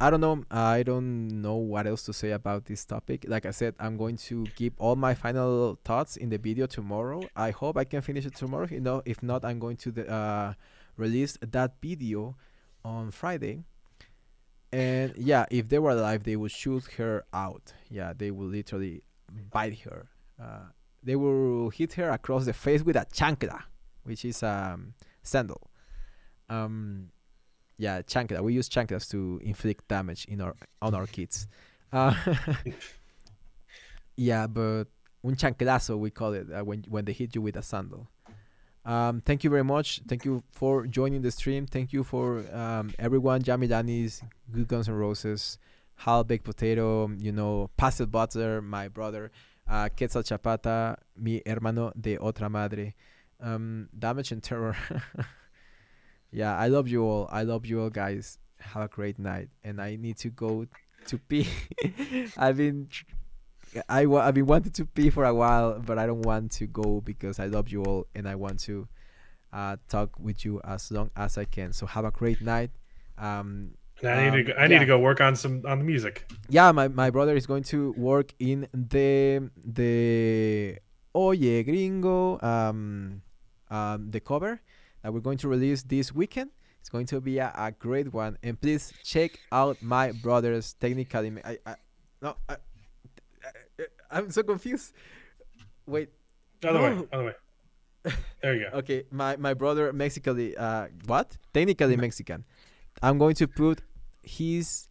S1: I don't know. I don't know what else to say about this topic. Like I said, I'm going to keep all my final thoughts in the video tomorrow. I hope I can finish it tomorrow. If not, I'm going to release that video on Friday. And yeah, if they were alive, they would shoot her out. Yeah, they will literally bite her. They will hit her across the face with a chancla, which is sandal. Um, yeah, chancla. We use chanclas to inflict damage on our kids. Uh, yeah, but un chanclazo we call it when they hit you with a sandal. Thank you very much. Thank you for joining the stream. Thank you for everyone. Jamilanis, Good Guns and Roses, Hal Baked Potato, Pastel Butler, my brother, Quetzal Chapata, mi hermano de otra madre, Damage and Terror. Yeah, I love you all. I love you all, guys. Have a great night. And I need to go to pee. I've been I've been wanting to pee for a while, but I don't want to go because I love you all and I want to talk with you as long as I can. So have a great night.
S2: And I need to
S1: Yeah,
S2: go work on the music.
S1: yeah. My brother is going to work in the Oye Gringo the cover that we're going to release this weekend. It's going to be a great one, and please check out my brother's technical. No, I'm so confused. Wait,
S2: Other way,
S1: no.
S2: other way. There you go.
S1: Okay, my brother Mexically what? Technically Mexican. I'm going to put his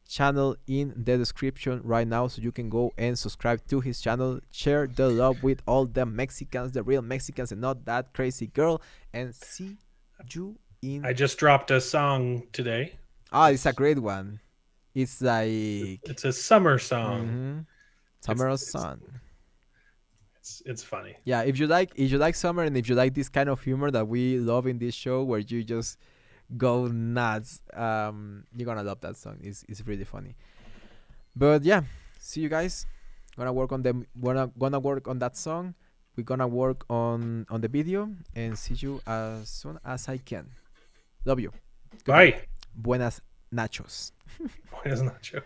S1: channel in the description right now so you can go and subscribe to his channel. Share the love with all the Mexicans, the real Mexicans, and not that crazy girl. And see you in.
S2: I just dropped a song today.
S1: It's a great one. It's like
S2: It's a summer song.
S1: mm-hmm,
S2: It's
S1: Summer of
S2: it's
S1: Sun.
S2: it's funny.
S1: Yeah, if you like summer and if you like this kind of humor that we love in this show, where you just go nuts, you're gonna love that song. It's really funny. But yeah, see you guys. Gonna work on them. Gonna work on that song. We're gonna work on the video and see you as soon as I can. Love you. Goodbye.
S2: Bye.
S1: Buenas nachos.
S2: Why isn't that true?